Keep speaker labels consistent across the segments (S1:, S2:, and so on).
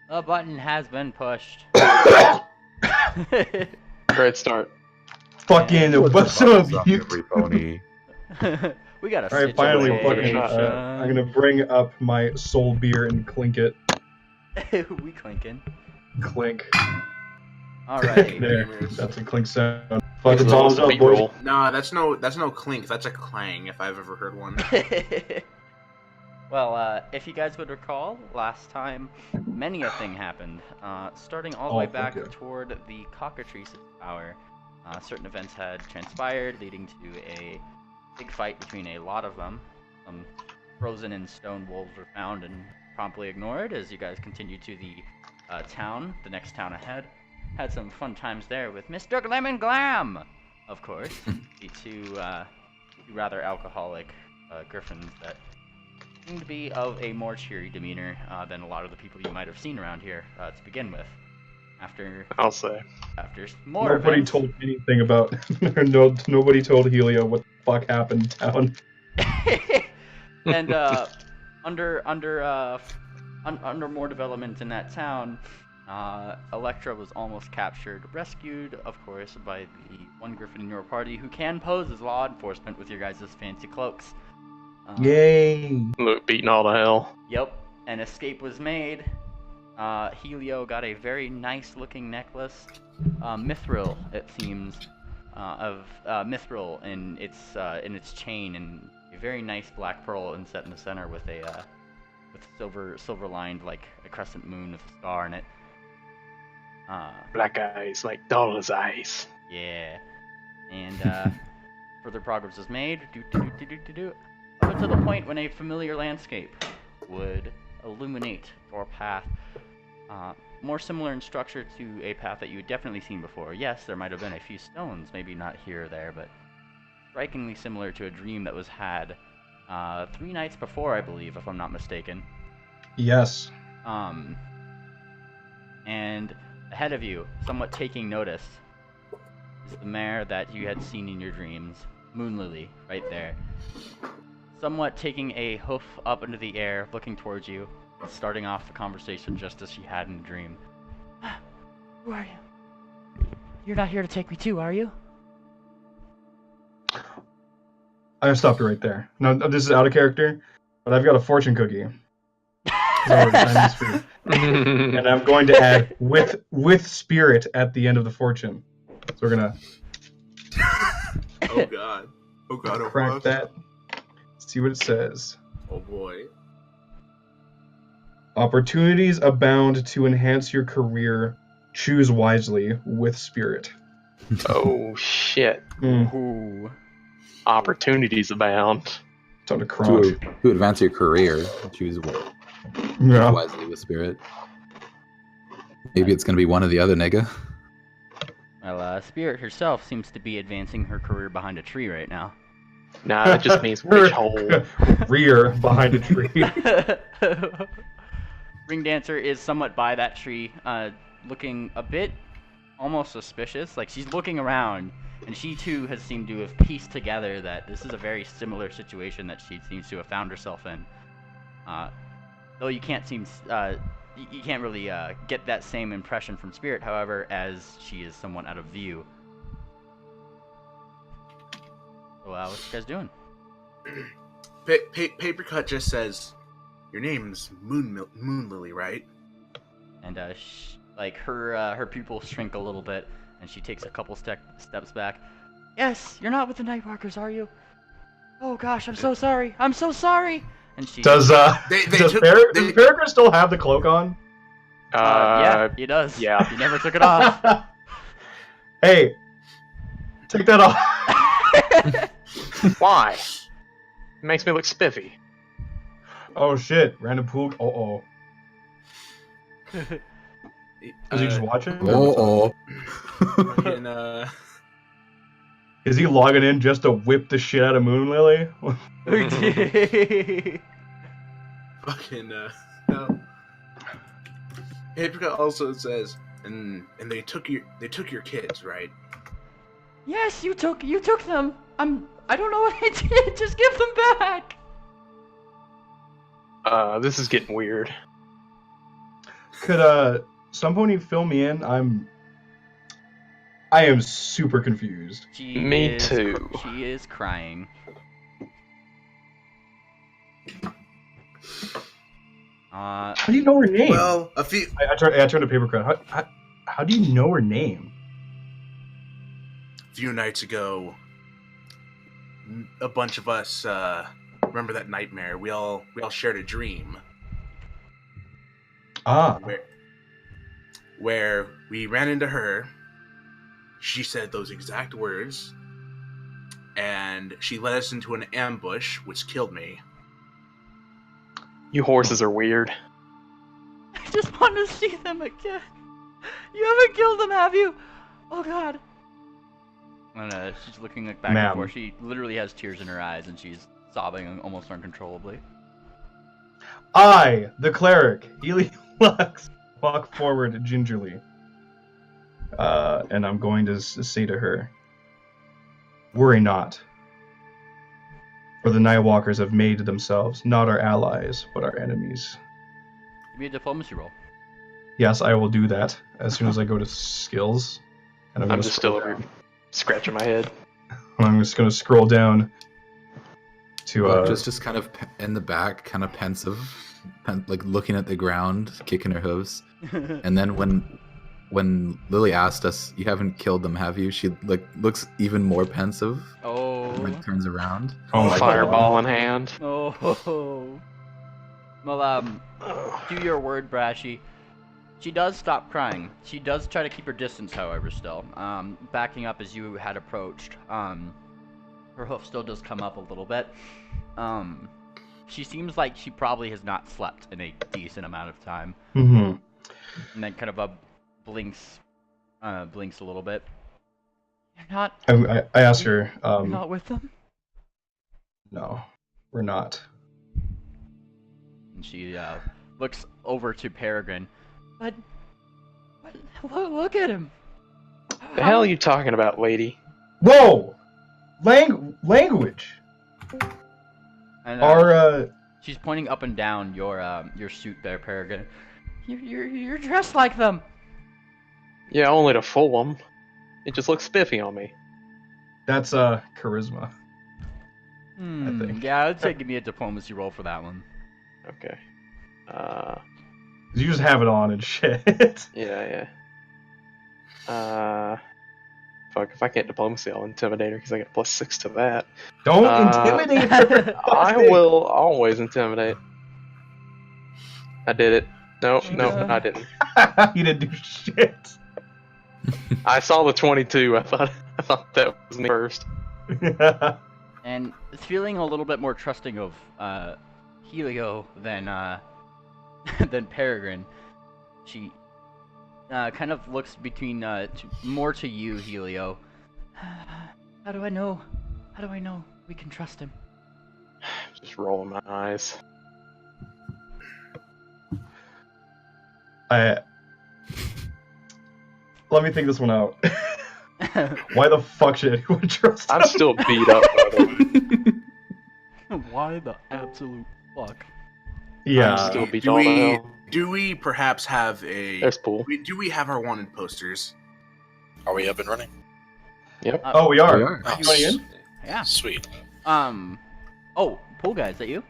S1: The button has been pushed.
S2: Great start.
S3: Fucking what's up, you?
S4: Every pony.
S1: We got a
S3: Alright, finally,
S2: fucking,
S3: I'm gonna bring up my soul beer and clink it.
S1: We clinking.
S3: Clink.
S1: Alright.
S3: There, that's a clink sound.
S2: It's
S3: Fucking bombs
S2: almost a
S3: up,
S2: beat
S3: boys.
S2: roll.
S5: Nah, that's no clink. That's a clang if I've ever heard one.
S1: Well, if you guys would recall, last time many a thing happened. Starting all the way back
S3: okay.
S1: toward the cockatrice tower, certain events had transpired, leading to a big fight between a lot of them. Some frozen in stone wolves were found and promptly ignored as you guys continued to the town, the next town ahead. Had some fun times there with Mr. Glam and Glam, of course. The two rather alcoholic griffins that seemed to be of a more cheery demeanor than a lot of the people you might have seen around here to begin with.
S2: I'll say.
S1: After more
S3: Nobody
S1: events,
S3: told anything about. Nobody told Helio what the fuck happened in town.
S1: and under more development in that town, Electra was almost captured, rescued, of course, by the one griffin in your party who can pose as law enforcement with your guys' fancy cloaks.
S3: Yay!
S2: Look, beating all to hell.
S1: Yep, an escape was made. Helio got a very nice-looking necklace, mithril, it seems, of mithril in its chain, and a very nice black pearl inset in the center with a silver lined like a crescent moon with a star in it.
S2: Black eyes like dollars eyes.
S1: Yeah, and further progress was made. Up until the point when a familiar landscape would illuminate your path. More similar in structure to a path that you had definitely seen before. Yes, there might have been a few stones, maybe not here or there, but strikingly similar to a dream that was had 3 nights before, I believe, if I'm not mistaken.
S3: Yes.
S1: And ahead of you, somewhat taking notice, is the mare that you had seen in your dreams, Moonlily, right there. Somewhat taking a hoof up into the air, looking towards you, and starting off the conversation just as she had in the dream. Who are you? You're not here to take me too, are you?
S3: I stopped it right there. No, this is out of character, but I've got a fortune cookie. And I'm going to add with spirit at the end of the fortune. So we're gonna
S5: Oh god. Oh god. Oh
S3: crack
S5: fuck.
S3: that. See what it says.
S5: Oh boy.
S3: Opportunities abound to enhance your career. Choose wisely with spirit.
S2: Oh shit.
S1: Ooh.
S2: Opportunities abound.
S3: Time to crunch.
S4: To advance your career, choose
S3: Yeah.
S4: wisely with spirit. Maybe it's gonna be one or the other, nigga.
S1: Well, Spirit herself seems to be advancing her career behind a tree right now.
S2: Nah, that just means witch hole.
S3: Rear behind a tree.
S1: Ring Dancer is somewhat by that tree, looking a bit almost suspicious. Like, she's looking around, and she too has seemed to have pieced together that this is a very similar situation that she seems to have found herself in. Though you can't you can't really get that same impression from Spirit, however, as she is somewhat out of view. So, what you guys doing?
S5: Papercut just says, "Your name's Moonlily, right?"
S1: And her pupils shrink a little bit, and she takes a couple steps back. Yes, you're not with the Nightwalkers, are you? Oh gosh, I'm so sorry. I'm so sorry. And she
S3: Does Peregrine still have the cloak on?
S1: yeah, he does.
S2: yeah.
S1: He never took it off.
S3: Hey, take that off.
S2: Why? It makes me look spiffy.
S3: Oh shit! Random pool. Oh. Is he just watching?
S4: Oh.
S5: Fucking,
S3: Is he logging in just to whip the shit out of Moonlily?
S5: fucking, no. Papercut also says, and they took your kids, right?
S1: Yes, you took them. I don't know what I did. Just give them back.
S2: This is getting weird.
S3: Could some pony fill me in? I am super confused.
S2: Me too.
S1: She is crying.
S3: How do you know her name?
S5: Well, a few.
S3: I turned to Papercut. How do you know her name?
S5: A few nights ago, a bunch of us remember that nightmare. We all shared a dream
S3: Ah,
S5: where we ran into her. She said those exact words, and she led us into an ambush, which killed me.
S2: You horses are weird.
S1: I just want to see them again. You haven't killed them, have you? Oh God. And she's looking like back
S3: Ma'am.
S1: and forth. She literally has tears in her eyes, and she's sobbing almost uncontrollably.
S3: I, the cleric, Deluxe, walk forward gingerly. And I'm going to say to her, "Worry not. For the Nightwalkers have made themselves not our allies, but our enemies."
S1: Give me a diplomacy roll.
S3: Yes, I will do that as soon as I go to skills. And
S2: I'm
S3: gonna
S2: just still
S3: scroll
S2: over here scratching my head.
S3: down. I'm just going to scroll down to
S4: just kind of in the back, kind of pensive, like looking at the ground, kicking her hooves. And then when Lily asked us, "You haven't killed them, have you?" She looks even more pensive.
S1: Oh.
S4: And turns around.
S3: Oh my
S2: Fireball
S3: God.
S2: in hand.
S1: Oh. Well, do your word, Brashy. She does stop crying. She does try to keep her distance, however, still. Backing up as you had approached. Her hoof still does come up a little bit. She seems like she probably has not slept in a decent amount of time.
S3: Mm-hmm.
S1: And then kind of blinks a little bit. You're not.
S3: I asked her,
S1: You're not with them?
S3: no, we're not.
S1: And she looks over to Peregrine. But look at him.
S2: The hell are you talking about, lady?
S3: Whoa! Language!
S1: And,
S3: Our,
S1: she's pointing up and down your suit there, Peregrine. You're dressed like them.
S2: Yeah, only to fool them. It just looks spiffy on me.
S3: that's, charisma. think.
S1: Yeah, I'd say give me a diplomacy roll for that one.
S2: Okay.
S3: You just have it on and shit.
S2: Yeah. Fuck, if I can't diplomacy, I'll intimidate her because I got +6 to that.
S3: Don't intimidate her.
S2: I will always intimidate. I did it. No, I didn't.
S3: You didn't do shit.
S2: I saw the 22. I thought that was me first.
S1: And feeling a little bit more trusting of Helio than Peregrine, she kind of looks between more to you, Helio. How do I know we can trust him?
S2: Just rolling my eyes.
S3: Let me think this one out. Why the fuck should anyone trust
S2: I'm
S3: him?
S2: still beat up, by the way.
S1: Why the absolute fuck?
S3: Yeah.
S2: I'm still beat all the hell.
S5: Do we perhaps have a?
S2: There's Pool.
S5: Do we have our wanted posters?
S6: Are we up and running?
S2: Yep.
S3: Oh, we are.
S4: We are.
S6: Oh,
S3: You want in?
S1: Yeah.
S6: Sweet.
S1: Oh, pool guy, is that you?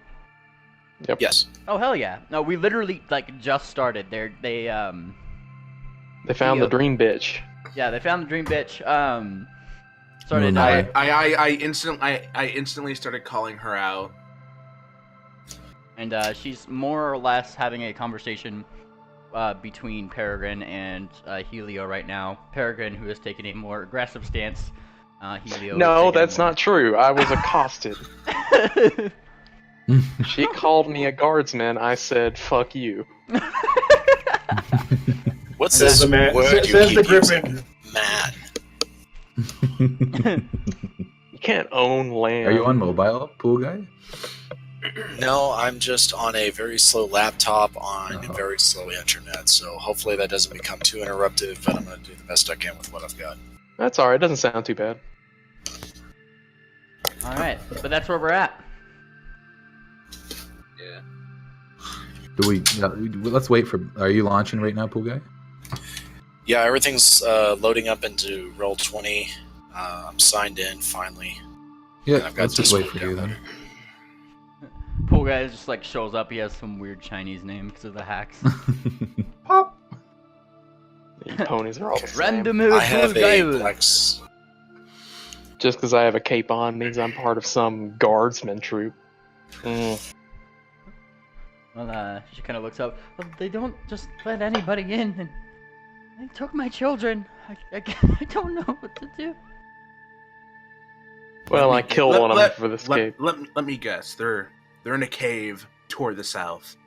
S6: Yes.
S1: Oh hell yeah! No, we literally just started. They
S2: found
S1: Theo.
S2: the dream bitch.
S1: Yeah, they found the dream bitch. Started.
S4: No, no.
S5: I instantly started calling her out.
S1: And she's more or less having a conversation between Peregrine and Helio right now. Peregrine, who has taken a more aggressive stance. Helio.
S2: No, that's not true. I was accosted. She called me a guardsman. I said, "Fuck you."
S6: What's
S3: Says
S6: this
S3: the man-
S6: word you
S3: says the
S6: keep using?
S3: Griffin.
S6: Man.
S2: You can't own land.
S4: Are you on mobile, pool guy?
S6: No, I'm just on a very slow laptop on a
S4: Oh.
S6: very slow internet, so hopefully that doesn't become too interruptive, but I'm going to do the best I can with what I've got.
S2: That's alright. It doesn't sound too bad.
S1: All right, but that's where we're at.
S5: Yeah.
S4: Let's wait for. Are you launching right now, Pool Guy?
S6: Yeah, everything's loading up into Roll20. I'm signed in finally.
S4: Yeah,
S6: And I've got
S4: let's just wait
S6: Discord
S4: for you then.
S6: downloaded.
S1: Poor guy just like shows up. He has some weird Chinese name because of the hacks.
S3: Pop.
S2: You ponies are all the same.
S1: Random
S6: I have a
S1: guy.
S6: black.
S2: Just because I have a cape on means I'm part of some guardsman troop. Mm.
S1: Well, she kind of looks up. Well, they don't just let anybody in, and they took my children. I don't know what to do.
S2: Well, I killed one of them for this cape.
S5: Let me guess. They're in a cave toward the south.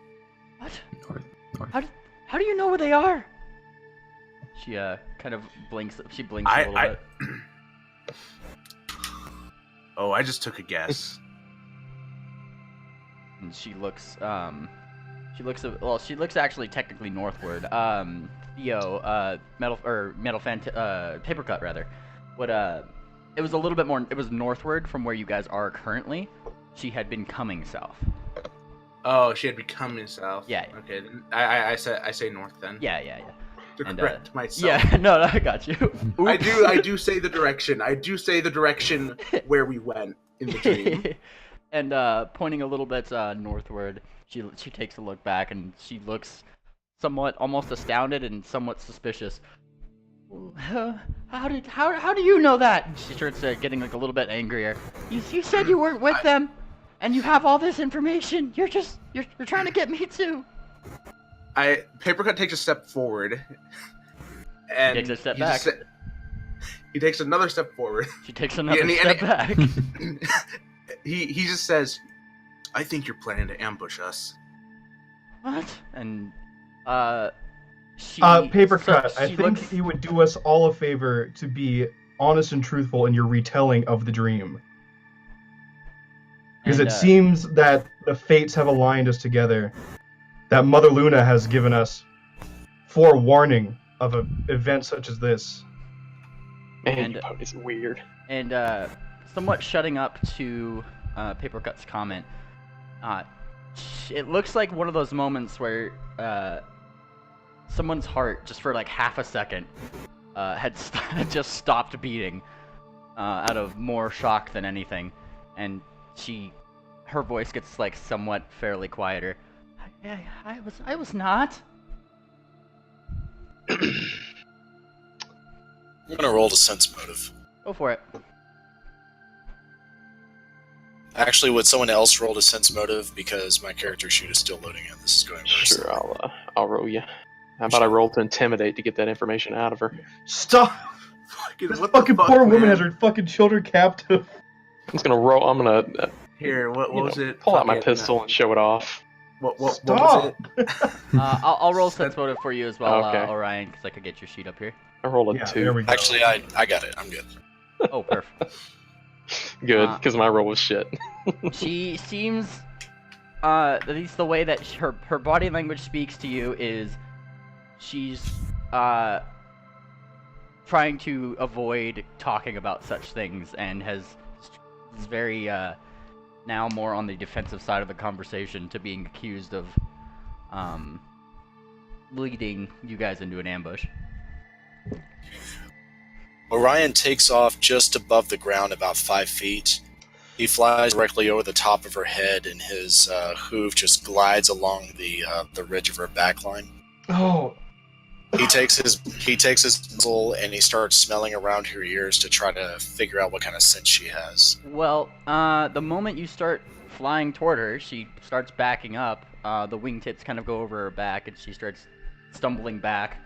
S1: What?
S4: North.
S1: How do you know where they are? She kind of blinks. She blinks a little bit.
S5: Oh, I just took a guess.
S1: And she looks actually technically northward. Theo, Papercut rather. It was a little bit more. It was northward from where you guys are currently. She had been coming south.
S5: Oh, she had become in south.
S1: Yeah.
S5: Okay, then I say north then.
S1: Yeah.
S5: To
S1: And,
S5: correct myself.
S1: Yeah, no, I got you.
S5: I do say the direction. I do say the direction where we went in the dream.
S1: And pointing a little bit northward, she takes a look back and she looks somewhat almost astounded and somewhat suspicious. How do you know that? And she starts getting like a little bit angrier. You said you weren't with them, and you have all this information. You're trying to get me too.
S5: Papercut takes a step forward, and
S1: He takes a step back.
S5: He takes another step forward.
S1: She takes another step back.
S5: He just says, "I think you're planning to ambush us."
S1: What? And
S3: Papercut, I think
S1: looks...
S3: it would do us all a favor to be honest and truthful in your retelling of the dream. Because it seems that the fates have aligned us together. That Mother Luna has given us forewarning of an event such as this.
S2: Man, you ponies are weird.
S1: And somewhat shutting up to Papercut's comment, it looks like one of those moments where someone's heart, just for like half a second, had just stopped beating out of more shock than anything, and her voice gets like somewhat fairly quieter. I was not.
S6: I'm gonna roll to sense motive.
S1: Go for it.
S6: Actually, would someone else roll to sense motive because my character sheet is still loading in? This is going worse.
S2: Sure, I'll roll you. How about I roll to intimidate to get that information out of her?
S3: Stop! This fucking poor woman has her fucking children captive.
S2: I'm just gonna roll. I'm gonna
S5: Here. What was it?
S2: Pull out my pistol and show it off.
S5: What
S3: Stop!
S5: was it?
S1: I'll roll sense motive for you as well,
S2: Okay.
S1: Orion, because I could get your sheet up here.
S2: I rolled a
S3: Yeah,
S2: 2.
S3: there we go.
S6: Actually, I got it. I'm good.
S1: Oh, perfect.
S2: Good, because my roll was shit.
S1: She seems, at least the way that her body language speaks to you is, she's trying to avoid talking about such things and is very now more on the defensive side of the conversation to being accused of leading you guys into an ambush.
S6: Orion takes off just above the ground about 5 feet. He flies directly over the top of her head, and his hoof just glides along the ridge of her backline.
S3: Oh,
S6: He takes his muzzle and he starts smelling around her ears to try to figure out what kind of scent she has.
S1: Well, the moment you start flying toward her, she starts backing up. The wingtips kind of go over her back, and she starts stumbling back,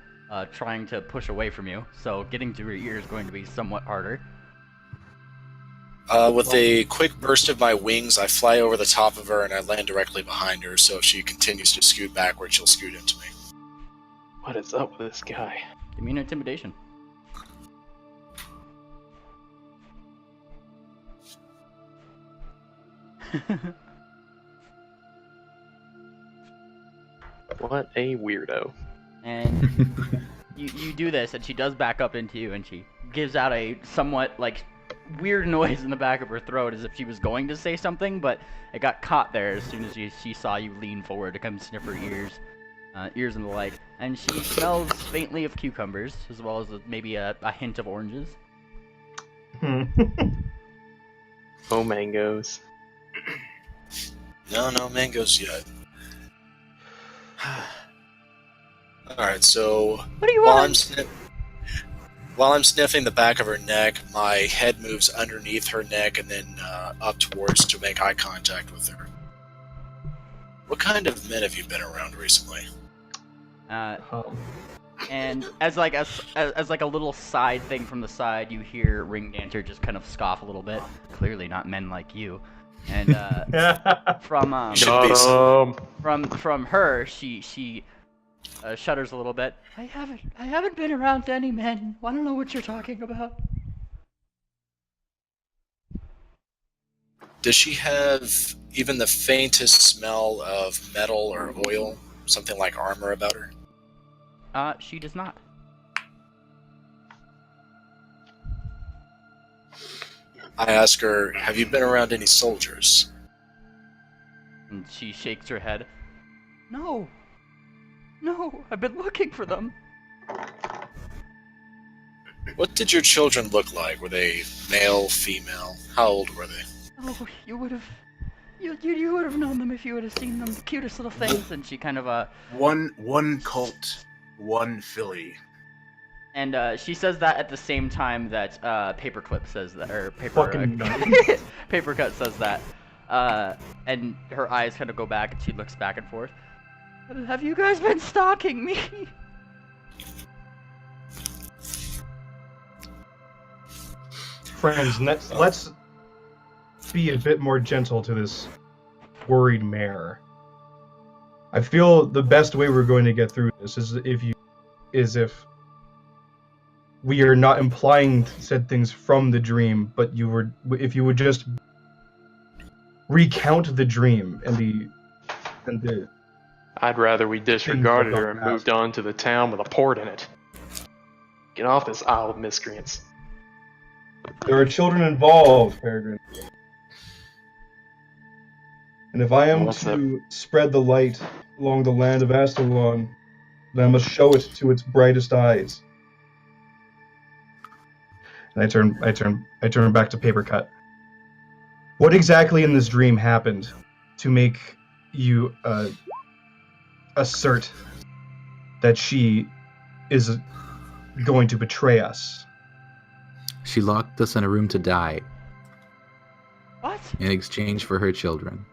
S1: trying to push away from you. So getting to her ear is going to be somewhat harder.
S6: With a quick burst of my wings, I fly over the top of her and I land directly behind her, so if she continues to scoot backward, she'll scoot into me.
S2: What is up with this guy?
S1: Give me an intimidation.
S2: What a weirdo.
S1: And you do this, and she does back up into you, and she gives out a somewhat, like, weird noise in the back of her throat as if she was going to say something, but it got caught there as soon as she saw you lean forward to come sniff her ears and the like. And she smells faintly of cucumbers, as well as maybe a hint of oranges.
S2: Oh, mangoes.
S6: No mangoes yet. Alright, so
S1: What do you
S6: while
S1: want?
S6: while I'm sniffing the back of her neck, my head moves underneath her neck and then up towards to make eye contact with her. What kind of men have you been around recently?
S1: And as like a little side thing from the side, you hear Ring Dancer just kind of scoff a little bit. Clearly not men like you. And from
S6: Should be
S1: from her, she shudders a little bit. I haven't been around any men. I don't know what you're talking about.
S6: Does she have even the faintest smell of metal or oil, something like armor about her?
S1: She does not.
S6: I ask her, have you been around any soldiers?
S1: And she shakes her head. No, I've been looking for them.
S6: What did your children look like? Were they male, female? How old were they?
S1: Oh, you would have known them if you would have seen them. The cutest little things. And she kind of
S5: One colt, one filly.
S1: And she says that at the same time that Paperclip says that, or Papercut says that. And her eyes kind of go back, and she looks back and forth. Have you guys been stalking me?
S3: Friends, let's be a bit more gentle to this worried mare. I feel the best way we're going to get through this is if we are not implying said things from the dream, but if you would just recount the dream and the
S2: I'd rather we disregarded
S3: Things
S2: her and moved on to the town with a port in it. Get off this Isle of Miscreants.
S3: There are children involved, Peregrine. And if I am
S2: What's
S3: to spread the light along the land of Astalon, then I must show it to its brightest eyes. And I turn back to Papercut. What exactly in this dream happened to make you assert that she is going to betray us?
S4: She locked us in a room to die
S1: What?
S4: in exchange for her children.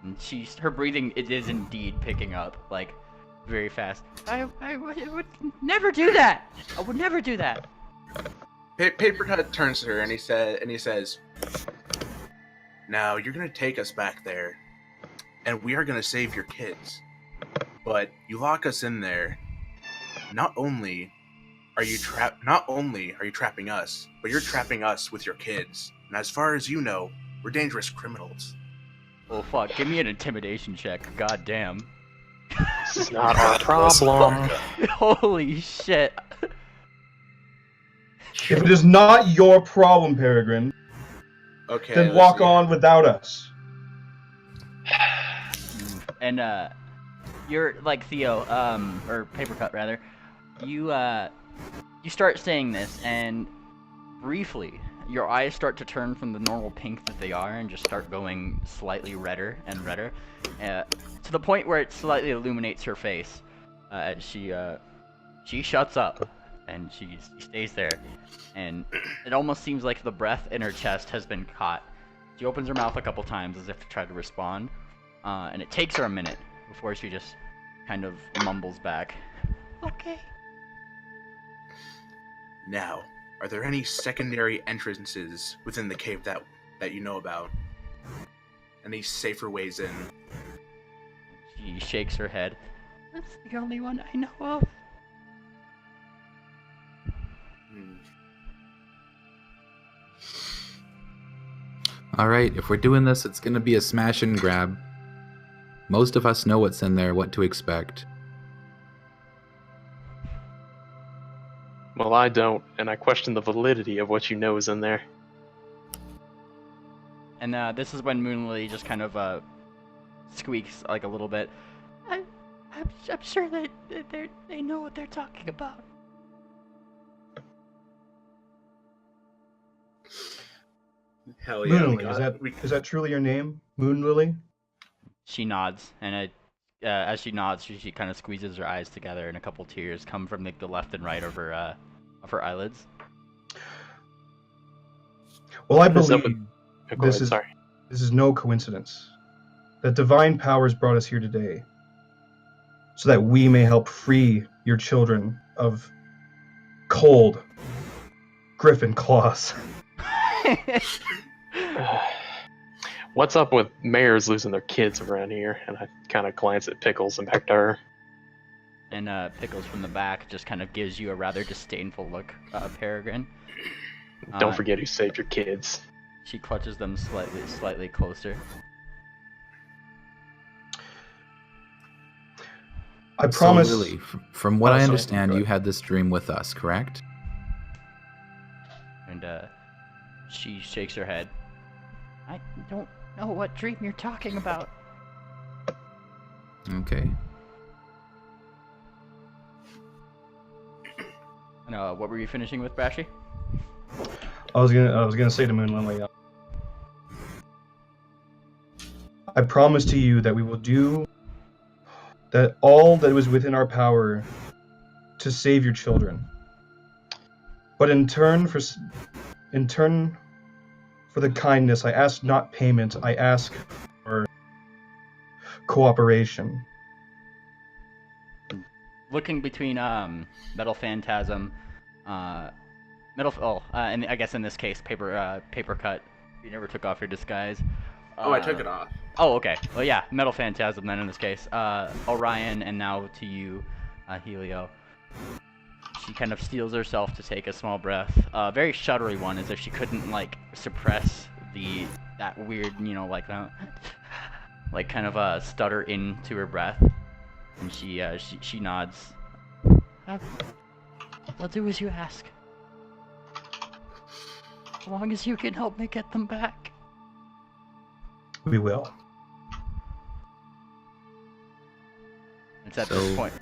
S1: And her breathing is indeed picking up, like, very fast. I would never do that. I would never do that.
S5: Papercut turns to her and he says, "Now you're gonna take us back there, and we are gonna save your kids. But you lock us in there. Not only are you trapping us, but you're trapping us with your kids. And as far as you know, we're dangerous criminals."
S1: Oh fuck! Give me an intimidation check. God damn.
S2: This is not our problem.
S1: Holy shit.
S3: If it is not your problem, Peregrine,
S5: Okay.
S3: then
S5: let's
S3: walk
S5: see.
S3: on without us.
S1: And you're like Theo, or Papercut rather. You start saying this, and briefly, your eyes start to turn from the normal pink that they are, and just start going slightly redder and redder, to the point where it slightly illuminates her face. And she shuts up, and she stays there, and it almost seems like the breath in her chest has been caught. She opens her mouth a couple times as if to try to respond, and it takes her a minute before she just kind of mumbles back, "Okay."
S5: Now, are there any secondary entrances within the cave that you know about? Any safer ways in?
S1: She shakes her head. That's the only one I know of.
S4: Alright, if we're doing this, it's gonna be a smash and grab. Most of us know what's in there, what to expect.
S2: Well, I don't, and I question the validity of what you know is in there.
S1: And this is when Moonlily just kind of squeaks like a little bit. I'm sure that they know what they're talking about.
S5: Hell yeah!
S3: Moonlily, is that truly your name, Moonlily?
S1: She nods, and as she nods, she kind of squeezes her eyes together, and a couple tears come from the left and right of her eyelids.
S3: Well, I
S2: What is up
S3: believe
S2: with- Go ahead, sorry.
S3: this is no coincidence. That divine powers brought us here today, so that we may help free your children of cold griffin claws.
S2: What's up with mayors losing their kids around here? And I kind of glance at Pickles and back to her.
S1: And Pickles from the back just kind of gives you a rather disdainful look, Peregrine.
S2: Don't forget who saved your kids.
S1: She clutches them slightly closer.
S3: I promise.
S4: So Lily, from what
S3: Oh,
S4: I
S3: sorry.
S4: understand,
S3: Go
S4: you
S3: ahead.
S4: had this dream with us, correct?
S1: And she shakes her head. I don't know what dream you're talking about.
S4: Okay.
S1: And what were you finishing with, Brashy?
S3: I was gonna say to Moonlily, I promise to you that we will do that all that was within our power to save your children. But in turn for the kindness, I ask not payment. I ask for cooperation.
S1: Looking between Metal Phantasm, and I guess in this case Papercut. You never took off your disguise.
S5: Oh, I took it off.
S1: Oh, okay. Well, yeah, Metal Phantasm then in this case. Orion, and now to you, Helio. She kind of steels herself to take a small breath. Very shuddery one, as if she couldn't like suppress that weird, like kind of stutter into her breath. And she nods. I'll do as you ask. As long as you can help me get them back.
S3: We will.
S1: It's at this point.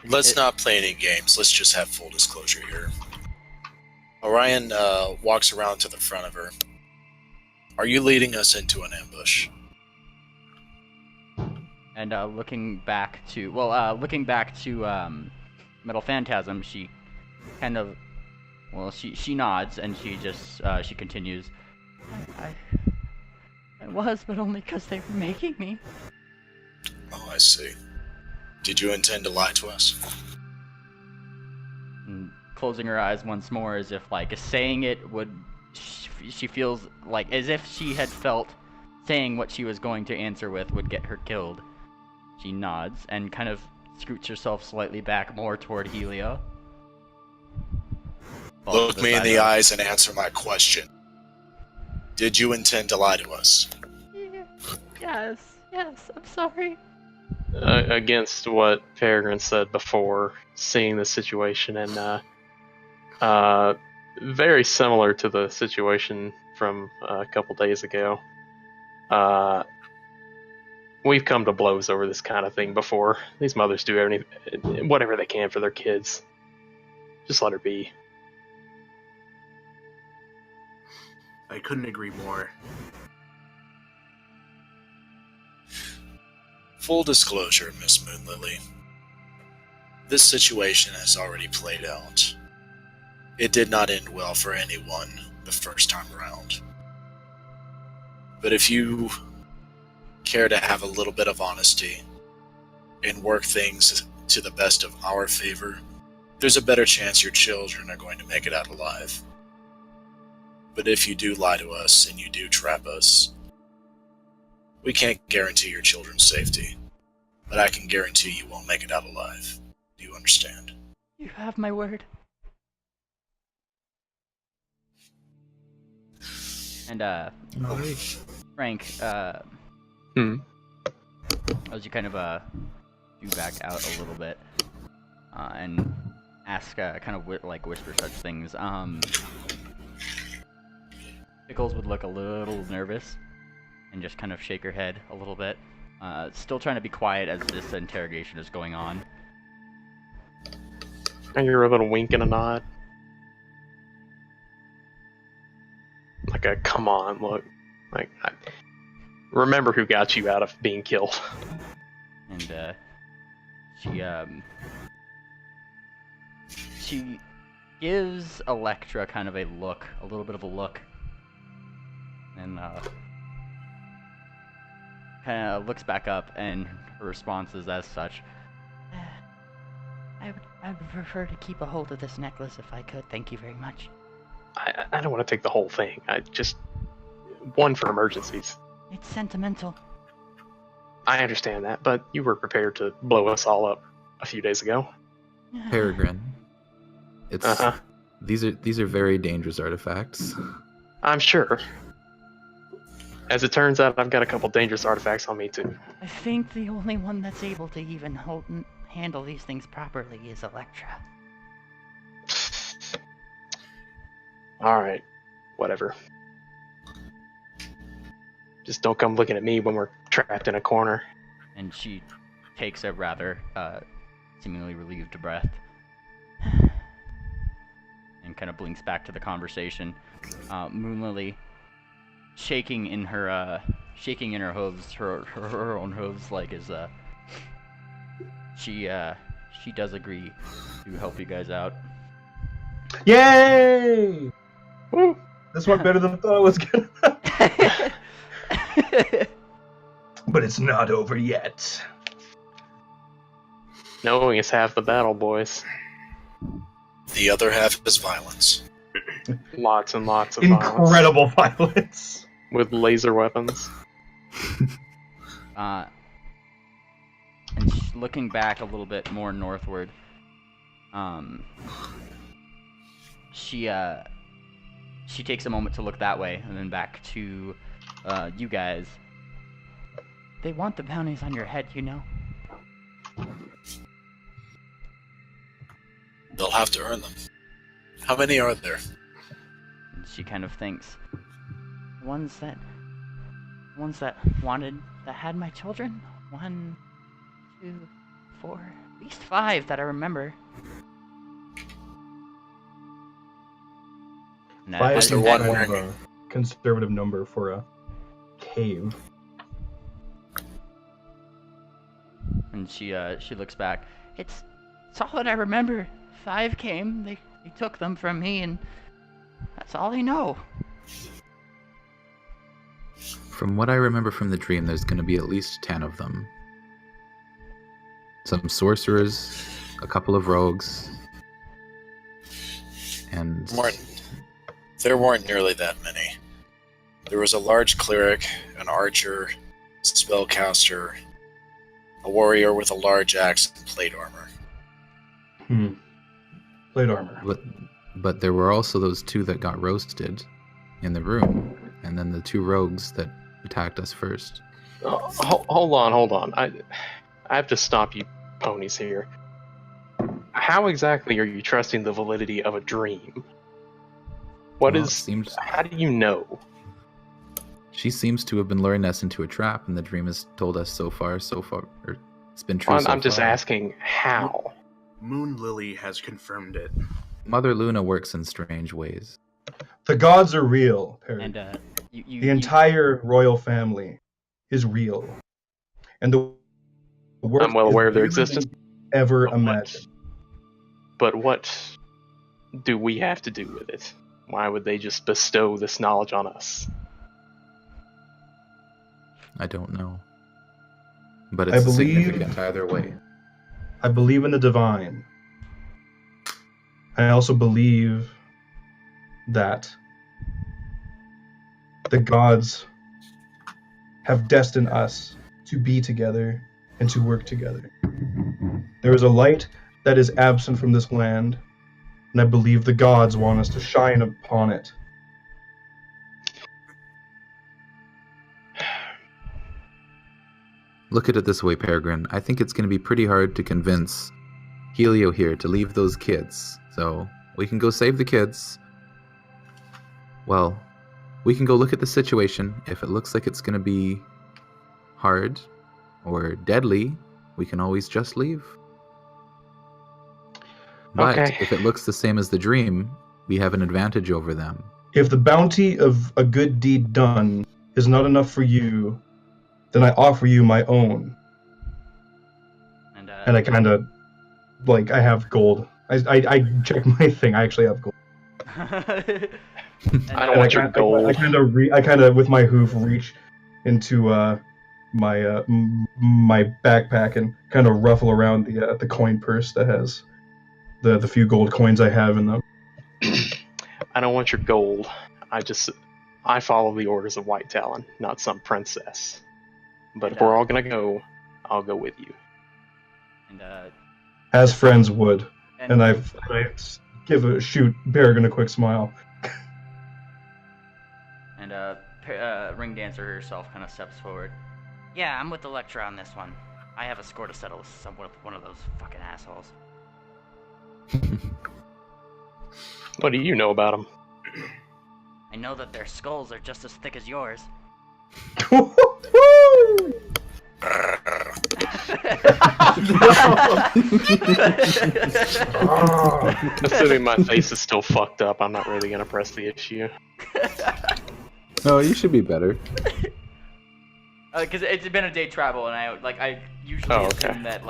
S6: Let's not play any games. Let's just have full disclosure here. Orion walks around to the front of her. Are you leading us into an ambush?
S1: And looking back to Metal Phantasm, she kind of, she nods and she continues. I was, but only because they were making me.
S6: Oh, I see. Did you intend to lie to us?
S1: And closing her eyes once more, as if like saying it would, she feels like as if she had felt saying what she was going to answer with would get her killed. She nods and kind of scoots herself slightly back more toward Helio. Falls to
S6: Look me in
S1: side
S6: the
S1: of-
S6: eyes and answer my question. Did you intend to lie to us?
S1: Yes, I'm sorry.
S2: Against what Peregrine said before, seeing the situation, and very similar to the situation from a couple days ago. We've come to blows over this kind of thing before. These mothers do whatever they can for their kids. Just let her be.
S5: I couldn't agree more.
S6: Full disclosure, Miss Moonlily. This situation has already played out. It did not end well for anyone the first time around. But if you care to have a little bit of honesty and work things to the best of our favor, there's a better chance your children are going to make it out alive. But if you do lie to us and you do trap us, we can't guarantee your children's safety, but I can guarantee you won't make it out alive. Do you understand?
S1: You have my word. And Frank, as you kind of do back out a little bit, and ask, kind of like whisper such things. Pickles would look a little nervous and just kind of shake her head a little bit. Still trying to be quiet as this interrogation is going on.
S2: And you're a little wink and a nod. Like a come on look. Like, remember who got you out of being killed.
S1: And she gives Electra kind of a look, a little bit of a look, and kind of looks back up, and her response is as such. I would prefer to keep a hold of this necklace if I could. Thank you very much.
S2: I don't want to take the whole thing. I just one for emergencies.
S1: It's sentimental.
S2: I understand that, but you were prepared to blow us all up a few days ago.
S4: Peregrine. It's these are very dangerous artifacts.
S2: I'm sure. As it turns out, I've got a couple dangerous artifacts on me too.
S1: I think the only one that's able to even handle these things properly is Electra.
S2: Alright, whatever. Just don't come looking at me when we're trapped in a corner.
S1: And she takes a rather seemingly relieved breath and kind of blinks back to the conversation. Moonlily shaking in her hooves, her own hooves, like is she does agree to help you guys out.
S3: Yay!
S2: Woo!
S3: This went better than I thought it was gonna. But it's not over yet.
S2: Knowing is half the battle, boys.
S6: The other half is violence.
S2: Lots and lots of
S3: Incredible violence.
S2: with laser weapons.
S1: And looking back a little bit more northward, she takes a moment to look that way and then back to you guys. They want the bounties on your head, you know.
S6: They'll have to earn them. How many are there?
S1: And she kind of thinks, ones that had my children. 1, 2, 4, at least 5 that I remember. And
S3: 5
S6: Was
S3: is
S6: there one
S3: kind of
S6: wearing-
S3: a conservative number for a cave.
S1: And she looks back. It's all that I remember. 5 came. They took them from me, and that's all I know.
S4: From what I remember from the dream, there's going to be at least 10 of them. Some sorcerers, a couple of rogues, and...
S6: There weren't nearly that many. There was a large cleric, an archer, spellcaster, a warrior with a large axe and plate armor.
S3: Plate armor.
S4: But there were also those 2 that got roasted in the room, and then the 2 rogues that attacked us first.
S2: Hold on. I have to stop you ponies here. How exactly are you trusting the validity of a dream? How do you know?
S4: She seems to have been luring us into a trap, and the dream has told us so far, or it's been true so far.
S2: I'm just asking how.
S5: Moon Lily has confirmed it.
S4: Mother Luna works in strange ways.
S3: The gods are real, Perry.
S1: And
S3: the entire royal family is real. And the world
S2: I'm well aware of their
S3: is bigger
S2: existence.
S3: than you ever imagine.
S2: But what do we have to do with it? Why would they just bestow this knowledge on us?
S4: I don't know. But it's significant either way.
S3: I believe in the divine. I also believe that the gods have destined us to be together and to work together. There is a light that is absent from this land, and I believe the gods want us to shine upon it.
S4: Look at it this way, Peregrine. I think it's going to be pretty hard to convince Helio here to leave those kids. So we can go save the kids. Well, we can go look at the situation. If it looks like it's going to be hard or deadly, we can always just leave. But
S2: Okay.
S4: if it looks the same as the dream, we have an advantage over them.
S3: If the bounty of a good deed done is not enough for you, then I offer you my own. And I kind of, like, I have gold. I check my thing. I actually have gold.
S2: I don't want your gold.
S3: I kind of with my hoof reach into my my backpack and kind of ruffle around the coin purse that has the few gold coins I have in them.
S2: I don't want your gold. I follow the orders of White Talon, not some princess. But if we're all gonna go, I'll go with you.
S1: And
S3: As friends would. And I shoot Peregrine a quick smile.
S1: And Ring Dancer herself kind of steps forward. Yeah, I'm with Electra on this one. I have a score to settle with one of those fucking assholes.
S2: What do you know about them?
S1: I know that their skulls are just as thick as yours.
S2: Assuming my face is still fucked up, I'm not really gonna press the issue.
S4: No, you should be better.
S1: Because it's been a day travel, and I usually assume that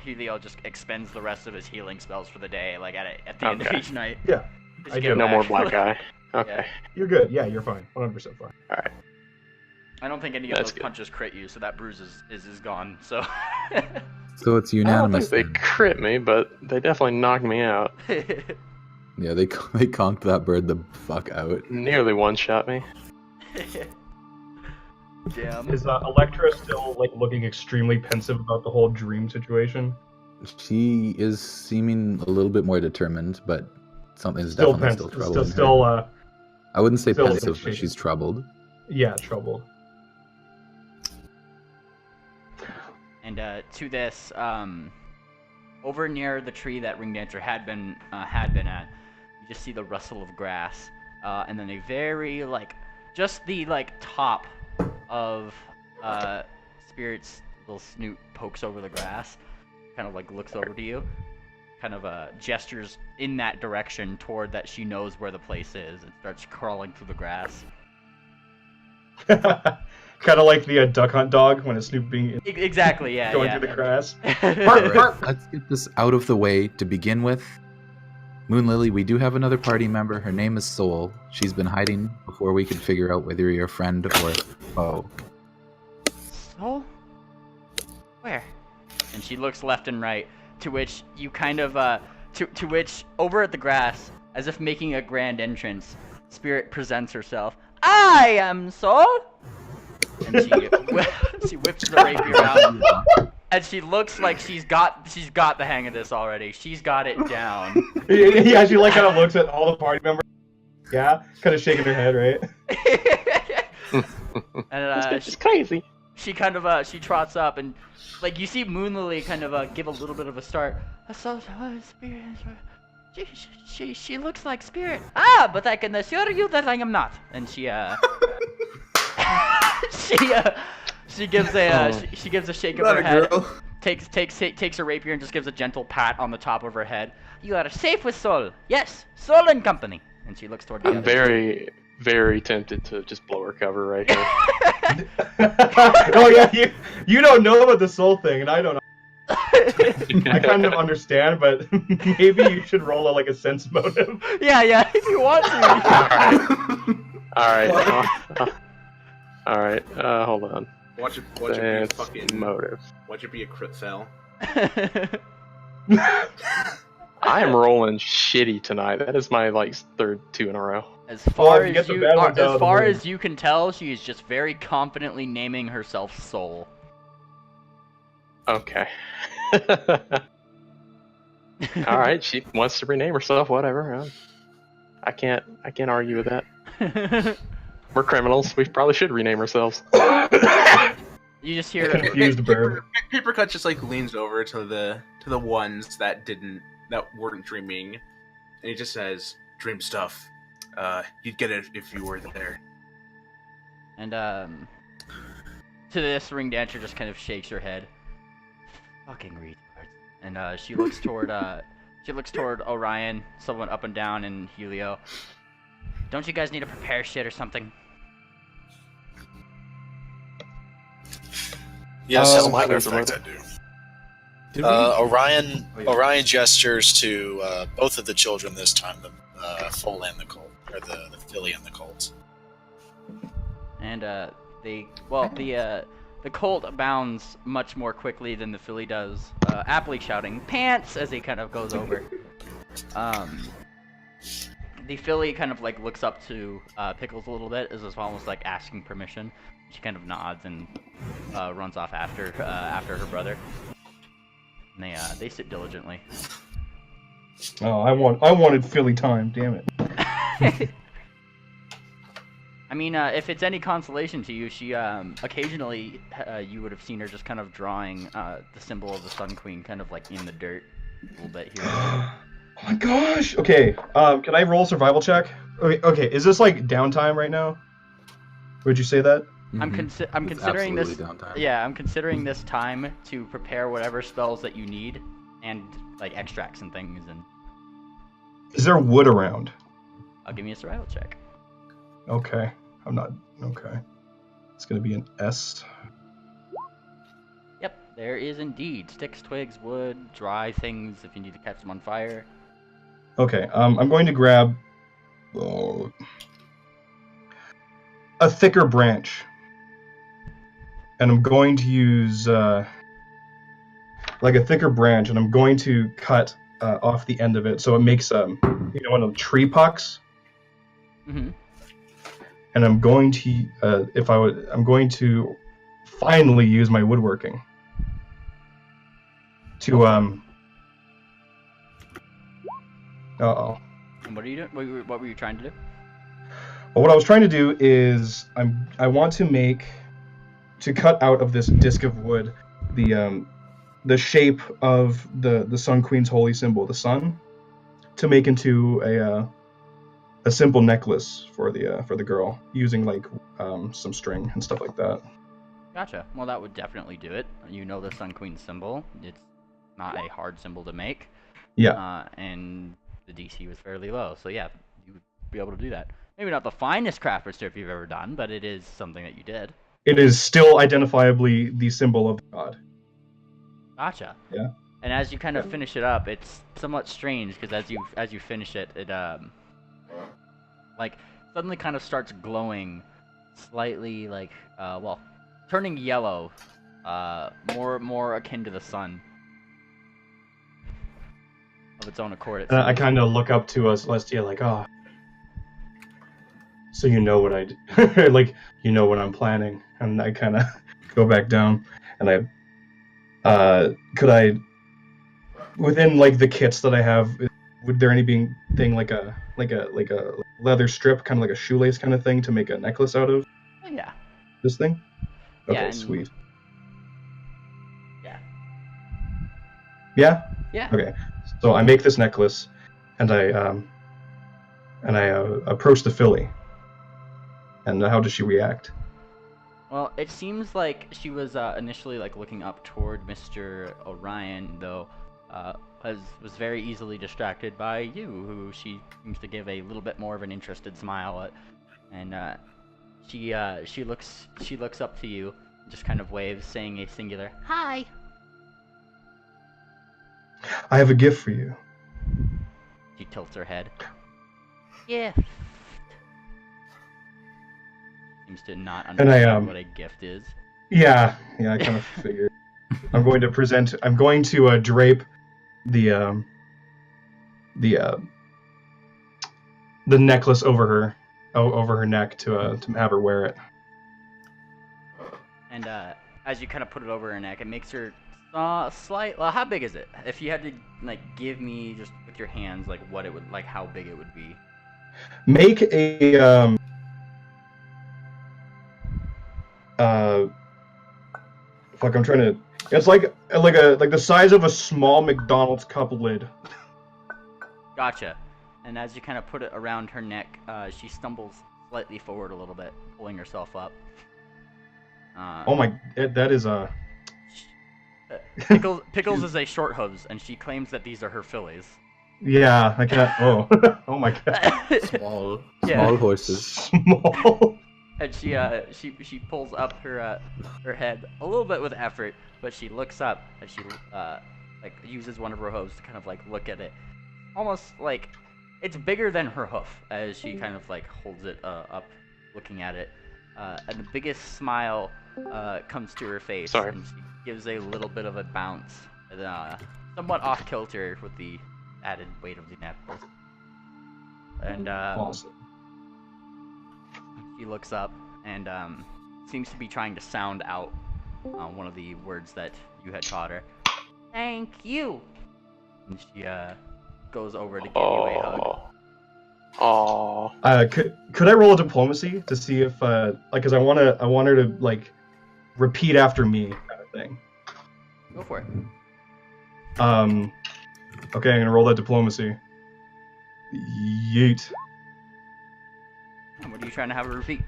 S1: Helio just expends the rest of his healing spells for the day, like at the end of each night.
S3: Yeah,
S1: I get
S2: no more black eye. Okay.
S1: Yeah.
S3: You're good. Yeah, you're fine. 100% fine.
S2: All right.
S1: I don't think any of those punches crit you, so that bruise is gone. So.
S4: So it's
S2: I don't
S4: unanimous.
S2: think they crit me, but they definitely knocked me out.
S4: Yeah, they conked that bird the fuck out.
S2: Nearly one-shot me.
S1: Damn.
S3: Is Electra still like looking extremely pensive about the whole dream situation?
S4: She is seeming a little bit more determined, but something's
S3: Still
S4: definitely
S3: pensive.
S4: still troubling her.
S3: Still
S4: I wouldn't say
S3: still
S4: pensive, but
S3: shaky.
S4: she's troubled.
S3: Yeah, troubled.
S1: And to this, over near the tree that Ring Dancer had been at, you just see the rustle of grass, and then a very just the top of Spirit's little snoot pokes over the grass, kind of looks over to you, kind of gestures in that direction toward that she knows where the place is, and starts crawling through the grass.
S3: Kind of like the duck hunt dog when it's snooping.
S1: Exactly, yeah.
S3: Going through the grass.
S4: Alright, let's get this out of the way to begin with. Moon Lily, we do have another party member. Her name is Soul. She's been hiding before we could figure out whether you're a friend or foe.
S1: Soul? Where? And she looks left and right, to which you kind of, to which, over at the grass, as if making a grand entrance, Spirit presents herself. I am Soul! And she whips the rapier out, and she looks like she's got the hang of this already. She's got it down.
S3: Yeah, she kind of looks at all the party members. Yeah, kind of shaking her head, right?
S1: And
S2: She's crazy.
S1: she kind of she trots up, and you see Moon Lily kind of give a little bit of a start. Spirit. She looks like Spirit. Ah, but I can assure you that I am not. And she she gives a shake of her head, takes her rapier and just gives a gentle pat on the top of her head. You are safe with Soul. Yes, Soul and company. And she looks toward the
S2: I'm
S1: other.
S2: very, very tempted to just blow her cover right here.
S3: Oh yeah, you don't know about the Soul thing, and I don't know. I kind of understand, but maybe you should roll a sense motive.
S1: Yeah, if you want to.
S2: All right. Hold on.
S5: Watch it be a
S2: Sense
S5: fucking
S2: motive.
S5: Watch it be a crit fail.
S2: I am rolling shitty tonight. That is my third 2 in a row.
S1: As far as
S3: as
S1: you can tell, she is just very confidently naming herself Soul.
S2: Okay. All right. She wants to rename herself. Whatever. I can't argue with that. We're criminals. We probably should rename ourselves.
S1: You just hear
S3: Confused bird.
S5: Papercut just like leans over to the ones that weren't dreaming, and he just says, "Dream stuff. You'd get it if you were there."
S1: And to this, Ring Dancer just kind of shakes her head. Fucking retards. And she looks toward Orion, someone up and down, and Helio. Don't you guys need to prepare shit or something?
S6: Yes, as a matter
S2: there's
S6: of
S2: a
S6: fact, I
S2: rotor.
S6: do. Orion gestures to both of the children this time, the foal and the colt, or the filly and the colt.
S1: And the colt bounds much more quickly than the filly does, aptly shouting "pants" as he kind of goes over. The filly kind of like looks up to Pickles a little bit, as it's almost like asking permission. She kind of nods and runs off after her brother. And they sit diligently.
S3: Oh, I wanted Philly time. Damn it.
S1: I mean, if it's any consolation to you, she occasionally you would have seen her just kind of drawing the symbol of the Sun Queen, kind of like in the dirt a little bit here.
S3: Oh my gosh. Okay. Can I roll a survival check? Okay. Is this like downtime right now? Would you say that?
S1: I'm considering this.
S4: Downtime.
S1: Yeah, I'm considering this time to prepare whatever spells that you need, and like extracts and things. And
S3: Is there wood around?
S1: I'll give me a survival check.
S3: Okay. I'm not. Okay. It's gonna be an S.
S1: Yep, there is indeed sticks, twigs, wood, dry things if you need to catch them on fire.
S3: Okay. I'm going to grab a thicker branch, and I'm going to use like a thicker branch, and I'm going to cut off the end of it so it makes one of the tree pucks.
S1: Mm-hmm.
S3: And I'm going to I'm going to finally use my woodworking to Uh-oh.
S1: And what are you doing? What were you trying to do?
S3: Well, what I was trying to do is I want to cut out of this disc of wood the shape of the Sun Queen's holy symbol, the sun, to make into a simple necklace for the girl, using like some string and stuff like that.
S1: Gotcha. Well, that would definitely do it. You know the Sun Queen symbol. It's not a hard symbol to make.
S3: Yeah.
S1: And the DC was fairly low, so yeah, you would be able to do that. Maybe not the finest craft or strip you've ever done, but it is something that you did.
S3: It is still identifiably the symbol of the god.
S1: Gotcha.
S3: Yeah.
S1: And as you kind of finish it up, it's somewhat strange because as you finish it, it like suddenly kind of starts glowing, slightly like turning yellow, more akin to the sun. Of its own accord.
S3: I kind of look up to Celestia like, oh, so you know what I do. Like, you know what I'm planning. And I kind of go back down, and could I, within like the kits that I have, would there anything like a leather strip, kind of like a shoelace kind of thing to make a necklace out of?
S1: Yeah.
S3: This thing? Okay,
S1: Yeah,
S3: sweet.
S1: Yeah.
S3: Yeah?
S1: Yeah.
S3: Okay. So I make this necklace, and I approach the filly. And how does she react?
S1: Well, it seems like she was initially like looking up toward Mr. Orion, though was very easily distracted by you, who she seems to give a little bit more of an interested smile at, and she looks up to you, just kind of waves, saying a singular "Hi."
S3: I have a gift for you.
S1: She tilts her head. Yeah. Seems to not understand what a gift is.
S3: Yeah, I kind of figured. I'm going to drape the necklace over her neck to have her wear it.
S1: And as you kind of put it over her neck, it makes her slight. Well, how big is it? If you had to like give me just with your hands, like what it would, like how big it would be.
S3: Make a Fuck, I'm trying to. It's like the size of a small McDonald's cup lid.
S1: Gotcha. And as you kind of put it around her neck, she stumbles slightly forward a little bit, pulling herself up.
S3: Oh my, that is a.
S1: Pickles is a short hooves, and she claims that these are her fillies.
S3: Yeah, I can't. Oh, oh my god.
S4: Small
S1: Yeah.
S4: horses.
S3: Small.
S1: And she pulls up her head a little bit with effort, but she looks up and she like uses one of her hooves to kind of like look at it, almost like it's bigger than her hoof as she kind of like holds it up, looking at it, and the biggest smile comes to her face,
S2: Sorry.
S1: and she gives a little bit of a bounce, somewhat off kilter with the added weight of the necklace, and
S3: Awesome.
S1: She looks up and seems to be trying to sound out one of the words that you had taught her. Thank you. And she goes over to give you a hug.
S2: Oh.
S3: Could I roll a diplomacy to see if like, cause I want her to like repeat after me kind of thing.
S1: Go for it.
S3: Okay, I'm gonna roll that diplomacy. Yeet.
S1: And what are you trying to have her repeat?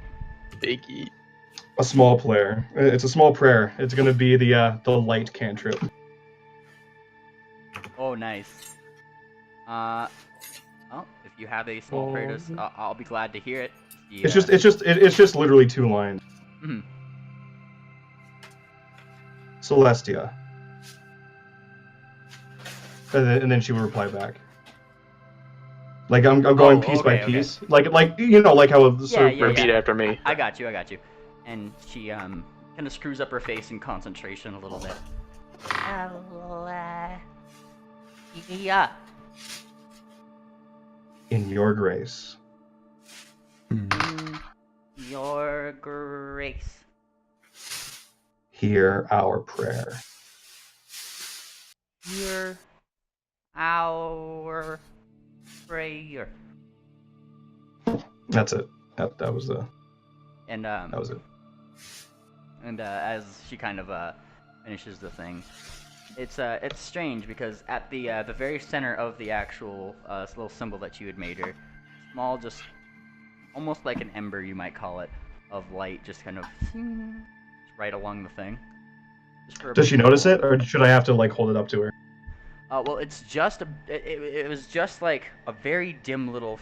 S2: Biggie.
S3: A small prayer. It's a small prayer. It's gonna be the light cantrip.
S1: Oh, nice. Well, if you have a small prayer, I'll be glad to hear it.
S3: It's just literally 2 lines.
S1: Mhm.
S3: Celestia. And then she will reply back. Like I'm going piece by piece. Okay. Like you know, like how
S2: Repeat after me.
S1: I got you. And she kind of screws up her face in concentration a little bit. Yeah.
S3: In your grace.
S1: In your grace.
S3: Hear our prayer.
S1: Hear our prayer.
S3: That's it. That was the.
S1: And
S3: That was it.
S1: And as she kind of finishes the thing, it's strange because at the very center of the actual little symbol that you had made her, small, just almost like an ember, you might call it, of light, just kind of right along the thing.
S3: Does she notice it, or should I have to like hold it up to her?
S1: Well, it's just it was just like a very dim little.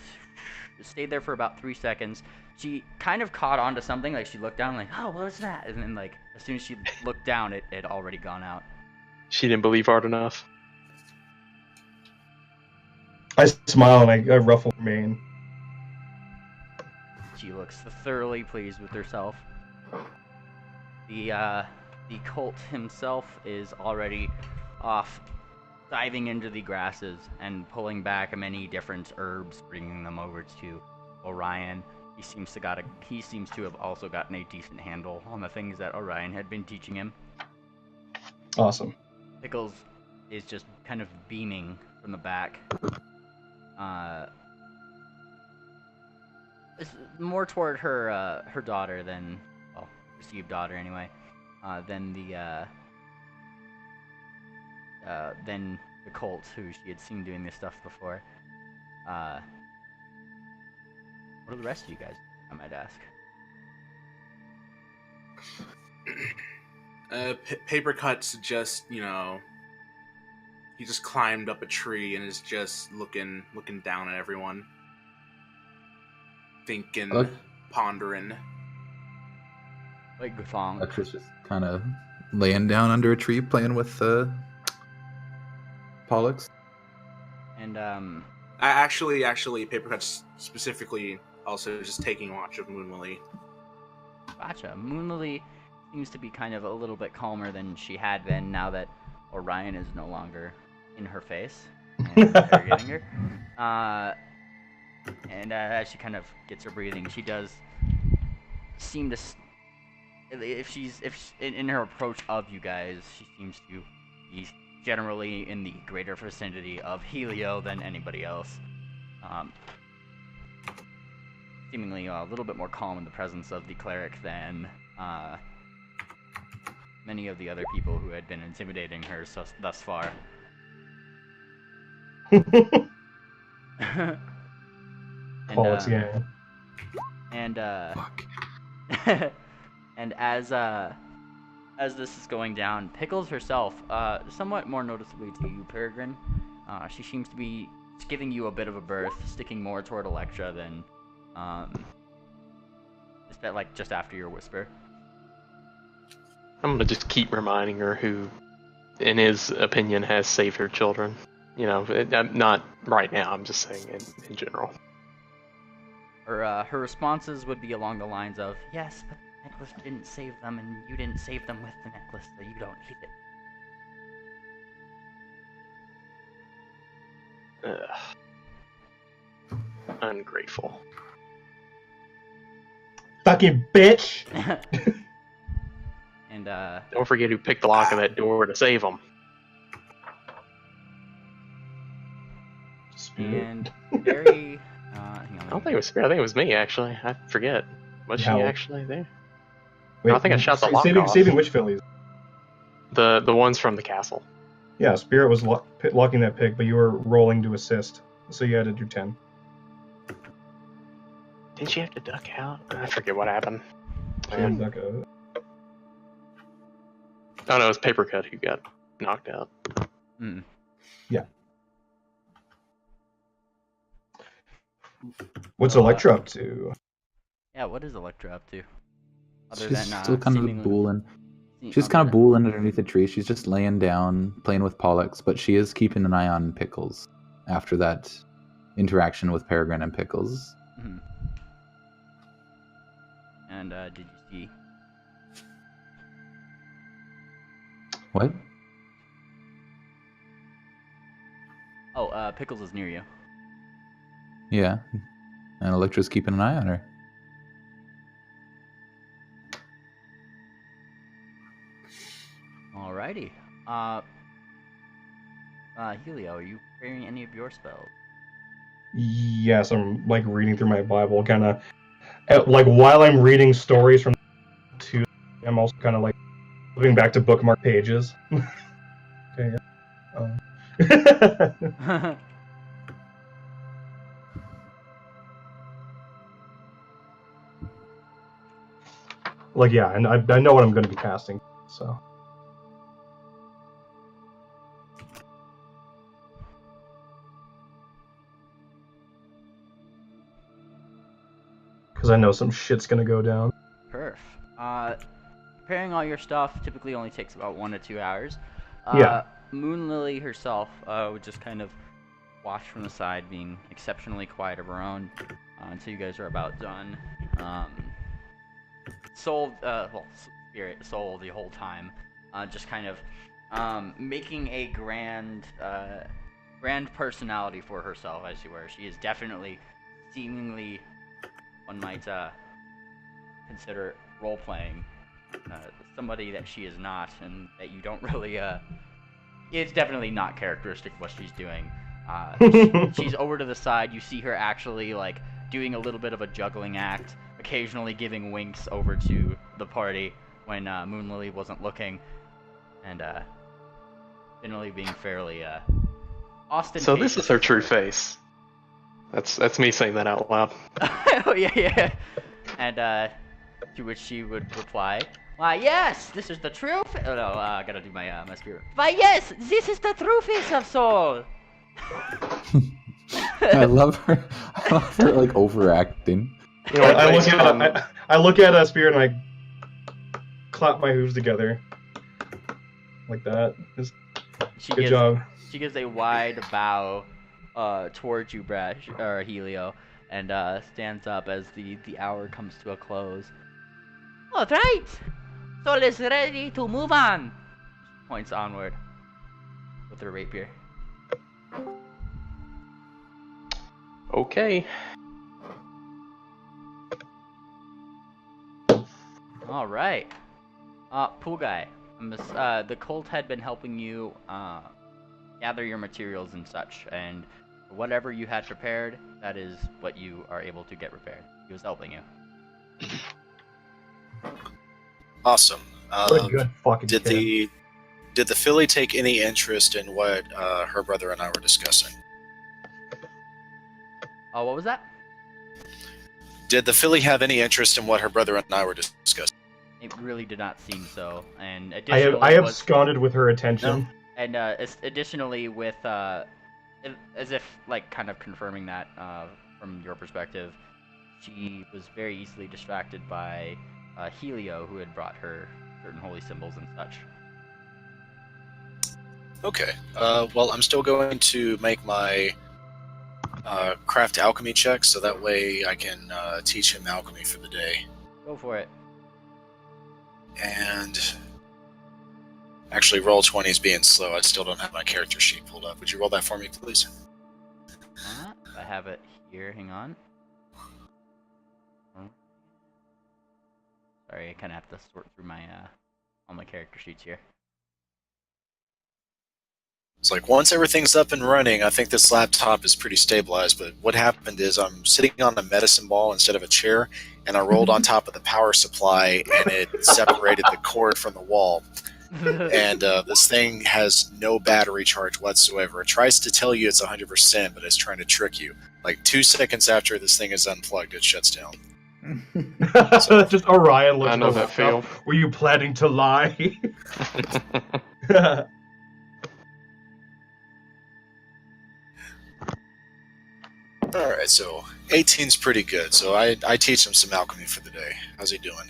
S1: It stayed there for about 3 seconds. She kind of caught on to something, like she looked down, like, oh, what's that? And then like as soon as she looked down, it had already gone out.
S2: She didn't believe hard enough.
S3: I smile and I ruffle her mane.
S1: She looks thoroughly pleased with herself. The cult himself is already off, diving into the grasses and pulling back many different herbs, bringing them over to Orion. He seems to have also gotten a decent handle on the things that Orion had been teaching him.
S3: Awesome.
S1: Pickles is just kind of beaming from the back. It's more toward her daughter than, well, perceived daughter anyway, than the cult who she had seen doing this stuff before. What are the rest of you guys, I might ask?
S5: Papercut's just, you know, he just climbed up a tree and is just looking down at everyone, thinking, pondering.
S1: Like Guthong.
S4: Electra's just kind of laying down under a tree playing with Pollux.
S5: And actually, Papercut's specifically also just taking watch of Moonlily.
S1: Gotcha. Moonlily seems to be kind of a little bit calmer than she had been now that Orion is no longer in her face and interrogating her. And as she kind of gets her breathing, she does seem to, in her approach of you guys, she seems to be generally in the greater vicinity of Helio than anybody else. Seemingly a little bit more calm in the presence of the cleric than many of the other people who had been intimidating her thus far.
S3: Pollock's gang.
S1: And
S4: Fuck.
S1: and as this is going down, Pickles herself, somewhat more noticeably to you, Peregrine, she seems to be giving you a bit of a berth, sticking more toward Electra than, just after your whisper.
S2: I'm gonna just keep reminding her who, in his opinion, has saved her children. You know, not right now. I'm just saying in general.
S1: Her responses would be along the lines of, "Yes, but the necklace didn't save them, and you didn't save them with the necklace, so you don't need it."
S2: Ugh. Ungrateful.
S3: Fucking bitch!
S1: And
S2: Don't forget who picked the lock of that door to save them.
S1: and very, hang on.
S2: I don't think it was Spirit. I think it was me, actually. I forget. Was she
S3: How?
S2: actually there?
S3: Wait,
S2: I think I shot the lock off.
S3: saving which Phillies?
S2: The ones from the castle.
S3: Yeah, Spirit was locking that pig, but you were rolling to assist, so you had to do 10.
S2: Did she have to duck out? I forget what happened.
S3: So you had to duck out.
S2: Oh no, it was Papercut who got knocked out.
S1: Mm.
S3: Yeah. What's Electra up to?
S1: Yeah, what is Electra up to? Other
S4: She's
S1: than
S4: still kind of
S1: seemingly-
S4: booling. She's kind of booling underneath a tree. She's just laying down, playing with Pollux, but she is keeping an eye on Pickles after that interaction with Peregrine and Pickles.
S1: Mhm. And did you see?
S4: What?
S1: Oh, Pickles is near you.
S4: Yeah. And Electra's keeping an eye on her.
S1: Alrighty. Helio, are you preparing any of your spells?
S3: Yes, I'm like reading through my Bible, kind of like while I'm reading stories from two. I'm also kind of like flipping back to bookmark pages. Okay. Yeah. Like yeah, and I know what I'm going to be casting, so. Because I know some shit's gonna go down.
S1: Perf. Preparing all your stuff typically only takes about 1 to 2 hours.
S3: Yeah.
S1: Moon Lily herself would just kind of watch from the side, being exceptionally quiet of her own, until you guys are about done. Soul the whole time, just kind of making a grand personality for herself, as you were. She is definitely, seemingly, one might consider role-playing somebody that she is not, and that you don't really, it's definitely not characteristic of what she's doing. She's over to the side. You see her actually, like, doing a little bit of a juggling act, occasionally giving winks over to the party when Moon Lily wasn't looking, and generally being fairly ostentatious.
S2: So this is her true face. That's me saying that out loud.
S1: Oh yeah. And to which she would reply, "Why yes, this is the true oh no, I gotta do my my spirit. Why yes, this is the true face of Soul."
S4: I love her. I love her like overacting.
S2: You know,
S3: I look at Spirit and I clap my hooves together. Like that. Just, good job.
S1: She gives a wide bow towards you, Helio, and stands up as the hour comes to a close. All right, Soul is ready to move on. Points onward with her rapier.
S2: Okay.
S1: All right. Pool guy. The cult had been helping you gather your materials and such, and whatever you had prepared, that is what you are able to get repaired. He was helping you.
S6: Awesome.
S3: What a good fucking
S6: Did
S3: kid.
S6: the filly take any interest in what her brother and I were discussing?
S1: Oh, what was that?
S6: Did the filly have any interest in what her brother and I were discussing?
S1: It really did not seem so. And
S3: I
S1: additionally,
S3: have
S1: was,
S3: absconded with her attention.
S1: and additionally with as if like kind of confirming that from your perspective, she was very easily distracted by Helio, who had brought her certain holy symbols and such.
S6: Okay. Well, I'm still going to make my craft alchemy check, so that way I can teach him alchemy for the day.
S1: Go for it.
S6: And actually, roll 20 is being slow. I still don't have my character sheet pulled up. Would you roll that for me, please?
S1: I have it here. Hang on. Sorry, I kind of have to sort through my all my character sheets here.
S6: It's like, once everything's up and running, I think this laptop is pretty stabilized, but what happened is I'm sitting on a medicine ball instead of a chair, and I rolled on top of the power supply, and it separated the cord from the wall. And this thing has no battery charge whatsoever. It tries to tell you it's 100%, but it's trying to trick you. Like 2 seconds after this thing is unplugged, it shuts down.
S3: Just Orion looks
S2: I know
S3: at the
S2: that feel.
S3: laptop. Were you planning to lie?
S6: Alright, so 18's pretty good. So I teach him some alchemy for the day. How's he doing?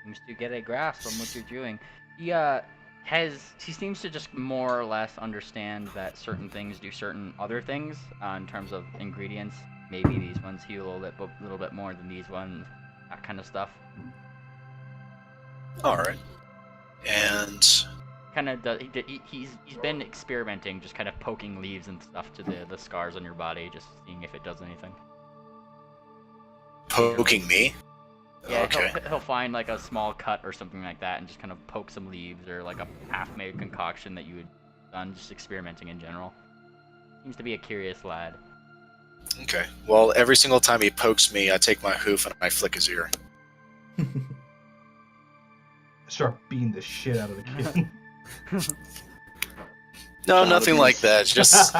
S1: Seems to get a grasp on what you're doing. He seems to just more or less understand that certain things do certain other things in terms of ingredients. Maybe these ones heal a little bit more than these ones, that kind of stuff.
S6: Alright. And
S1: Kind of does. He's been experimenting, just kind of poking leaves and stuff to the scars on your body, just seeing if it does anything.
S6: poking me?
S1: Yeah,
S6: Okay.
S1: he'll find like a small cut or something like that and just kind of poke some leaves or like a half-made concoction that you had done, just experimenting in general. Seems to be a curious lad.
S6: Okay. Well, every single time he pokes me, I take my hoof and I flick his ear.
S3: Start beating the shit out of the kid.
S6: No, nothing like that. Just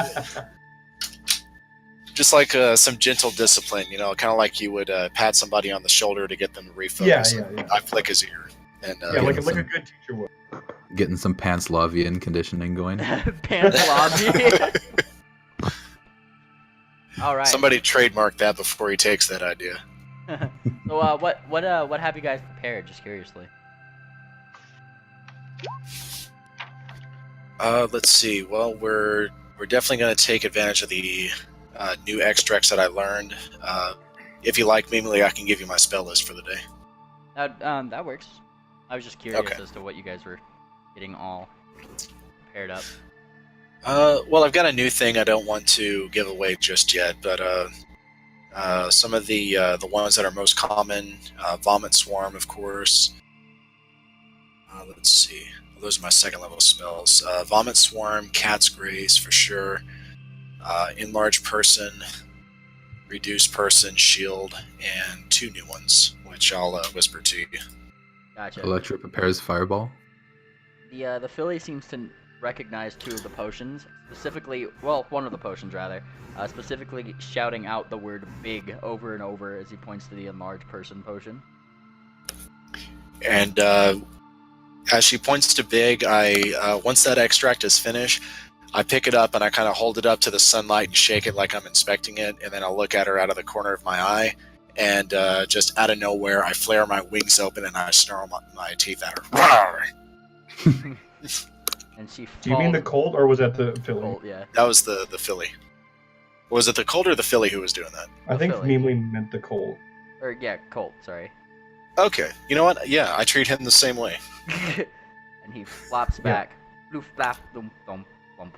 S6: like some gentle discipline, you know, kind of like you would pat somebody on the shoulder to get them to refocus.
S3: Yeah.
S6: I flick his ear. And,
S3: Yeah, like a good teacher would.
S4: Getting some Panslavian conditioning going.
S1: Panslavian. All right.
S6: Somebody trademark that before he takes that idea.
S1: So, what have you guys prepared? Just curiously.
S6: Let's see. Well, we're definitely going to take advantage of the new extracts that I learned. If you like, Mimily, I can give you my spell list for the day.
S1: That works. I was just curious
S6: Okay.
S1: as to what you guys were getting all paired up.
S6: Well, I've got a new thing I don't want to give away just yet, but some of the ones that are most common, Vomit Swarm, of course. Let's see. Those are my second level spells. Vomit Swarm, Cat's Grace for sure. Enlarge Person, Reduce Person, Shield, and 2 new ones, which I'll whisper to you.
S1: Gotcha.
S4: Electra prepares Fireball.
S1: The filly seems to recognize 2 of the potions, specifically, well, 1 of the potions rather, specifically shouting out the word big over and over as he points to the enlarged person potion.
S6: And as she points to big, I once that extract is finished, I pick it up and I kind of hold it up to the sunlight and shake it like I'm inspecting it, and then I'll look at her out of the corner of my eye, and just out of nowhere, I flare my wings open and I snarl my teeth at her.
S1: And she
S3: Do you mean the colt, or was that the filly?
S1: colt? Yeah.
S6: That was the filly. Was it the colt or the filly who was doing that?
S3: I think
S1: filly.
S3: Mimely meant the colt.
S1: Or yeah, colt. Sorry.
S6: Okay, you know what? Yeah, I treat him the same way.
S1: And he flops back. Floof, flap, thump, thump, thump.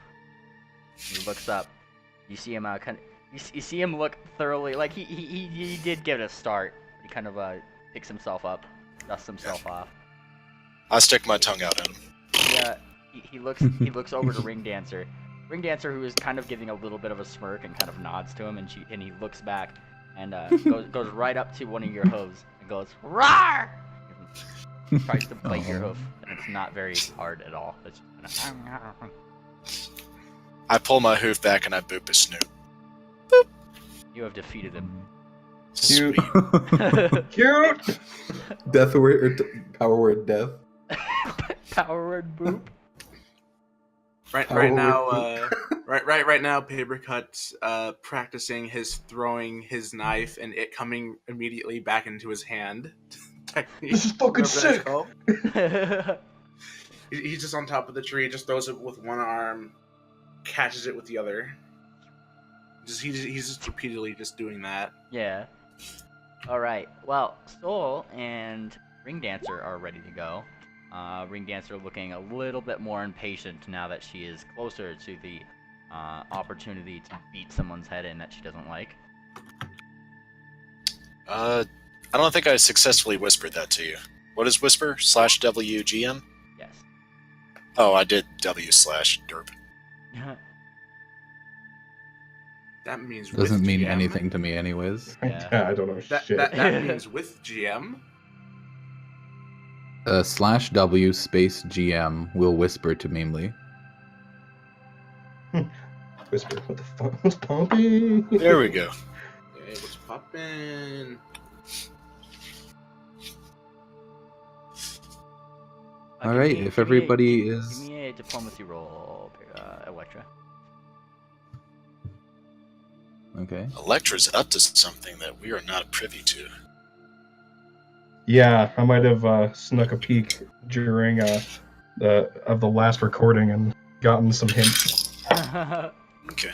S1: He looks up. You see him you see him look thoroughly like he did give it a start. He kind of picks himself up, dusts himself off.
S6: I stick my tongue out at him.
S1: He looks over to Ring Dancer. Ring Dancer, who is kind of giving a little bit of a smirk and kind of nods to him, and he looks back and goes right up to one of your hooves and goes, "Rawr!" tries to bite your
S4: Oh.
S1: hoof, and it's not very hard at all. It's just kind of...
S6: I pull my hoof back and I boop his snoot.
S1: You have defeated him.
S3: Cute.
S6: Sweet.
S3: Cute.
S4: Death word or power word death.
S1: Power word boop.
S5: Right
S4: Power
S5: now,
S4: word
S5: right now, Papercut's practicing his throwing his knife and it coming immediately back into his hand. Technique.
S3: This is fucking
S5: Whatever that's
S3: sick.
S5: called. He's just on top of the tree, just throws it with one arm, catches it with the other. He's just repeatedly just doing that.
S1: Yeah. Alright, well, Soul and Ring Dancer are ready to go. Ring Dancer looking a little bit more impatient now that she is closer to the opportunity to beat someone's head in that she doesn't like.
S6: I don't think I successfully whispered that to you. What is whisper? /WGM?
S1: Yes.
S6: Oh, I did W/derp.
S5: That means
S4: Doesn't
S5: with
S4: mean
S5: GM.
S4: anything to me, anyways.
S1: Yeah.
S3: I don't know shit.
S5: That means with GM.
S4: /W space GM will whisper to Memely.
S3: Whisper, what the fuck? What's pumping?
S6: There we go.
S5: Hey, what's poppin'?
S4: All right, if everybody is
S1: Give me a diplomacy roll, Electra.
S4: okay.
S6: Electra's up to something that we are not privy to.
S3: Yeah, I might have snuck a peek during the last recording and gotten some hints.
S6: Okay.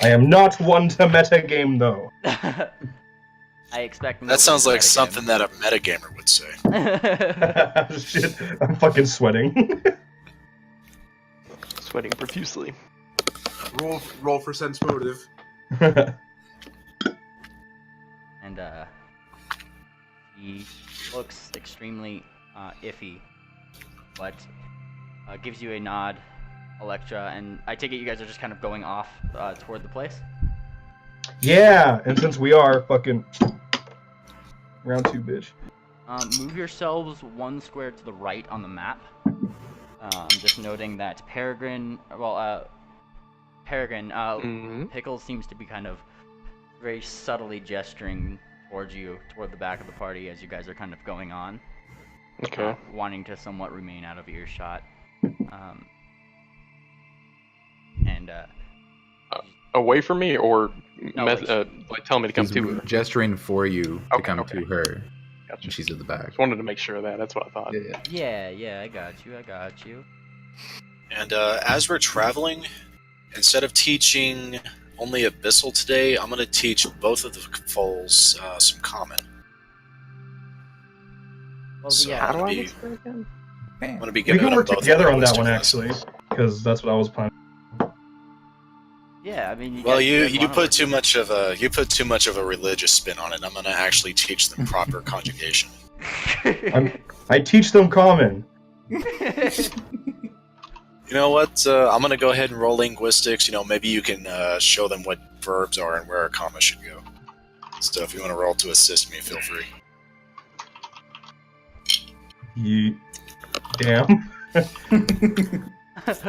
S3: I am not one to metagame though.
S1: I expect
S6: That sounds like
S1: nobody to
S6: something that a metagamer would say.
S1: metagame.
S3: Shit, I'm fucking sweating.
S2: Sweating profusely.
S5: Roll for sense motive.
S1: And he looks extremely iffy, but gives you a nod, Electra, and I take it you guys are just kind of going off toward the place?
S3: Yeah, and since we are fucking round 2, bitch.
S1: Move yourselves 1 square to the right on the map. I'm just noting that Peregrine, Pickles seems to be kind of very subtly gesturing towards you, toward the back of the party as you guys are kind of going on.
S2: Okay.
S1: Wanting to somewhat remain out of earshot.
S2: Away from me, or
S1: No,
S2: like telling me to come
S4: He's
S2: to her?
S4: gesturing for you to come
S2: Okay.
S4: to her.
S2: Gotcha.
S4: And she's at the back.
S2: Just wanted to make sure of that. That's what I thought.
S1: Yeah, I got you.
S6: And as we're traveling, instead of teaching only Abyssal today, I'm going to teach both of the foals some common.
S1: Well,
S6: So
S1: yeah.
S2: How do I
S6: be-
S2: whisper again?
S6: I'm going to be
S3: We
S6: giving
S3: can
S6: them
S3: work
S6: both
S3: together on that
S6: linguistic
S3: one
S6: lessons.
S3: actually, because that's what I was planning.
S1: Yeah, I mean.
S6: Well,
S1: guys
S6: you
S1: wanna
S6: put
S1: work
S6: too much of a religious spin on it. I'm going to actually teach them proper conjugation.
S3: I teach them common.
S6: You know what? I'm going to go ahead and roll linguistics. You know, maybe you can show them what verbs are and where a comma should go. So if you want to roll to assist me, feel free.
S3: Damn.
S1: Well,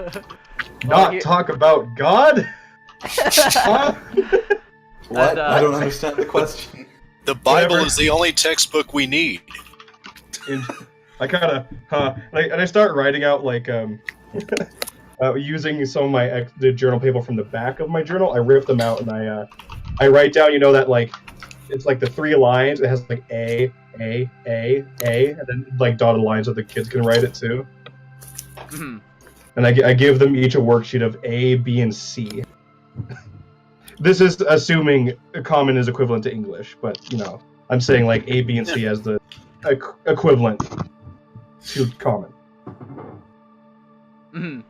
S3: Not
S1: here-
S3: talk about God? Huh?
S4: What?
S1: And,
S4: I don't understand the question.
S6: The Bible
S3: Whatever.
S6: is the only textbook we need.
S3: And I kind of, and I start writing out like using some of the journal paper from the back of my journal. I rip them out and I write down, you know, that like it's like the 3 lines. It has like A, and then like dotted lines so the kids can write it too.
S1: Mhm.
S3: And I give them each a worksheet of A, B, and C. This is assuming common is equivalent to English, but you know, I'm saying like A, B, and C as the equivalent to common.
S1: Mhm.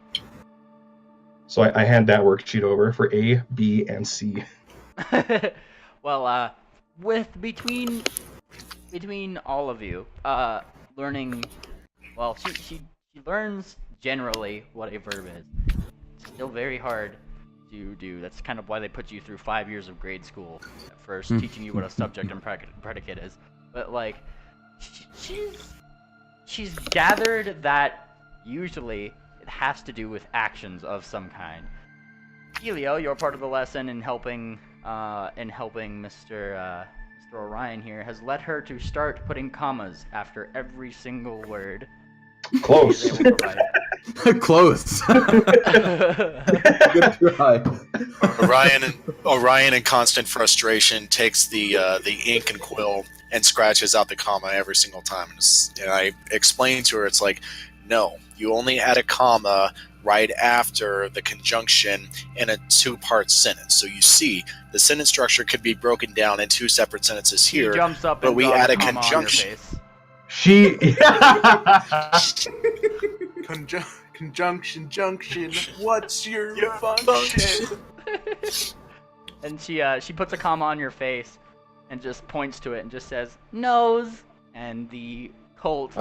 S3: So I hand that worksheet over for A, B, and C.
S1: Well, with between all of you, learning, well, she learns generally what a verb is. It's still very hard to do. That's kind of why they put you through 5 years of grade school at first, teaching you what a subject and predicate is. But like, she's gathered that usually it has to do with actions of some kind. Helio, you're part of the lesson in helping Mr. Orion here, has led her to start putting commas after every single word.
S3: Close.
S1: She's able to write.
S4: Close. Good try.
S6: Orion, in constant frustration, takes the ink and quill and scratches out the comma every single time. And I explain to her, it's like, no, you only add a comma right after the conjunction in a two-part sentence. So you see, the sentence structure could be broken down in two separate sentences here,
S1: He jumps up
S6: but
S1: and
S6: we
S1: draws
S6: add a
S1: comma on your
S6: conjunction.
S1: face.
S3: She.
S5: Conjunction, junction. What's your function?
S1: And she puts a comma on your face and just points to it and just says nose, and the colt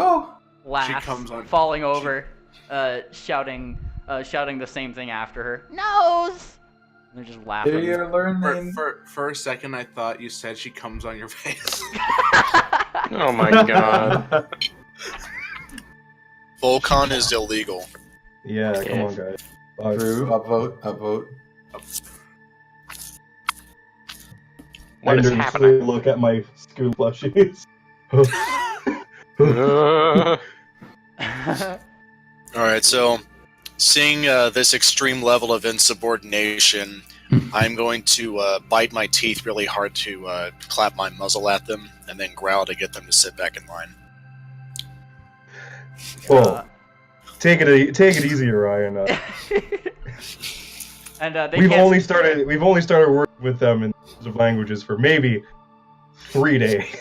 S1: laughs,
S5: She comes on-
S1: falling over, shouting the same thing after her. Nose. And they're just laughing.
S4: You're learning.
S5: For a second, I thought you said she comes on your face.
S2: Oh my god.
S6: Volcon is illegal.
S3: Yeah, come on, guys.
S4: True. Upvote. Upvote.
S2: What is
S3: Ender,
S2: happening?
S3: Look at my school plushies.
S6: Alright, so seeing this extreme level of insubordination, I'm going to bite my teeth really hard to clap my muzzle at them and then growl to get them to sit back in line.
S3: Well, take it easy, Orion.
S1: And they
S3: We've
S1: can't-
S3: only started working with them in terms of languages for maybe 3 days.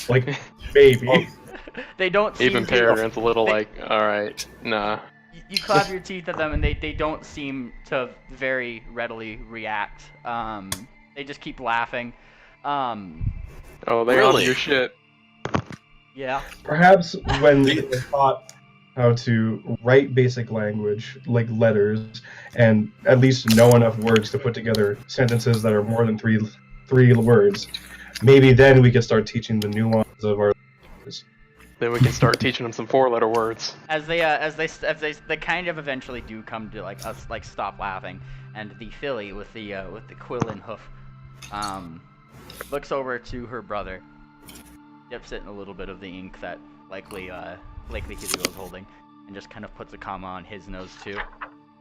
S3: Like maybe.
S1: They don't seem
S2: Even
S1: to-
S2: Peregrine's a little
S1: they-
S2: like, alright, nah.
S1: You clap your teeth at them, and they don't seem to very readily react. They just keep laughing.
S2: Oh, they
S6: Really?
S2: on your shit.
S1: Yeah.
S3: Perhaps when they taught how to write basic language, like letters, and at least know enough words to put together sentences that are more than three words, maybe then we could start teaching the nuance of our languages.
S2: Then we can start teaching them some 4-letter words.
S1: As they kind of eventually do come to us stop laughing, and the filly with the quill and hoof looks over to her brother, dips it in a little bit of the ink that likely Helio is holding, and just kind of puts a comma on his nose too,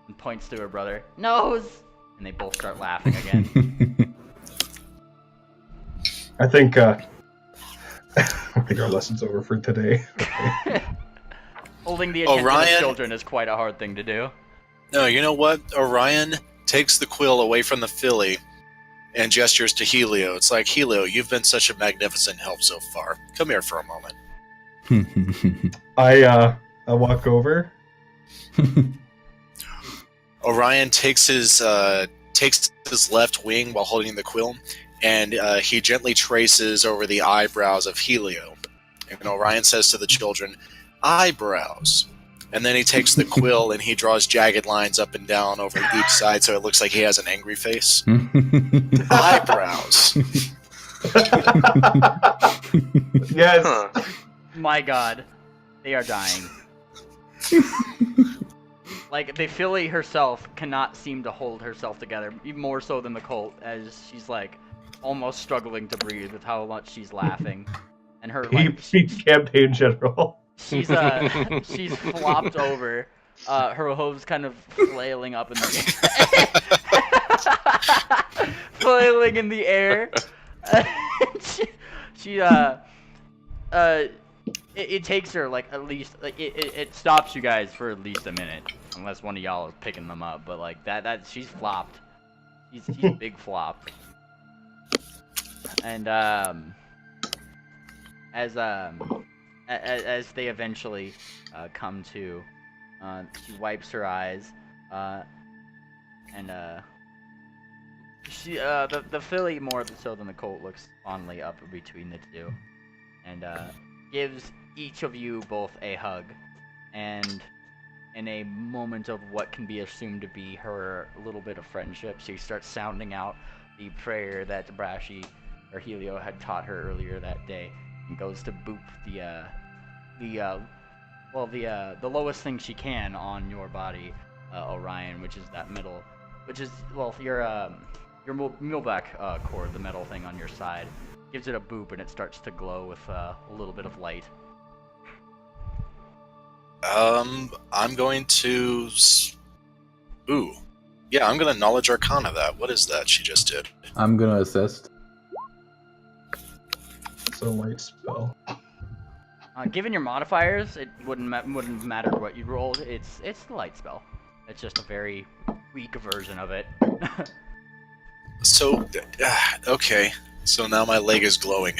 S1: and points to her brother, nose, and they both start laughing again.
S3: I think our lesson's over for today.
S1: Holding the attention
S6: Orion-
S1: of children is quite a hard thing to do.
S6: No, you know what? Orion takes the quill away from the filly and gestures to Helio. It's like, Helio, you've been such a magnificent help so far. Come here for a moment.
S3: I walk over.
S6: Orion takes his left wing while holding the quill, and he gently traces over the eyebrows of Helio. And Orion says to the children, eyebrows. And then he takes the quill and he draws jagged lines up and down over each side so it looks like he has an angry face. Eyebrows.
S3: Yes.
S2: Huh.
S1: My god, they are dying. Like, the filly herself cannot seem to hold herself together, even more so than the colt, as she's, like, almost struggling to breathe with how much she's laughing. And her, like,
S3: Campaign general.
S1: she's flopped over, her hooves kind of flailing up in the air. Flailing in the air. It takes her, like, at least, like, it stops you guys for at least a minute, unless one of y'all is picking them up, but, like, she's flopped. She's big flop. And, as they eventually come to, she wipes her eyes, and the filly more so than the colt looks fondly up between the two, and gives each of you both a hug, and in a moment of what can be assumed to be her little bit of friendship, she starts sounding out the prayer that Helio had taught her earlier that day, and goes to boop the lowest thing she can on your body, Orion, which is that middle, which is your Millback cord, the metal thing on your side. Gives it a boop and it starts to glow with a little bit of light.
S6: I'm going to. Ooh. Yeah, I'm going to Knowledge Arcana that. What is that she just did?
S4: I'm gonna assist.
S3: It's a light spell.
S1: Given your modifiers, it wouldn't matter what you rolled. It's the light spell. It's just a very weak version of it.
S6: So, okay. So now my leg is glowing.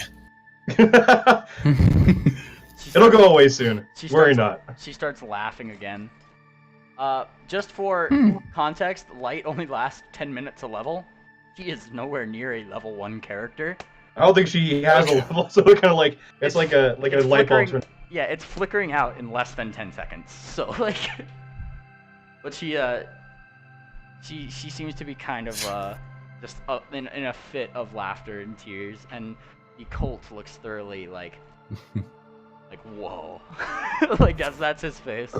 S3: It'll go away soon. Worry not.
S1: She starts laughing again. Just for context, light only lasts 10 minutes a level. She is nowhere near a level 1 character.
S3: I don't think she has a level, so it kind of like it's like a light bulb.
S1: Yeah, it's flickering out in less than 10 seconds. So like, but she seems to be kind of just in a fit of laughter and tears, and the Colt looks thoroughly like whoa, like that's his face.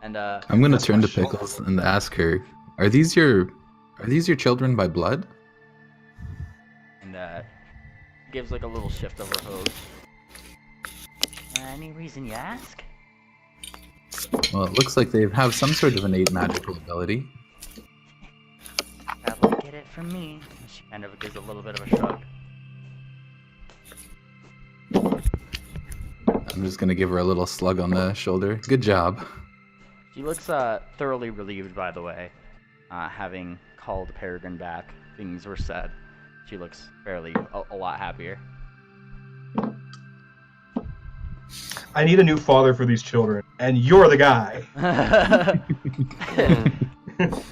S1: And
S4: I'm gonna turn to Pickles and ask her, "Are these your children by blood?"
S1: And gives like a little shift of her hose. Any reason you ask?
S4: Well, it looks like they have some sort of innate magical ability.
S1: Probably get it from me. She kind of gives a little bit of a shrug.
S4: I'm just gonna give her a little slug on the shoulder. Good job.
S1: She looks thoroughly relieved, by the way. Having called Peregrine back, things were said. She looks fairly a lot happier.
S3: I need a new father for these children, and you're the guy.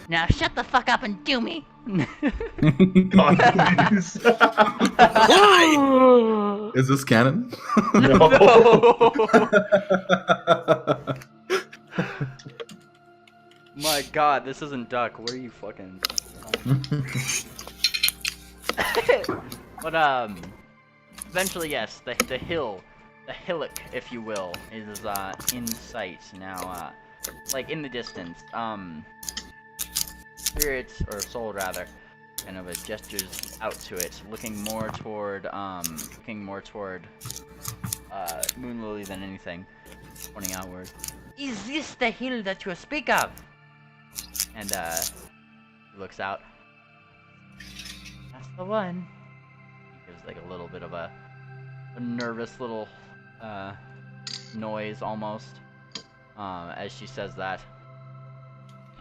S1: Now shut the fuck up and do me.
S3: God, please.
S4: Is this canon?
S3: No.
S1: My God, this isn't Duck. What are you fucking? But eventually, yes, the hillock, if you will, is in sight now. Like in the distance. Spirits or soul rather, kind of gestures out to it, looking more toward Moon Lily than anything, pointing outward. Is this the hill that you speak of? And he looks out. That's the one. He gives like a little bit of a nervous little noise almost as she says that.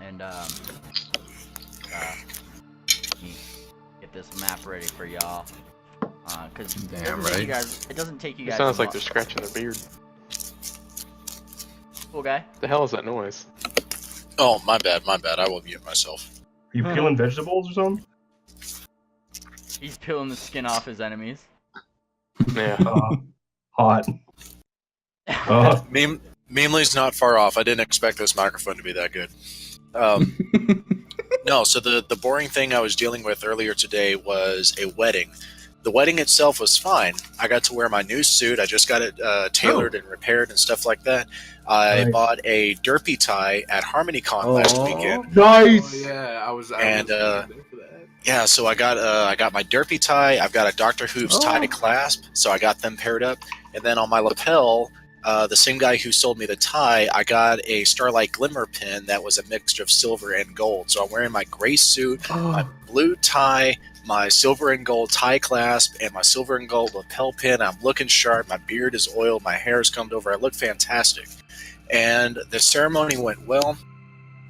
S1: And let me get this map ready for y'all. Cause
S4: Damn
S1: it doesn't take you guys.
S2: It sounds like
S1: long.
S2: they're scratching their beard.
S1: Cool guy.
S2: The hell is that noise?
S6: Oh, my bad. I will mute myself.
S3: Are you peeling vegetables or something?
S1: He's peeling the skin off his enemies.
S2: Yeah.
S3: Hot.
S6: Memely's not far off. I didn't expect this microphone to be that good. No, so the boring thing I was dealing with earlier today was a wedding. The wedding itself was fine. I got to wear my new suit. I just got it tailored and repaired and stuff like that. I bought a derpy tie at HarmonyCon last weekend.
S3: Nice.
S7: Oh, yeah, I was
S6: And,
S7: there for that.
S6: Yeah, so I got my derpy tie. I've got a Dr. Hooves tie clasp, so I got them paired up. And then on my lapel, the same guy who sold me the tie, I got a Starlight Glimmer pin that was a mixture of silver and gold. So I'm wearing my gray suit, my blue tie, my silver and gold tie clasp, and my silver and gold lapel pin. I'm looking sharp. My beard is oiled. My hair is combed over. I look fantastic. And the ceremony went well.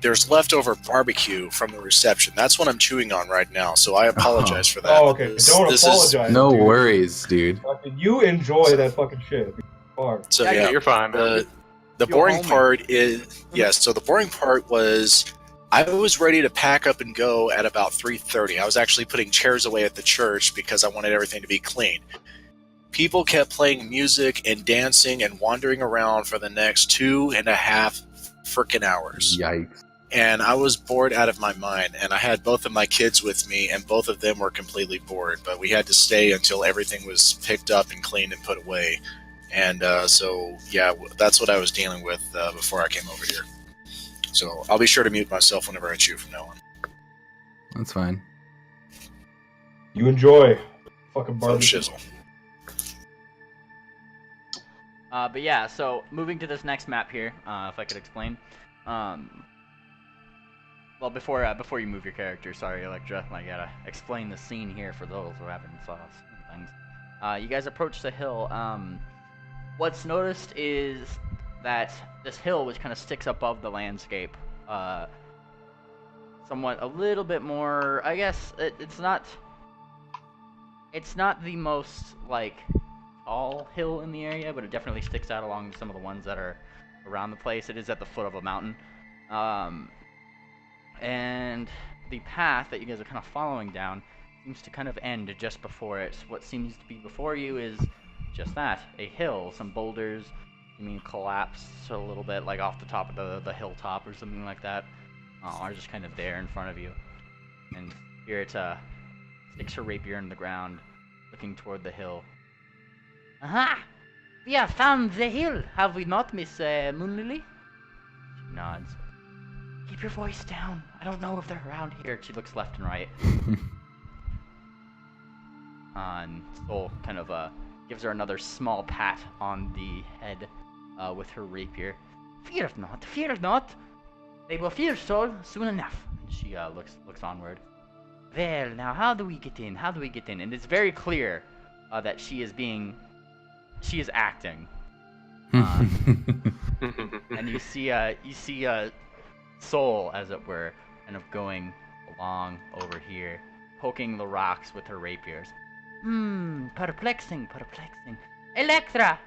S6: There's leftover barbecue from the reception. That's what I'm chewing on right now, so I apologize for that.
S3: Oh, okay. Don't apologize.
S4: No
S3: dude.
S4: worries, dude.
S3: You enjoy that fucking shit.
S6: So
S2: Yeah, you're fine, man.
S6: the boring part is So the boring part was I was ready to pack up and go at about 3:30. I was actually putting chairs away at the church because I wanted everything to be clean. People kept playing music and dancing and wandering around for the next 2.5 freaking hours.
S4: Yikes.
S6: and I was bored out of my mind, and I had both of my kids with me, and both of them were completely bored, but we had to stay until everything was picked up and cleaned and put away. And so, yeah, that's what I was dealing with before I came over here. So I'll be sure to mute myself whenever I chew from now on.
S4: That's fine.
S3: You enjoy. Fucking
S6: Full
S3: barbecue.
S6: shizzle.
S1: But yeah, so moving to this next map here, if I could explain. Well, before you move your character, sorry, Electra, I gotta explain the scene here for those who haven't saw things. You guys approach the hill. What's noticed is that this hill, which kind of sticks above the landscape, somewhat a little bit more. I guess it's not the most like tall hill in the area, but it definitely sticks out along some of the ones that are around the place. It is at the foot of a mountain. And the path that you guys are kind of following down seems to kind of end just before it. What seems to be before you is just that, a hill, some boulders, collapse a little bit, like off the top of the hilltop or something like that, are just kind of there in front of you. And here it sticks her rapier in the ground, looking toward the hill. Aha! We have found the hill, have we not, Miss Moonlily? She nods. Keep your voice down. I don't know if they're around here. She looks left and right. And Soul kind of gives her another small pat on the head with her rapier. Fear not, fear not. They will fear Soul soon enough. And she looks onward. Well, now how do we get in? How do we get in? And it's very clear that she is acting. And you see Soul, as it were, kind of going along over here, poking the rocks with her rapiers. Perplexing. Electra!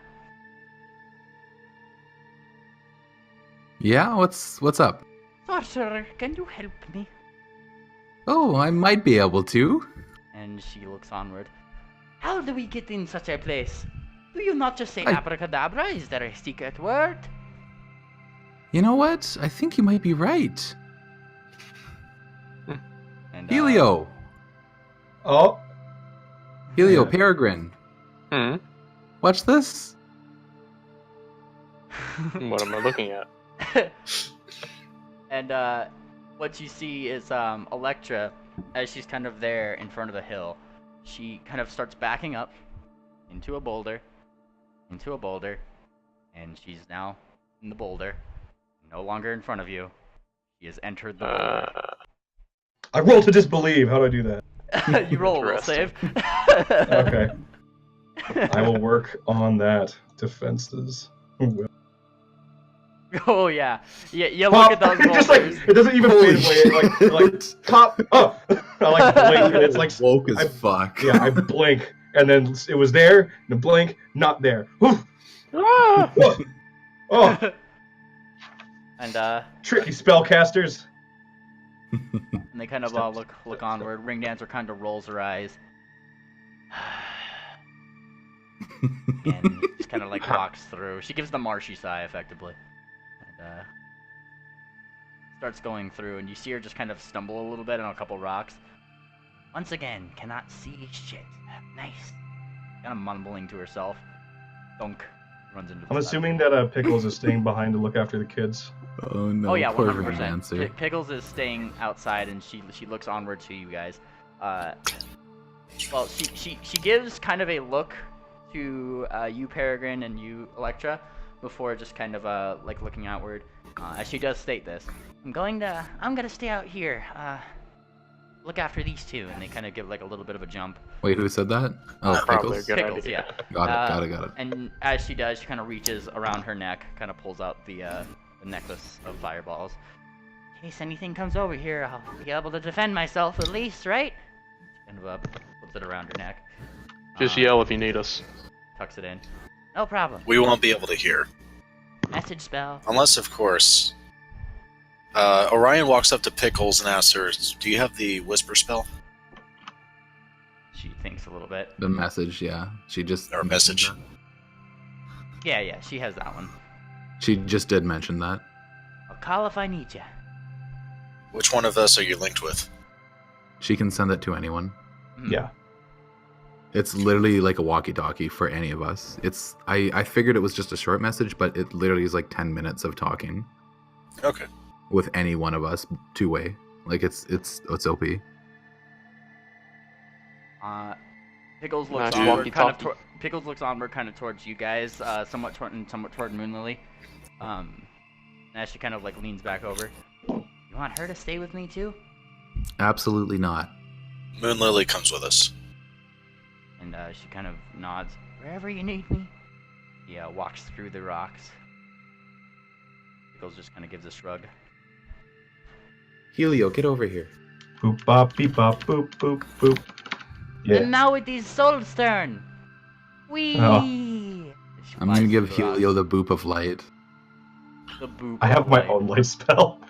S4: Yeah, what's up?
S1: Sorcerer, can you help me?
S4: Oh, I might be able to.
S1: And she looks onward. How do we get in such a place? Do you not just say abracadabra? Is there a secret word?
S4: You know what? I think you might be right.
S1: And,
S4: Helio!
S3: Oh.
S4: Helio,
S3: Yeah.
S4: Peregrine. Watch this.
S2: What am I looking at?
S1: And what you see is Electra, as she's kind of there in front of the hill. She kind of starts backing up into a boulder, and she's now in the boulder, no longer in front of you. She has entered the boulder.
S3: I roll to disbelieve. How do I do that?
S1: You roll a will save.
S3: Okay. I will work on that. Defenses.
S1: Oh yeah. You look at those
S3: Just
S1: boulders.
S3: like it doesn't even fade away. It like top up. I like blink and it's like
S4: woke as
S3: I-
S4: fuck.
S3: yeah. I blink and then it was there. And a blink, not there.
S2: Ah!
S3: Oh,
S1: And
S3: tricky spellcasters.
S1: and they kind of look onward. Ring Dancer kind of rolls her eyes. And just kind of like walks through. She gives the marshy sigh effectively. And starts going through, and you see her just kind of stumble a little bit on a couple rocks. Once again, cannot see shit. Nice. Kind of mumbling to herself. Thunk. Runs into the
S3: I'm
S1: side.
S3: assuming that Pickles is staying behind to look after the kids.
S4: Oh no,
S1: Oh yeah,
S4: poor
S1: 100%.
S4: Dancer.
S1: Pickles is staying outside, and she looks onward to you guys. Well, she gives kind of a look to you, Peregrine, and you, Electra, before just kind of like looking outward. As she does state this, I'm gonna stay out here. Look after these two, and they kind of give like a little bit of a jump.
S4: Wait, who said that? Oh,
S2: Probably a
S4: Pickles.
S2: good
S1: Pickles,
S2: idea.
S1: yeah.
S4: Got it.
S1: And as she does, she kind of reaches around her neck, kind of pulls out the necklace of fireballs. In case anything comes over here, I'll be able to defend myself at least, right? Kind of puts it around her neck.
S2: Just yell if you need us.
S1: Tucks it in. No problem.
S6: We won't be able to hear.
S1: Message spell.
S6: Unless, of course, Orion walks up to Pickles and asks her, do you have the whisper spell?
S1: She thinks a little bit.
S4: The message, yeah. She just
S6: Or
S4: mentioned
S6: message.
S4: that.
S1: Yeah, she has that one.
S4: She just did mention that.
S1: I'll call if I need you.
S6: Which one of us are you linked with?
S4: She can send it to anyone.
S3: Yeah.
S4: It's literally like a walkie-talkie for any of us. I figured it was just a short message, but it literally is like 10 minutes of talking
S6: Okay.
S4: with any one of us, two-way. Like it's OP.
S1: Pickles looks
S2: Nice
S1: onward,
S2: walkie-talkie.
S1: Pickles looks onward, kind of towards you guys, somewhat toward Moonlily. And as she kind of like leans back over, you want her to stay with me too?
S4: Absolutely not.
S6: Moonlily comes with us.
S1: And she kind of nods. Wherever you need me. He walks through the rocks. Pickles just kind of gives a shrug.
S4: Helio, get over here.
S3: Boop bop beep bop boop boop boop. Yeah.
S1: And now it is Soul's turn. Wee.
S3: Oh.
S1: She
S4: I'm
S1: flies
S4: gonna give
S1: through the
S4: Helio
S1: rocks.
S4: the boop of light.
S1: The boop.
S3: I have
S1: of
S3: my
S1: light.
S3: own light spell.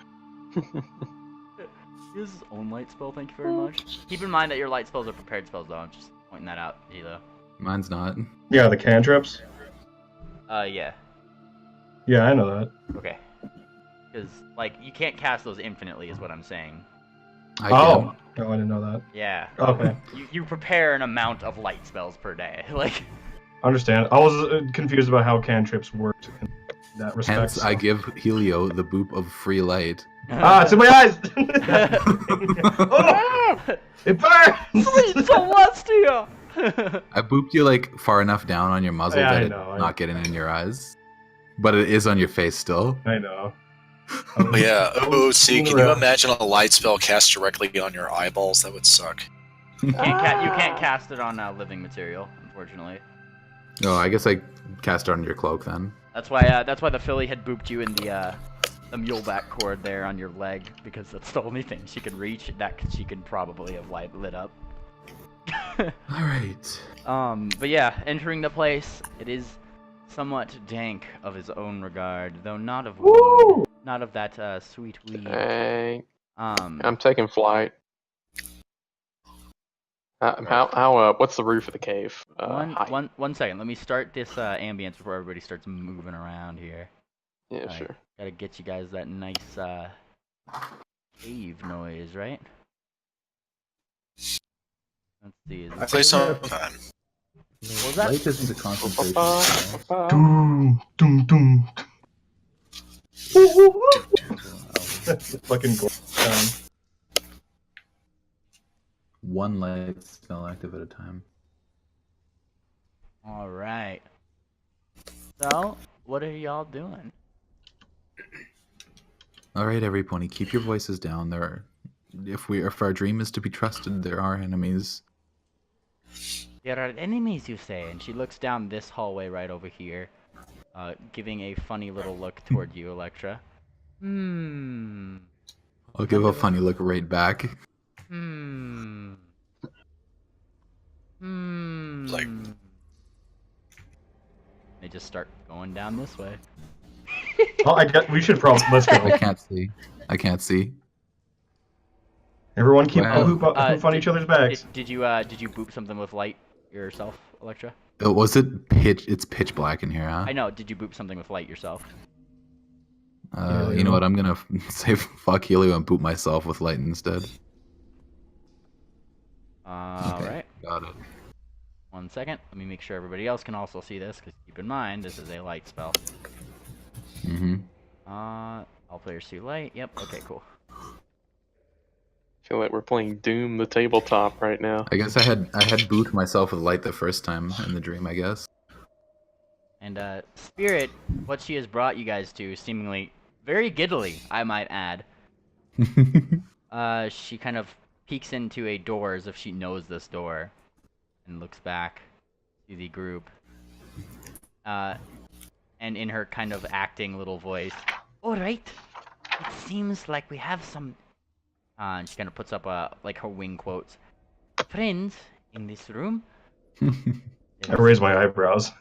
S1: He has his own light spell, thank you very much. Keep in mind that your light spells are prepared spells, though. I'm just pointing that out, Hilo.
S4: Mine's not.
S3: Yeah, the cantrips.
S1: Yeah.
S3: Yeah, I know that.
S1: Okay. Because, like, you can't cast those infinitely, is what I'm saying.
S4: I
S3: Oh, no, I didn't know that.
S1: Yeah.
S3: Okay,
S1: You prepare an amount of light spells per day. Like,
S3: understand. I was confused about how cantrips worked in that
S4: can.
S3: respect.
S4: Hence,
S3: so-
S4: I give Helio the boop of free light.
S3: Ah, it's in my eyes! Oh, it burns!
S1: Sweet Celestia!
S4: I booped you like far enough down on your muzzle
S3: Yeah,
S4: that
S3: I
S4: it's
S3: know, I
S4: not getting in your eyes, but it is on your face still.
S3: I know.
S6: Oh yeah. Oh, see, can you
S3: Around.
S6: imagine a light spell cast directly on your eyeballs? That would suck.
S1: You can't cast it on living material, unfortunately.
S4: Oh, I guess I cast it on your cloak then.
S1: That's why the filly had booped you in the muleback cord there on your leg, because that's the only thing she could reach that she could probably have lit up.
S4: All right.
S1: But yeah, entering the place, it is somewhat dank of his own regard, though not of
S3: Woo!
S1: weed, not of that sweet weed.
S2: Dang.
S1: Um,
S2: I'm taking flight. How what's the roof of the cave? Height?
S1: one second. Let me start this ambience before everybody starts moving around here.
S2: Yeah,
S1: Alright,
S2: sure.
S1: Gotta get you guys that nice cave noise, right? Let's see. Is
S6: I
S1: this
S6: play some.
S1: was that?
S4: Light isn't a concentration. spell.
S3: Doom, doom, doom. Fucking gore sound.
S4: One light spell active at a time.
S1: All right. So, what are y'all doing?
S4: All right, every pony, keep your voices down. If our dream is to be trusted, there are enemies.
S1: There are enemies, you say? And she looks down this hallway right over here, giving a funny little look toward you, Electra. Hmm.
S4: I'll give a funny look right back.
S1: Hmm.
S6: Like-
S1: They just start going down this way.
S3: Oh, we should probably let's go.
S4: I can't see. I can't see.
S3: Everyone keep
S4: Wow.
S3: hoof on each other's backs.
S1: Did you boop something with light yourself, Electra?
S4: Was it pitch? It's pitch black in here, huh?
S1: I know. Did you boop something with light yourself?
S4: You know what? I'm gonna say fuck Helio and boot myself with light instead.
S1: All
S4: Okay,
S1: right.
S4: got it.
S1: 1 second. Let me make sure everybody else can also see this, because keep in mind, this is a light spell.
S4: Mm-hmm.
S1: All players see light. Yep. Okay. Cool.
S2: I feel like we're playing Doom the tabletop right now.
S4: I guess I had booted myself with light the first time in the dream. I guess.
S1: And Spirit, what she has brought you guys to, seemingly very giddily, I might add. She kind of peeks into a door as if she knows this door, and looks back to the group. And in her kind of acting little voice, all right, it seems like we have some. And she kind of puts up like her wing quotes. Friends in this room.
S3: I raise my eyebrows.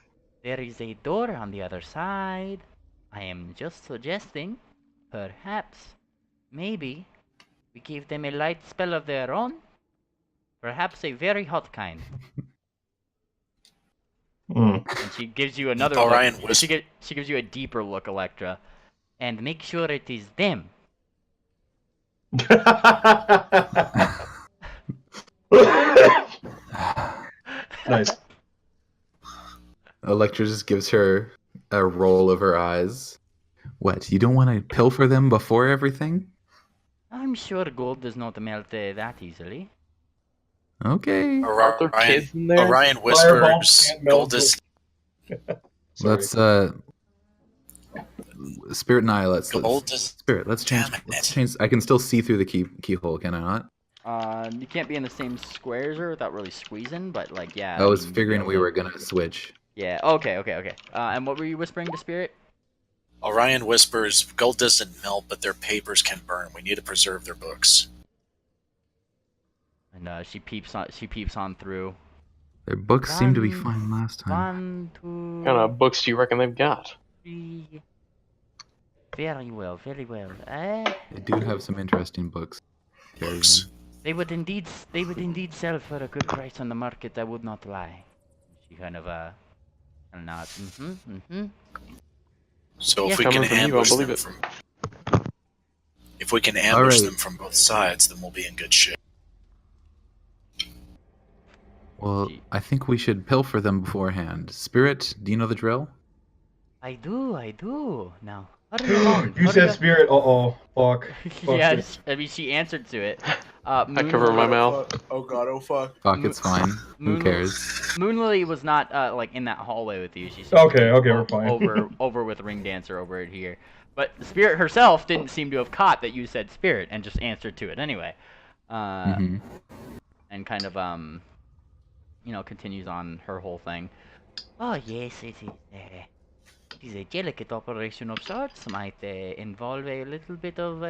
S1: There is a door on the other side. I am just suggesting, perhaps, maybe, we give them a light spell of their own. Perhaps a very hot kind.
S3: Mm.
S1: And she gives you another
S6: Orion
S1: look. She gives you a deeper look, Electra. And make sure it is them.
S3: Nice.
S4: Electra just gives her a roll of her eyes. What? You don't want to pilfer them before everything?
S1: I'm sure gold does not melt that easily.
S4: Okay.
S2: Aren't there kids in there?
S6: Orion
S3: Fireball
S6: whispers,
S3: can't melt
S6: gold is...
S3: Sorry.
S4: Let's Spirit and I let's
S6: Gold is...
S4: Spirit, let's change.
S6: Damn
S4: Let's
S6: it.
S4: change. I can still see through the keyhole, can I not?
S1: You can't be in the same squares or without really squeezing, but like yeah.
S4: I was
S1: mean,
S4: figuring
S1: you'll
S4: we
S1: be able
S4: were
S1: to-
S4: gonna switch.
S1: Yeah. Okay. And what were you whispering to Spirit?
S6: Orion whispers, gold doesn't melt, but their papers can burn. We need to preserve their books.
S1: And she peeps on through.
S4: Their books seem to be
S1: One-
S4: fine last time.
S1: 1, 2,
S2: What kind of books do you reckon they've got?
S1: 3. Very well.
S4: They do have some interesting books.
S6: Books.
S1: They would indeed sell for a good price on the market. I would not lie. She kind of nods.
S6: So
S1: Yeah.
S6: if we can
S2: Coming from you, I
S6: ambush
S2: believe
S6: them
S2: it.
S6: from... If we can ambush
S4: Alright.
S6: them from both sides, then we'll be in good shape.
S4: Well, I think we should pilfer them beforehand. Spirit, do you know the drill?
S1: I do. Now, hurry along.
S3: You said spirit. Fuck.
S1: Yes, I mean she answered to it.
S2: I cover my mouth.
S5: Oh god, oh fuck.
S4: Fuck, it's fine. Who
S1: Moon-
S4: cares?
S1: Moonlily was not like in that hallway with you. She's
S3: Okay, we're fine.
S1: over with Ring Dancer over it here. But Spirit herself didn't seem to have caught that you said Spirit and just answered to it anyway.
S4: Mhm.
S1: And kind of continues on her whole thing. Oh yes, it is a delicate operation of sorts. Might involve a little bit of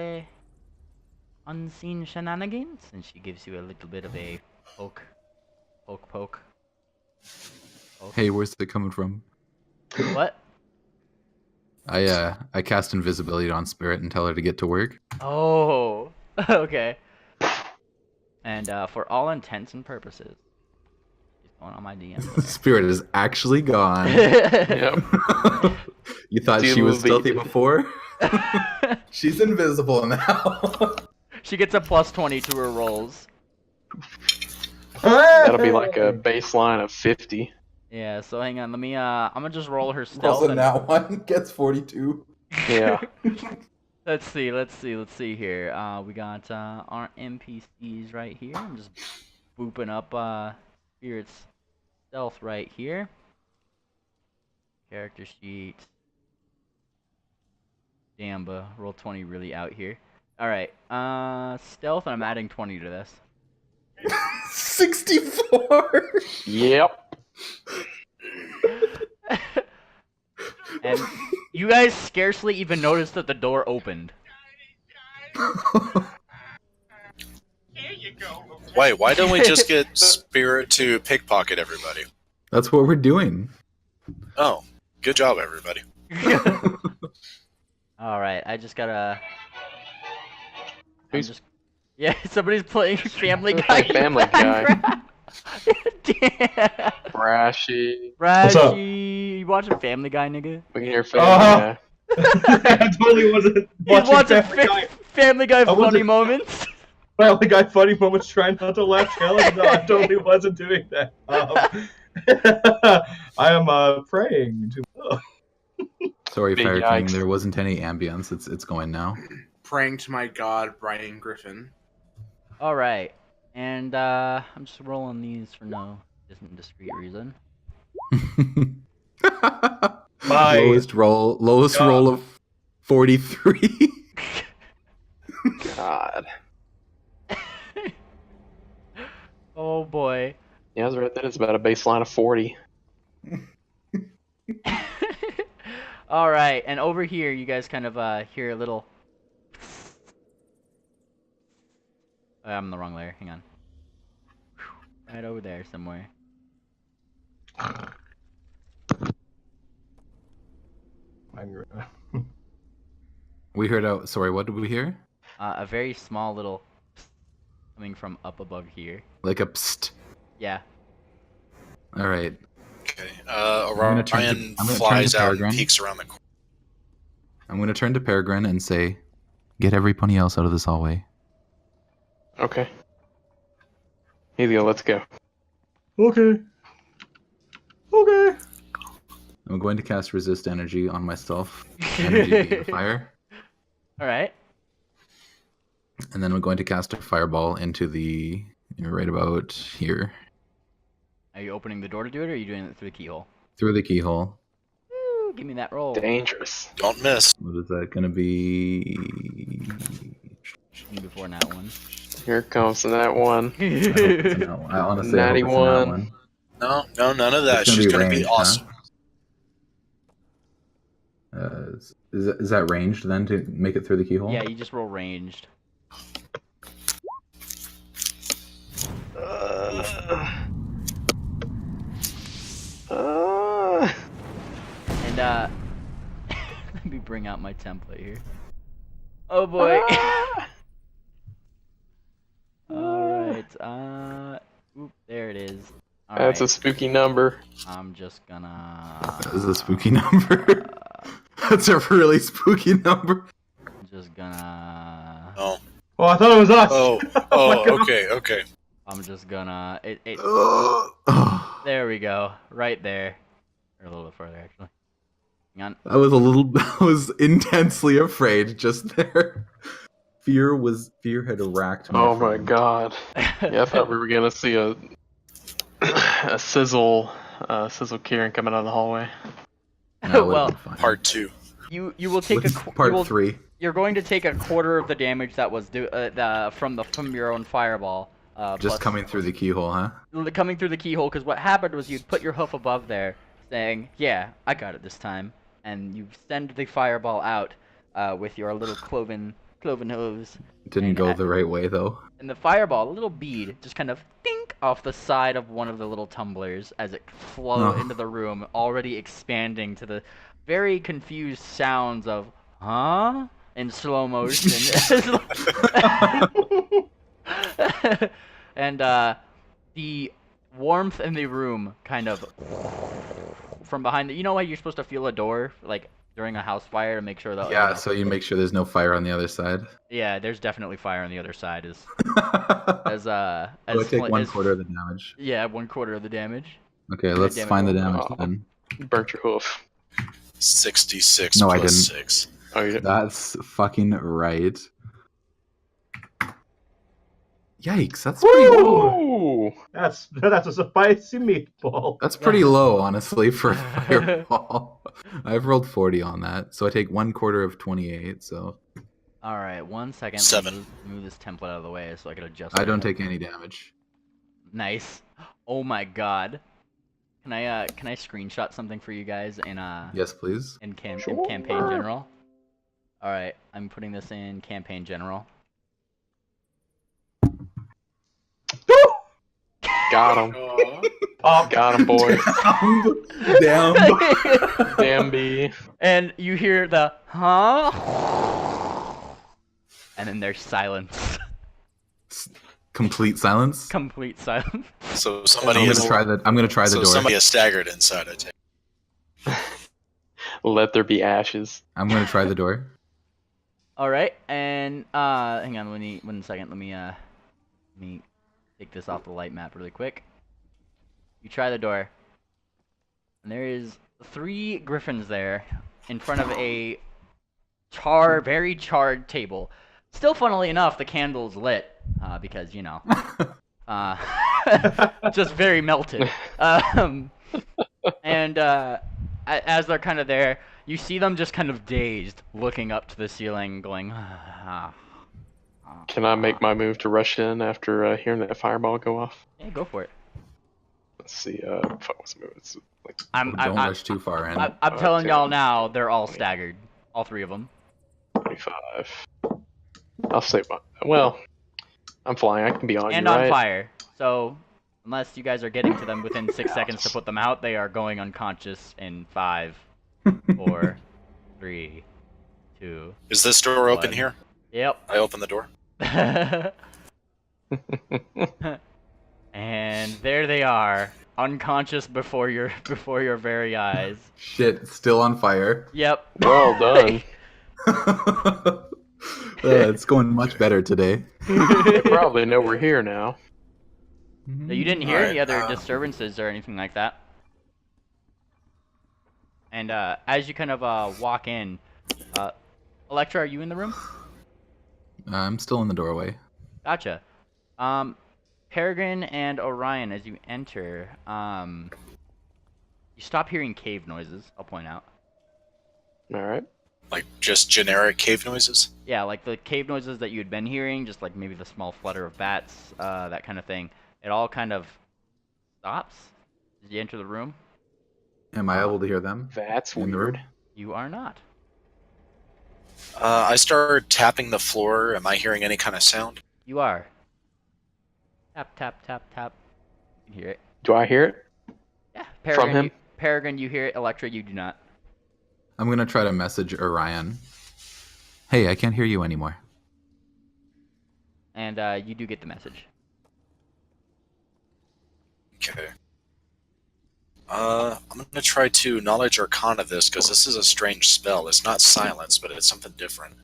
S1: unseen shenanigans, and she gives you a little bit of a poke.
S4: Hey, where's it coming from?
S1: What?
S4: I cast invisibility on Spirit and tell her to get to work.
S1: Oh, okay. And for all intents and purposes, she's going on my DM.
S4: Spirit is actually gone.
S2: Yep.
S4: You thought she was stealthy
S2: Delete.
S4: before? She's invisible now.
S1: She gets a +20 to her rolls.
S2: That'll be like a baseline of 50.
S1: Yeah. So hang on. Let me. I'm gonna just roll her stealth.
S4: Also,
S1: and-
S4: now one gets 42.
S2: Yeah.
S1: Let's see here. We got our NPCs right here. I'm just booping up Spirit's stealth right here. Character sheet. Damn, but roll 20 really out here. Alright, stealth, and I'm adding 20 to this.
S4: 64.
S2: Yep.
S1: And you guys scarcely even noticed that the door opened.
S6: Wait, why don't we just get Spirit to pickpocket everybody?
S4: That's what we're doing.
S6: Oh, good job, everybody.
S1: Alright, I just gotta... I'm
S2: Who's-
S1: just... Yeah, somebody's playing Family
S2: Looks
S1: Guy.
S2: like Family Guy.
S1: Damn.
S2: Brashy.
S3: What's up?
S1: Brashy, you watching Family Guy, nigga?
S2: We can hear Family
S3: Uh-huh.
S2: Guy.
S3: I totally wasn't
S1: You watching
S3: Family Guy.
S1: Family Guy funny
S3: wasn't-
S1: moments?
S3: Family Guy funny moments trying not to laugh. Challenge. No, I totally wasn't doing that. I am praying to.
S4: Sorry,
S2: Big
S4: Fire King.
S2: yikes.
S4: There wasn't any ambience. It's going now.
S5: Praying to my god, Brian Griffin.
S1: Alright, and I'm just rolling these for no discrete reason.
S3: My
S4: lowest
S3: God.
S4: roll of 43.
S2: God.
S1: Oh boy.
S2: Yeah, I was right. That is about a baseline of 40.
S1: Alright, and over here you guys kind of hear a little... I'm in the wrong layer, hang on. Right over there somewhere.
S4: We heard out. Sorry, what did we hear?
S1: A very small little coming from up above here.
S4: Like a psst.
S1: Yeah.
S4: All right.
S6: Okay.
S4: gonna turn to-
S6: Orion
S4: I'm gonna turn
S6: flies
S4: to
S6: out and
S4: Peregrine.
S6: peeks around the corner.
S4: I'm going to turn to Peregrine and say, "Get every pony else out of this hallway."
S2: Okay. Helio, let's go.
S3: Okay. Okay.
S4: I'm going to cast resist energy on myself. Energy being fire.
S1: All right.
S4: And then I'm going to cast a fireball into the right about here.
S1: Are you opening the door to do it, or are you doing it through the keyhole?
S4: Through the keyhole.
S1: Woo, give me that roll.
S2: Dangerous.
S6: Don't miss.
S4: What is that gonna be?
S1: Before that one.
S2: Here comes that one.
S4: I hope it's a nat one. I honestly hope it's a nat
S2: 91.
S4: one.
S6: No, none of that.
S4: It's gonna
S6: She's
S4: be
S6: going to be
S4: ranged,
S6: awesome.
S4: Is that ranged then to make it through the keyhole?
S1: Yeah, you just roll ranged. And let me bring out my template here. Oh boy. Alright, oop, there it is.
S2: That's a spooky number.
S1: I'm just gonna
S4: That is a spooky number. That's a really spooky number.
S1: just gonna
S6: Oh,
S3: Oh, I thought it was us.
S6: oh,
S3: my
S6: oh.
S3: God.
S6: Okay.
S1: I'm just gonna
S4: Oh,
S1: there we go. Right there. Or a little bit further actually. Hang on.
S4: I was intensely afraid just there. Fear had racked me.
S2: Oh my god. Yeah, I thought we were gonna see a sizzle Kieran coming out of the hallway.
S1: Well,
S6: Part 2.
S1: you will take a
S4: part 3.
S1: You're going to take a quarter of the damage that was from your own fireball.
S4: Just
S1: plus-
S4: coming through the keyhole, huh?
S1: coming through the keyhole, because what happened was you'd put your hoof above there, saying, "Yeah, I got it this time," and you send the fireball out with your little cloven hooves.
S4: Didn't
S1: And
S4: go the right way though.
S1: And the fireball, a little bead, just kind of dink off the side of one of the little tumblers as it flowed
S4: Oh.
S1: into the room, already expanding to the very confused sounds of "huh?" in slow motion. And the warmth in the room kind of from behind you know how you're supposed to feel a door like during a house fire to make sure that
S4: Yeah, so you make sure there's no fire on the other side.
S1: yeah, there's definitely fire on the other side as
S4: I take 1/4 of the damage.
S1: yeah, 1/4 of the damage.
S4: Okay, let's
S1: damage
S4: find the
S1: roll.
S4: damage
S2: Oh.
S4: then.
S2: Burnt your hoof.
S6: 66
S4: No, I
S6: plus
S4: didn't.
S6: 6.
S2: Oh, you didn't?
S4: That's fucking right. Yikes, that's pretty low.
S2: Ooh!
S3: That's a spicy meatball.
S4: That's pretty low, honestly, for a fireball. I've rolled 40 on that, so I take 1/4 of 28, so
S1: All right, 1 second.
S6: 7.
S1: Move this template out of the way so I can adjust.
S4: I don't
S1: it.
S4: take any damage.
S1: Nice. Oh my god. Can I screenshot something for you guys in
S4: Yes, please.
S1: in
S2: Sure.
S1: campaign general? All right, I'm putting this in campaign general.
S2: Got him.
S3: Oh,
S2: Got him, boy.
S4: Down.
S2: Damn bee.
S1: And you hear the huh? And then there's silence.
S4: Complete silence.
S1: Complete silence.
S6: So somebody
S4: I'm
S6: is
S4: gonna try the
S6: so
S4: door.
S6: somebody is staggered inside, I take.
S2: Let there be ashes.
S4: I'm gonna try the door.
S1: All right, and hang on, 1 second. Let me take this off the light map really quick. You try the door, and there is 3 griffins there in front of a very charred table. Still, funnily enough, the candle's lit because you know, just very melted. And as they're kind of there, you see them just kind of dazed, looking up to the ceiling, going.
S2: Can I make my move to rush in after hearing that fireball go off?
S1: Yeah, go for it.
S2: Let's see. Fuck, what's the move? It's like
S4: Don't rush too far in.
S1: I'm telling
S2: Okay.
S1: y'all now, they're all staggered, all 3 of them.
S2: 25. I'll say, well, I'm flying. I can be on
S1: And
S2: you,
S1: on
S2: right?
S1: fire. So, unless you guys are getting to them within 6 seconds to put them out, they are going unconscious in 5, 4, 3, 2.
S6: Is this door open
S1: One.
S6: here?
S1: Yep.
S6: I open the door.
S1: And there they are, unconscious before your very eyes.
S4: Shit, still on fire.
S1: Yep.
S2: Well done.
S4: It's going much better today.
S2: They probably know we're here now.
S1: So you didn't hear
S5: Alright,
S1: any other disturbances or anything like that. And as you kind of walk in, Electra, are you in the room?
S4: I'm still in the doorway.
S1: Gotcha. Peregrine and Orion, as you enter, you stop hearing cave noises, I'll point out.
S2: Alright.
S6: Like just generic cave noises?
S1: Yeah, like the cave noises that you had been hearing, just like maybe the small flutter of bats, that kind of thing. It all kind of stops as you enter the room.
S4: Am I able to hear them?
S2: That's
S4: In the room?
S2: weird.
S1: You are not.
S6: I start tapping the floor. Am I hearing any kind of sound?
S1: You are. Tap, tap, tap, tap. You can hear it.
S2: Do I hear it?
S1: Yeah.
S2: From him?
S1: Peregrine, you hear it. Electra, you do not.
S4: I'm gonna try to message Orion. Hey, I can't hear you anymore.
S1: And you do get the message.
S6: Okay. I'm gonna try to knowledge arcana this, because this is a strange spell. It's not silence, but it's something different.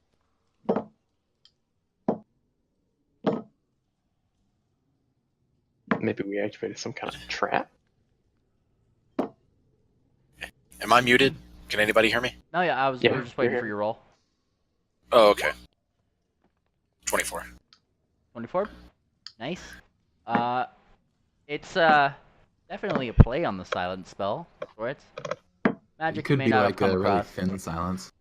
S2: Maybe we activated some kind of trap?
S6: Am I muted? Can anybody hear me?
S1: No, yeah, we were just waiting
S2: you're
S1: for
S2: here.
S1: your roll.
S6: Oh, okay. 24.
S1: 24. Nice. It's definitely a play on the silent spell, for it.
S4: It
S1: Magic you
S4: could
S1: may
S4: be
S1: not
S4: like
S1: have
S4: a
S1: come
S4: really
S1: across.
S4: thin silence.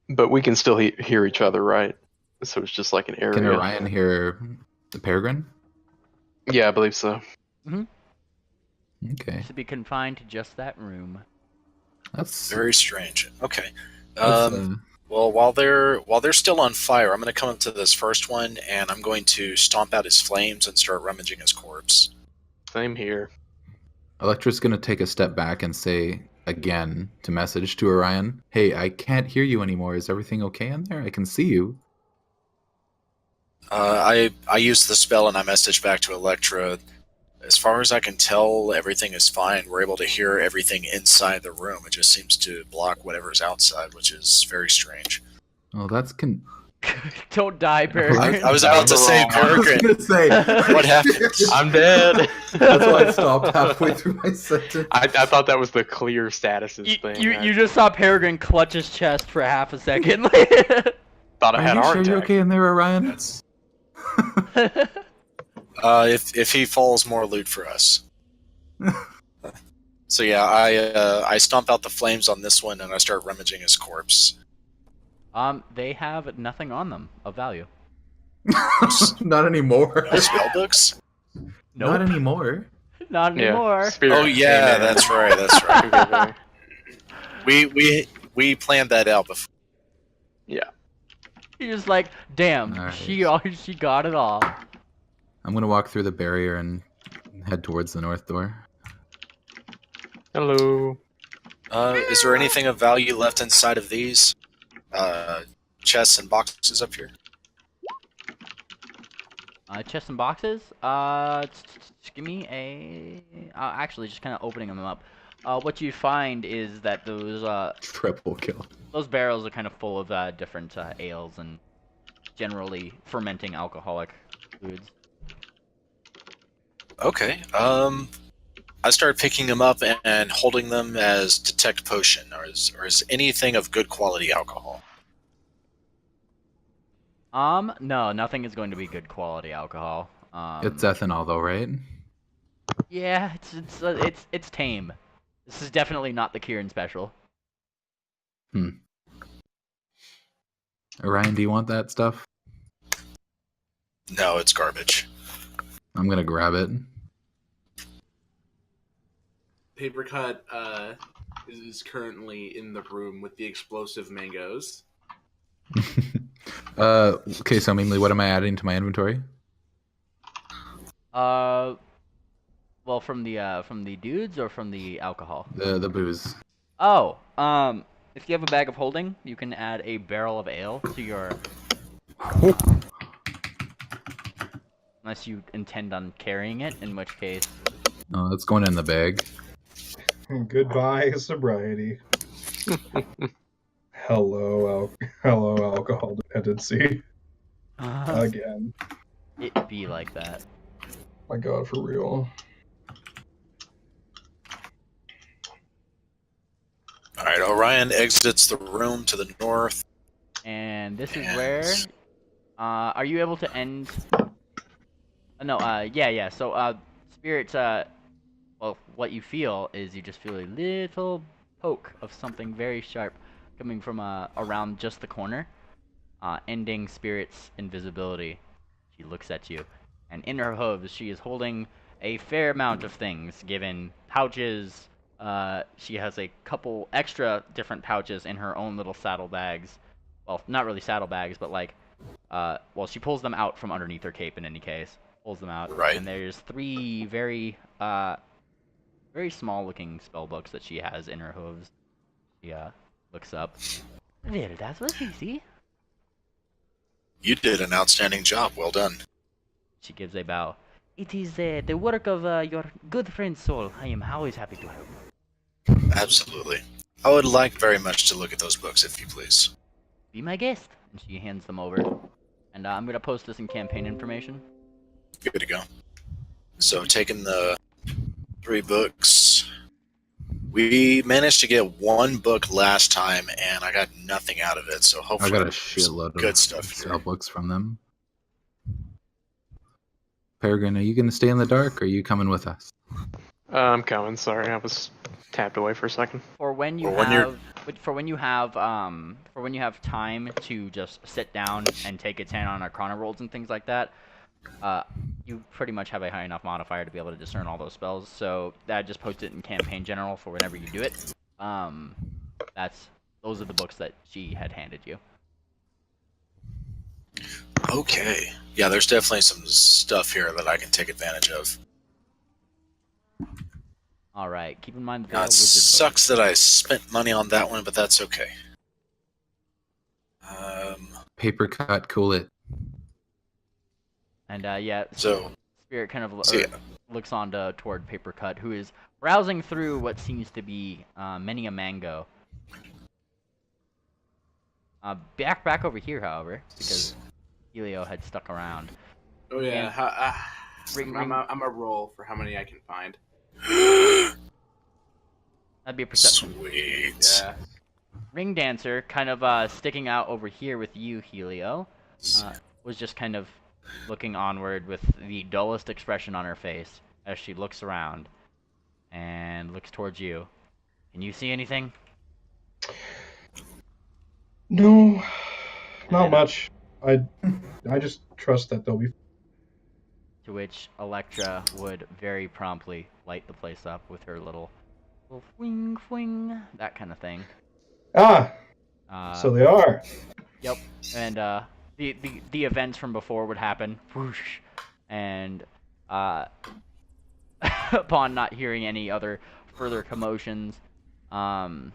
S2: But we can still hear each other, right? So it's just like an area.
S4: Can Orion hear the Peregrine?
S2: Yeah, I believe so.
S4: Okay.
S1: To be confined to just that room.
S4: That's
S6: Very strange. Okay.
S4: that's,
S6: Well, while they're still on fire, I'm going to come up to this first one, and I'm going to stomp out his flames and start rummaging his corpse.
S2: Same here.
S4: Electra's gonna take a step back and say again to message to Orion, "Hey, I can't hear you anymore. Is everything okay in there? I can see you."
S6: I use the spell, and I message back to Electra. As far as I can tell, everything is fine. We're able to hear everything inside the room. It just seems to block whatever's outside, which is very strange.
S4: Oh, that's
S1: Don't die, Peregrine.
S6: I was about to say,
S4: I was
S6: Peregrine,
S4: gonna say
S6: what happened?
S2: I'm dead.
S4: That's why I stopped halfway through my sentence.
S2: I thought that was the clear statuses thing.
S1: You just saw Peregrine clutch his chest for half a second.
S2: thought I
S4: Are
S2: had
S4: you
S2: heart
S4: sure you're
S2: attack.
S4: okay in there, Orion?
S6: That's- if he falls, more loot for us. So yeah, I stomp out the flames on this one, and I start rummaging his corpse.
S1: They have nothing on them of value.
S4: Not anymore.
S6: No spell books?
S4: Not anymore.
S1: Not
S2: Yeah,
S1: anymore.
S2: Spirit
S6: Oh yeah,
S2: came in.
S6: that's right. That's right.
S2: Okay.
S6: We planned that out before.
S2: Yeah.
S1: You're just like, damn,
S4: Alright.
S1: she got it all.
S4: I'm gonna walk through the barrier and head towards the north door.
S2: Hello.
S6: Is there anything of value left inside of these chests and boxes up here?
S1: Chests and boxes. Just give me a. Actually, just kind of opening them up. What you find is that
S4: Triple kill.
S1: those barrels are kind of full of different ales and generally fermenting alcoholic foods.
S6: Okay. I start picking them up and holding them as detect potion, or is anything of good quality alcohol?
S1: No, nothing is going to be good quality alcohol.
S4: It's ethanol, though, right?
S1: Yeah, it's tame. This is definitely not the Kieran special.
S4: Orion, do you want that stuff?
S6: No, it's garbage.
S4: I'm gonna grab it.
S5: Papercut is currently in the room with the explosive mangoes.
S4: Okay, so mainly, what am I adding to my inventory?
S1: Well, from the dudes or from the alcohol?
S4: The booze.
S1: Oh, if you have a bag of holding, you can add a barrel of ale to your. Unless you intend on carrying it, in which case.
S4: Oh, it's going in the bag.
S3: Goodbye, sobriety. hello, alcohol dependency. Again.
S1: It be like that.
S3: My God, for real.
S6: All right, Orion exits the room to the north.
S1: And this is
S6: And-
S1: where. Are you able to end? No. Yeah. So, spirits. Well, what you feel is you just feel a little poke of something very sharp coming from around just the corner, ending Spirit's invisibility. She looks at you, and in her hooves she is holding a fair amount of things, given pouches. She has a couple extra different pouches in her own little saddlebags. Well, not really saddlebags, but like, well, she pulls them out from underneath her cape in any case. Pulls them out,
S6: Right.
S1: and there's three very small looking spell books that she has in her hooves. She looks up. Well, that was easy.
S6: You did an outstanding job. Well done.
S1: She gives a bow. It is the work of your good friend Sol. I am always happy to help.
S6: Absolutely. I would like very much to look at those books, if you please.
S1: Be my guest. And she hands them over. And I'm going to post this in campaign information.
S6: Good to go. So, taking the 3 books. We managed to get 1 book last time, and I got nothing out of it. So
S4: I
S6: hopefully,
S4: got a
S6: there's
S4: shitload
S6: good
S4: of
S6: stuff
S4: spell
S6: here.
S4: books from them. Peregrine, are you going to stay in the dark, or are you coming with us?
S2: I'm coming. Sorry, I was tapped away for a second.
S1: For when you
S6: For when you're-
S1: have for when you have time to just sit down and take a 10 on Arcana rolls and things like that, you pretty much have a high enough modifier to be able to discern all those spells. So that just post it in campaign general for whenever you do it. Those are the books that she had handed you.
S6: Okay. Yeah, there's definitely some stuff here that I can take advantage of.
S1: All right. Keep in mind the
S6: Now, it
S1: wizard book.
S6: sucks that I spent money on that one, but that's okay.
S4: Papercut, cool it.
S1: And yeah,
S6: So,
S1: Spirit kind of
S6: so yeah.
S1: looks on toward Papercut, who is browsing through what seems to be many a mango. Back over here, however, because Helio had stuck around.
S5: Oh yeah,
S1: Ring-
S5: I'm a roll for how many I can find.
S1: That'd be a perception.
S6: Sweet.
S5: Yeah.
S1: Ring Dancer, kind of sticking out over here with you, Helio, was just kind of looking onward with the dullest expression on her face as she looks around and looks towards you. Can you see anything?
S3: No, not
S1: And,
S3: much. I just trust that they'll be.
S1: To which Electra would very promptly light the place up with her little fwing, fwing, that kind of thing.
S3: Ah,
S1: Uh,
S3: so they are.
S1: Yep, and the events from before would happen, whoosh, and upon not hearing any other further commotions, the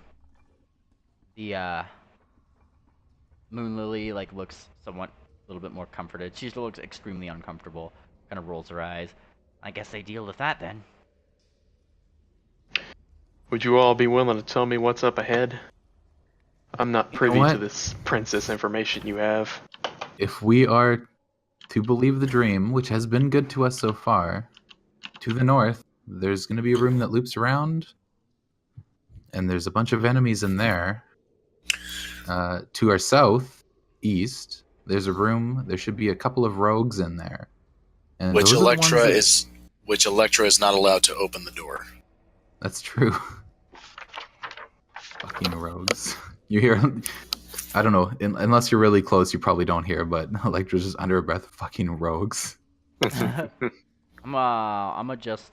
S1: Moon Lily looks somewhat a little bit more comforted. She still looks extremely uncomfortable. Kind of rolls her eyes. I guess they deal with that then.
S2: Would you all be willing to tell me what's up ahead? I'm not privy
S4: what?
S2: to this princess information you have.
S4: If we are to believe the dream, which has been good to us so far, to the north, there's going to be a room that loops around, and there's a bunch of enemies in there. To our south, east, there's a room. There should be a couple of rogues in there. And
S6: Which
S4: those are the ones
S6: Electra is not allowed to open the door.
S4: That's true. Fucking rogues. You hear? I don't know. Unless you're really close, you probably don't hear. But Electra's just under her breath. Fucking rogues.
S1: I'm just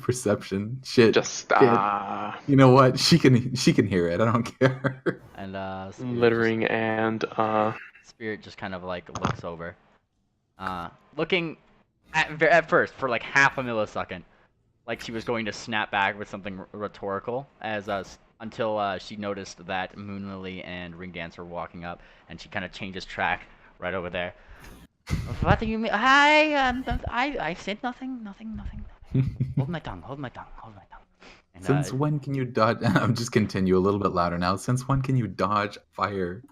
S4: Perception. Shit.
S2: Just
S4: You know what? She can hear it. I don't care.
S1: and
S2: littering and
S1: Spirit just kind of looks over, looking at first for like half a millisecond, like she was going to snap back with something rhetorical, until she noticed that Moon Lily and Ring Dancer were walking up, and she kind of changes track right over there. What do you mean? I said nothing. Hold my tongue. And,
S4: Since when can you dodge? I'm just continue a little bit louder now. Since when can you dodge fire?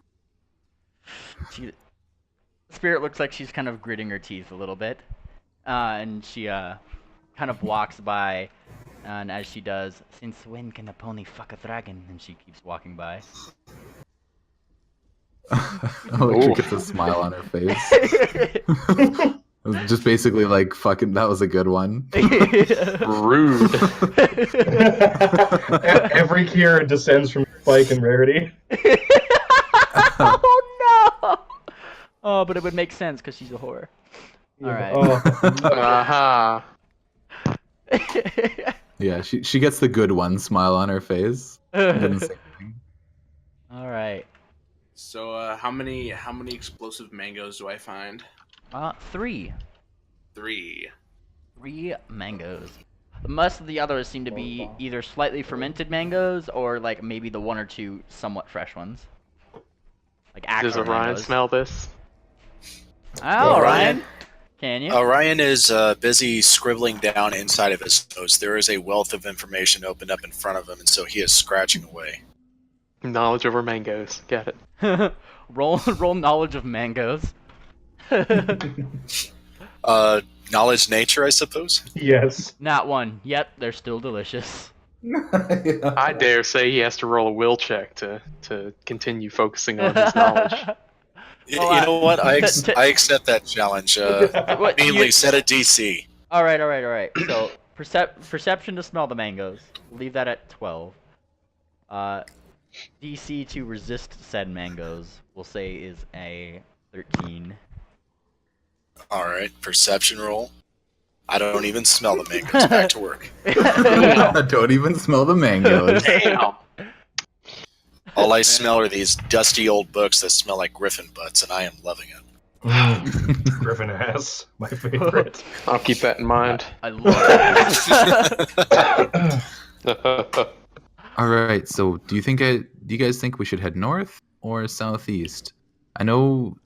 S1: Spirit looks like she's kind of gritting her teeth a little bit, and she kind of walks by, and as she does, since when can a pony fuck a dragon? And she keeps walking by.
S4: Electra gets a smile on her face. It was just basically like, fucking, that was a good one.
S2: Rude.
S3: Every cure descends from spike and rarity.
S1: Oh no! Oh, but it would make sense because she's a whore. All right.
S2: Aha.
S4: Yeah, she gets the good one smile on her face. Didn't say anything.
S1: All right.
S5: So, how many explosive mangoes do I find?
S1: 3.
S5: 3.
S1: 3 mangoes. Most of the others seem to be either slightly fermented mangoes or like maybe the 1 or 2 somewhat fresh ones. Like actual
S2: Does Orion
S1: mangoes.
S2: smell this?
S1: Oh,
S6: Orion?
S1: Ryan. Can you?
S6: Orion is busy scribbling down inside of his notes. There is a wealth of information opened up in front of him, and so he is scratching away.
S2: Knowledge over mangoes. Got it.
S1: roll knowledge of mangoes.
S6: Knowledge nature, I suppose.
S3: Yes.
S1: Not 1. Yep, they're still delicious.
S2: I dare say he has to roll a will check to continue focusing on his knowledge.
S6: You know what? I accept that challenge.
S1: What,
S6: Mainly set a DC.
S1: All right. So perception to smell the mangoes. Leave that at 12. DC to resist said mangoes, we'll say, is a 13.
S6: All right, perception roll. I don't even smell the mangoes. Back to work.
S4: Don't even smell the mangoes.
S2: Damn.
S6: All I smell are these dusty old books that smell like griffin butts, and I am loving it.
S3: Griffin ass, my favorite.
S2: I'll keep that in mind.
S1: I love it.
S4: All right. So, do you guys think we should head north or southeast? I know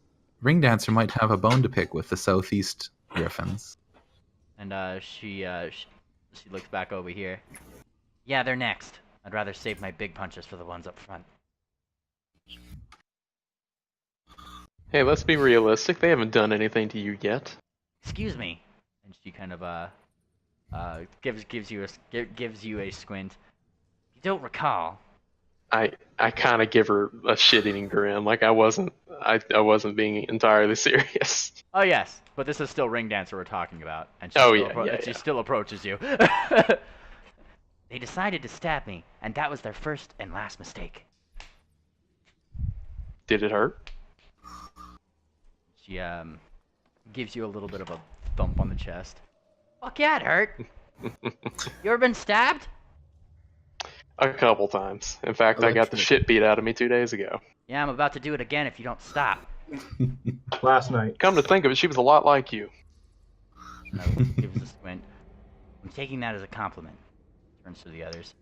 S4: Ring Dancer might have a bone to pick with the southeast griffins.
S1: And she looks back over here. Yeah, they're next. I'd rather save my big punches for the ones up front.
S2: Hey, let's be realistic. They haven't done anything to you yet.
S1: Excuse me. And she kind of gives you a squint. You don't recall.
S2: I kind of give her a shit-eating grin, like I wasn't being entirely serious.
S1: Oh yes, but this is still Ring Dancer we're talking about, and she still approaches you. They decided to stab me, and that was their first and last mistake.
S2: Did it hurt?
S1: She gives you a little bit of a thump on the chest. Fuck yeah, it hurt. You ever been stabbed?
S2: A couple times. In fact, I got the shit beat out of me 2 days ago.
S1: Yeah, I'm about to do it again if you don't stop.
S3: Last night.
S2: Come to think of it, she was a lot like you.
S1: Gives a squint. I'm taking that as a compliment. Turns to the others.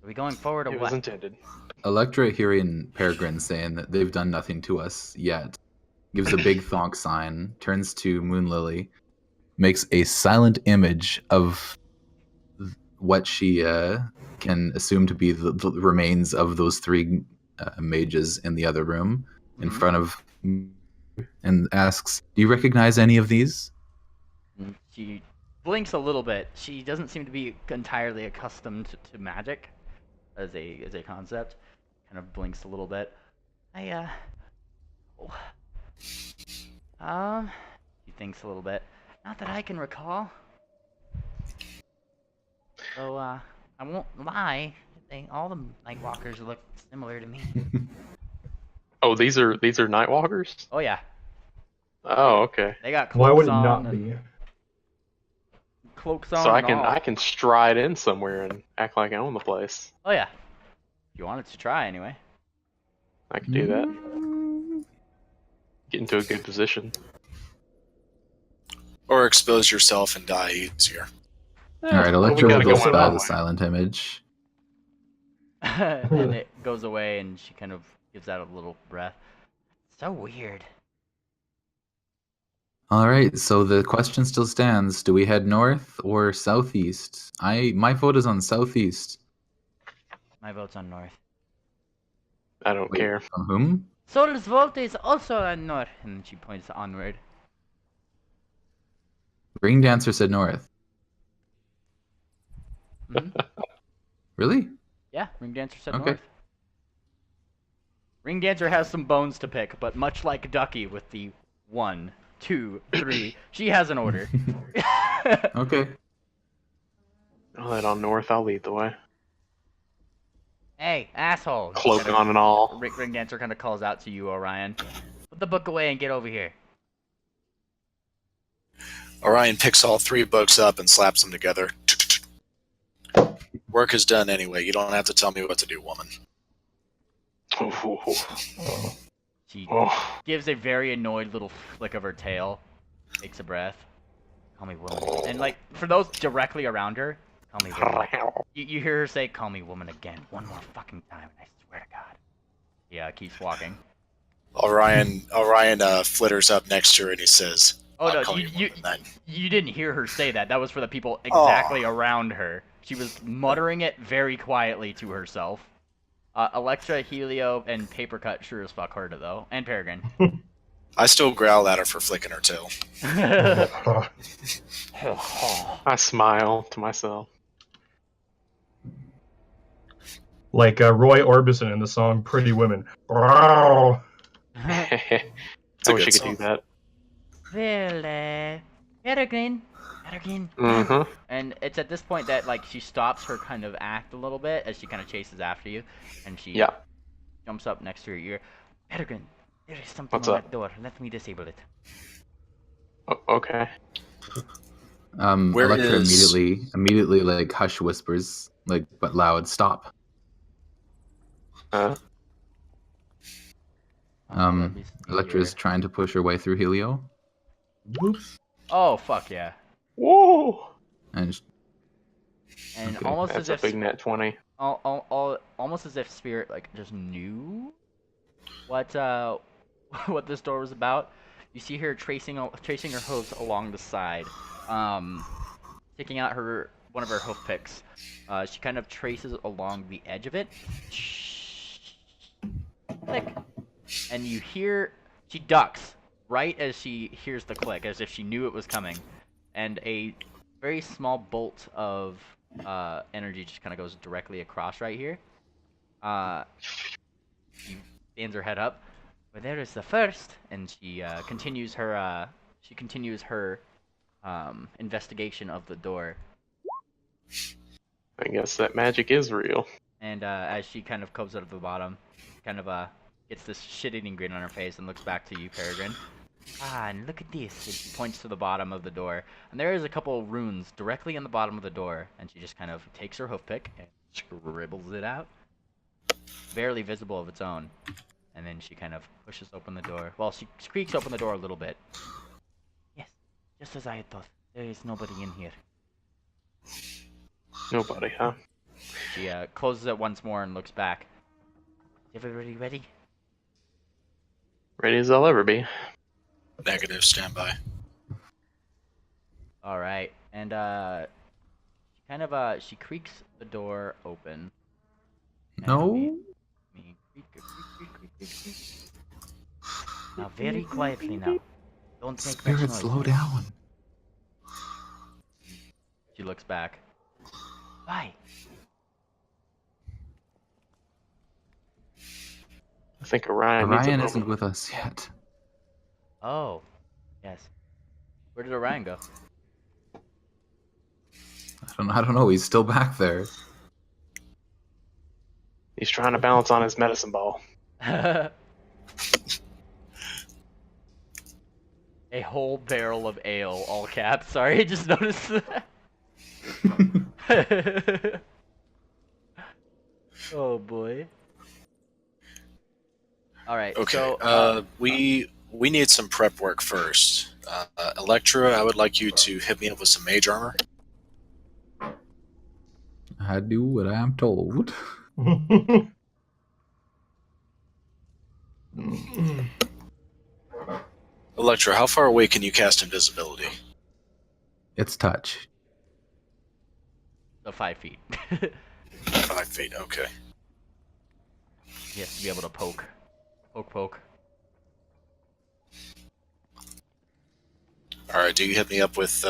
S1: Are we going forward or
S2: It
S1: what?
S2: was intended.
S4: Electra hearing Peregrine saying that they've done nothing to us yet, gives a big thonk sign, turns to Moon Lily, makes a silent image of what she can assume to be the remains of those 3 mages in the other room in front of, and asks, "Do you recognize any of these?"
S1: And she blinks a little bit. She doesn't seem to be entirely accustomed to magic as a concept. Kind of blinks a little bit. She thinks a little bit. Not that I can recall. So, I won't lie. All the Nightwalkers look similar to me.
S2: Oh, these are Nightwalkers?
S1: Oh yeah,
S2: Oh, okay.
S1: they got cloaks
S3: Why would it
S1: on
S3: not
S1: and-
S3: be?
S1: Cloaks on.
S2: So I
S1: and
S2: can
S1: all.
S2: I can stride in somewhere and act like I own the place.
S1: Oh yeah. If you wanted to try anyway.
S2: I can do that. Get into a good position.
S6: Or expose yourself and die easier.
S4: All right,
S2: Well, we
S4: Electra
S2: gotta
S4: will
S2: go
S4: spell
S2: one
S4: the
S2: way.
S4: silent image.
S1: And it goes away, and she kind of gives out a little breath. So weird.
S4: All right, so the question still stands: do we head north or southeast? My vote is on southeast.
S1: My vote's on north.
S2: I don't
S4: Wait,
S2: care.
S4: on whom?
S1: Sol's vote is also on north. And she points onward.
S4: Ring Dancer said north.
S1: Mhm.
S4: Really?
S1: Yeah, Ring Dancer said
S4: Okay.
S1: north. Ring Dancer has some bones to pick, but much like Ducky with the 1, 2, 3, she has an order.
S4: Okay.
S2: I'll head on north. I'll lead the way.
S1: Hey, asshole!
S2: Cloak on and all.
S1: Ring Dancer kind of calls out to you, Orion. Put the book away and get over here.
S6: Orion picks all 3 books up and slaps them together. Work is done anyway. You don't have to tell me what to do, woman.
S1: She
S2: Oh.
S1: gives a very annoyed little flick of her tail, takes a breath. Call me woman. And like, for those directly around her, call me woman. You hear her say, call me woman again, one more fucking time, and I swear to God. Yeah, keeps walking.
S6: Orion flitters up next to her and he says,
S1: Oh
S6: I'll
S1: no,
S6: call you woman then.
S1: you didn't hear her say that. That was for the people exactly around her. She was muttering it very quietly to herself. Electra, Helio, and Papercut sure as fuck heard it though, and Peregrine.
S6: I still growl at her for flicking her tail.
S2: I smile to myself.
S3: Like Roy Orbison in the song "Pretty Women." Wow.
S2: I
S6: a
S2: wish I
S6: good
S2: could
S6: song.
S2: do that.
S1: Well, Peregrine.
S2: Mm-hmm.
S1: And it's at this point that like she stops her kind of act a little bit as she kind of chases after you, and she
S2: Yeah.
S1: jumps up next to your ear. Peregrine, there is something
S2: What's
S1: on
S2: up?
S1: that door. Let me disable it.
S2: Okay.
S6: Where
S4: Electra
S6: is-
S4: immediately like hush whispers, like but loud, stop.
S1: Let me see
S4: Electra's
S1: here.
S4: trying to push her way through Helio,
S3: Whoops.
S1: Oh fuck yeah!
S2: Whoa!
S4: and
S1: And
S4: Okay,
S1: almost
S2: That's
S1: as
S2: a
S1: if
S2: big net 20.
S1: almost as if Spirit like just knew what what this door was about. You see her tracing her hooves along the side, taking out one of her hoof picks. She kind of traces along the edge of it, click, and you hear she ducks right as she hears the click, as if she knew it was coming, and a very small bolt of energy just kind of goes directly across right here. She stands her head up. Well, there is the first, and she continues her investigation of the door.
S2: I guess that magic is real.
S1: And as she kind of comes out of the bottom, kind of gets this shit-eating grin on her face and looks back to you, Peregrine. Ah, and look at this. And she points to the bottom of the door, and there is a couple of runes directly in the bottom of the door. And she just kind of takes her hoof pick and scribbles it out, barely visible of its own. And then she kind of pushes open the door. Well, she squeaks open the door a little bit. Yes, just as I had thought. There is nobody in here.
S2: Nobody, huh?
S1: She closes it once more and looks back. Is everybody ready?
S2: Ready as I'll ever be.
S6: Negative, standby.
S1: All right, and she creaks the door open. And
S4: no.
S1: creak. Now, very quietly now. Don't make much
S4: Spirit,
S1: noise.
S4: slow down.
S1: She looks back. Why?
S2: I think Orion needs a
S4: Orion
S2: moment.
S4: isn't with us yet.
S1: Oh, yes. Where did Orion go?
S4: I don't know. He's still back there.
S2: He's trying to balance on his medicine ball.
S1: A whole barrel of ale, all caps. Sorry, I just noticed that. Oh boy. All right.
S6: Okay,
S1: So,
S6: we need some prep work first. Electra, I would like you to hit me up with some mage armor.
S4: I do what I am told.
S6: Electra, how far away can you cast invisibility?
S4: It's touch.
S1: the 5 feet.
S6: 5 feet, okay.
S1: He has to be able to poke. Poke.
S6: Alright, do you hit me up with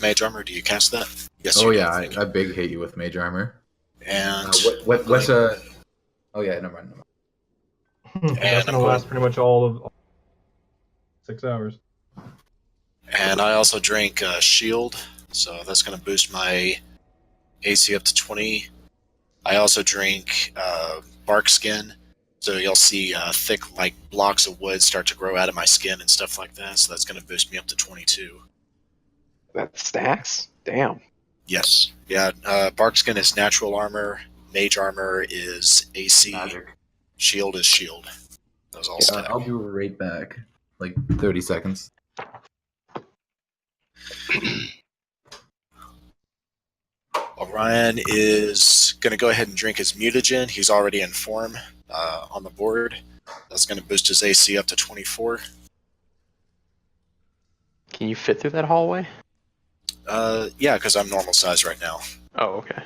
S6: mage armor? Do you cast that? Yes,
S4: Oh
S6: you
S4: yeah,
S6: do.
S4: I big hate you with mage armor.
S6: And
S4: What's a? Oh yeah, never mind.
S3: That's
S6: I'm
S3: gonna last pretty much all of 6 hours.
S6: And I also drink shield, so that's going to boost my AC up to 20. I also drink bark skin, so you'll see thick like blocks of wood start to grow out of my skin and stuff like that. So that's going to boost me up to 22.
S2: That stacks? Damn.
S6: Yes, yeah. Bark skin is natural armor. Mage armor is AC.
S4: Magic.
S6: Shield is shield. Those all
S4: Yeah,
S6: stack.
S4: I'll do right back. Like 30 seconds.
S6: Orion is going to go ahead and drink his mutagen. He's already in form on the board. That's going to boost his AC up to 24.
S2: Can you fit through that hallway?
S6: Yeah, because I'm normal size right now.
S2: Oh, okay.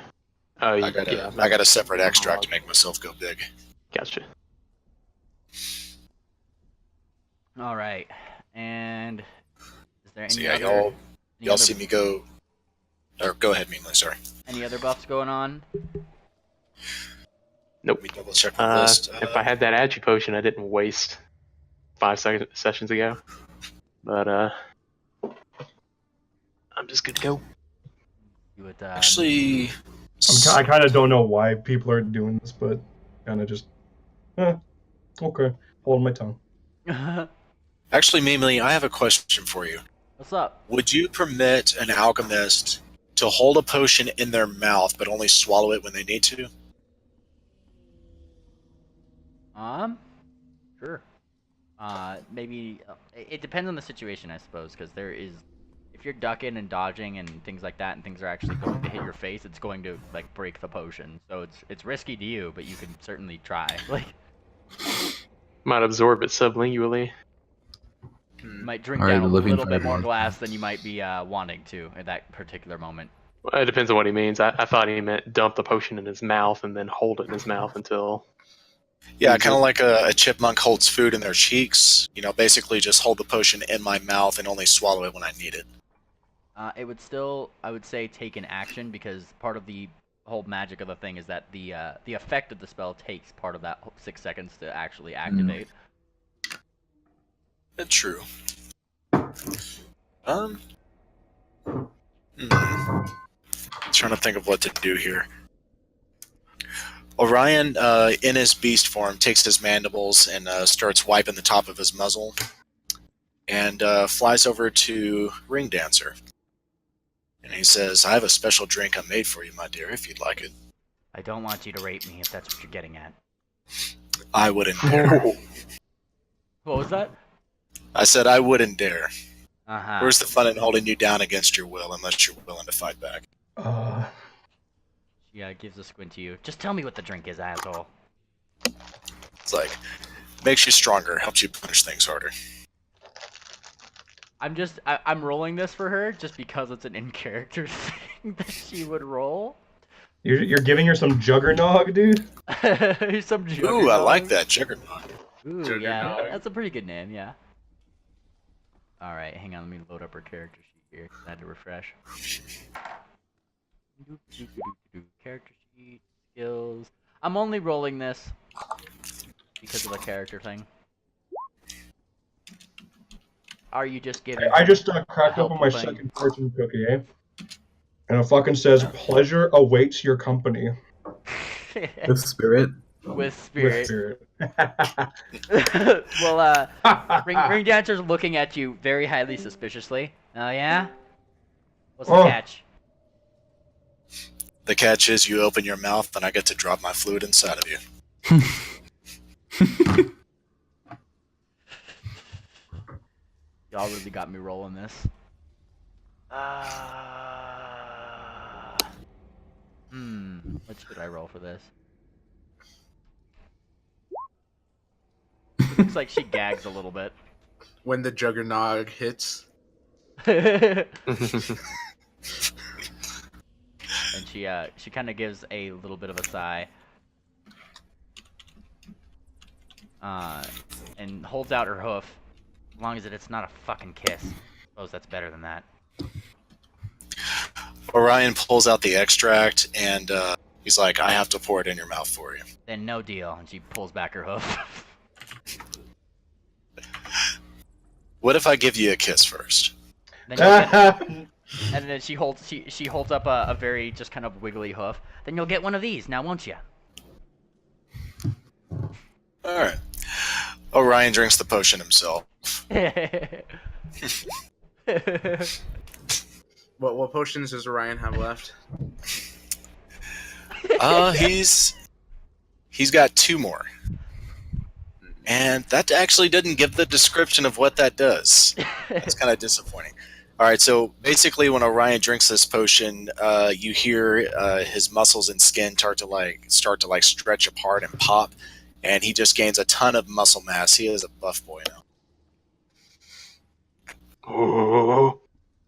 S2: Oh,
S6: I got a separate extract to make myself go big.
S2: Gotcha.
S1: All right. And is there any
S6: So yeah,
S1: other?
S6: y'all see me go. Or go ahead, Meanly. Sorry.
S1: Any other buffs going on?
S2: Nope.
S6: Let me double check the list.
S2: If I had that agi potion, I didn't waste 5 sessions ago. But I'm just good to go.
S1: You would,
S6: Actually,
S3: I kind of don't know why people are doing this, but kind of just, okay, hold my tongue.
S6: actually, Meanly, I have a question for you.
S1: What's up?
S6: Would you permit an alchemist to hold a potion in their mouth but only swallow it when they need to?
S1: Sure. Maybe it depends on the situation, I suppose, because there is, if you're ducking and dodging and things like that, and things are actually going to hit your face, it's going to like break the potion. So it's risky to you, but you can certainly try. Like,
S2: Might absorb it sublingually.
S1: you might drink
S4: Alright,
S1: down a
S4: living
S1: little bit more
S4: Peregrine.
S1: glass than you might be wanting to at that particular moment.
S2: Well, it depends on what he means. I thought he meant dump the potion in his mouth and then hold it in his mouth until...
S6: Yeah, kind of like a chipmunk holds food in their cheeks. You know, basically just hold the potion in my mouth and only swallow it when I need it.
S1: It would still, I would say, take an action, because part of the whole magic of the thing is that the effect of the spell takes part of that 6 seconds to actually activate.
S6: That's true. Trying to think of what to do here. Orion, in his beast form, takes his mandibles and starts wiping the top of his muzzle, and flies over to Ring Dancer. And he says, "I have a special drink I made for you, my dear, if you'd like it."
S1: I don't want you to rape me, if that's what you're getting at.
S6: I wouldn't dare.
S1: What was that?
S6: I said I wouldn't dare.
S1: Uh-huh.
S6: Where's the fun in holding you down against your will unless you're willing to fight back?
S1: Yeah, gives a squint to you. Just tell me what the drink is, asshole.
S6: It's like, makes you stronger, helps you punish things harder.
S1: I'm rolling this for her just because it's an in-character thing that she would roll.
S3: You're giving her some juggernog, dude?
S1: Some
S6: Ooh, I like that, Juggernaut.
S1: Ooh, yeah, that's a pretty good name, yeah. Alright, hang on, let me load up her character sheet here, 'cause I had to refresh. Character sheet, skills. I'm only rolling this because of the character thing. Are you just giving...
S3: I just cracked open my
S1: thing?
S3: second fortune cookie, eh? And it fucking says, pleasure awaits your company.
S4: With spirit.
S1: With spirit.
S3: With spirit.
S1: Well, Ring Dancer's looking at you very highly suspiciously. Oh, yeah? What's the catch?
S6: The catch is you open your mouth and I get to drop my fluid inside of you.
S1: Y'all really got me rolling this. What should I roll for this? It looks like she gags a little bit.
S5: When the Juggernog hits.
S1: And she kind of gives a little bit of a sigh. and holds out her hoof. As long as it's not a fucking kiss. I suppose that's better than that.
S6: Orion pulls out the extract and he's like, I have to pour it in your mouth for you.
S1: Then no deal, and she pulls back her hoof.
S6: What if I give you a kiss first?
S1: Then you'll get, and then she holds up a very just kind of wiggly hoof. Then you'll get one of these, now won't you?
S6: Alright. Orion drinks the potion himself.
S5: What potions does Orion have left?
S6: He's got 2 more. And that actually didn't give the description of what that does. That's kind of disappointing. All right, so basically when Orion drinks this potion, you hear his muscles and skin start to stretch apart and pop, and he just gains a ton of muscle mass. He is a buff boy now.
S2: Oh.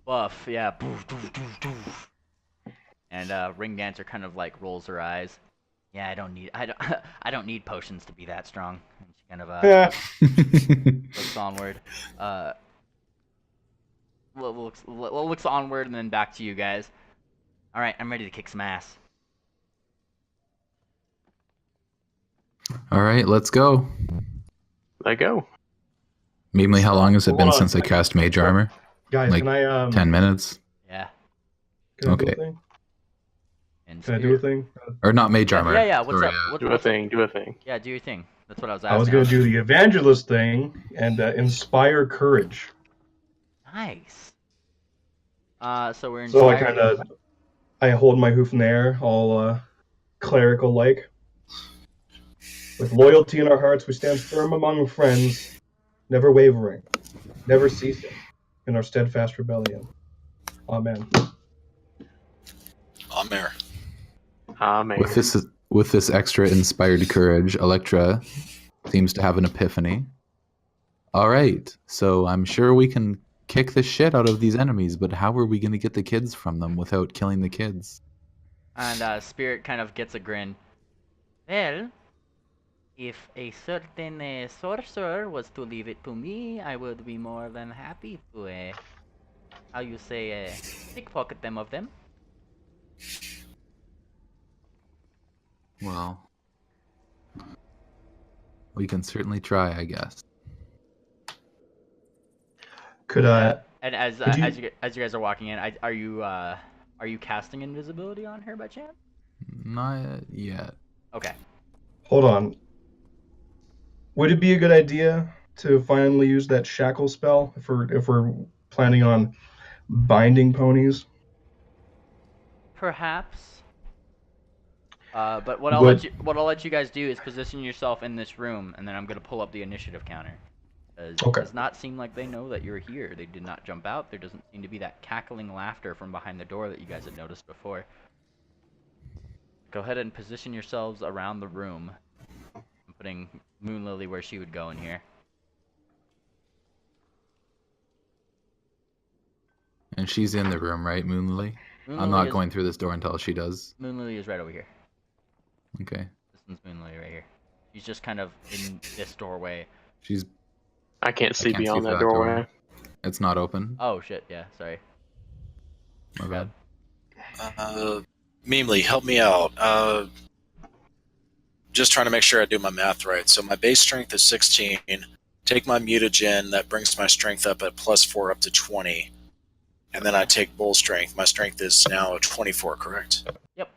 S1: Buff, yeah. And Ring Dancer kind of like rolls her eyes. Yeah, I don't need potions to be that strong. And she kind of looks onward. Looks onward and then back to you guys. All right, I'm ready to kick some ass.
S4: All right, let's go.
S2: Let go.
S4: Meemly, how long has it been
S3: Hold on.
S4: since I cast Mage Armor?
S3: Guys,
S4: Like
S3: can I
S4: 10 minutes?
S1: Yeah.
S3: Can I do
S4: Okay.
S3: a thing?
S1: And
S3: Can I do a thing?
S4: Or not Mage Armor.
S1: Yeah. What's
S4: Sorry,
S1: up?
S2: Do a thing. Do a thing.
S1: Yeah, do your thing. That's what I was asking.
S3: I was going to do the evangelist thing and inspire courage.
S1: Nice. So we're
S3: So
S1: inspired.
S3: I hold my hoof in the air, all clerical-like. With loyalty in our hearts, we stand firm among friends, never wavering, never ceasing in our steadfast rebellion. Amen.
S6: Amen.
S2: Amen.
S4: With this extra inspired courage, Electra seems to have an epiphany. All right, so I'm sure we can kick the shit out of these enemies, but how are we going to get the kids from them without killing the kids?
S1: And Spirit kind of gets a grin. Well, if a certain sorcerer was to leave it to me, I would be more than happy to, pickpocket them of them.
S4: Well, we can certainly try, I guess.
S3: Could I?
S1: And as
S3: Could you-
S1: as you guys are walking in, are you casting invisibility on her by chance?
S4: Not yet.
S1: Okay.
S3: Hold on. Would it be a good idea to finally use that shackle spell if we're planning on binding ponies?
S1: Perhaps. But what I'll let you guys do is position yourself in this room, and then I'm gonna pull up the initiative counter. It
S3: Okay.
S1: does not seem like they know that you're here. They did not jump out. There doesn't seem to be that cackling laughter from behind the door that you guys had noticed before. Go ahead and position yourselves around the room. I'm putting Moon Lily where she would go in here.
S4: And she's in the room, right, Moon Lily? I'm not going through this door until she does.
S1: Moon Lily is right over here.
S4: Okay.
S1: This one's Moon Lily right here. She's just kind of in this doorway.
S2: I can't see
S4: I can't
S2: beyond
S4: see
S2: that
S4: through that door.
S2: doorway.
S4: It's not open.
S1: Oh shit, yeah, sorry.
S4: My bad.
S6: Meemly, help me out. Just trying to make sure I do my math right. So my base strength is 16. Take my mutagen, that brings my strength up at +4 up to 20. And then I take bull strength. My strength is now 24, correct?
S1: Yep.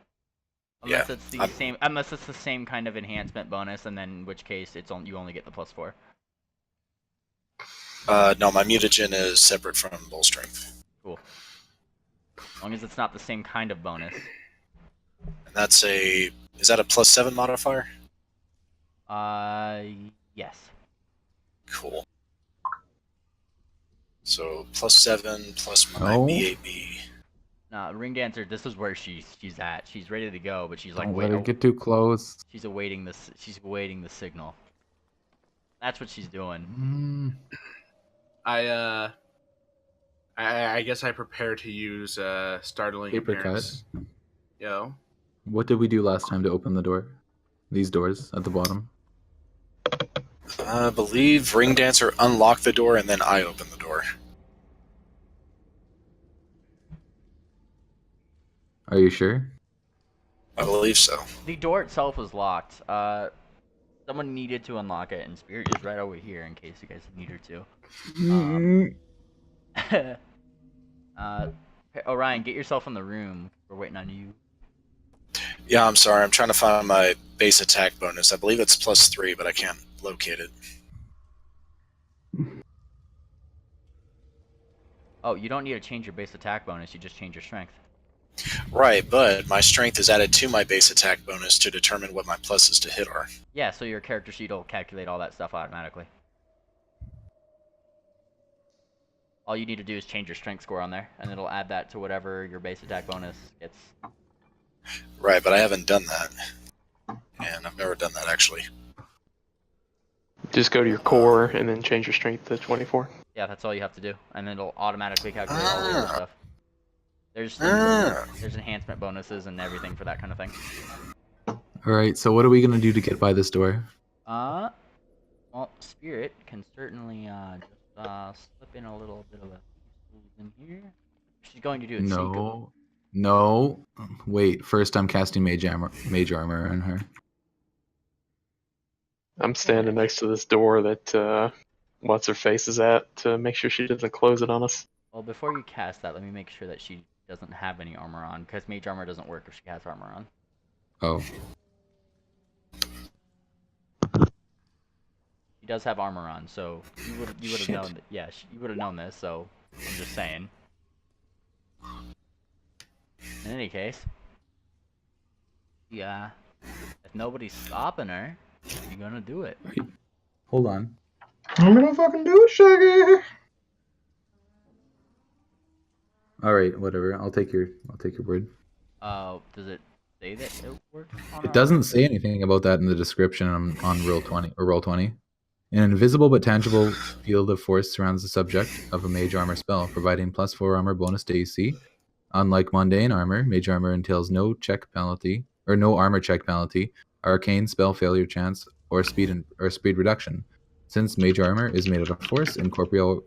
S1: Unless it's the same, unless it's the same kind of enhancement bonus, and then in which case you only get the +4.
S6: No, my mutagen is separate from bull strength.
S1: Cool. As long as it's not the same kind of bonus.
S6: And that's is that a +7 modifier?
S1: Yes.
S6: Cool. So +7 plus my
S4: Oh.
S6: BAB.
S1: Nah, Ring Dancer, this is where she's at. She's ready to go, but she's like,
S4: Don't
S1: wait,
S4: let her get too close.
S1: she's awaiting this. She's awaiting the signal. That's what she's doing.
S5: I guess I prepare to use startling
S4: Papercut.
S5: appearance. Yo.
S4: What did we do last time to open the door? These doors at the bottom.
S6: I believe Ring Dancer unlocked the door and then I opened the door.
S4: Are you sure?
S6: I believe so.
S1: The door itself was locked. Someone needed to unlock it, and Spirit is right over here in case you guys need her to. Orion, get yourself in the room. We're waiting on you.
S6: Yeah, I'm sorry. I'm trying to find my base attack bonus. I believe it's +3, but I can't locate it.
S1: Oh, you don't need to change your base attack bonus. You just change your strength.
S6: Right, but my strength is added to my base attack bonus to determine what my pluses to hit are.
S1: Yeah, so your character sheet will calculate all that stuff automatically. All you need to do is change your strength score on there, and it'll add that to whatever your base attack bonus gets.
S6: Right, but I haven't done that. And I've never done that, actually.
S2: Just go to your core and then change your strength to 24.
S1: Yeah, that's all you have to do, and it'll automatically calculate all the other stuff. There's enhancement bonuses and everything for that kind of thing.
S4: Alright, so what are we gonna do to get by this door?
S1: Well, Spirit can certainly just slip in a little bit of a in here. She's going to do it.
S4: No. Wait, first I'm casting mage armor on her.
S2: I'm standing next to this door that what's her face is at to make sure she doesn't close it on us.
S1: Well, before you cast that, let me make sure that she doesn't have any armor on, because mage armor doesn't work if she has armor on.
S4: Oh.
S1: She does have armor on, so you would have known that. Yeah, you would have known this. So I'm just saying. In any case, yeah, if nobody's stopping her, you're gonna do it.
S4: Hold on.
S3: I'm gonna fucking do it, Shaggy.
S4: Alright, whatever. I'll take your word.
S1: Does it say that it works?
S4: It doesn't say anything about that in the description on Roll20. An invisible but tangible field of force surrounds the subject of a mage armor spell, providing +4 armor bonus to AC. Unlike mundane armor, mage armor entails no armor check penalty, arcane spell failure chance, or speed reduction. Since mage armor is made out of force, incorporeal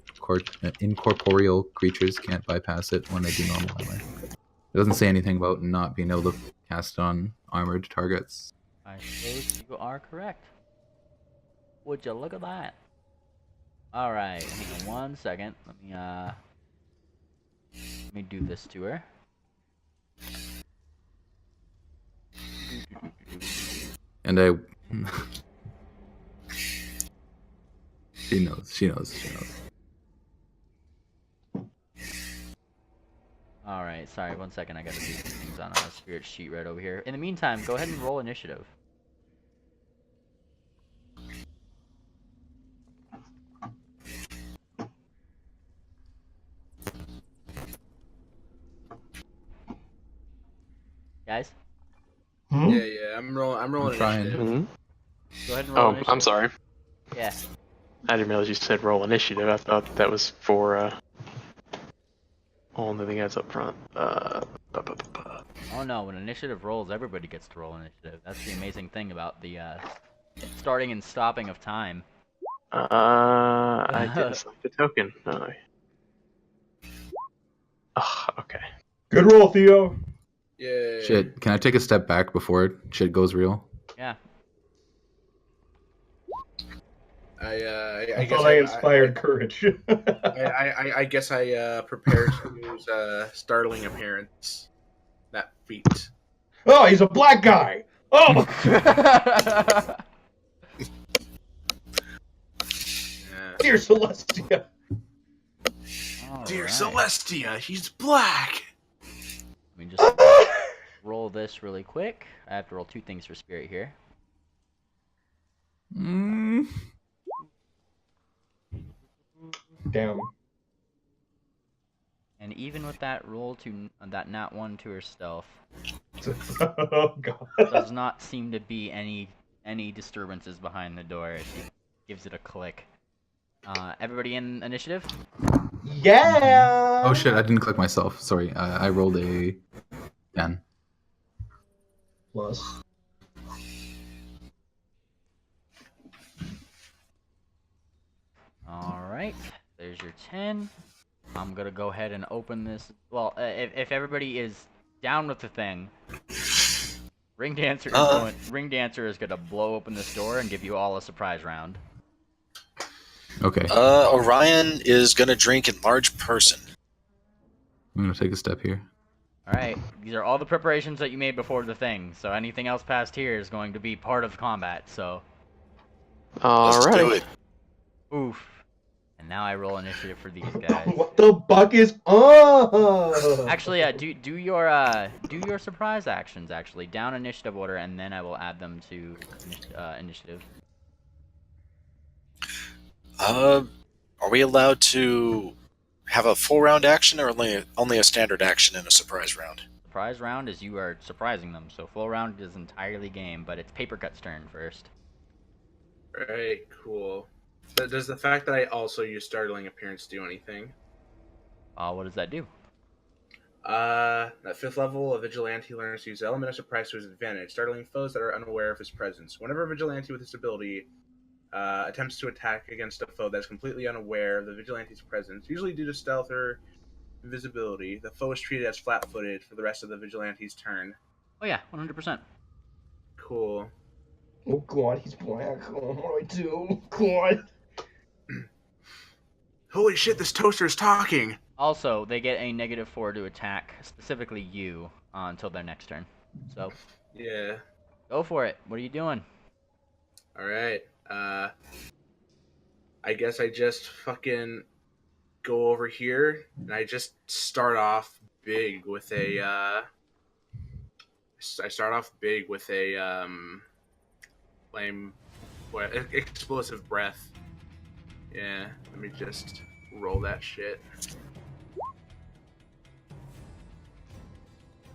S4: creatures can't bypass it when they do normal armor. It doesn't say anything about not being able to cast on armored targets.
S1: I suppose you are correct. Would you look at that? Alright, hang on 1 second. Let me do this to her.
S4: And I... She knows.
S1: Alright, sorry, 1 second. I gotta do some things on a spirit sheet right over here. In the meantime, go ahead and roll initiative. Guys?
S5: Yeah, I'm rolling.
S4: I'm trying.
S5: Initiative.
S2: Mm-hmm.
S1: Go ahead and roll initiative.
S2: I'm sorry.
S1: Yeah.
S2: I didn't realize you said roll initiative. I thought that was for only the guys up front.
S1: Oh no, when initiative rolls, everybody gets to roll initiative. That's the amazing thing about the starting and stopping of time.
S2: I didn't select the token. Oh, okay.
S3: Good roll, Theo.
S5: Yeah.
S4: Shit, can I take a step back before shit goes real?
S1: Yeah.
S3: I thought I inspired courage.
S5: I guess I prepared to use startling appearance. That feat.
S3: Oh, he's a black guy. Oh.
S5: Yeah.
S3: Dear Celestia.
S5: Dear Celestia, he's black.
S1: Let me just roll this really quick. I have to roll 2 things for spirit here.
S3: Damn.
S1: And even with that roll to that nat 1 to her stealth,
S3: Oh god.
S1: does not seem to be any disturbances behind the door. She gives it a click. Everybody in initiative?
S3: Yeah.
S4: Oh shit, I didn't click myself. Sorry, I rolled a 10.
S3: Plus.
S1: Alright, there's your 10. I'm gonna go ahead and open this. Well, if everybody is down with the thing, Ring Dancer is gonna blow open this door and give you all a surprise round.
S4: Okay.
S6: Orion is gonna drink in large person.
S4: I'm gonna take a step here.
S1: Alright, these are all the preparations that you made before the thing, so anything else past here is going to be part of combat, so...
S6: Let's do
S2: Alrighty.
S6: it.
S1: Oof. And now I roll initiative for these guys.
S3: What the fuck is up?
S1: Actually, do your surprise actions, actually. Down initiative order, and then I will add them to initiative.
S6: Are we allowed to have a full round action or only a standard action in a surprise round?
S1: Surprise round is you are surprising them, so full round is entirely game, but it's Papercut's turn first.
S5: Right, cool. Does the fact that I also use startling appearance do anything?
S1: What does that do?
S5: At 5th level, a vigilante learns to use the element of surprise to his advantage, startling foes that are unaware of his presence. Whenever a vigilante with this ability attempts to attack against a foe that is completely unaware of the vigilante's presence, usually due to stealth or invisibility, the foe is treated as flat-footed for the rest of the vigilante's turn.
S1: Oh yeah, 100%.
S5: Cool.
S3: Oh god, he's black. Oh, what do I do? God.
S5: Holy shit, this toaster is talking!
S1: Also, they get a -4 to attack, specifically you, until their next turn. So,
S5: Yeah.
S1: go for it. What are you doing?
S5: Alright. I guess I just fucking go over here, and I just start off big with a, explosive breath. Yeah, let me just roll that shit.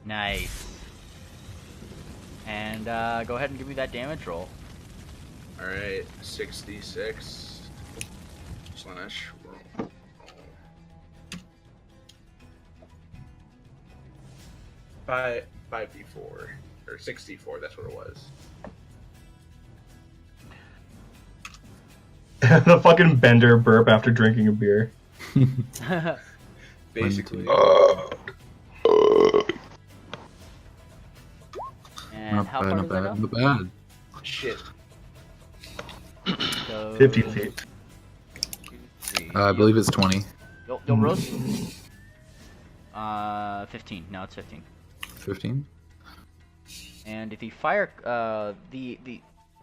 S1: Nice. And go ahead and give me that damage roll.
S5: Alright, 66 slash roll. 5d4, or 64, that's what it was.
S3: The fucking bender burp after drinking a beer.
S5: Basically.
S1: And
S4: Not
S1: how
S4: bad,
S1: far
S4: not
S1: does that
S4: bad,
S1: go?
S4: not bad.
S5: Shit.
S1: So,
S3: 50 feet.
S4: I believe it's 20.
S1: You'll roast? 15. No, it's 15.
S4: 15?
S1: And if the fire,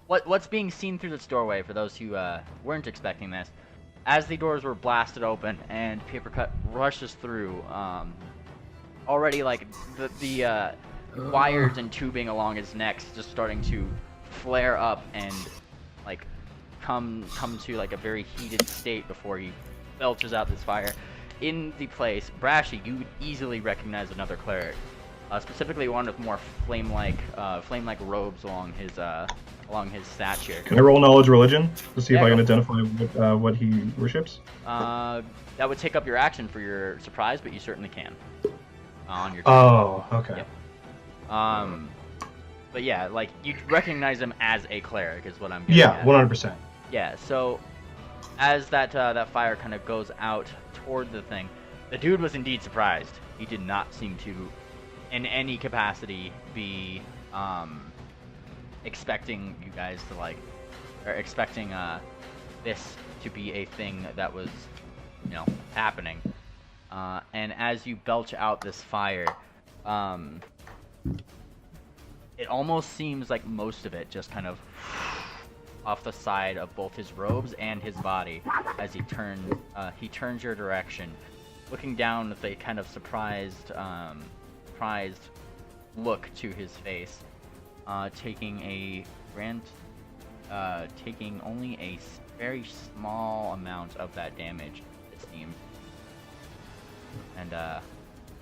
S1: what's being seen through this doorway, for those who weren't expecting this, as the doors were blasted open and Papercut rushes through, already like the wires and tubing along his neck just starting to flare up and like come to like a very heated state before he belches out this fire. In the place, Brashy, you would easily recognize another cleric, specifically one with more flame-like robes along his stature.
S3: Can I roll knowledge religion to see if
S1: Yeah,
S3: I can
S1: go.
S3: identify what he worships?
S1: That would take up your action for your surprise, but you certainly can on your turn.
S3: Oh, okay.
S1: Yep. But yeah, like you recognize him as a cleric is what I'm getting
S3: Yeah,
S1: at.
S3: 100%.
S1: Yeah, so as that fire kind of goes out toward the thing, the dude was indeed surprised. He did not seem to, in any capacity, be expecting you guys to or expecting this to be a thing that was, happening. And as you belch out this fire, it almost seems like most of it just kind of off the side of both his robes and his body as he turns your direction, looking down with a kind of surprised look to his face, taking only a very small amount of that damage, it seems. And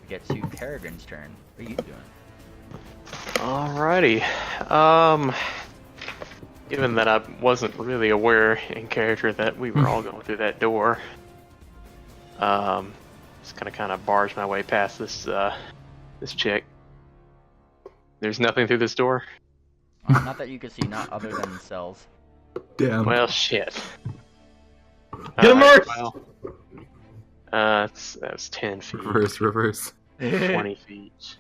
S1: we get to Peregrine's turn. What are you doing?
S2: Alrighty. Given that I wasn't really aware in character that we were all going through that door, just gonna kind of barge my way past this chick. There's nothing through this door?
S1: Not that you can see, not other than cells.
S4: Damn.
S2: Well, shit.
S3: Get him, Mark!
S2: Well, that's 10 feet.
S4: Reverse.
S2: 20 feet.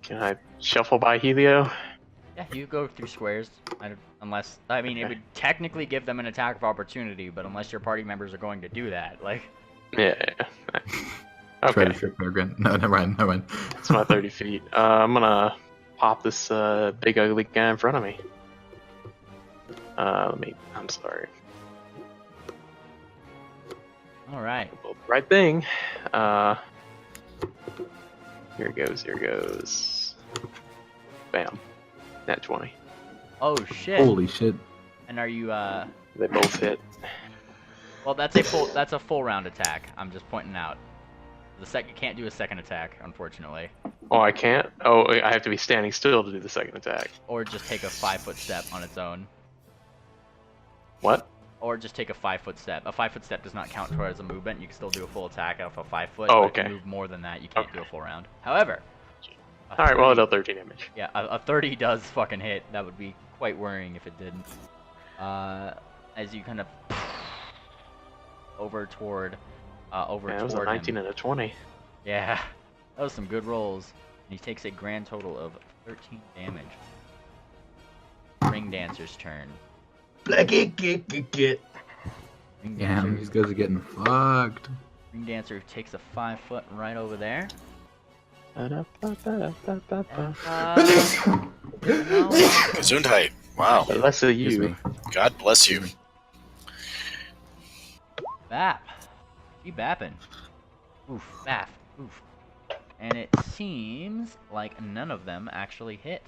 S2: Can I shuffle by Helio?
S1: Yeah, you go through squares. Unless, I mean, it would technically give them an attack of opportunity, but unless your party members are going to do that, like.
S2: Yeah.
S4: Try to
S2: Okay,
S4: trip Peregrine. No, never mind.
S2: that's my 30 feet. I'm gonna pop this big ugly guy in front of me. I'm sorry.
S1: All right.
S2: Well, right thing. Here goes. Bam. Nat 20.
S1: Oh shit.
S4: Holy shit.
S1: And are you
S2: They both hit.
S1: Well, that's a full round attack. I'm just pointing out. You can't do a second attack, unfortunately.
S2: Oh, I can't? Oh, I have to be standing still to do the second attack.
S1: Or just take a 5-foot step on its own.
S2: What?
S1: Or just take a 5-foot step. A 5-foot step does not count towards a movement. You can still do a full attack off a 5-foot.
S2: Oh,
S1: but
S2: okay.
S1: If you move more than that, you can't do a full round. However,
S2: Alright, well, it dealt 13 damage.
S1: yeah, a 30 does fucking hit. That would be quite worrying if it didn't. As you kind of over toward
S2: It was a 19
S1: him.
S2: and a 20.
S1: Yeah, that was some good rolls. And he takes a grand total of 13 damage. Ring Dancer's turn.
S3: Blackie, get.
S1: Ring
S4: Damn,
S1: Dancer,
S4: these guys are getting fucked.
S1: Ring Dancer takes a 5-foot right over there.
S6: Gesundheit. Wow.
S2: Less of
S4: Excuse
S2: you.
S4: me.
S6: God bless you.
S1: Bap. Keep bapping. Oof, bap, oof. And it seems like none of them actually hit.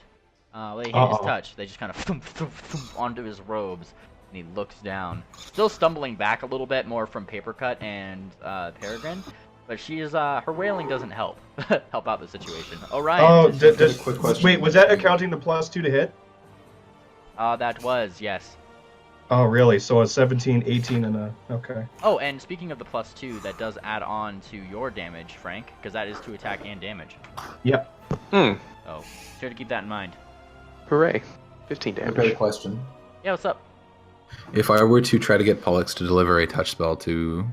S1: They hit his touch. They just kind of thump, thump, thump onto his robes. And he looks down. Still stumbling back a little bit more from Papercut and Peregrine. But she is, her wailing doesn't help. Help out the situation. Orion.
S3: Oh,
S7: Just a quick question.
S3: wait, was that accounting the +2 to hit?
S1: That was, yes.
S3: Oh, really? So a 17, 18, and a... Okay.
S1: Oh, and speaking of the +2, that does add on to your damage, Frank. Because that is to attack and damage.
S3: Yep.
S2: Hmm.
S1: So, sure to keep that in mind.
S2: Hooray. 15
S7: I've got a
S2: damage.
S7: question.
S1: Yeah, what's up?
S4: If I were to try to get Pollux to deliver a touch spell to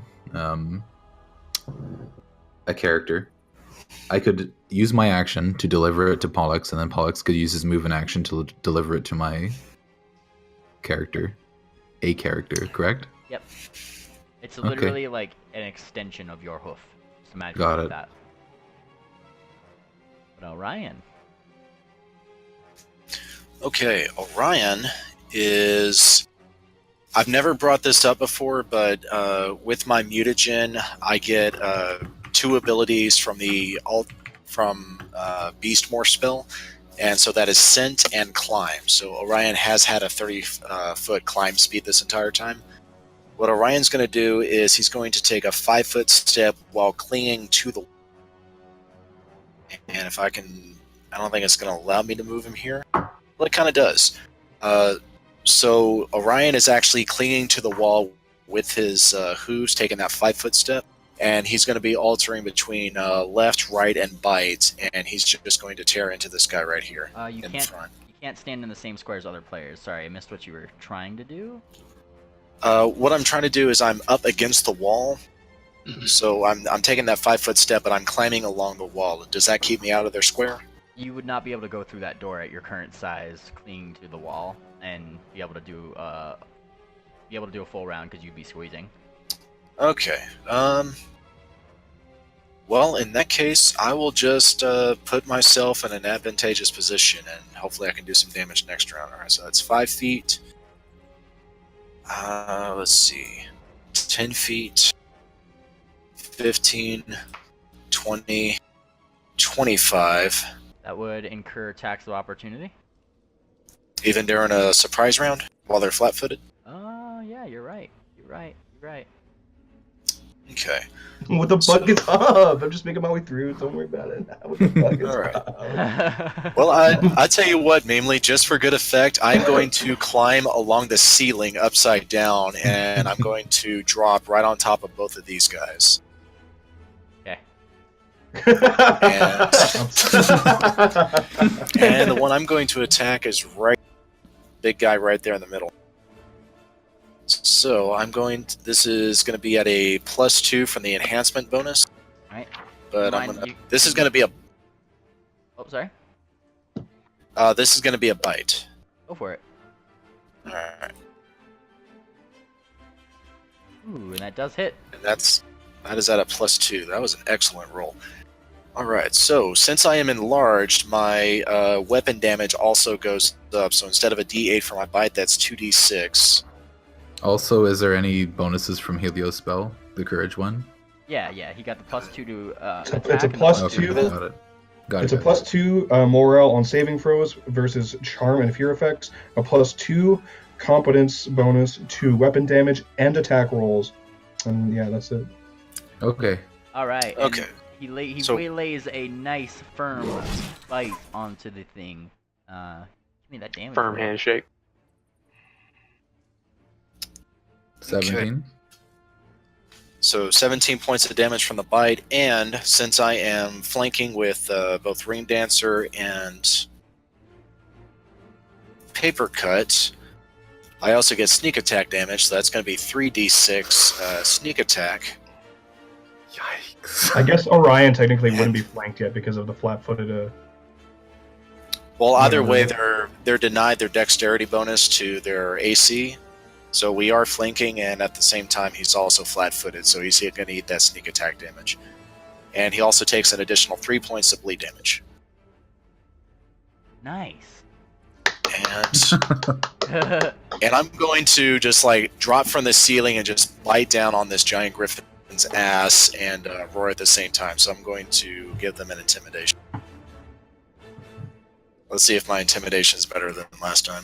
S4: a character, I could use my action to deliver it to Pollux, and then Pollux could use his move and action to deliver it to my character. A character, correct?
S1: Yep. It's literally like an extension of your hoof. Just imagine
S4: Got
S1: like
S4: it.
S1: that. But Orion.
S6: Okay, Orion is. I've never brought this up before, but with my mutagen, I get 2 abilities from the Beastmore spell, and so that is Scent and Climb. So Orion has had a 30-foot climb speed this entire time. What Orion's going to do is he's going to take a 5-foot step while clinging to the. And if I can, I don't think it's going to allow me to move him here. Well, it kind of does. So Orion is actually clinging to the wall with his hooves, taking that 5-foot step, and he's going to be altering between left, right, and bite, and he's just going to tear into this guy right here
S1: You
S6: in front.
S1: can't stand in the same square as other players. Sorry, I missed what you were trying to do.
S6: What I'm trying to do is I'm up against the wall, so I'm taking that 5-foot step, but I'm climbing along the wall. Does that keep me out of their square?
S1: You would not be able to go through that door at your current size, clinging to the wall, and be able to do a full round because you'd be squeezing.
S6: Okay. Well, in that case, I will just put myself in an advantageous position, and hopefully I can do some damage next round. All right, so that's 5 feet. Let's see. 10 feet. 15. 20. 25.
S1: That would incur tax of opportunity.
S6: Even during a surprise round while they're flat-footed?
S1: Yeah, you're right. You're right.
S6: Okay.
S3: What the fuck is up? I'm just making my way through. Don't worry about it. What the fuck is
S6: Alright.
S3: up?
S6: Well, I tell you what, mainly just for good effect, I'm going to climb along the ceiling upside down, and I'm going to drop right on top of both of these guys.
S1: Okay.
S6: And the one I'm going to attack is big guy right there in the middle. So this is going to be at a +2 from the enhancement bonus.
S1: Alright.
S6: But this is going to be
S1: Oh, sorry.
S6: this is going to be a bite.
S1: Go for it.
S6: All right.
S1: Ooh, and that does hit.
S6: And that is at a +2. That was an excellent roll. All right. So since I am enlarged, my weapon damage also goes up. So instead of a D8 for my bite, that's 2D6.
S4: Also, is there any bonuses from Helio's spell, the courage one?
S1: Yeah, he got the +2 to attack.
S3: It's a
S1: and the
S3: plus
S1: +2
S3: two.
S1: to-
S4: Got it. Got
S3: It's
S4: it.
S3: a +2 morale on saving throws versus charm and fear effects. A +2 competence bonus to weapon damage and attack rolls. And yeah, that's it.
S4: Okay.
S1: All right. and
S6: Okay.
S1: He
S6: So-
S1: waylays a nice firm bite onto the thing. Give me that damage.
S2: Firm
S1: roll.
S2: handshake.
S4: 17.
S6: So 17 points of damage from the bite, and since I am flanking with both Ring Dancer and Papercut, I also get sneak attack damage, so that's going to be 3d6 sneak attack.
S4: Yikes.
S3: I guess Orion technically wouldn't be flanked yet because of the flat-footed.
S6: Well, either
S3: Yeah.
S6: way, they're denied their dexterity bonus to their AC, so we are flanking, and at the same time, he's also flat-footed, so he's going to eat that sneak attack damage. And he also takes an additional 3 points of bleed damage.
S1: Nice.
S6: And and I'm going to just like drop from the ceiling and just bite down on this giant griffin's ass and roar at the same time. So I'm going to give them an intimidation. Let's see if my intimidation is better than last time.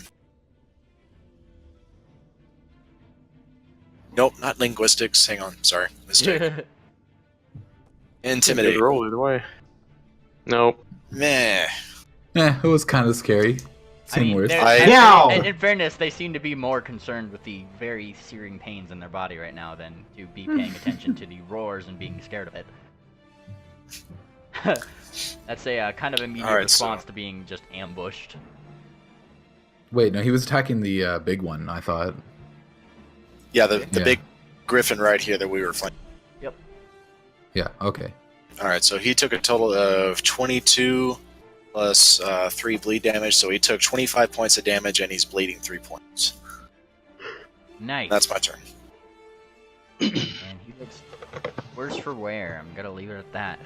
S6: Nope, not linguistics. Hang on, sorry, mistake.
S2: Good
S6: Intimidate.
S2: roll either way. Nope.
S6: Meh.
S4: Yeah, it was kind of scary.
S1: I mean,
S4: worse.
S1: in fairness, they seem to be more concerned with the very searing pains in their body right now than to be paying attention to the roars and being scared of it. That's a kind of immediate
S6: Alright,
S1: response
S6: so-
S1: to being just ambushed.
S4: Wait, no, he was attacking the big one, I thought.
S6: Yeah, the
S4: Yeah.
S6: big griffin right here that we were flanking.
S4: Yeah, okay.
S6: Alright, so he took a total of 22 plus 3 bleed damage, so he took 25 points of damage and he's bleeding 3 points.
S1: Nice.
S6: That's my turn.
S1: And he looks worse for wear. I'm gonna leave it at that.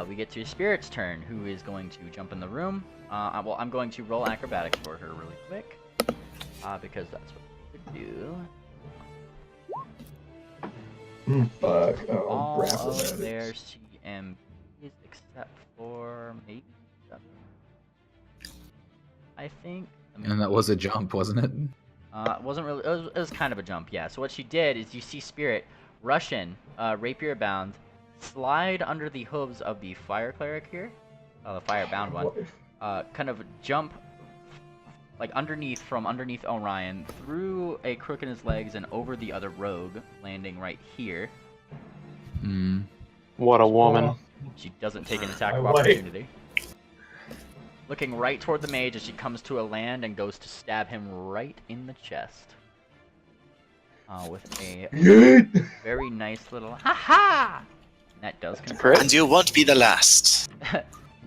S1: We get to Spirit's turn, who is going to jump in the room. Well, I'm going to roll acrobatics for her really quick, because that's what we could do.
S3: Fuck. Oh,
S1: All
S3: grapple
S1: of
S3: that
S1: their
S3: is.
S1: CMPs except for maybe I think.
S4: And that was a jump, wasn't it?
S1: It wasn't really. It was kind of a jump, yeah. So what she did is, you see Spirit rush in, rapier bound, slide under the hooves of the fire cleric here, the fire bound one, kind of jump like from underneath Orion, through a crook in his legs and over the other rogue, landing right here.
S4: Hmm.
S2: What a woman.
S1: She doesn't take an attack
S3: I
S1: of
S3: like-
S1: opportunity. Looking right toward the mage as she comes to a land and goes to stab him right in the chest. With a
S3: Yeet!
S1: very nice little ha-ha! And that does confirm.
S2: Crit?
S6: And you won't be the last.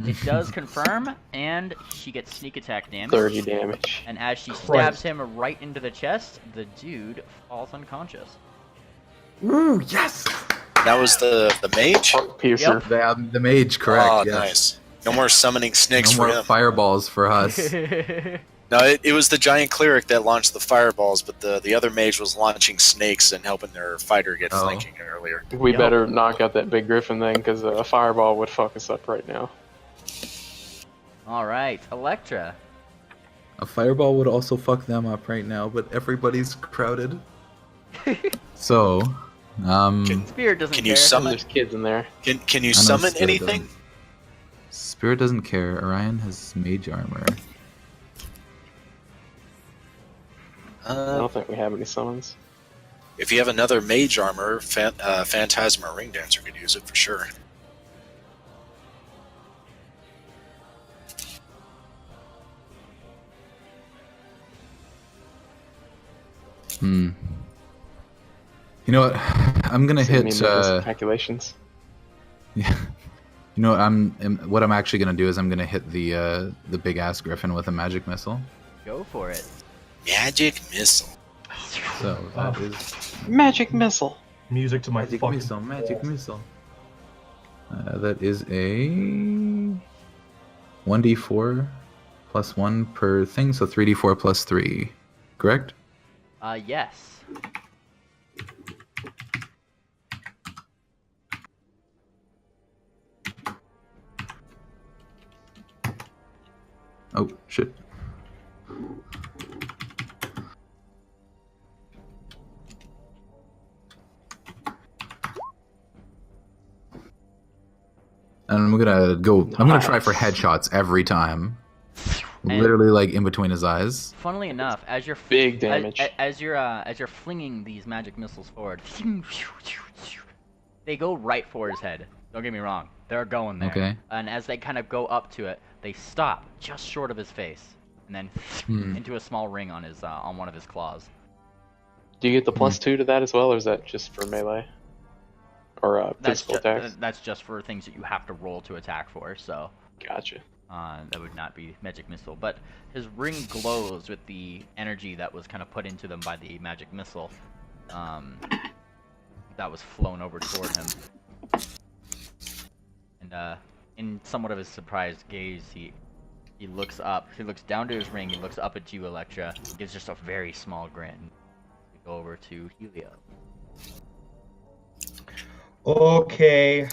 S1: It does confirm, and she gets sneak attack damage.
S2: 30 damage.
S1: And as she
S3: Christ.
S1: stabs him right into the chest, the dude falls unconscious.
S4: Ooh, yes!
S6: That was the mage?
S2: Heart piercer.
S4: The mage, correct.
S6: Oh,
S4: yes.
S6: nice. No more summoning snakes
S4: No
S6: for
S4: more
S6: him.
S4: fireballs for us.
S6: No, it was the giant cleric that launched the fireballs, but the other mage was launching snakes and helping their fighter get
S4: Oh.
S6: flanking earlier.
S2: We
S1: Yep.
S2: better knock out that big griffin thing, because a fireball would fuck us up right now.
S1: Alright, Electra.
S4: A fireball would also fuck them up right now, but everybody's crowded. So,
S1: Spirit doesn't
S6: Can
S1: care.
S6: you summon?
S2: There's kids in there.
S6: Can you
S4: I know
S6: summon
S4: Spirit
S6: anything?
S4: doesn't. Spirit doesn't care. Orion has mage armor.
S2: I don't think we have any summons.
S6: If you have another mage armor, Phantasm or Ring Dancer could use it for sure.
S4: Hmm. You know what? I'm gonna
S2: Send me
S4: hit.
S2: mental calculations.
S4: Yeah. You know what I'm actually gonna do is I'm gonna hit the big ass griffin with a magic missile.
S1: Go for it.
S6: Magic missile.
S4: So that is
S2: Magic missile.
S3: Music to my
S4: magic
S3: fucking
S4: missile. Magic missile. That is a 1d4 plus 1 per thing, so 3d4 plus 3. Correct?
S1: Yes.
S4: Oh shit. And I'm gonna try for headshots every time.
S1: And-
S4: Literally like in between his eyes.
S1: Funnily enough, as you're
S2: Big damage.
S1: as you're flinging these magic missiles forward, they go right for his head. Don't get me wrong, they're going there.
S4: Okay.
S1: And as they kind of go up to it, they stop just short of his face, and then into a small ring on his on one of his claws.
S2: Do you get the +2 to that as well, or is that just for melee? Or physical attacks?
S1: That's just for things that you have to roll to attack for. So.
S2: Gotcha.
S1: That would not be magic missile, but his ring glows with the energy that was kind of put into them by the magic missile that was flown over toward him. And in somewhat of his surprised gaze, he looks up. He looks down to his ring. He looks up at you, Electra. He gives just a very small grin. We go over to Helio.
S3: Okay.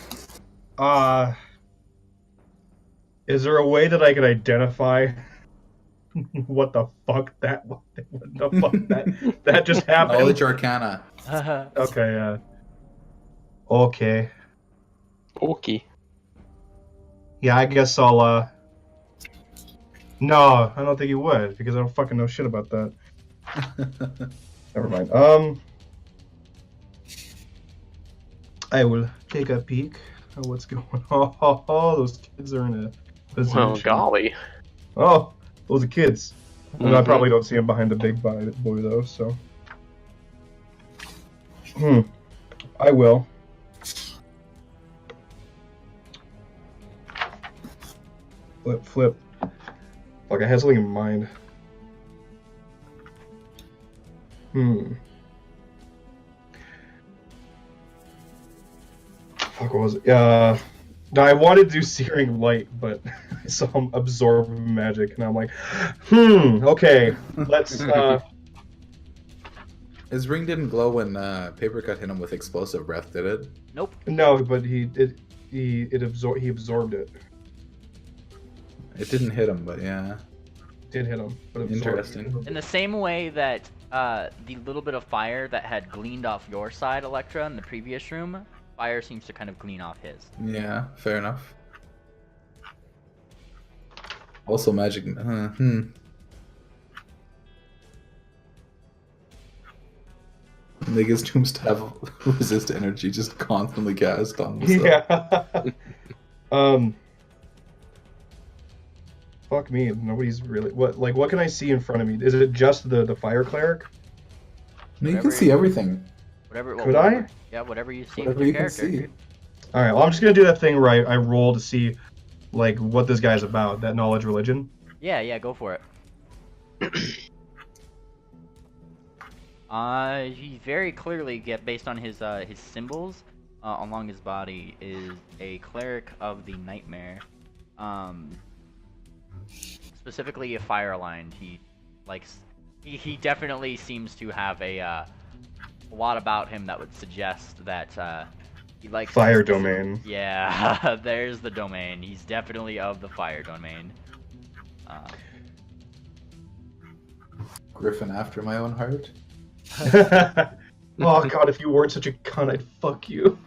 S3: Is there a way that I could identify what the fuck that just happened?
S4: Knowledge Arcana.
S3: Okay, okay.
S2: Okay.
S3: Yeah, I guess I'll, No, I don't think you would, because I don't fucking know shit about that. Never mind. I will take a peek at what's going on. Oh, those kids are in a position.
S2: Well, golly.
S3: Oh, those are kids. And I
S2: Mhm.
S3: probably don't see him behind the big boy though, so. I will. Flip. Fuck, I had something in mind. Fuck, what was it? No, I wanted to do Searing Light, but I saw him absorb magic, and I'm like, okay, let's,
S4: His ring didn't glow when Papercut hit him with explosive breath, did it?
S1: Nope.
S3: No, but he absorbed it.
S4: It didn't hit him, but yeah.
S3: Did hit him, but absorbed
S4: Interesting.
S3: it.
S1: In the same way that the little bit of fire that had gleaned off your side, Electra, in the previous room, fire seems to kind of glean off his.
S4: Yeah, fair enough. Also magic. Niggas tombs to have resist energy just constantly cast on himself.
S3: Yeah. Fuck me. Nobody's really. What can I see in front of me? Is it just the fire cleric?
S4: No, you can see everything.
S1: Whatever.
S3: Could I?
S1: Yeah, whatever you see
S4: Whatever
S1: with
S4: you
S1: your
S4: can
S1: character.
S4: see.
S3: All right. Well, I'm just gonna do that thing where I roll to see, like, what this guy's about. That knowledge religion.
S1: Yeah, go for it. He very clearly based on his symbols along his body is a cleric of the nightmare. Specifically a fire aligned. He definitely seems to have a lot about him that would suggest that he likes
S3: Fire domain.
S1: Yeah, there's the domain. He's definitely of the fire domain.
S4: Griffin after my own heart.
S3: Oh god, if you weren't such a cunt, I'd fuck you.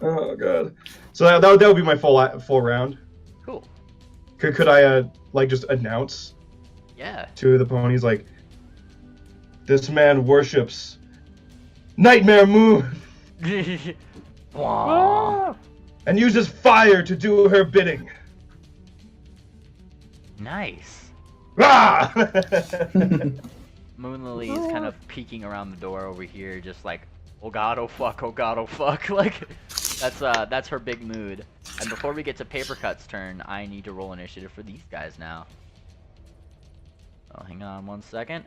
S3: Oh god. So that would be my full round.
S1: Cool.
S3: Could I like just announce
S1: Yeah.
S3: to the ponies like, this man worships Nightmare Moon
S1: Wah.
S3: and uses fire to do her bidding.
S1: Nice.
S3: Ah!
S1: Moon Lily is kind of peeking around the door over here, just like, oh god, oh fuck, oh god, oh fuck. Like, that's her big mood. And before we get to Papercut's turn, I need to roll initiative for these guys now. Oh, hang on 1 second.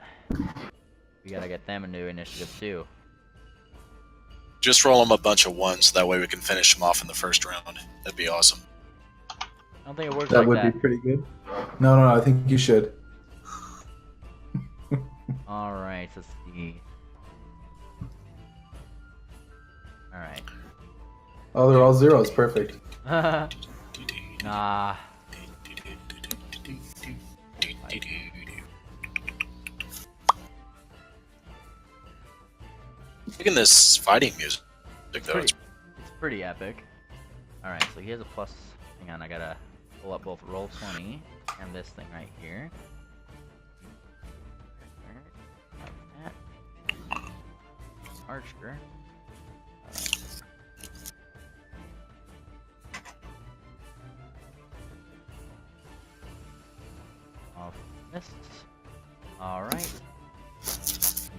S1: We gotta get them a new initiative too.
S6: Just roll them a bunch of ones, that way we can finish them off in the first round. That'd be awesome.
S1: I don't think it works
S4: That
S1: like
S4: would
S1: that.
S4: be pretty good. No, I think you should.
S1: Alright, let's see. Alright.
S4: Oh, they're all zeros. Perfect.
S1: Nah.
S6: Look at this fighting music, though.
S1: It's pretty epic. Alright, so he has a plus. Hang on, I gotta pull up both roll 20 and this thing right here. Like that. Archer. Off missed. Alright.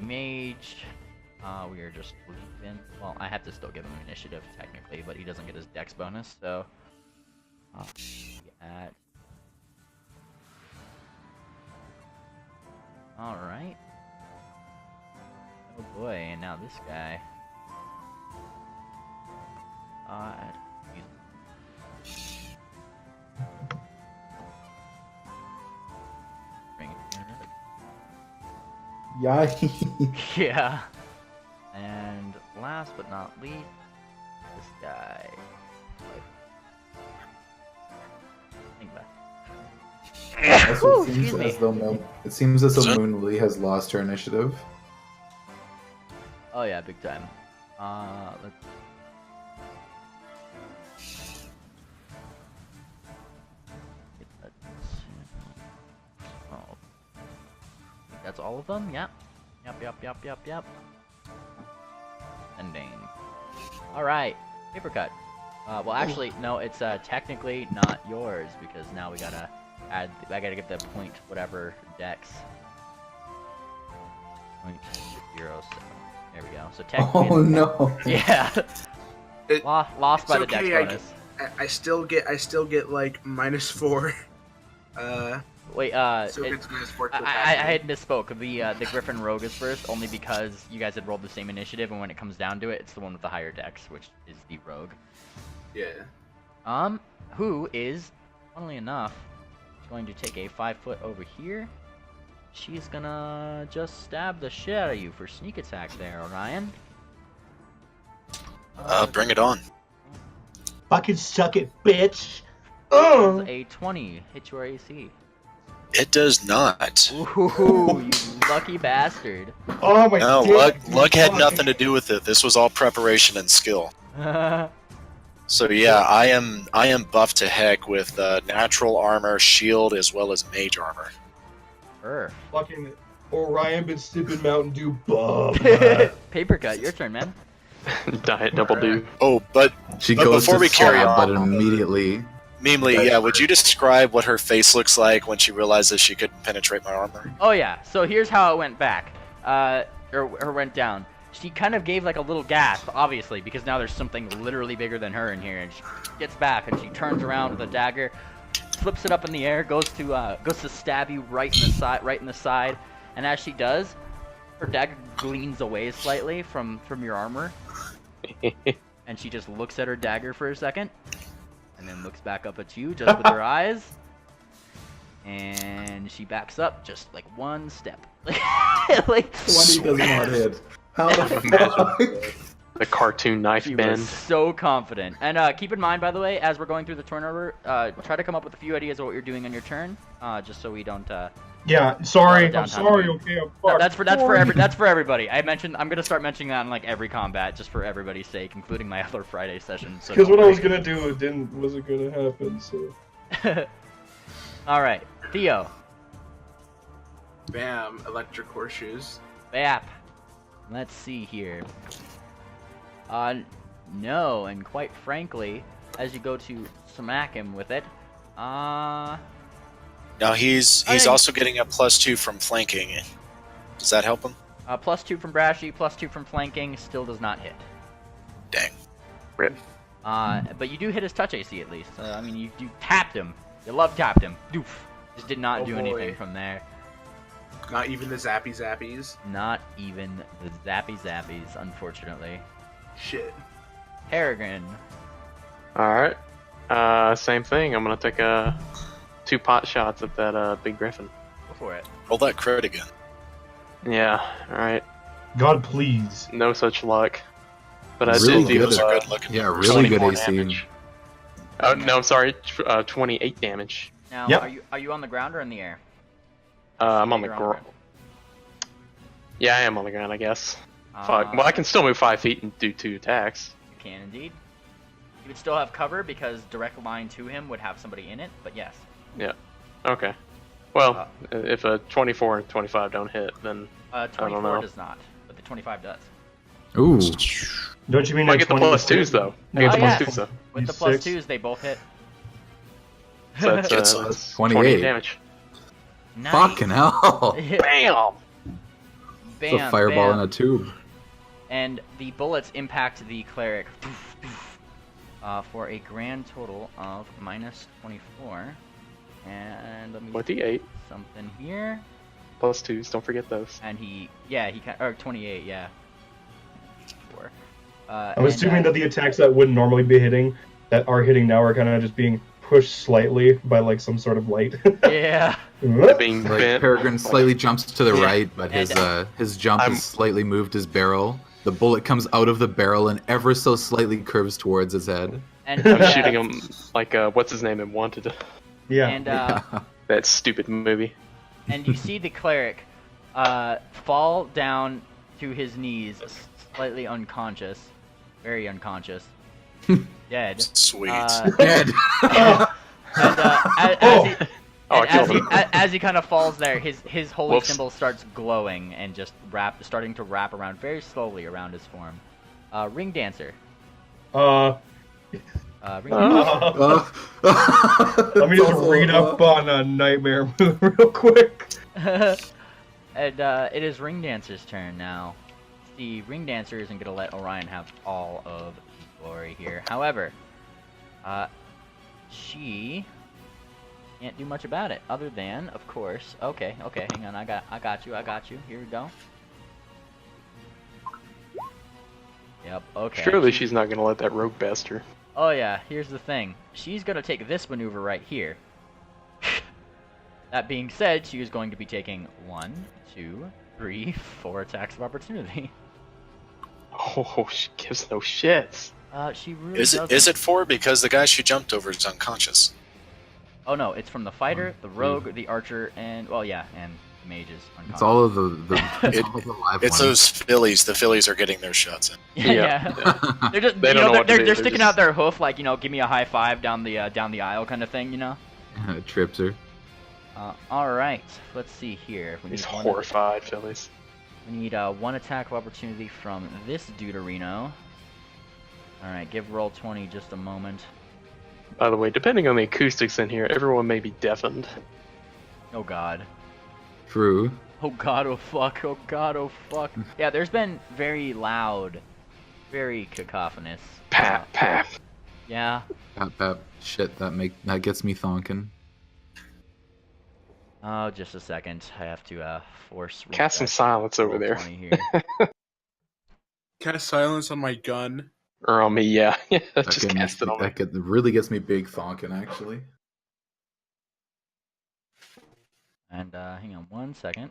S1: Mage. We are just leaving. Well, I have to still give him initiative technically, but he doesn't get his dex bonus, so. At. Alright. Oh boy, and now this guy. Bring it here.
S4: Yay.
S1: Yeah. And last but not least, this guy. Think back.
S4: Also, it
S1: Excuse
S4: seems
S1: me.
S4: as though Moon Lily has lost her initiative.
S1: Oh yeah, big time. Let's. Get that. Oh. That's all of them? Yep. Yep. Ending. Alright, Papercut. Well actually, no, it's technically not yours, because now we gotta add, I gotta get the point whatever dex. 0.07. There we go. So technically.
S4: Oh no.
S1: Yeah.
S5: It-
S1: Lost by the
S5: it's
S1: dex
S5: okay,
S1: bonus.
S5: I still get like -4.
S1: Wait,
S5: So
S1: it-
S5: it's -4 to
S1: I
S5: attack.
S1: had misspoke. The Griffin Rogue is first, only because you guys had rolled the same initiative, and when it comes down to it, it's the one with the higher dex, which is the Rogue.
S5: Yeah.
S1: Who is, funnily enough, going to take a 5-foot over here. She's gonna just stab the shit out of you for sneak attack there, Orion.
S6: Bring it on.
S7: Fucking suck it, bitch.
S1: Does a 20 hit your AC?
S6: It does not.
S1: Ooh, you lucky bastard.
S7: Oh my
S6: No,
S7: god.
S6: luck had nothing to do with it. This was all preparation and skill. So yeah, I am buffed to heck with natural armor, shield, as well as mage armor.
S7: Fucking Orion been sipping Mountain Dew. Bum.
S1: Papercut, your turn, man.
S2: Diet double do.
S6: Oh, but
S4: She
S6: But
S4: goes
S6: before
S4: to
S6: we carry
S4: stab,
S6: on-
S4: but immediately.
S6: Memely, yeah, would you describe what her face looks like when she realizes she couldn't penetrate my armor?
S1: Oh yeah, so here's how it went back. Or went down. She kind of gave like a little gasp, obviously, because now there's something literally bigger than her in here, and she gets back and she turns around with a dagger, flips it up in the air, goes to stab you right in the side, and as she does, her dagger gleams away slightly from your armor, and she just looks at her dagger for a second, and then looks back up at you just with her eyes. And she backs up just like one step. Like
S4: 20 does not hit. How the fuck?
S2: The cartoon knife
S1: she
S2: bend.
S1: was so confident. And keep in mind, by the way, as we're going through the turnover, try to come up with a few ideas of what you're doing on your turn, just so we don't.
S7: Yeah, sorry.
S1: Downtime.
S7: I'm sorry. Okay, I'm
S1: No,
S7: fucked.
S1: that's for everybody. I'm gonna start mentioning that in like every combat, just for everybody's sake, including my other Friday session. So
S7: Because
S1: don't
S7: what I was
S1: worry.
S7: gonna do wasn't gonna happen. So.
S1: All right, Theo.
S5: Bam, electric horseshoes.
S1: Bap. Let's see here. No, and quite frankly, as you go to smack him with it,
S6: Now he's
S1: I-
S6: also getting a +2 from flanking. Does that help him?
S1: +2 from Brashy, +2 from flanking, still does not hit.
S6: Dang.
S2: Rip.
S1: But you do hit his touch AC at least. I mean, you tapped him. You love tapped him. Doof. Just did not do anything from there.
S5: Not even the zappy zappies.
S1: Not even the zappy zappies, unfortunately.
S5: Shit.
S1: Peregrine.
S2: Alright. Same thing. I'm gonna take 2 pot shots at that big griffin.
S1: Go for it.
S6: Roll that crit again.
S2: Yeah, alright.
S3: God, please.
S2: No such luck. But I
S4: Really
S2: did do
S6: Those are good looking.
S4: Yeah, really good
S2: 24
S4: AC.
S2: damage. Oh, no, I'm sorry. 28 damage.
S1: Now,
S3: Yep.
S1: are you on the ground or in the air?
S2: I'm on the
S1: You're
S2: ground. Yeah, I am on the ground, I guess. Fuck.
S1: Uh,
S2: Well, I can still move 5 feet and do 2 attacks.
S1: You can indeed. You would still have cover because direct line to him would have somebody in it, but yes.
S2: Yeah. Okay. Well, if a 24 and 25 don't hit, then
S1: 24
S2: know.
S1: does not, but the 25 does.
S4: Ooh.
S3: Don't you mean
S2: I
S3: like
S2: get the
S3: 20
S2: +2s though. I get
S1: Oh,
S2: the
S1: yeah.
S2: +2s though.
S1: With the
S3: Six.
S1: +2s, they both hit.
S2: So that's
S6: Gets
S2: 28
S4: 28.
S2: damage.
S1: Nice.
S4: Fucking hell.
S2: Bam!
S4: It's a
S1: Bam,
S4: fireball
S1: bam.
S4: in a tube.
S1: And the bullets impact the cleric for a grand total of -24. And let me
S2: 28
S1: something here.
S2: +2s. Don't forget those.
S1: And he or 28, yeah. 4.
S3: I'm assuming that the attacks that wouldn't normally be hitting, that are hitting now, are kind of just being pushed slightly by like some sort of light.
S1: Yeah.
S2: Being
S4: Like
S2: bent.
S4: Peregrine slightly jumps to the right, but
S1: And,
S4: his jump
S2: I'm-
S4: has slightly moved his barrel. The bullet comes out of the barrel and ever so slightly curves towards his head.
S1: And
S2: I'm shooting him like what's his name in Wanted.
S3: Yeah.
S1: And
S2: That stupid movie.
S1: and you see the cleric fall down to his knees, slightly unconscious, very unconscious, dead.
S6: Sweet.
S4: Dead.
S2: Oh, I killed him.
S1: As he kind of falls there, his holy
S2: Whoops.
S1: symbol starts glowing and just starting to wrap around very slowly around his form. Ring dancer. Ring dancer.
S3: Let me just read up on a nightmare move real quick.
S1: And it is Ring Dancer's turn now. The Ring Dancer isn't going to let Orion have all of the glory here. However, she can't do much about it other than, of course. Okay, hang on. I got you. Here we go. Yep. Okay.
S2: Surely she's not gonna let that rogue best her.
S1: Oh yeah. Here's the thing. She's going to take this maneuver right here. That being said, she is going to be taking 1, 2, 3, 4 attacks of opportunity.
S2: Oh, she gives no shits.
S1: She really
S6: Is
S1: doesn't.
S6: it 4 because the guy she jumped over is unconscious?
S1: Oh no, it's from the fighter, the rogue, the archer, and well, yeah, and the mages.
S4: It's all of the it's all the live
S6: It's
S4: ones.
S6: those fillies. The fillies are getting their shots in.
S1: Yeah. They're just
S2: They don't know what to do.
S1: they're
S2: They're
S1: sticking
S2: just-
S1: out their hoof like, give me a high five down the aisle kind of thing,
S4: It trips her.
S1: All right, let's see here. We
S2: These
S1: need one-
S2: horrified fillies.
S1: We need 1 attack of opportunity from this Deuterino. All right, give roll 20 just a moment.
S2: By the way, depending on the acoustics in here, everyone may be deafened.
S1: Oh god.
S4: True.
S1: Oh god, oh fuck, oh god, oh fuck. Yeah, there's been very loud, very cacophonous.
S2: Pap, pap.
S1: Yeah.
S4: Pap. Shit, that gets me thonking.
S1: Oh, just a second. I have to force.
S2: Cast some silence over
S1: roll
S2: there.
S1: 20 here.
S5: Cast silence on my gun.
S2: Or on me, yeah.
S4: That
S2: Just
S4: get me-
S2: cast it on me.
S4: that really gets me big thonking, actually.
S1: And hang on 1 second.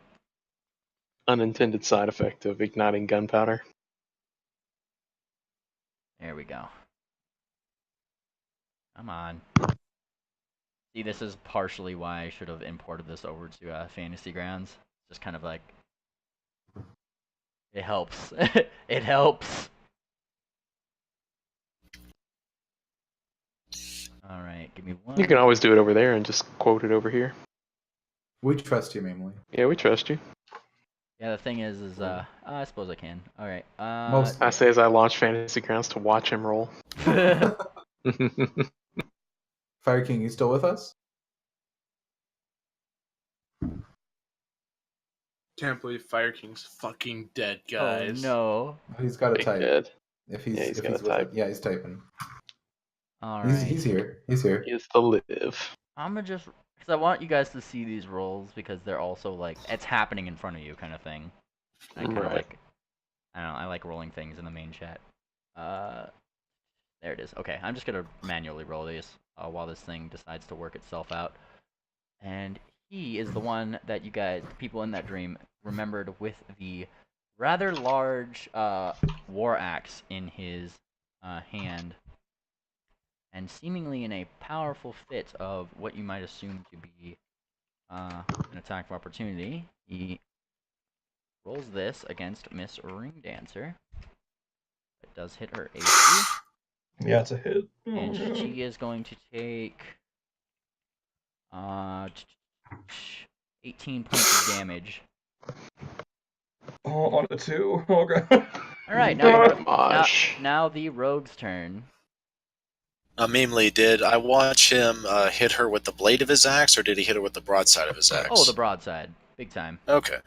S2: Unintended side effect of igniting gunpowder.
S1: There we go. Come on. See, this is partially why I should have imported this over to Fantasy Grounds. Just kind of like, it helps. It helps. All right, give me 1.
S2: You can always do it over there and just quote it over here.
S4: We trust you, mainly.
S2: Yeah, we trust you.
S1: Yeah, the thing is I suppose I can. All right.
S4: Most-
S2: I say as I launch Fantasy Grounds to watch him roll.
S4: Fire King, you still with us?
S5: Can't believe Fire King's fucking dead, guys.
S1: Oh
S4: He's got a
S2: Big
S4: type.
S2: dead.
S4: If he's
S2: Yeah, he's
S4: if
S2: got
S4: he's
S2: a
S4: with
S2: type.
S4: it. Yeah, he's typing.
S1: no. All
S4: He's
S1: right.
S4: he's here. He's here.
S2: He is to live.
S1: I'm gonna just because I want you guys to see these rolls because they're also like it's happening in front of you kind of thing. I kind of
S2: Right.
S1: like I don't know. I like rolling things in the main chat. There it is. Okay, I'm just gonna manually roll these while this thing decides to work itself out. And he is the one that you guys, the people in that dream, remembered with the rather large war axe in his hand, and seemingly in a powerful fit of what you might assume to be an attack of opportunity. He rolls this against Miss Ring Dancer. It does hit her AC.
S3: Yeah, it's a hit.
S1: And she is going to take 18 points of damage.
S3: Oh, on a 2. Oh god.
S1: Alright, now the rogue's turn.
S6: Meemly, did I watch him hit her with the blade of his axe, or did he hit her with the broadside of his axe?
S1: Oh, the broadside. Big time.
S6: Okay.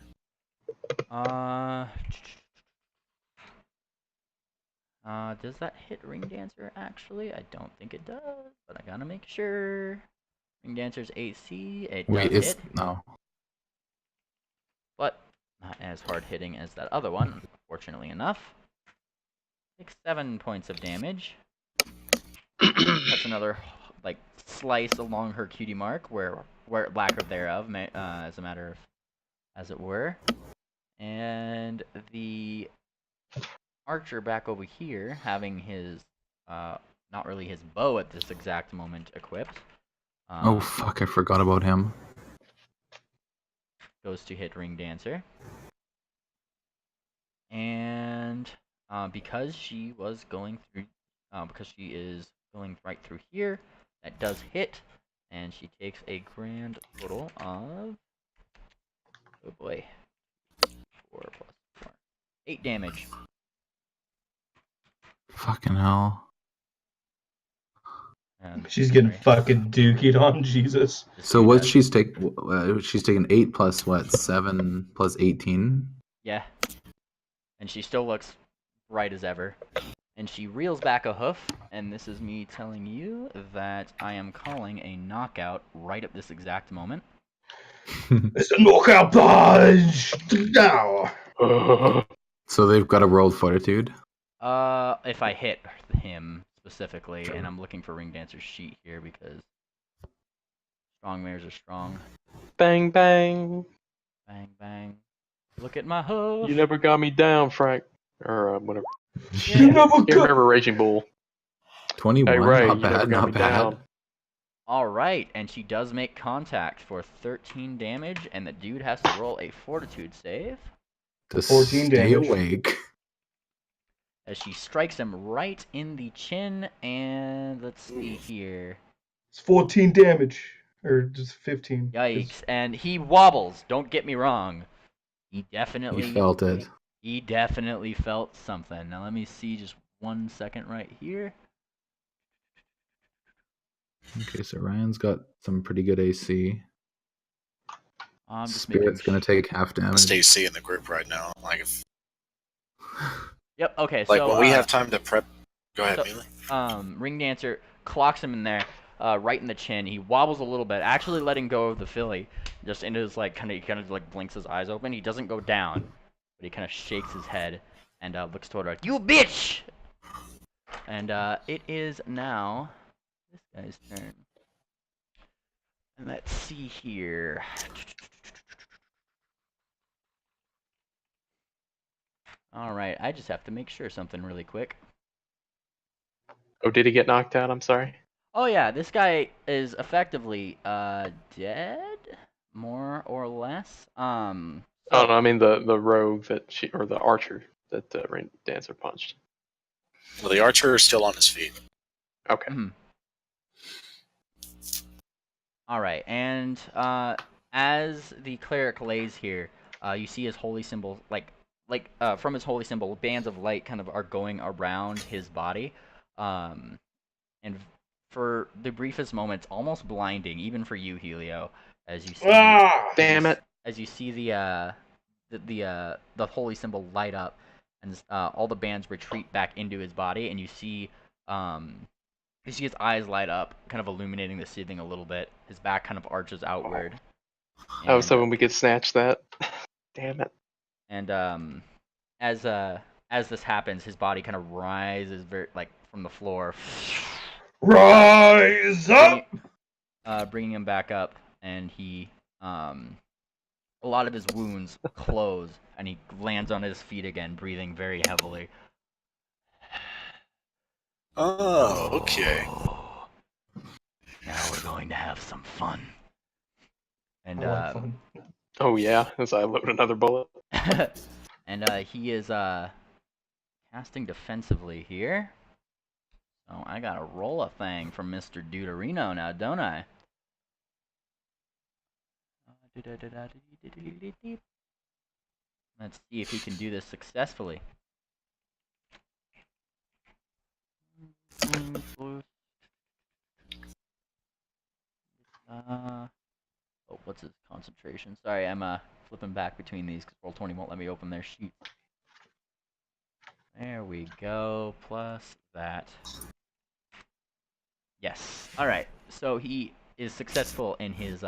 S1: Does that hit Ring Dancer, actually? I don't think it does, but I gotta make sure. Ring Dancer's AC, it does hit,
S4: no.
S1: but not as hard hitting as that other one, fortunately enough. Takes 7 points of damage. That's another, like, slice along her cutie mark, where lack of thereof, as a matter of, as it were. And the archer back over here, having his, not really his bow at this exact moment equipped.
S4: Oh fuck! I forgot about him.
S1: Goes to hit Ring Dancer. And because she was going through, because she is going right through here, that does hit, and she takes a grand total of, oh boy, 4 plus 4, 8 damage.
S4: Fucking hell.
S3: She's getting fucking dookied on, Jesus.
S4: So what she's taking 8 plus what? 7 plus 18.
S1: Yeah. And she still looks bright as ever. And she reels back a hoof, and this is me telling you that I am calling a knockout right at this exact moment.
S3: It's a knockout punch! Now!
S4: So they've got a rolled fortitude.
S1: If I hit him specifically, and I'm looking for Ring Dancer's sheet here because strong mares are strong.
S2: Bang, bang.
S1: Bang, bang. Look at my hoof.
S2: You never got me down, Frank. Or whatever.
S1: Yeah.
S3: You never
S2: Can't
S3: got...
S2: remember Raging Bull.
S4: 21.
S2: Hey, Ray,
S4: Not
S2: you never
S4: bad.
S2: got
S4: Not
S2: me
S4: bad.
S2: down.
S1: Alright, and she does make contact for 13 damage, and the dude has to roll a fortitude save.
S4: To
S3: 14
S4: stay
S3: damage.
S4: awake.
S1: As she strikes him right in the chin, and let's see here.
S3: It's 14 damage. Or just 15.
S1: Yikes, and he wobbles, don't get me wrong. He
S4: He felt it.
S1: definitely felt something. Now let me see just 1 second right here.
S4: Okay, so Ryan's got some pretty good AC.
S1: I'm just
S4: Spirit's gonna take half damage.
S6: Stacy in the group right now. Like if
S1: Yep, okay,
S6: like
S1: so
S6: when we have time to prep. Go ahead,
S1: so,
S6: Mealy.
S1: Ring Dancer clocks him in there, right in the chin. He wobbles a little bit, actually letting go of the filly, just into his like kind of like blinks his eyes open. He doesn't go down, but he kind of shakes his head and looks toward her. You bitch! And it is now this guy's turn. And let's see here. All right, I just have to make sure something really quick.
S2: Oh, did he get knocked out? I'm sorry.
S1: Oh yeah, this guy is effectively dead, more or less.
S2: Oh no, I mean the rogue that or the archer that Rain Dancer punched.
S6: Well, the archer is still on his feet.
S2: Okay.
S1: Mm-hmm. All right, and as the cleric lays here, you see his holy symbol, from his holy symbol, bands of light kind of are going around his body, and for the briefest moment, it's almost blinding, even for you, Helio, as you see.
S2: Damn it!
S1: As you see the the holy symbol light up, and all the bands retreat back into his body, and you see his eyes light up, kind of illuminating the ceiling a little bit. His back kind of arches outward.
S2: I was hoping we could snatch that. Damn it.
S1: And as this happens, his body kind of rises from the floor.
S3: Rise up!
S1: Bringing him back up, and he a lot of his wounds close, and he lands on his feet again, breathing very heavily.
S6: Oh, okay.
S1: Now we're going to have some fun. And
S3: I like fun.
S2: Oh yeah, as I load another bullet.
S1: and he is casting defensively here. So I gotta roll a thing from Mr. Deuterino now, don't I? Let's see if he can do this successfully. Oh, what's his concentration? Sorry, I'm flipping back between these because Roll20 won't let me open their sheet. There we go, plus that. Yes. All right. So he is successful in his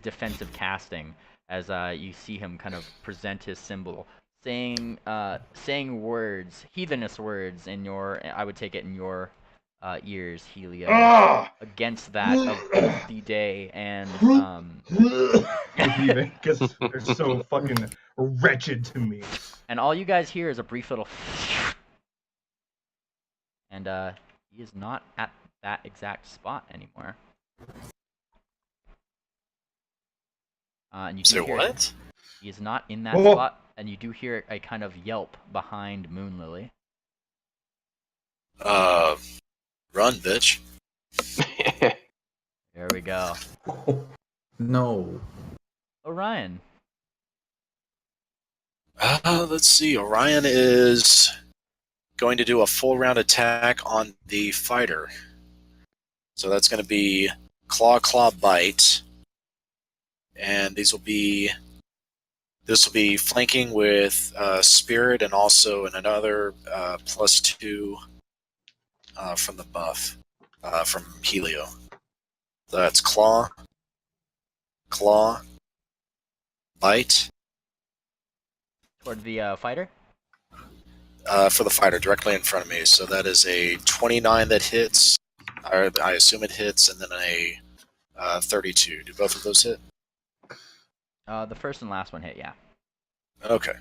S1: defensive casting, as you see him kind of present his symbol, saying words, heathenish words in your, I would take it in your ears, Helio, against that of the day, and
S3: because they're so fucking wretched to me.
S1: and all you guys hear is a brief little, and he is not at that exact spot anymore. And you
S6: So
S1: hear
S6: what?
S1: he is not in that spot, and you do hear a kind of yelp behind Moonlily.
S6: Run, bitch.
S1: There we go.
S4: No.
S1: Orion.
S6: Let's see. Orion is going to do a full round attack on the fighter. So that's going to be claw, bite, and this will be flanking with spirit and also another +2 from the buff from Helio. So that's claw, bite.
S1: Toward the fighter?
S6: For the fighter, directly in front of me. So that is a 29 that hits. I assume it hits, and then a 32. Do both of those hit?
S1: The first and last one hit, yeah.
S6: Okay.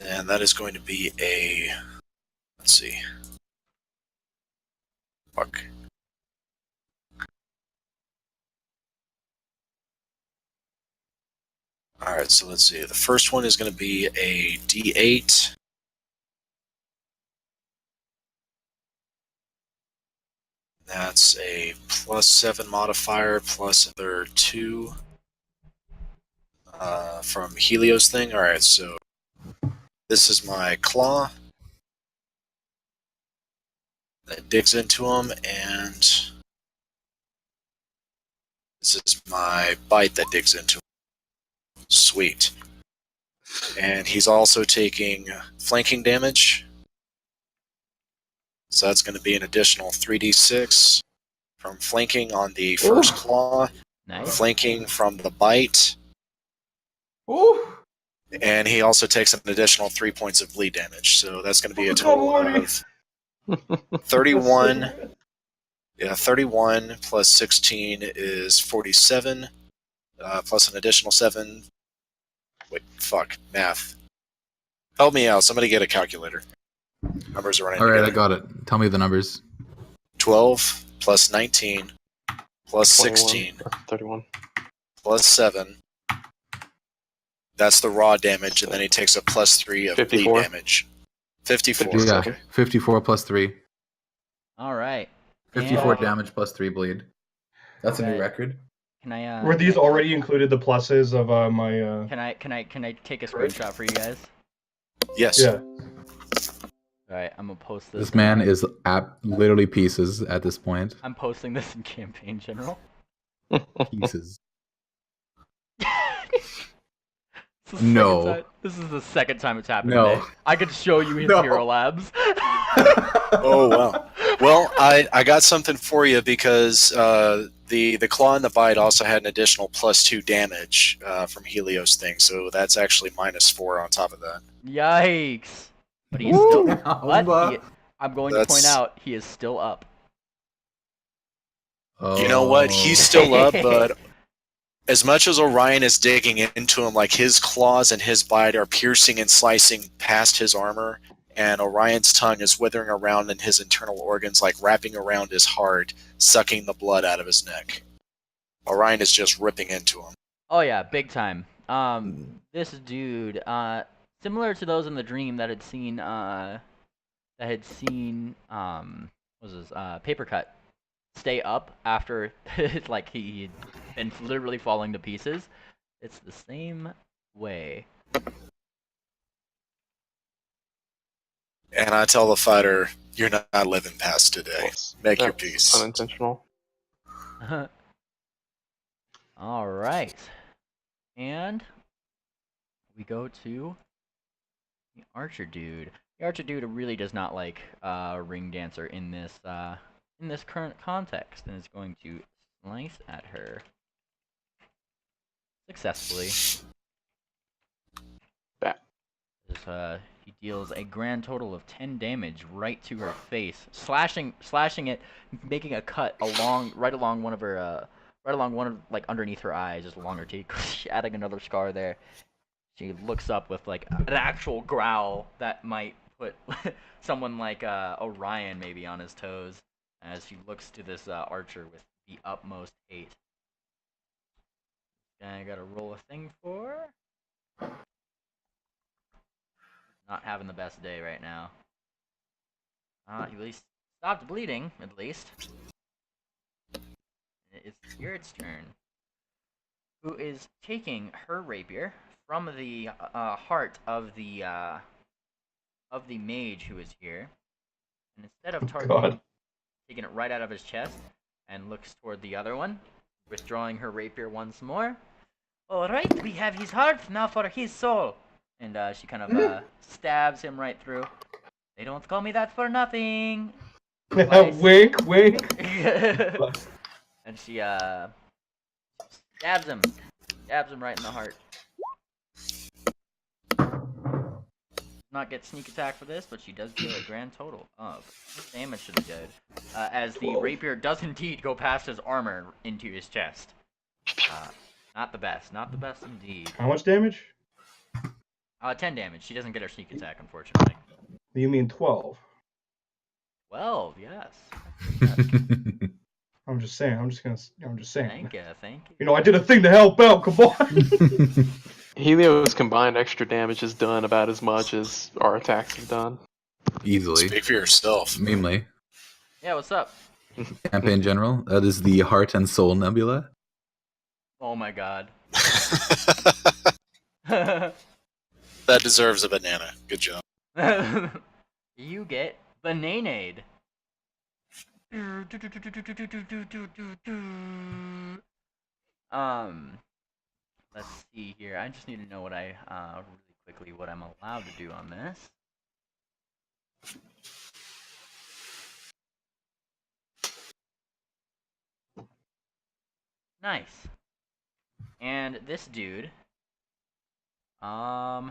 S6: And that is going to be a... Let's see. Fuck. Alright, so let's see. The first one is going to be a D8. That's a +7 modifier plus another 2 from Helio's thing. Alright, so this is my claw that digs into him, and this is my bite that digs into him. Sweet. And he's also taking flanking damage. So that's going to be an additional 3d6 from flanking on the first claw,
S1: Nice.
S6: flanking from the bite,
S3: Ooh.
S6: and he also takes an additional 3 points of bleed damage. So that's going to be a total of 31. Yeah, 31 plus 16 is 47, plus an additional 7. Wait, fuck, math. Help me out. Somebody get a calculator. Numbers are running
S4: All right,
S6: together.
S4: I got it. Tell me the numbers.
S6: 12 plus 19 plus
S2: 21,
S6: 16
S2: or 31.
S6: plus 7. That's the raw damage, and then he takes a +3 of
S2: 54.
S6: bleed damage. 54.
S4: Yeah,
S6: Okay.
S4: 54 plus 3.
S1: All right.
S4: 54
S1: And
S4: damage plus 3 bleed. That's a new
S1: Okay.
S4: record.
S1: Can I
S3: Were these already included the pluses of my?
S1: can I take a screenshot for you guys?
S6: Yes.
S3: Yeah.
S1: All right, I'm gonna post this.
S4: This man is literally pieces at this point.
S1: I'm posting this in Campaign General.
S4: Pieces.
S1: the
S4: No.
S1: second time. This is the second time it's happened
S4: No.
S1: today. I could show you his
S4: No.
S1: Hero Labs.
S6: Oh wow. Well, I got something for you because the claw and the bite also had an additional +2 damage from Helio's thing, so that's actually -4 on top of that.
S1: Yikes! But he's
S4: Woo!
S1: still.
S4: Alba.
S1: I'm going to point
S6: That's-
S1: out he is still up.
S6: You know what? He's
S4: Oh.
S6: still up, but as much as Orion is digging into him, like his claws and his bite are piercing and slicing past his armor, and Orion's tongue is withering around in his internal organs, like wrapping around his heart, sucking the blood out of his neck. Orion is just ripping into him.
S1: Oh yeah, big time. This dude, similar to those in the dream that had seen, what was this, Papercut stay up after, like he'd been literally falling to pieces. It's the same way.
S6: And I tell the fighter, "You're not living past today. Make your
S2: That's
S6: peace."
S2: Unintentional.
S1: All right, and we go to the archer dude. The archer dude really does not like ring dancer in this current context, and is going to slice at her successfully.
S2: Bat.
S1: He deals a grand total of 10 damage right to her face, slashing it, making a cut right along one of like underneath her eyes, just along her cheek, adding another scar there. She looks up with like an actual growl that might put someone like Orion maybe on his toes, as she looks to this archer with the utmost hate. I gotta roll a thing for. Not having the best day right now. At least stopped bleeding, at least. It's Spirit's turn, who is taking her rapier from the heart of the mage who is here, and instead of targeting, taking it right out of his chest, and looks toward the other one, withdrawing her rapier once more. All right, we have his heart now for his soul. And she kind of stabs him right through. They don't call me that for nothing.
S3: Wink, wink.
S1: And she stabs him right in the heart. Not get sneak attack for this, but she does deal a grand total of damage to the dude, as the rapier does indeed go past his armor into his chest. Not the best indeed.
S3: How much damage?
S1: 10 damage. She doesn't get her sneak attack, unfortunately.
S3: You mean 12?
S1: 12, yes.
S3: I'm just saying. I'm just saying.
S1: Thank you.
S3: You know, I did a thing to help out. Come on.
S2: Helio's combined extra damage has done about as much as our attacks have done.
S4: Easily.
S6: Speak for yourself.
S4: Mainly.
S1: Yeah, what's up?
S4: Campaign General. That is the Heart and Soul Nebula.
S1: Oh my god.
S6: That deserves a banana. Good job.
S1: You get bananade. Let's see here. I just need to know what really quickly what I'm allowed to do on this. Nice. And this dude, oh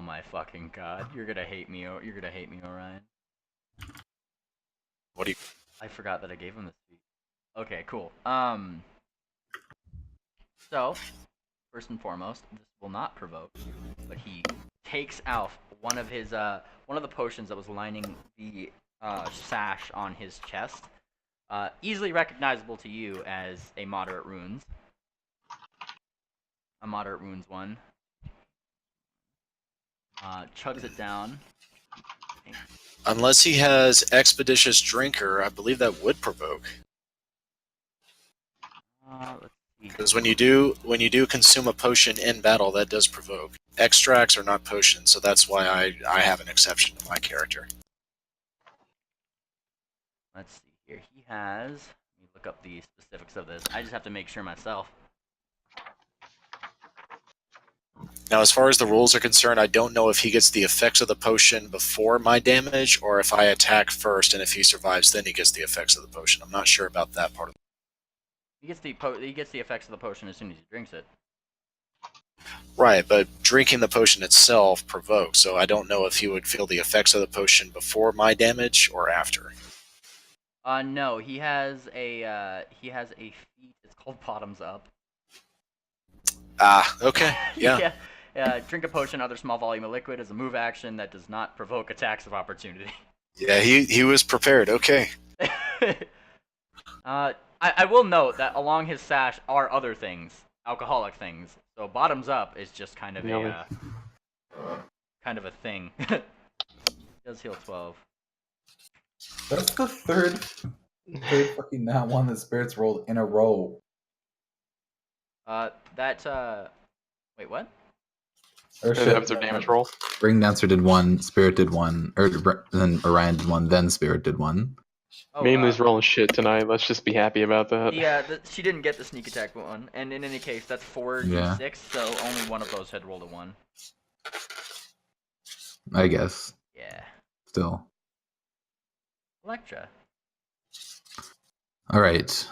S1: my fucking god, you're gonna hate me, Orion.
S6: What do you?
S1: I forgot that I gave him this feat. Okay, cool. So, first and foremost, this will not provoke, but he takes out one of the potions that was lining the sash on his chest. Easily recognizable to you as a moderate runes. A moderate runes one. Chugs it down.
S6: Unless he has Expeditious Drinker, I believe that would provoke.
S1: Let's see.
S6: Because when you do consume a potion in battle, that does provoke. Extracts are not potions, so that's why I have an exception to my character.
S1: Let's see here. He has. Let me look up the specifics of this. I just have to make sure myself.
S6: Now, as far as the rules are concerned, I don't know if he gets the effects of the potion before my damage, or if I attack first, and if he survives, then he gets the effects of the potion. I'm not sure about that part of it.
S1: He gets the effects of the potion as soon as he drinks it.
S6: Right, but drinking the potion itself provokes, so I don't know if he would feel the effects of the potion before my damage or after.
S1: No, he has a feat. It's called Bottoms Up.
S6: Ah, okay, yeah.
S1: Drink a potion, other small volume of liquid is a move action that does not provoke attacks of opportunity.
S6: Yeah, he was prepared, okay.
S1: I will note that along his sash are other things, alcoholic things. So Bottoms Up is just kind of a thing. Does heal 12.
S4: That's the third fucking nat one that spirits rolled in a row.
S1: Wait, what?
S4: Or
S2: That was their damage roll.
S4: Ring Dancer did one, Spirit did one, or then Orion did one, then Spirit did one.
S1: Oh,
S2: Mainly's rolling shit tonight. Let's just be happy about that.
S1: Yeah, she didn't get the sneak attack one, and in any case, that's 4d6, so only one of those had rolled a 1.
S4: I guess.
S1: Yeah.
S4: Still.
S1: Electra.
S4: All right.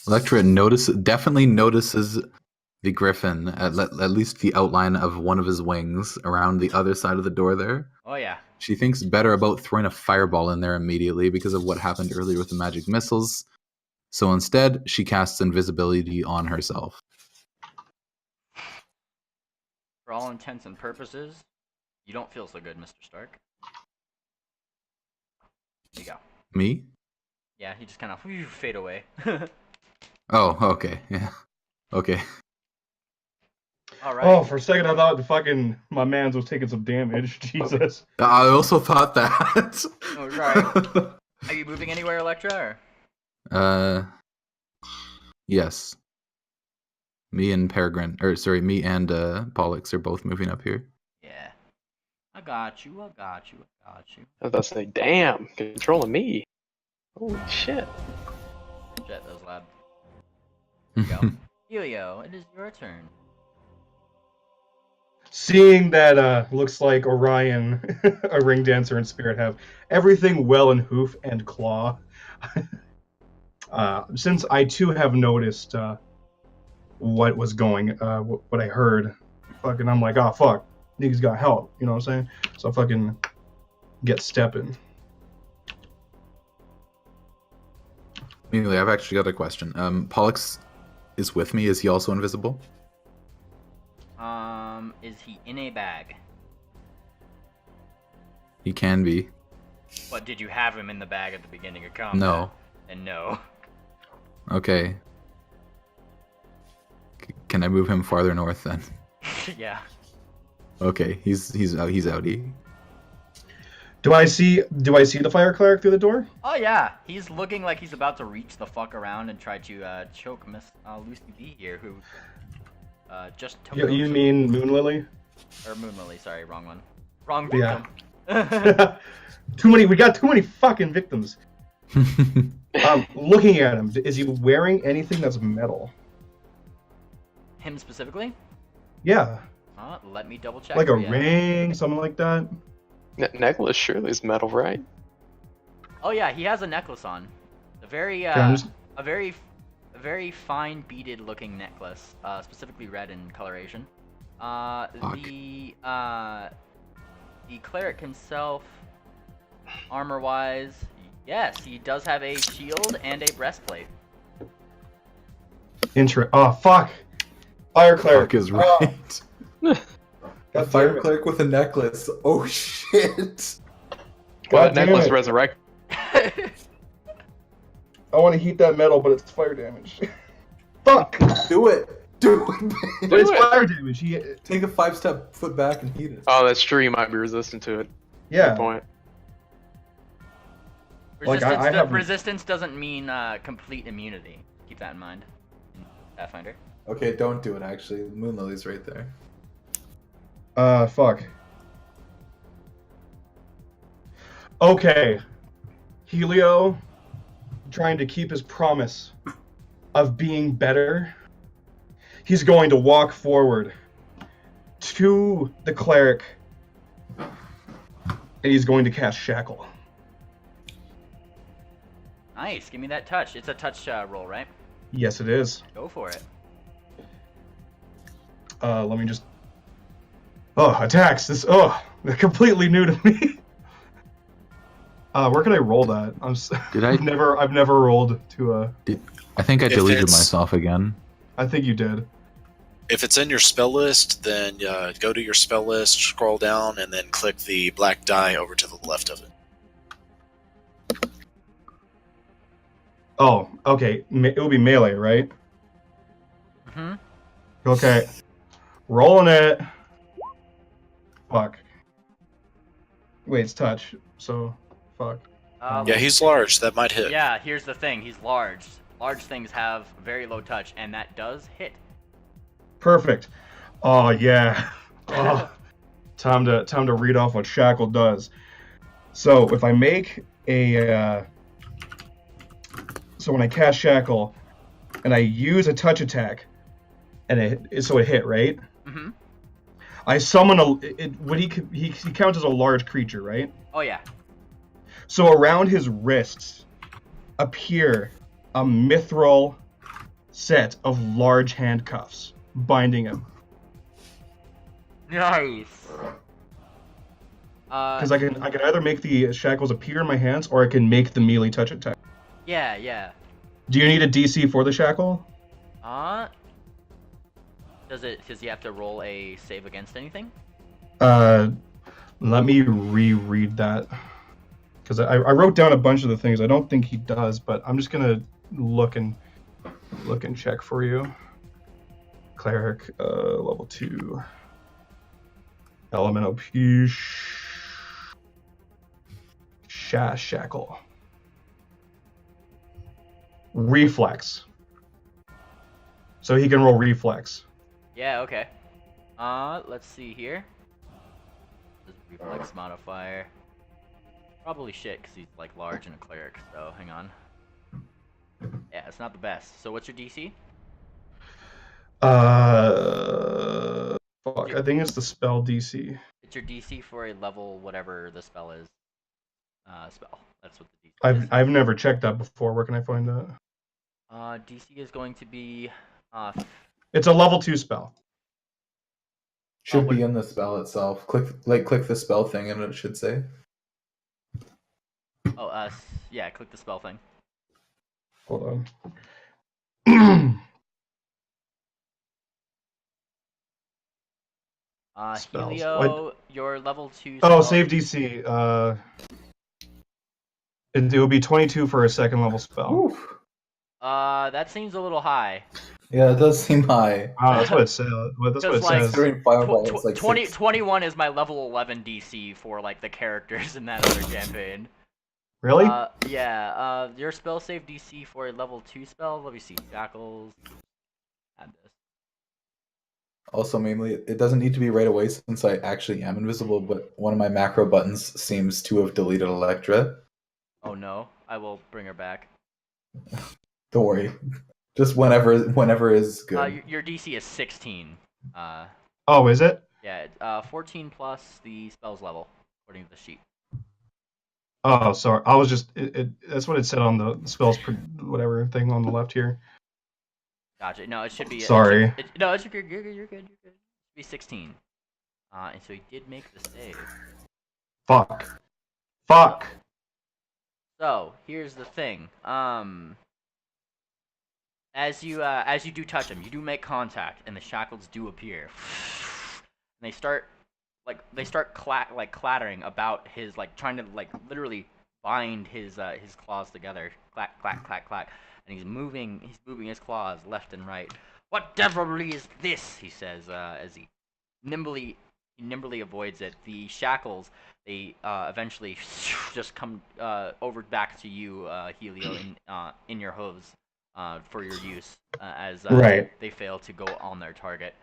S4: Electra definitely notices the griffin, at least the outline of one of his wings around the other side of the door there.
S1: Oh, yeah.
S4: She thinks better about throwing a fireball in there immediately because of what happened earlier with the magic missiles. So instead, she casts invisibility on herself.
S1: For all intents and purposes, you don't feel so good, Mr. Stark. There you go.
S4: Me?
S1: Yeah, he just kind of fade away.
S4: Oh, okay. Yeah. Okay.
S1: All right.
S3: Oh, for a second I thought my man's was taking some damage. Jesus.
S4: I also thought that.
S1: Oh, right. Are you moving anywhere, Electra? Or?
S4: Yes. Me and Peregrine, me and Pollux are both moving up here.
S1: Yeah. I got you.
S2: I was about to say, damn, controlling me. Holy shit.
S1: Jet those lab. There you go. Helio, it is your turn.
S3: Seeing that looks like Orion, a ring dancer, and Spirit have everything well in hoof and claw, since I too have noticed what was going, what I heard, I'm like, oh fuck, niggas got help, you know what I'm saying? So I fucking get stepping.
S4: Immediately, I've actually got a question. Pollux is with me. Is he also invisible?
S1: Is he in a bag?
S4: He can be.
S1: But did you have him in the bag at the beginning of combat?
S4: No.
S1: And no.
S4: Okay. Can I move him farther north then?
S1: Yeah.
S4: Okay, he's outie.
S3: Do I see the fire cleric through the door?
S1: Oh yeah, he's looking like he's about to reach the fuck around and try to choke Miss Lucy B here, who just took.
S3: You mean Moon Lily?
S1: Or Moon Lily? Sorry, wrong one. Wrong victim.
S3: Yeah. We got too many fucking victims. Looking at him, is he wearing anything that's metal?
S1: Him specifically?
S3: Yeah.
S1: Let me double check.
S3: Like a ring, something like that.
S2: Necklace surely is metal, right?
S1: Oh yeah, he has a necklace on. A very fine beaded looking necklace, specifically red in coloration. The cleric himself, armor wise, yes, he does have a shield and a breastplate.
S3: Oh fuck! Fire cleric
S4: is right.
S3: A
S4: fire cleric with a necklace. Oh shit!
S3: God
S2: necklace
S3: damn it.
S2: resurrect.
S3: I want to heat that metal, but it's fire damage. Fuck!
S4: Do it! Do it!
S3: But it's fire damage.
S4: Take a 5-step foot back and heat it.
S2: Oh, that's true. You might be resistant to it.
S3: Yeah.
S2: Good point.
S1: Resistance doesn't mean complete immunity. Keep that in mind, Pathfinder.
S4: Okay, don't do it. Actually, Moon Lily's right there.
S3: Fuck. Okay. Helio, trying to keep his promise of being better, he's going to walk forward to the cleric, and he's going to cast Shackle.
S1: Nice. Give me that touch. It's a touch roll, right?
S3: Yes, it is.
S1: Go for it.
S3: Let me just... attacks. They're completely new to me. Where can I roll that? I've never rolled to a...
S4: I think I
S6: If
S4: deleted
S6: it's-
S4: myself again.
S3: I think you did.
S6: If it's in your spell list, then go to your spell list, scroll down, and then click the black die over to the left of it.
S3: Oh, okay. It will be melee, right?
S1: Mm-hmm.
S3: Okay. Rolling it. Fuck. Wait, it's touch. So, fuck.
S6: Yeah, he's large. That might hit.
S1: Yeah, here's the thing. He's large. Large things have very low touch, and that does hit.
S3: Perfect. Oh yeah. Oh, time to read off what Shackle does. So if I make a so when I cast Shackle and I use a touch attack and it hit, right?
S1: Mm-hmm.
S3: I summon he counts as a large creature, right?
S1: Oh yeah.
S3: So around his wrists appear a mithril set of large handcuffs binding him.
S1: Nice.
S3: Because I can either make the shackles appear in my hands or I can make the melee touch attack.
S1: Yeah.
S3: Do you need a DC for the shackle?
S1: Does he have to roll a save against anything?
S3: Let me reread that. Because I wrote down a bunch of the things. I don't think he does, but I'm just gonna look and check for you. Cleric, level 2. Elemental P. Shackle. Reflex. So he can roll reflex.
S1: Yeah, okay. Let's see here. This reflex modifier. Probably shit, because he's like large and a cleric, so hang on. Yeah, it's not the best. So what's your DC?
S3: Fuck, I think it's the spell DC.
S1: It's your DC for a level whatever the spell is. Spell. That's what the DC is.
S3: I've never checked that before. Where can I find that?
S1: DC is going to be
S3: It's a level 2 spell.
S4: Should be in the spell itself. Click the spell thing and it should say.
S1: yeah, click the spell thing.
S3: Hold on. Spells.
S1: Helio, your level 2
S3: Oh,
S1: spell.
S3: save DC. It will be 22 for a second level spell.
S4: Oof.
S1: That seems a little high.
S4: Yeah, it does seem high.
S3: Oh, that's what it says. That's what it
S1: Like,
S3: says.
S4: Considering Fireball is like
S1: 21 is my level 11 DC for like the characters in that other campaign.
S3: Really?
S1: Your spell save DC for a level 2 spell. Let me see. Shackles. Add this.
S4: Also, mainly, it doesn't need to be right away since I actually am invisible, but one of my macro buttons seems to have deleted Electra.
S1: Oh no, I will bring her back.
S4: Don't worry. Just whenever is good.
S1: Your DC is 16.
S3: Oh, is it?
S1: Yeah, 14 plus the spells level, according to the sheet.
S3: Oh, sorry. I was just... that's what it said on the spells whatever thing on the left here.
S1: Gotcha. No, it should be...
S3: Sorry.
S1: You're good. You're good. It should be 16. And so he did make the save.
S3: Fuck.
S1: So, here's the thing. As you do touch him, you do make contact, and the shackles do appear. And they start clattering about his, like, trying to, like, literally bind his claws together. Clack, clack, clack, clack. And he's moving his claws left and right. What devilry is this? He says, as he nimbly avoids it. The shackles, they eventually just come over back to you, Helio, in your hooves for your use, as
S3: Right.
S1: they fail to go on their target.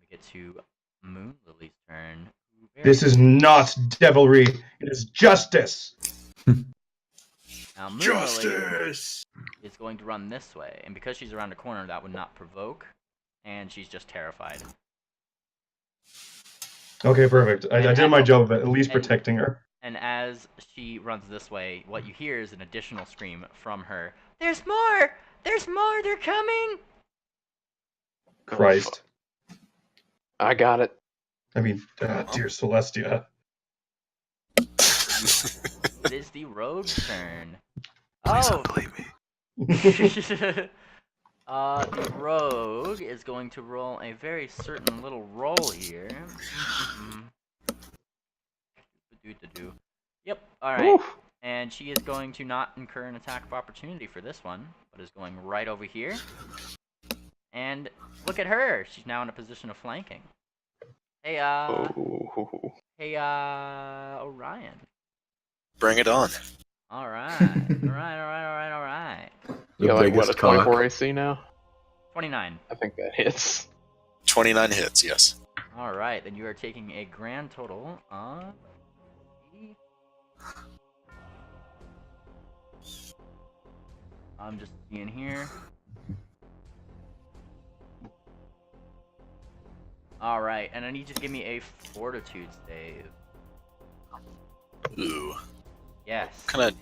S1: We get to Moon Lily's turn.
S3: This is not devilry. It is justice.
S1: Now, Moon Lily is going to run this way, and because she's around the corner, that would not provoke. and she's just terrified.
S3: Okay, perfect. I did my job of at least protecting her.
S1: And as she runs this way, what you hear is an additional scream from her. There's more! There's more! They're coming!
S3: Christ.
S2: I got it.
S3: I mean, dear Celestia.
S1: It is the rogue's turn.
S4: Please
S1: Oh!
S4: don't believe me.
S1: The rogue is going to roll a very certain little roll here. Yep, alright. And she is going to not incur an attack of opportunity for this one, but is going right over here. And look at her! She's now in a position of flanking. Hey, Orion.
S6: Bring it on.
S1: Alright. Alright.
S2: You got like, what, a
S4: biggest cock.
S2: 24 AC now?
S1: 29.
S2: I think that hits.
S6: 29 hits, yes.
S1: Alright, then you are taking a grand total of... I'm just seeing here. Alright, and I need you to give me a fortitude save.
S6: Ooh.
S1: Yes.
S6: What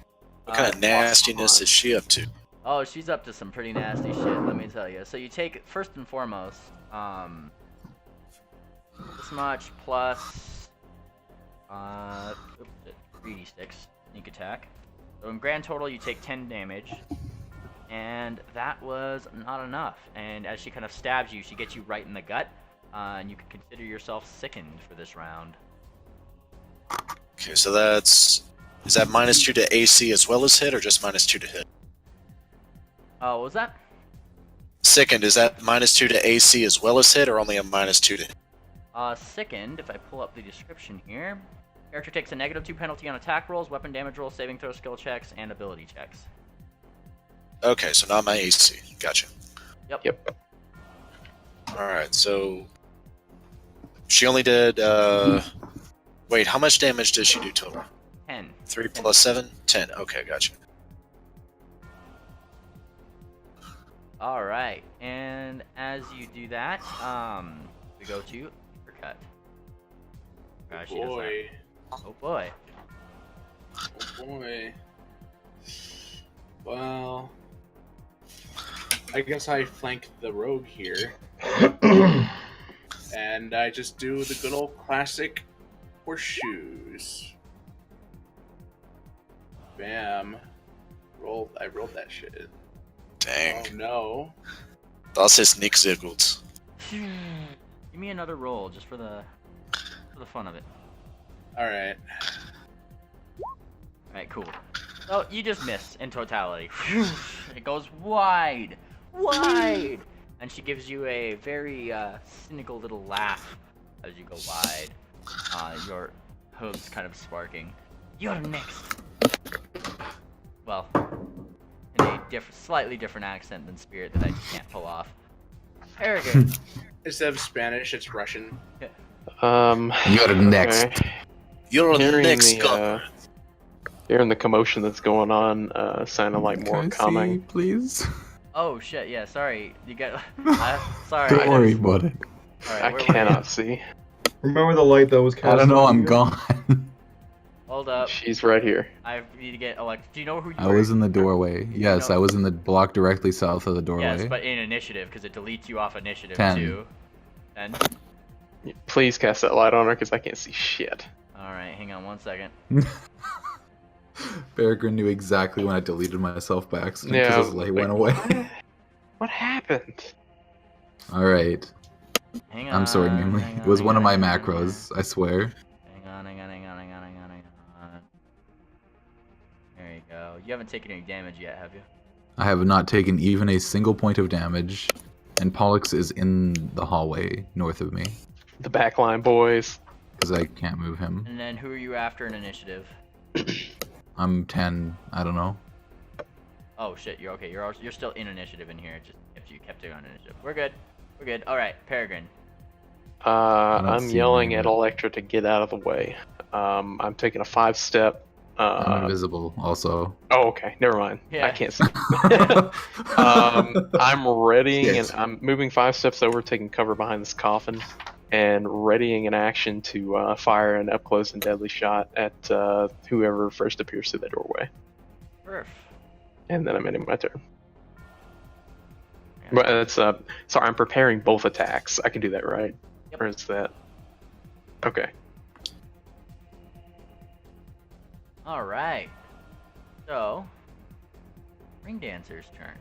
S6: kind of nastiness is she up to?
S1: Oh, she's up to some pretty nasty shit, let me tell you. So you take, first and foremost, this much plus 3d6 sneak attack. So in grand total you take 10 damage. And that was not enough. And as she kind of stabs you, she gets you right in the gut. And you can consider yourself sickened for this round.
S6: Okay, so is that -2 to AC as well as hit, or just -2 to hit?
S1: Oh, what was that?
S6: Sickened, is that -2 to AC as well as hit, or only a -2 to hit?
S1: Sickened, if I pull up the description here, character takes a -2 penalty on attack rolls, weapon damage rolls, saving throw skill checks, and ability checks.
S6: Okay, so not my AC. Gotcha.
S1: Yep.
S6: Alright, so she only did, wait, how much damage did she do total?
S1: 10.
S6: 3 plus 7? 10. Okay, gotcha.
S1: Alright, and as you do that, we go to Papercut.
S5: Boy.
S1: Oh boy.
S5: Oh boy. Well, I guess I flank the rogue here. And I just do the good old classic horseshoes. Bam. I rolled that shit.
S6: Dang.
S5: Oh no.
S6: Das ist nicht sehr gut.
S1: Give me another roll, just for the fun of it.
S5: Alright.
S1: Alright, cool. So, you just miss in totality. It goes wide! Wide! And she gives you a very cynical little laugh as you go wide. Your hooves kind of sparking. You're next! Well, in a slightly different accent than Spirit that I just can't pull off. Peregrine.
S5: Instead of Spanish, it's Russian.
S4: You're next.
S2: Okay.
S6: You're
S2: Hearing
S6: next.
S2: Hearing the commotion that's going on, sounded like more
S4: Can I
S2: coming.
S4: see, please?
S1: Oh shit, yeah, sorry. You get... sorry.
S4: Don't worry about it.
S1: Alright,
S2: I
S1: where were
S2: cannot see.
S3: Remember the light that was cast
S4: I don't know,
S3: on
S4: I'm
S3: you?
S4: gone.
S1: you? Hold up.
S2: She's right here.
S1: I need to get Electra. Do you know who you
S4: I
S1: were?
S4: was in the doorway. Yes,
S1: No.
S4: I was in the block directly south of the doorway.
S1: Yes, but in initiative, because it deletes you off initiative
S4: 10.
S1: too. 10.
S2: Please cast that light on her, because I can't see shit.
S1: Alright, hang on 1 second.
S4: Peregrine knew exactly when I deleted myself by accident
S2: Yeah,
S4: because his light went away.
S2: What happened?
S4: Alright.
S1: Hang on.
S4: I'm sorry, Mimley.
S1: hang
S4: It was
S1: on,
S4: one of my
S1: hang on,
S4: macros, I swear.
S1: Hang on. There you go. You haven't taken any damage yet, have you?
S4: I have not taken even a single point of damage, and Pollux is in the hallway north of me,
S2: The backline boys.
S4: because I can't move him.
S1: And then who are you after in initiative?
S4: I'm 10, I don't know.
S1: Oh shit, you're okay. You're still in initiative in here. Just you kept it on initiative. We're good. Alright, Peregrine.
S2: I'm
S4: see
S2: yelling
S4: him.
S2: at Electra to get out of the way. I'm taking a 5-step
S4: I'm invisible also.
S2: Oh, okay. Never mind.
S1: Yeah.
S2: I can't see. I'm readying
S4: Yes.
S2: and I'm moving 5 steps over, taking cover behind this coffin, and readying an action to fire an up close and deadly shot at whoever first appears through the doorway.
S1: Perf.
S2: And then I'm ending my turn.
S1: Yeah.
S2: But that's sorry, I'm preparing both attacks. I can do that, right?
S1: Yep.
S2: Or is that okay?
S1: All right. So, Ring Dancer's turn.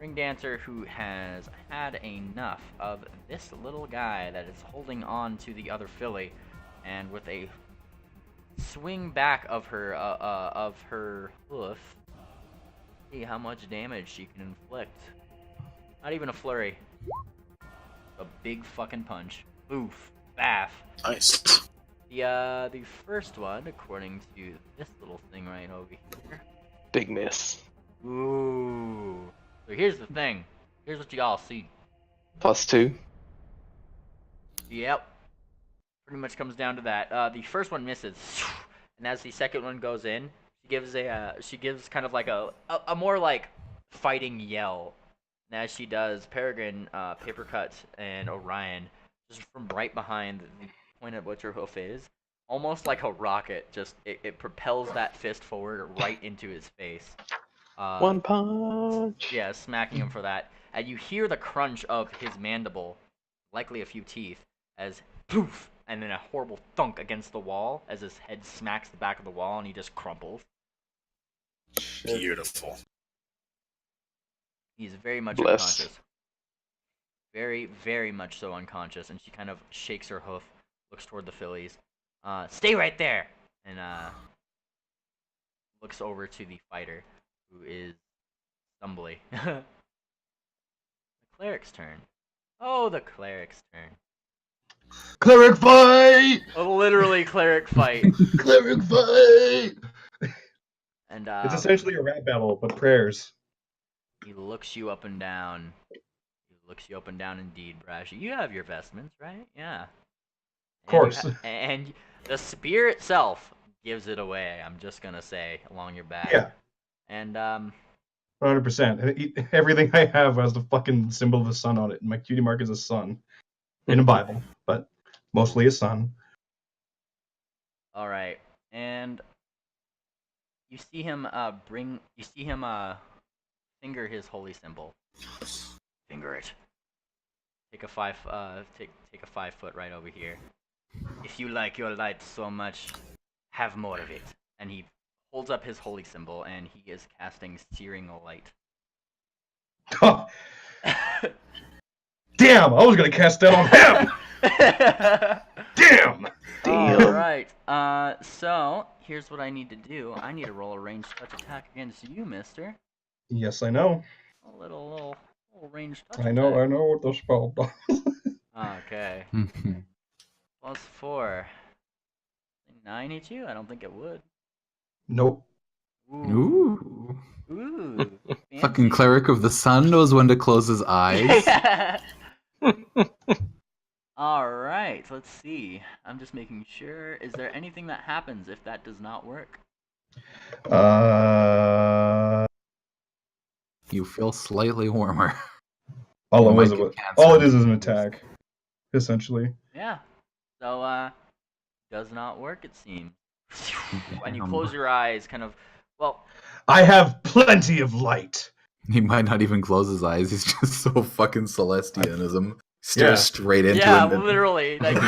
S1: Ring Dancer, who has had enough of this little guy that is holding on to the other filly, and with a swing back of her hoof, see how much damage she can inflict. Not even a flurry. A big fucking punch. Oof. Baff.
S6: Nice.
S1: The first one, according to this little thing right over here.
S2: Big miss.
S1: Ooh. So here's the thing. Here's what y'all see.
S2: +2.
S1: Yep. Pretty much comes down to that. The first one misses, and as the second one goes in, she gives kind of like a more like fighting yell. And as she does, Peregrine, Papercut, and Orion, just from right behind the point at which her hoof is, almost like a rocket, just it propels that fist forward right into his face.
S2: One punch.
S1: Yeah, smacking him for that. And you hear the crunch of his mandible, likely a few teeth, as poof, and then a horrible thunk against the wall as his head smacks the back of the wall and he just crumples.
S6: Beautiful.
S1: He's very much
S2: Bless.
S1: unconscious. Very, very much so unconscious, and she kind of shakes her hoof, looks toward the fillies. Stay right there! And looks over to the fighter, who is stumbly. The cleric's turn. Oh, the cleric's turn.
S3: Cleric fight!
S1: Literally cleric fight.
S3: Cleric fight!
S1: And
S3: It's essentially a rap battle, but prayers.
S1: he looks you up and down. He looks you up and down indeed, Brashy. You have your vestments, right? Yeah.
S3: Of course.
S1: And the spear itself gives it away, I'm just gonna say, along your back.
S3: Yeah.
S1: And
S3: 100%. Everything I have has the fucking symbol of the sun on it. My cutie mark is a sun. In a Bible, but mostly a sun.
S1: alright. And you see him finger his holy symbol. Finger it. Take a 5 foot right over here. If you like your light so much, have more of it. And he holds up his holy symbol, and he is casting Searing Light.
S3: Damn! I was gonna cast that on him! Damn!
S1: Alright, so, here's what I need to do. I need to roll a ranged touch attack against you, mister.
S3: Yes, I know.
S1: A little ranged touch
S3: I know
S1: attack.
S3: what the spell does.
S1: Okay. +4. 9 hit you? I don't think it would.
S3: Nope.
S1: Ooh.
S4: Ooh.
S1: Ooh.
S4: Fucking cleric of the sun knows when to close his eyes.
S1: Alright, let's see. I'm just making sure. Is there anything that happens if that does not work?
S4: You feel slightly warmer.
S3: All
S4: You
S3: it
S4: might
S3: was,
S4: get cancer.
S3: all it is an attack, essentially.
S1: Yeah. So, does not work, it seems. And you
S4: Damn.
S1: close your eyes, kind of, well,
S3: I have plenty of light.
S4: He might not even close his eyes. He's just so fucking Celestianism. Stares
S3: Yeah.
S4: straight into
S1: yeah,
S4: him.
S1: literally. Like,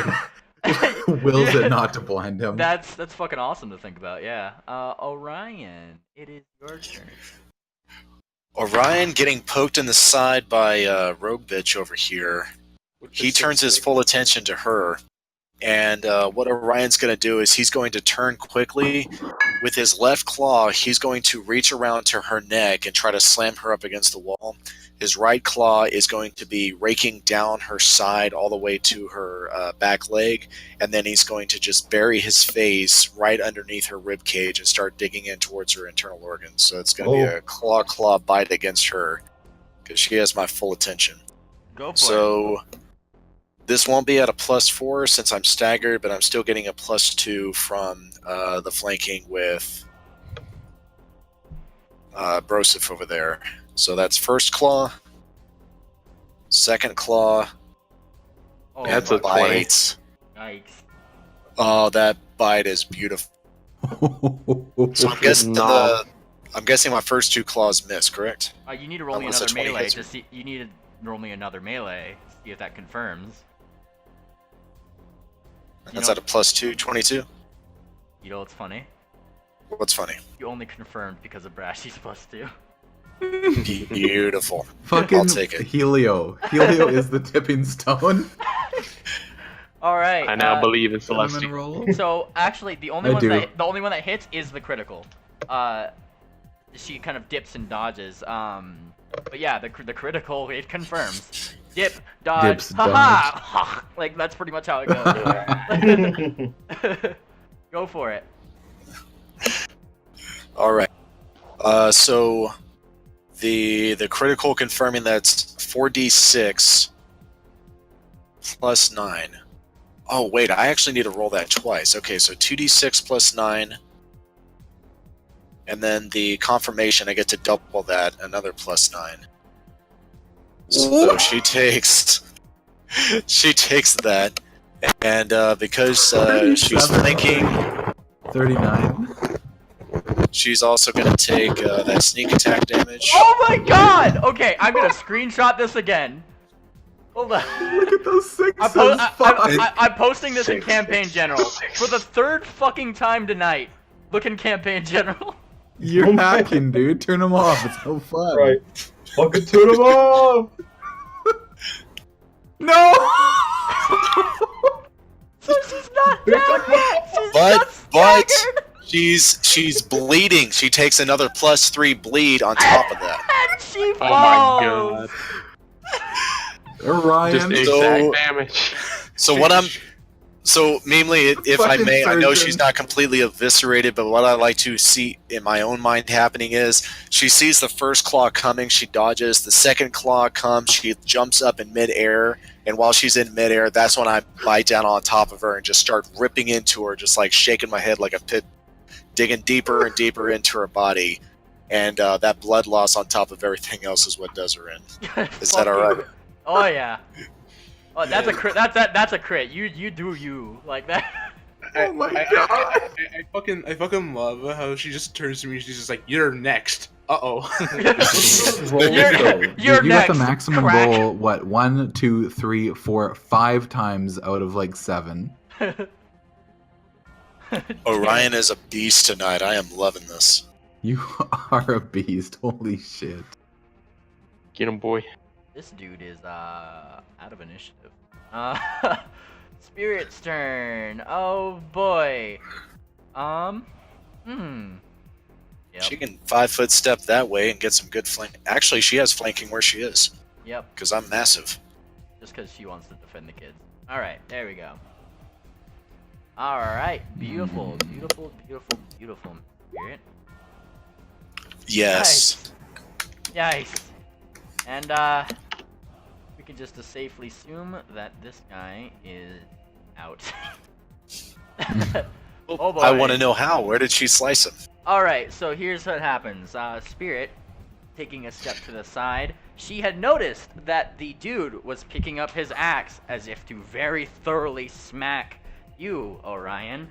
S4: Wills it not to blind him.
S1: That's fucking awesome to think about, yeah. Orion, it is your turn.
S6: Orion getting poked in the side by Rogue Bitch over here. He turns his full attention to her. And what Orion's going to do is he's going to turn quickly. With his left claw, he's going to reach around to her neck and try to slam her up against the wall. His right claw is going to be raking down her side all the way to her back leg. And then he's going to just bury his face right underneath her rib cage and start digging in towards her internal organs. So it's going to be a claw bite against her because she has my full attention.
S1: Go for it.
S6: So This won't be at a +4 since I'm staggered, but I'm still getting a +2 from the flanking with Brosif over there. So that's first claw, second claw.
S1: Oh,
S2: That's a
S6: bite.
S1: Yikes.
S6: Oh, that bite is beautiful. So I'm guessing my first 2 claws miss, correct?
S1: You need to roll me
S6: Unless a
S1: another
S6: 20
S1: melee
S6: hits
S1: to see. You need to roll me another melee to see if that confirms.
S6: That's at a +2, 22.
S1: You know what's funny?
S6: What's funny?
S1: You only confirmed because of Brashy's +2.
S6: Beautiful.
S4: Fucking
S6: I'll take it.
S4: Helio. Helio is the tipping stone.
S1: All right.
S2: I now believe in
S4: Cinnamon
S2: Celestia.
S4: roll.
S1: So actually, the only
S4: I
S1: one
S4: do.
S1: one that hits is the critical. She kind of dips and dodges. But yeah, the critical, it confirms. Dip, dodge,
S4: Dips,
S1: haha! Like that's pretty much how it goes. Go for it.
S6: All right. So the critical confirming that's 4d6 plus 9. Oh wait, I actually need to roll that twice. Okay, so 2d6 plus 9, and then the confirmation I get to double that, another plus 9. So she takes that, and because she's flanking,
S4: 39.
S6: she's also going to take that sneak attack damage.
S1: Oh my god! Okay, I'm gonna screenshot this again. Hold on.
S4: Look at those sixes.
S1: I'm posting this in
S2: Six.
S1: Campaign General for the 3rd fucking time tonight. Look in Campaign General.
S4: You're hacking, dude. Turn them off. It's so fun.
S7: Right. Fucking turn them off!
S4: No!
S1: So she's not dead. She's
S6: But
S1: not staggered.
S6: she's bleeding. She takes another +3 bleed on top of that.
S1: And she
S2: Oh my
S1: falls.
S2: god.
S4: Orion.
S2: Just exact damage.
S6: So mainly, if I
S4: Fucking
S6: may, I know
S4: surgeon.
S6: she's not completely eviscerated, but what I like to see in my own mind happening is she sees the first claw coming, she dodges. The second claw comes, she jumps up in midair, and while she's in midair, that's when I bite down on top of her and just start ripping into her, just like shaking my head like a pit, digging deeper and deeper into her body. And that blood loss on top of everything else is what does her in. Is that
S1: Fuck
S6: all
S1: you.
S6: right?
S1: Oh yeah. Oh, that's a crit. That's a crit. You do you like that.
S4: Oh my
S5: I
S4: god.
S5: fucking love how she just turns to me and she's just like, "You're next."
S4: Roll
S1: You're-
S4: Dude,
S1: you're
S4: you got the
S1: next,
S4: maximum
S1: crack.
S4: roll, what, 1, 2, 3, 4, 5 times out of like 7.
S6: Orion is a beast tonight. I am loving this.
S4: You are a beast. Holy shit.
S2: Get him, boy.
S1: This dude is out of initiative. Spirit's turn. Oh boy. Yep.
S6: She can 5-foot step that way and get some good flank. Actually, she has flanking where she is,
S1: Yep.
S6: because I'm massive.
S1: Just because she wants to defend the kids. All right, there we go. All right, beautiful, beautiful, beautiful, beautiful. Spirit.
S6: Yes.
S1: Nice. And we can just safely assume that this guy is out. Oh boy.
S6: I want to know how. Where did she slice him?
S1: Alright, so here's what happens. Spirit, taking a step to the side, she had noticed that the dude was picking up his axe as if to very thoroughly smack you, Orion.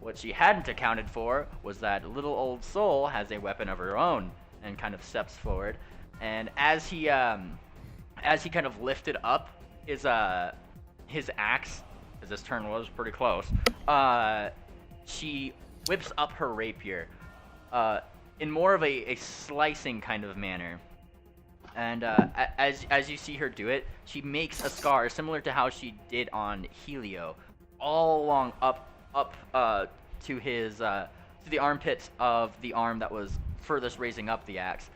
S1: What she hadn't accounted for was that little old soul has a weapon of her own, and kind of steps forward. And as he kind of lifted up his axe, because this turn was pretty close, she whips up her rapier in more of a slicing kind of manner. And as you see her do it, she makes a scar similar to how she did on Helio, all along up to his to the armpits of the arm that was furthest raising up the axe.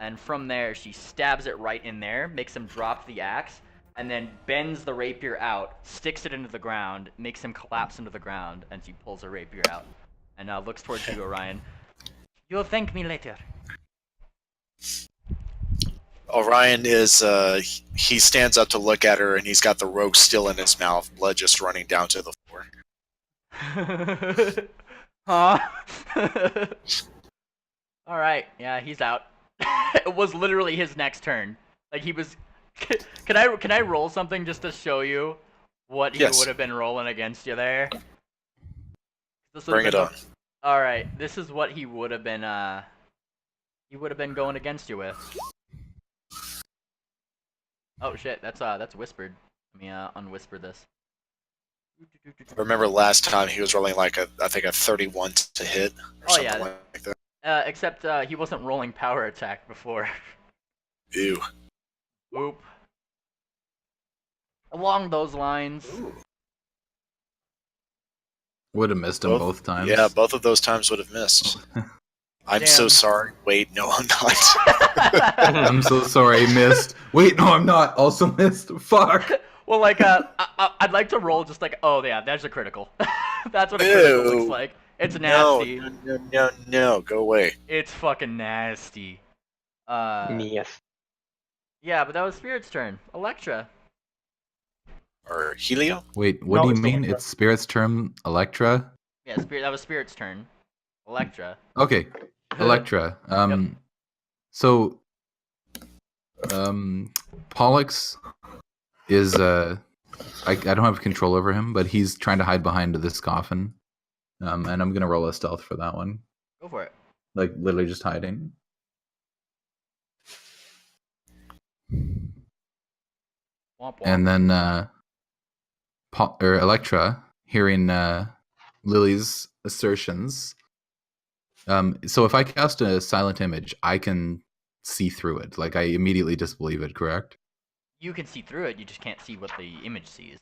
S1: And from there, she stabs it right in there, makes him drop the axe, and then bends the rapier out, sticks it into the ground, makes him collapse into the ground, and she pulls her rapier out and looks towards you, Orion. You'll thank me later.
S6: Orion is, he stands up to look at her, and he's got the rogue still in his mouth, blood just running down to the floor.
S1: Huh? Alright, yeah, he's out. It was literally his next turn. Like, he was... Can I roll something just to show you what he would have been rolling against you there?
S6: Bring it on.
S1: Alright, this is what he would have been, going against you with. Oh shit, that's whispered. Let me unwhisper this.
S6: I remember last time he was rolling like I think a 31 to hit or something like that.
S1: Except he wasn't rolling power attack before.
S6: Ew.
S1: Whoop. Along those lines.
S4: Would have missed him both times.
S6: Yeah, both of those times would have missed. I'm so sorry. Wait, no, I'm not.
S4: I'm so sorry, missed. Wait, no, I'm not. Also missed. Fuck.
S1: Well, like, I'd like to roll just like, oh yeah, there's a critical. That's what a critical looks like. It's nasty.
S6: No, go away.
S1: It's fucking nasty.
S2: Yes.
S1: Yeah, but that was Spirit's turn. Electra.
S6: Or Helio?
S4: Wait, what do you mean? It's Spirit's turn, Electra?
S1: Yeah, that was Spirit's turn. Electra.
S4: Okay, Electra. So, Pollux is I don't have control over him, but he's trying to hide behind this coffin. And I'm gonna roll a stealth for that one.
S1: Go for it.
S4: Like literally just hiding.
S1: Womp womp.
S4: And then Electra, hearing Lily's assertions. So if I cast a silent image, I can see through it. Like I immediately disbelieve it, correct?
S1: You can see through it, you just can't see what the image sees.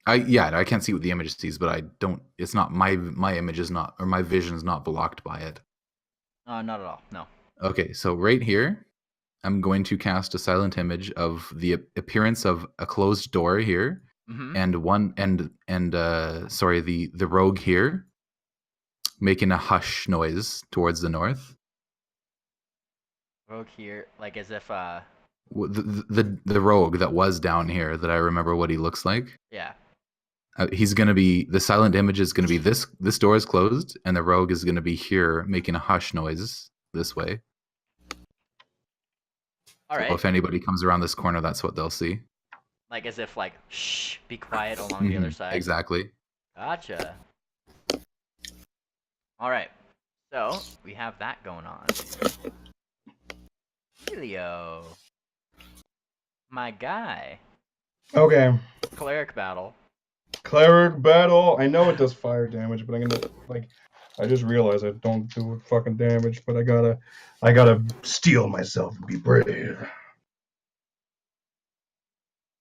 S4: I can't see what the image sees, but I don't. It's not my image is not, or my vision is not blocked by it.
S1: Not at all. No.
S4: Okay, so right here, I'm going to cast a silent image of the appearance of a closed door here, and the rogue here, making a hush noise towards the north.
S1: Rogue here, like as if
S4: the rogue that was down here, that I remember what he looks like.
S1: Yeah.
S4: He's gonna be, the silent image is gonna be this door is closed, and the rogue is gonna be here making a hush noise this way.
S1: All right.
S4: So if anybody comes around this corner, that's what they'll see.
S1: Like as if like, shh, be quiet along the other side.
S4: Exactly.
S1: Gotcha. All right. So we have that going on. Helio. My guy.
S3: Okay.
S1: Cleric battle.
S3: Cleric battle. I know it does fire damage, but I'm gonna I just realized I don't do fucking damage, but I gotta steel myself and be brave.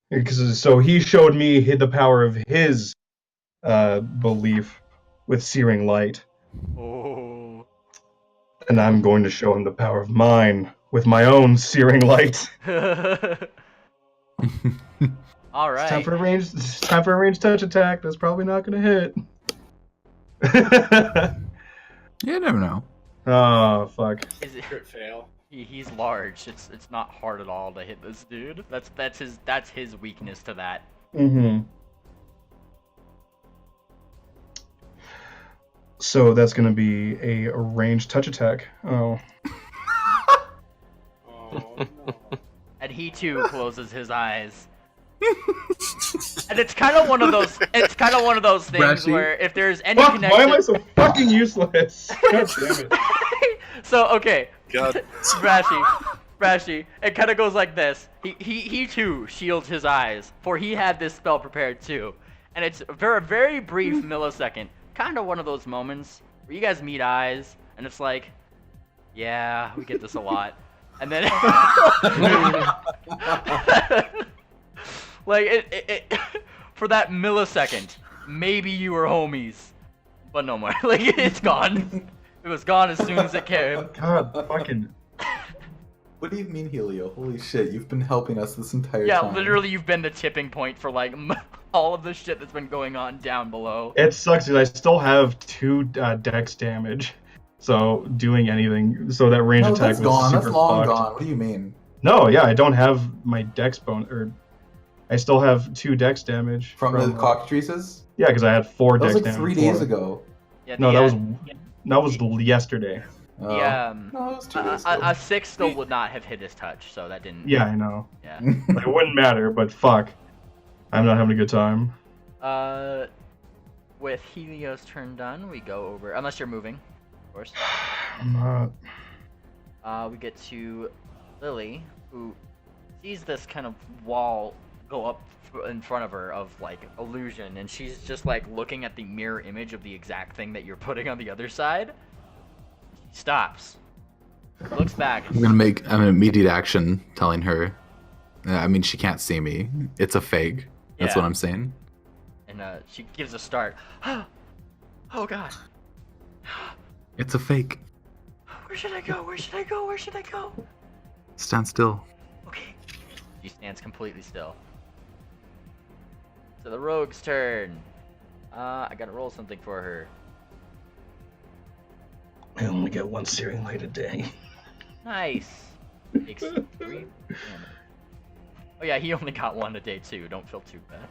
S3: Because so he showed me the power of his belief with searing light.
S1: Oh.
S3: And I'm going to show him the power of mine with my own searing light.
S1: All right.
S3: Time for a ranged touch attack. That's probably not going to hit.
S4: You never know.
S3: Oh fuck.
S1: Is it
S5: Crit fail.
S1: He's large. It's not hard at all to hit this dude. That's his weakness to that.
S3: Mm-hmm. So that's going to be a ranged touch attack. Oh.
S5: Oh no.
S1: And he too closes his eyes. And it's kind of one of those. It's kind of one of those things
S4: Brashy.
S1: where if there's any
S3: Fuck,
S1: connection.
S3: why am I so fucking useless? God damn it.
S1: So okay,
S6: God.
S1: Brashy. It kind of goes like this. He too shields his eyes, for he had this spell prepared too, and it's a very brief millisecond. Kind of one of those moments where you guys meet eyes, and it's like, yeah, we get this a lot, and then like it for that millisecond, maybe you were homies, but no more. Like it's gone. It was gone as soon as it came.
S3: God fucking.
S4: What do you mean, Helio? Holy shit, you've been helping us this entire
S1: Yeah,
S4: time.
S1: literally, you've been the tipping point for like all of the shit that's been going on down below.
S3: It sucks because I still have 2 dex damage. So doing anything, so that range
S4: No,
S3: attack
S4: that's
S3: was
S4: gone.
S3: super
S4: That's long
S3: fucked.
S4: gone. What do you mean?
S3: No, yeah, I don't have my dex or I still have 2 dex damage
S4: From the cockatrices?
S3: Yeah, because I had 4
S4: That was
S3: dex
S4: like
S3: damage.
S4: 3 days ago.
S1: Yeah,
S3: No, that was yesterday.
S4: Oh.
S1: No,
S4: it was 2 days ago.
S1: a 6 still would not have hit his touch, so that didn't.
S3: Yeah, I know.
S1: Yeah.
S3: It wouldn't matter, but fuck. I'm not having a good time.
S1: With Helio's turn done, we go over. Unless you're moving, of course.
S3: I'm not.
S1: We get to Lily, who sees this kind of wall go up in front of her of like illusion, and she's just like looking at the mirror image of the exact thing that you're putting on the other side. She stops, looks back.
S4: I'm gonna make an immediate action telling her. I mean, she can't see me. It's a fake. That's
S1: Yeah.
S4: what I'm saying.
S1: And she gives a start. Oh god.
S4: It's a fake.
S1: Where should I go? Where should I go? Where should I go?
S4: Stand still.
S1: Okay. She stands completely still. So the rogue's turn. I gotta roll something for her.
S3: I only get 1 searing light a day.
S1: Nice. Takes 3 damage. Oh yeah, he only got 1 a day too. Don't feel too bad.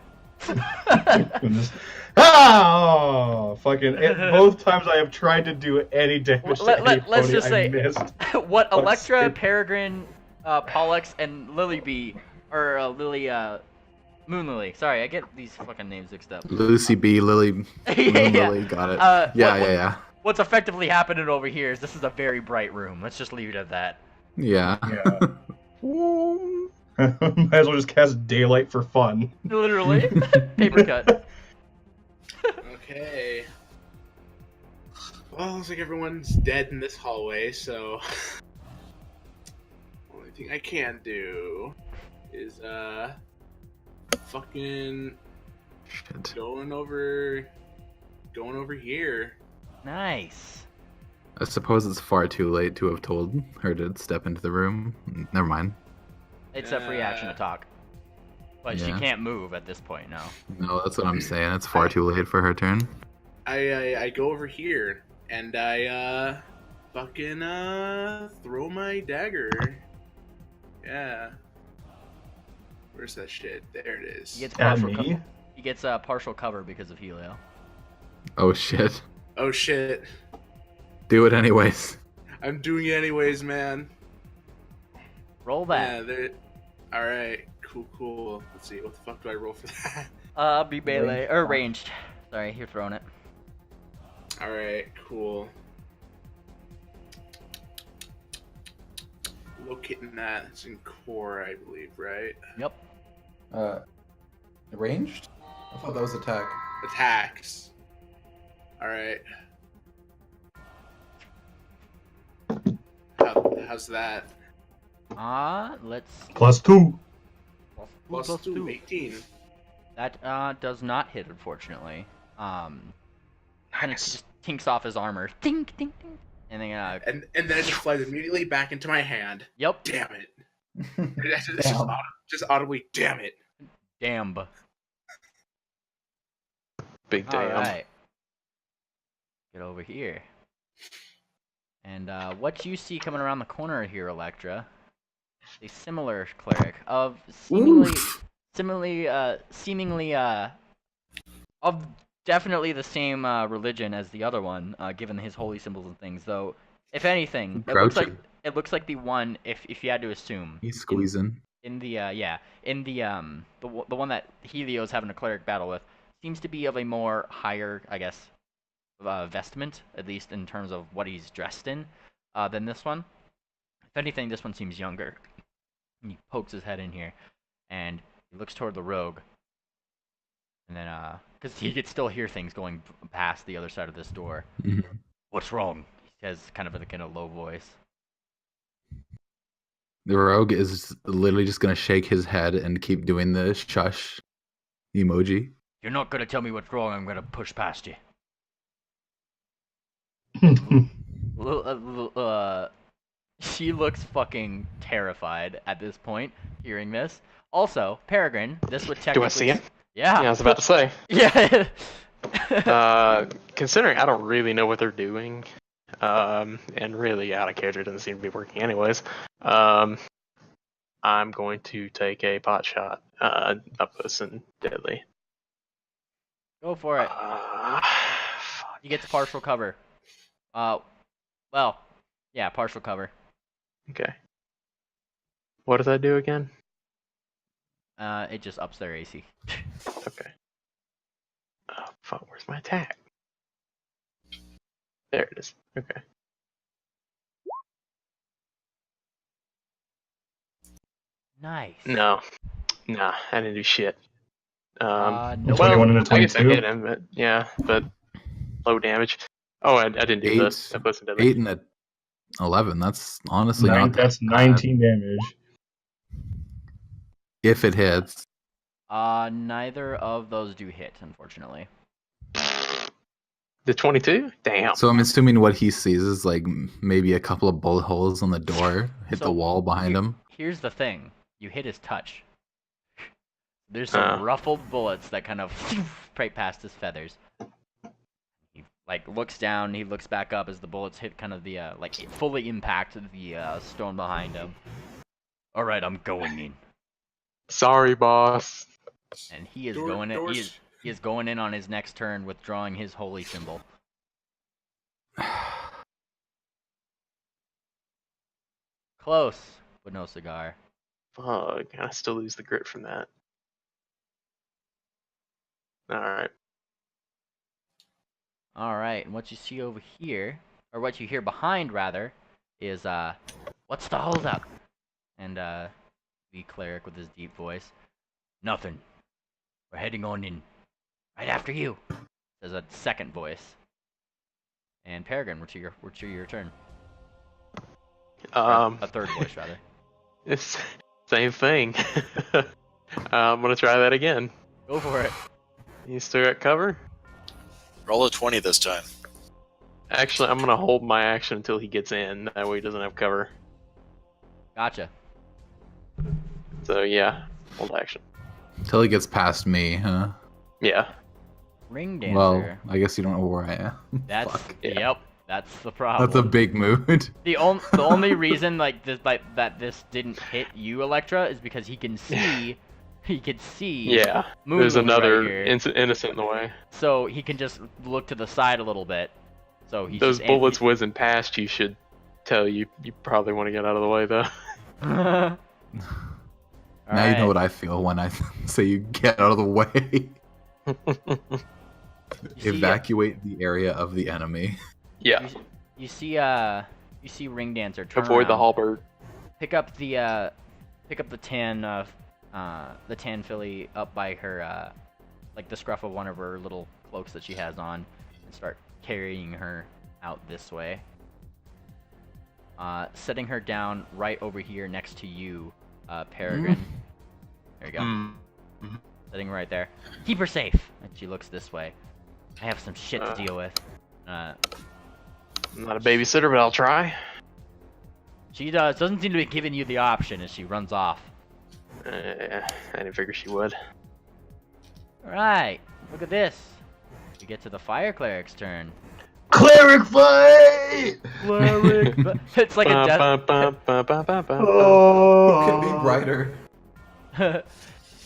S3: Oh, fucking! Both times I have tried to do any damage to any
S1: Let's
S3: pony,
S1: just
S3: I
S1: say
S3: missed.
S1: what
S3: But
S1: Electra,
S3: still-
S1: Peregrine, Pollux, and Lily B, or Moon Lily. Sorry, I get these fucking names mixed up.
S4: Lucy B, Lily, Moon
S1: Yeah.
S4: Lily, got it.
S1: What-
S4: yeah.
S1: What's effectively happening over here is this is a very bright room. Let's just leave it at that.
S4: Yeah.
S3: Might as well just cast daylight for fun.
S1: Literally. Papercut.
S5: Okay. Well, looks like everyone's dead in this hallway, so only thing I can do is fucking
S4: Shit.
S5: going over here.
S1: Nice.
S4: I suppose it's far too late to have told her to step into the room. Never mind.
S1: It's a free action to talk. But she
S4: Yeah.
S1: can't move at this point now.
S4: No, that's what I'm saying. It's far too late for her turn.
S5: I go over here and I fucking throw my dagger. Yeah. Where's that shit? There it is.
S1: He gets
S3: At
S1: partial,
S3: me?
S1: he gets partial cover because of Helio.
S4: Oh shit.
S5: Oh shit.
S4: Do it anyways.
S5: I'm doing it anyways, man.
S1: Roll
S5: Yeah,
S1: that.
S5: there. Alright, cool. Let's see, what the fuck do I roll for that?
S1: Be melee or ranged. Sorry, you're throwing it.
S5: Alright, cool. Locating that. It's in core, I believe, right?
S1: Yep.
S4: Ranged? I thought that was attack.
S5: Attacks. Alright. How's that?
S1: Let's
S3: +2.
S5: Plus 2, 18.
S1: That does not hit, unfortunately. Kind of just tinks off his armor. Tink, tink, tink. And then
S5: And then it just flies immediately back into my hand.
S1: yep.
S5: Damn it. It's just audibly, damn it.
S1: Damn.
S2: Big damn.
S1: Alright. Get over here. And what you see coming around the corner here, Electra, a similar cleric of seemingly of definitely the same religion as the other one, given his holy symbols and things. Though, if anything,
S4: Crouching.
S1: it looks like the one. If you had to assume,
S4: He's squeezing.
S1: in the one that Helio's having a cleric battle with seems to be of a more higher, I guess, vestment, at least in terms of what he's dressed in, than this one. If anything, this one seems younger. And he pokes his head in here, and he looks toward the rogue, and then because he could still hear things going past the other side of this door.
S4: Mhm.
S1: What's wrong? He says, kind of in a low voice.
S4: The rogue is literally just gonna shake his head and keep doing the shush emoji.
S1: You're not gonna tell me what's wrong. I'm gonna push past you. She looks fucking terrified at this point, hearing this. Also, Peregrine, this would technically...
S2: Do I see it?
S1: Yeah.
S2: Yeah, I was about to say.
S1: Yeah.
S2: Considering I don't really know what they're doing, and really out of character doesn't seem to be working anyways, I'm going to take a pot shot, up close and deadly.
S1: Go for it. He gets partial cover. Well, yeah, partial cover.
S2: Okay. What does that do again?
S1: It just ups their AC.
S2: Okay. Oh, fuck, where's my attack? There it is. Okay.
S1: Nice.
S2: No. Nah, I didn't do shit.
S1: Nope.
S3: 21 and a
S2: I guess I
S3: 22.
S2: hit him, but yeah, but low damage. Oh, I didn't do this. Up close and deadly.
S4: 8 and 11. That's honestly not that
S3: That's
S4: bad.
S3: 19 damage.
S4: If it hits.
S1: Neither of those do hit, unfortunately.
S2: The 22? Damn.
S4: So I'm assuming what he sees is like maybe a couple of bullet holes on the door, hit the wall behind him.
S1: Here's the thing. You hit his touch. There's some ruffled bullets that kind of right past his feathers. He like looks down, he looks back up as the bullets hit kind of the like fully impact the stone behind him. Alright, I'm going in.
S2: Sorry, boss.
S1: And he is going in. He is going in on his next turn, withdrawing his holy symbol. Close, but no cigar.
S2: Fuck, I still lose the grit from that. Alright.
S1: Alright, and what you see over here, or what you hear behind rather, is what's the holdup? And the cleric with his deep voice. Nothing. We're heading on in. Right after you. There's a second voice. And Peregrine, what's your turn? A third voice rather.
S2: It's same thing. I'm gonna try that again.
S1: Go for it.
S2: You still got cover?
S6: Roll a 20 this time.
S2: Actually, I'm gonna hold my action until he gets in. That way he doesn't have cover.
S1: Gotcha.
S2: So yeah, hold action.
S4: Until he gets past me, huh?
S2: Yeah.
S1: Ring dancer.
S4: Well, I guess you don't know where I am.
S1: That's
S4: Fuck.
S1: yep. That's the problem.
S4: That's a big mood.
S1: The only reason that this didn't hit you, Electra, is because he can see. He could see.
S2: Yeah.
S1: Moon
S2: There's another
S1: right here.
S2: innocent in the way.
S1: So he can just look to the side a little bit. So he's
S2: Those
S1: just
S2: bullets whizzing past you should tell you you probably want to get out of the way though.
S4: Now you know what I feel when I say you get out of the way. Evacuate the area of the enemy.
S2: Yeah.
S1: You see Ring Dancer turn
S2: Avoid the
S1: around,
S2: halberd.
S1: pick up the tan filly up by her like the scruff of one of her little cloaks that she has on, and start carrying her out this way. Setting her down right over here next to you, Peregrine. There you go. Sitting right there. Keep her safe. And she looks this way. I have some shit to deal with.
S2: I'm not a babysitter, but I'll try.
S1: She doesn't seem to be giving you the option as she runs off.
S2: I didn't figure she would.
S1: Alright, look at this. We get to the Fire Cleric's turn.
S3: Cleric fight!
S1: Cleric It's like a death...
S4: Could be brighter.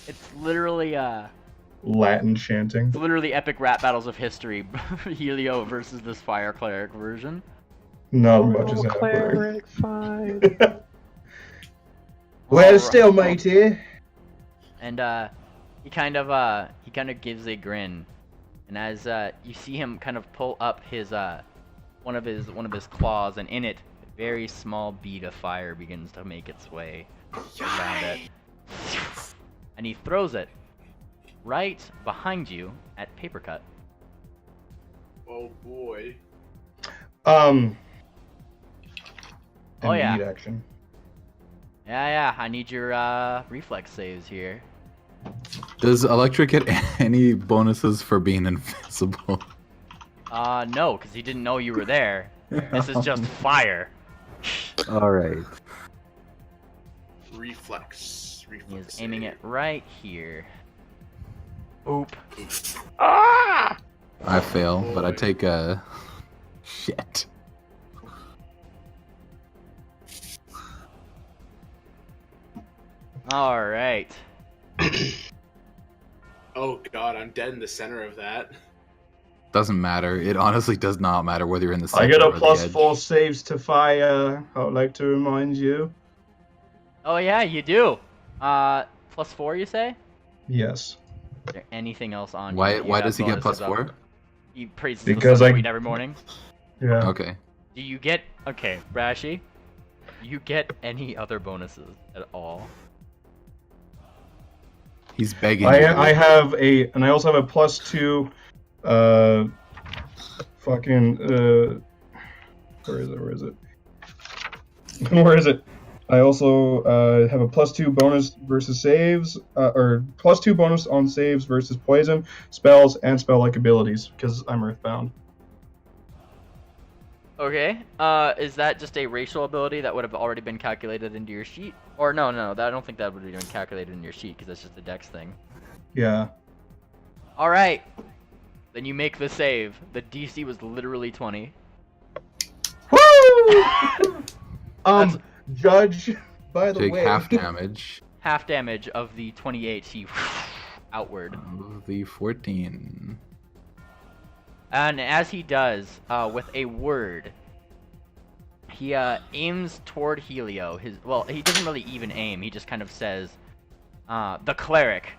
S1: It's literally
S3: Latin chanting.
S1: literally epic rap battles of history. Helio versus this Fire Cleric version.
S3: Not much is happening.
S2: Cleric fight.
S3: Well, still, matey.
S1: And he kind of gives a grin, and as you see him kind of pull up his one of his claws, and in it a very small bead of fire begins to make its way around it, and he throws it right behind you at Papercut.
S5: Oh boy.
S1: Oh, yeah.
S3: Need action.
S1: Yeah, I need your reflex saves here.
S4: Does Electra get any bonuses for being invisible?
S1: No, because he didn't know you were there. This is just fire.
S4: Alright.
S5: Reflex.
S1: He is aiming it right here. Oop.
S2: Ah!
S4: I fail, but I take a... Shit.
S1: All right.
S5: Oh god, I'm dead in the center of that.
S4: Doesn't matter. It honestly does not matter whether you're in the
S3: I
S4: center
S3: get a
S4: or the
S3: plus
S4: edge.
S3: 4 saves to fire. I would like to remind you.
S1: Oh yeah, you do. +4, you say?
S3: Yes.
S1: Is there anything else on you?
S4: Why?
S1: Do you
S4: Why
S1: have
S4: does he get
S1: bonuses
S4: +4?
S1: up? He praises
S3: Because
S1: the sun
S3: I-
S1: queen every morning.
S3: Yeah.
S4: Okay.
S1: Do you get okay, Rashi? Do you get any other bonuses at all?
S4: He's begging.
S3: I
S4: you.
S3: have a, and I also have a +2. Fucking. Where is it? Where is it? I also have a +2 bonus versus saves, or +2 bonus on saves versus poison, spells, and spell-like abilities, because I'm Earthbound.
S1: Okay. Is that just a racial ability that would have already been calculated into your sheet? Or no, I don't think that would have been calculated in your sheet because that's just a dex thing.
S3: Yeah.
S1: All right. Then you make the save. The DC was literally 20.
S3: Woo! Judge, by the
S4: Take
S3: way.
S4: half damage
S1: Half damage of the 28. He outward.
S4: of the 14.
S1: And as he does, with a word, he aims toward Helio. Well, he doesn't really even aim. He just kind of says, "The cleric,"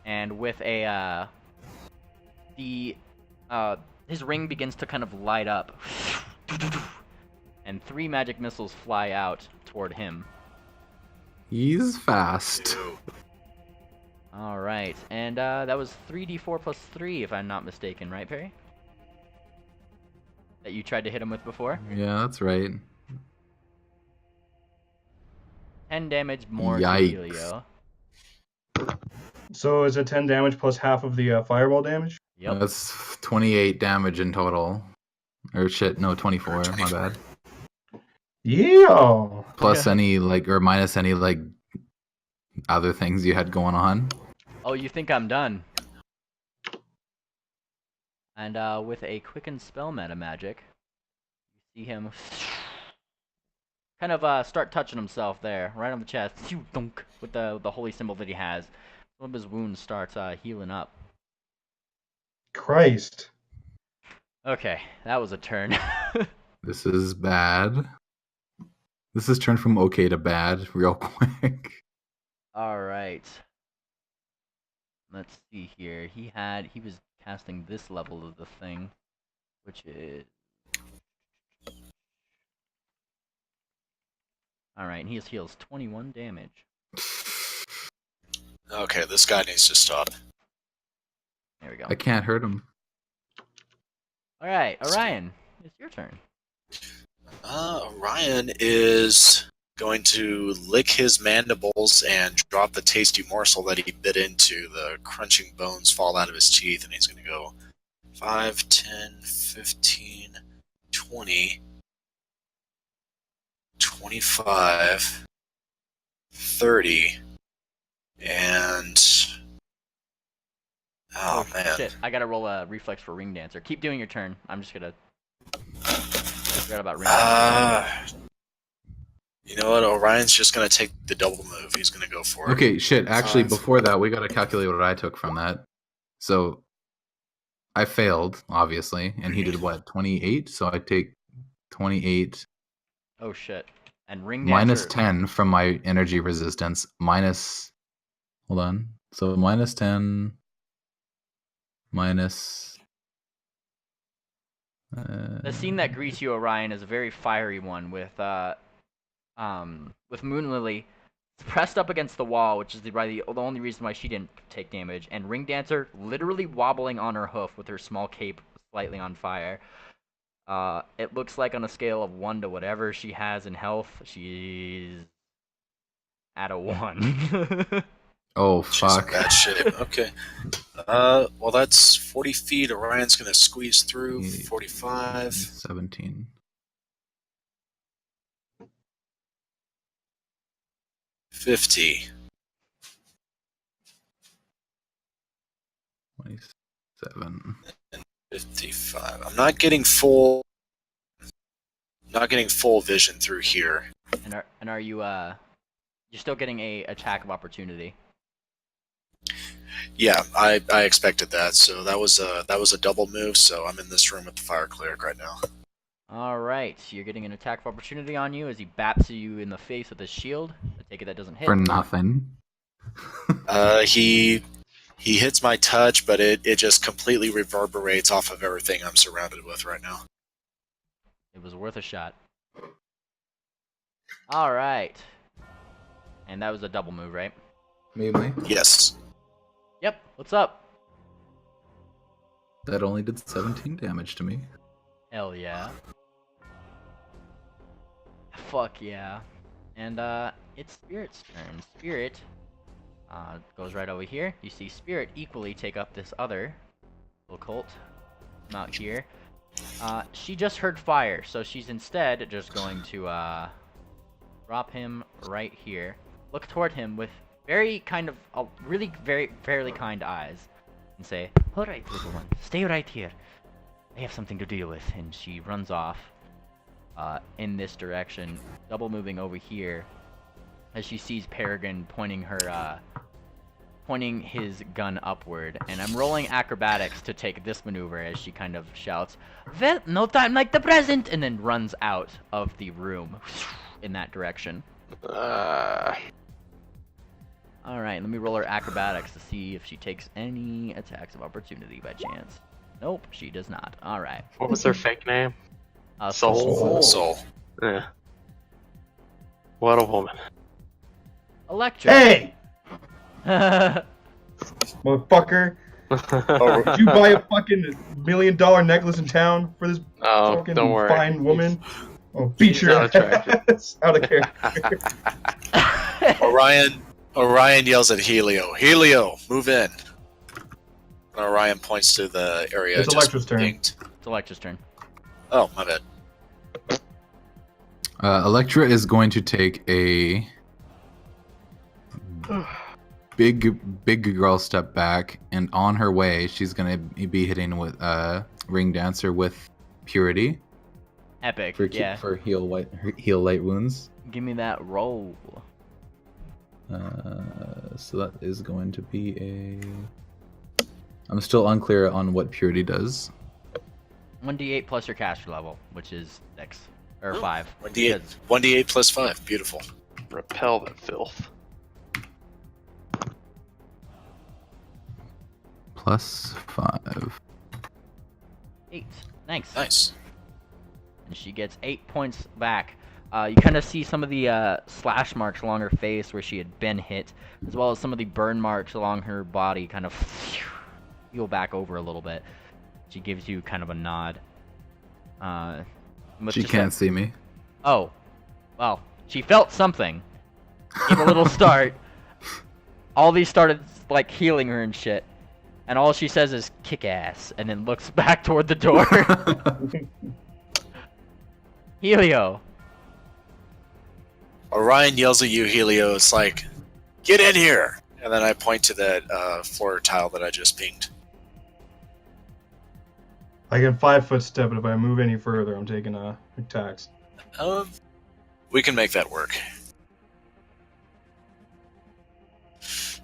S1: and with a his ring begins to kind of light up, and 3 magic missiles fly out toward him.
S4: He's fast.
S1: All right, and that was 3d4 plus 3, if I'm not mistaken, right, Perry? That you tried to hit him with before?
S4: Yeah, that's right.
S1: 10 damage more to
S4: Yikes.
S1: Helio.
S3: So is it 10 damage plus half of the fireball damage?
S1: Yep.
S4: That's 28 damage in total. Or shit, no, 24. My bad.
S3: Yeah.
S4: Plus any or minus any other things you had going on.
S1: Oh, you think I'm done? And with a quicken spell meta magic, you see him kind of start touching himself there, right on the chest, thunk, with the holy symbol that he has. Some of his wounds starts healing up.
S3: Christ.
S1: Okay, that was a turn.
S4: This is bad. This has turned from okay to bad real quick.
S1: All right. Let's see here. He was casting this level of the thing, which is all right. And he heals 21 damage.
S6: Okay, this guy needs to stop.
S1: There we go.
S4: I can't hurt him.
S1: All right, Orion, it's your turn.
S6: Orion is going to lick his mandibles and drop the tasty morsel that he bit into. The crunching bones fall out of his teeth, and he's going to go 5, 10, 15, 20, 25, 30, and... Oh, man.
S1: Shit, I gotta roll a reflex for Ring Dancer. Keep doing your turn. I'm just gonna... I forgot about Ring Dancer.
S6: You know what? Orion's just going to take the double move. He's going to go for it.
S4: Okay, shit. Actually, before that, we gotta calculate what I took from that. So, I failed, obviously, and he did what? 28? So I take 28
S1: Oh shit. And Ring Dancer...
S4: minus 10 from my energy resistance, minus... Hold on. So minus 10... minus...
S1: The scene that greets you, Orion, is a very fiery one with Moon Lily pressed up against the wall, which is the only reason why she didn't take damage, and Ring Dancer literally wobbling on her hoof with her small cape slightly on fire. It looks like on a scale of 1 to whatever she has in health, she's at a 1.
S4: Oh,
S6: She's
S4: fuck.
S6: in bad shape. Okay. Well, that's 40 feet. Orion's going to squeeze through. 45.
S4: 17.
S6: 50.
S4: 27.
S6: 55. I'm not getting full vision through here.
S1: And are you You're still getting a attack of opportunity.
S6: Yeah, I expected that. So that was a double move. So I'm in this room with the fire cleric right now.
S1: All right, you're getting an attack of opportunity on you as he baps you in the face with his shield. I take it that doesn't hit.
S4: For nothing.
S6: He hits my touch, but it just completely reverberates off of everything I'm surrounded with right now.
S1: It was worth a shot. All right, and that was a double move, right?
S4: Maybe.
S6: Yes.
S1: Yep. What's up?
S4: That only did 17 damage to me.
S1: Hell yeah. Fuck yeah. And it's Spirit's turn. Spirit goes right over here. You see Spirit equally take up this other little cult. Not here. She just heard fire, so she's instead just going to drop him right here. Look toward him with very kind of really very fairly kind eyes and say, "Alright, little one, stay right here. I have something to deal with." And she runs off in this direction, double moving over here as she sees Peregrine pointing his gun upward. And I'm rolling acrobatics to take this maneuver as she kind of shouts, "Well, no time like the present," and then runs out of the room in that direction. Alright, let me roll her acrobatics to see if she takes any attacks of opportunity by chance. Nope, she does not. Alright.
S2: What was their fake name?
S1: Soul.
S6: Soul.
S2: Yeah. What a woman.
S1: Electra.
S3: Hey! Motherfucker. Did you buy a fucking $1 million necklace in town for this
S2: Oh,
S3: fucking
S2: don't worry.
S3: fine woman? Oh, beat
S2: She's
S3: your
S2: not attractive.
S3: ass out of character.
S6: Orion yells at Helio. Helio, move in. And Orion points to the area.
S3: It's Electra's turn.
S6: Pinged.
S1: It's Electra's turn.
S6: Oh, my bad.
S4: Electra is going to take a big girl step back, and on her way, she's gonna be hitting with Ring Dancer with Purity
S1: Epic,
S4: for
S1: yeah.
S4: for heal light wounds.
S1: Give me that roll.
S4: So that is going to be a. I'm still unclear on what Purity does.
S1: 1d8 plus your caster level, which is 6. Or 5.
S6: 1d8 plus 5. Beautiful.
S2: Repel that filth.
S4: Plus 5.
S1: 8. Nice.
S6: Nice.
S1: And she gets 8 points back. You kind of see some of the slash marks along her face where she had been hit, as well as some of the burn marks along her body kind of heal back over a little bit. She gives you kind of a nod.
S4: She can't see me.
S1: Oh, well, she felt something. Gave a little start. All these started like healing her and shit. And all she says is "kick ass," and then looks back toward the door. Helio.
S6: Orion yells at you, Helio. It's like, get in here! And then I point to that floor tile that I just pinged.
S3: I can 5-foot step, but if I move any further, I'm taking attacks.
S6: We can make that work.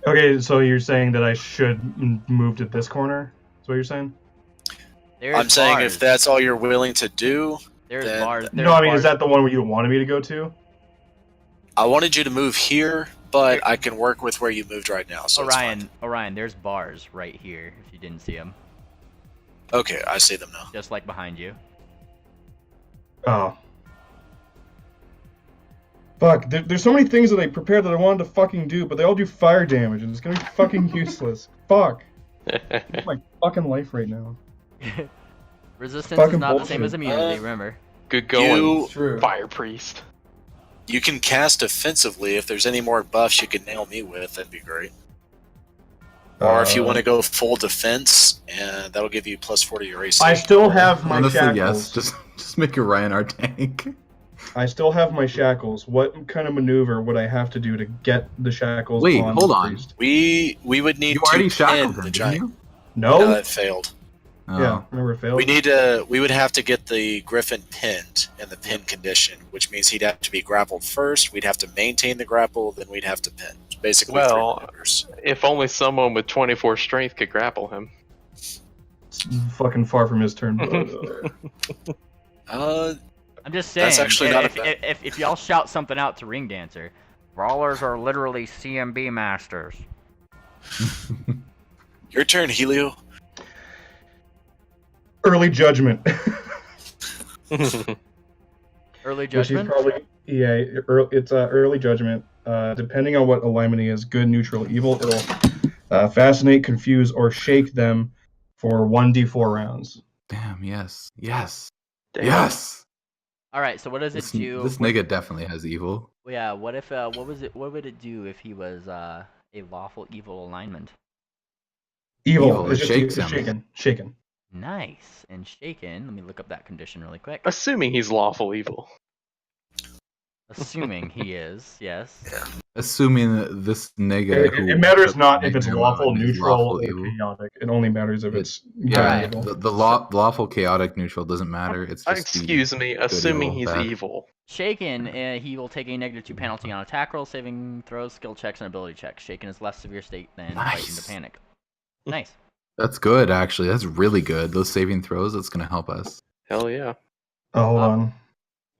S3: Okay, so you're saying that I should move to this corner? That's what you're saying?
S6: I'm saying if that's all you're willing to do,
S1: There's
S6: then-
S1: bars.
S3: No, I mean, is that the one where you wanted me to go to?
S6: I wanted you to move here, but I can work with where you moved right now. So it's fine.
S1: Orion, there's bars right here, if you didn't see them.
S6: Okay, I see them now.
S1: Just like behind you.
S3: Oh. Fuck, there's so many things that I prepared that I wanted to fucking do, but they all do fire damage, and it's gonna be fucking useless. Fuck. It's my fucking life right now.
S1: Resistance
S3: Fucking
S1: is not the
S3: bullshit.
S1: same as immunity, remember.
S2: Good going,
S3: True.
S2: Fire Priest.
S6: You can cast offensively. If there's any more buffs you can nail me with, that'd be great. Or if you want to go full defense, and that'll give you plus 4 to your AC.
S3: I still have my
S4: Honestly,
S3: shackles.
S4: yes. Just make Orion our tank.
S3: I still have my shackles. What kind of maneuver would I have to do to get the shackles
S4: Wait,
S3: on
S4: hold
S3: the
S4: on.
S3: priest?
S6: We would need
S4: You
S6: to
S4: already
S6: pin
S4: shackled
S6: the
S4: him, didn't
S6: giant.
S4: you?
S3: No?
S6: No, that failed.
S4: Oh.
S3: Yeah, remember it failed?
S6: We would have to get the griffin pinned, in the pin condition, which means he'd have to be grappled first. We'd have to maintain the grapple, then we'd have to pin. Basically,
S2: Well,
S6: 3 maneuvers.
S2: if only someone with 24 strength could grapple him.
S3: It's fucking far from his turn. But,
S1: I'm just saying.
S6: That's actually not a bad.
S1: If y'all shout something out to Ring Dancer, brawlers are literally CMB masters.
S6: Your turn, Helio.
S3: early judgment.
S1: Early
S3: Which is
S1: judgment.
S3: probably it's early judgment. Depending on what alignment he is, good, neutral, evil, it'll fascinate, confuse, or shake them for 1d4 rounds.
S4: Damn, yes. Yes.
S2: Damn.
S4: Yes!
S1: All right. So what does it do?
S4: This nigga definitely has evil.
S1: Yeah. What if? What was it? What would it do if he was a lawful evil alignment?
S3: Evil.
S4: It
S3: It's
S4: shakes
S3: just
S4: him.
S3: shaken.
S1: Nice and shaken. Let me look up that condition really quick.
S2: Assuming he's lawful evil.
S1: Assuming he is, yes.
S4: Assuming that this nigga
S3: It matters not if it's
S4: him
S3: lawful,
S4: on is
S3: neutral,
S4: lawful
S3: or
S4: evil.
S3: chaotic. It only matters if it's
S4: Yeah,
S3: evil.
S4: the lawful chaotic neutral doesn't matter. It's just
S2: Excuse me, assuming he's
S4: bad.
S2: evil.
S1: Shaken, he will take a -2 penalty on attack rolls, saving throws, skill checks, and ability checks. Shaken is less severe state than frightened
S4: Nice.
S1: to panic. Nice.
S4: That's good, actually. That's really good. Those saving throws, that's gonna help us.
S2: Hell yeah.
S3: Oh, hold on.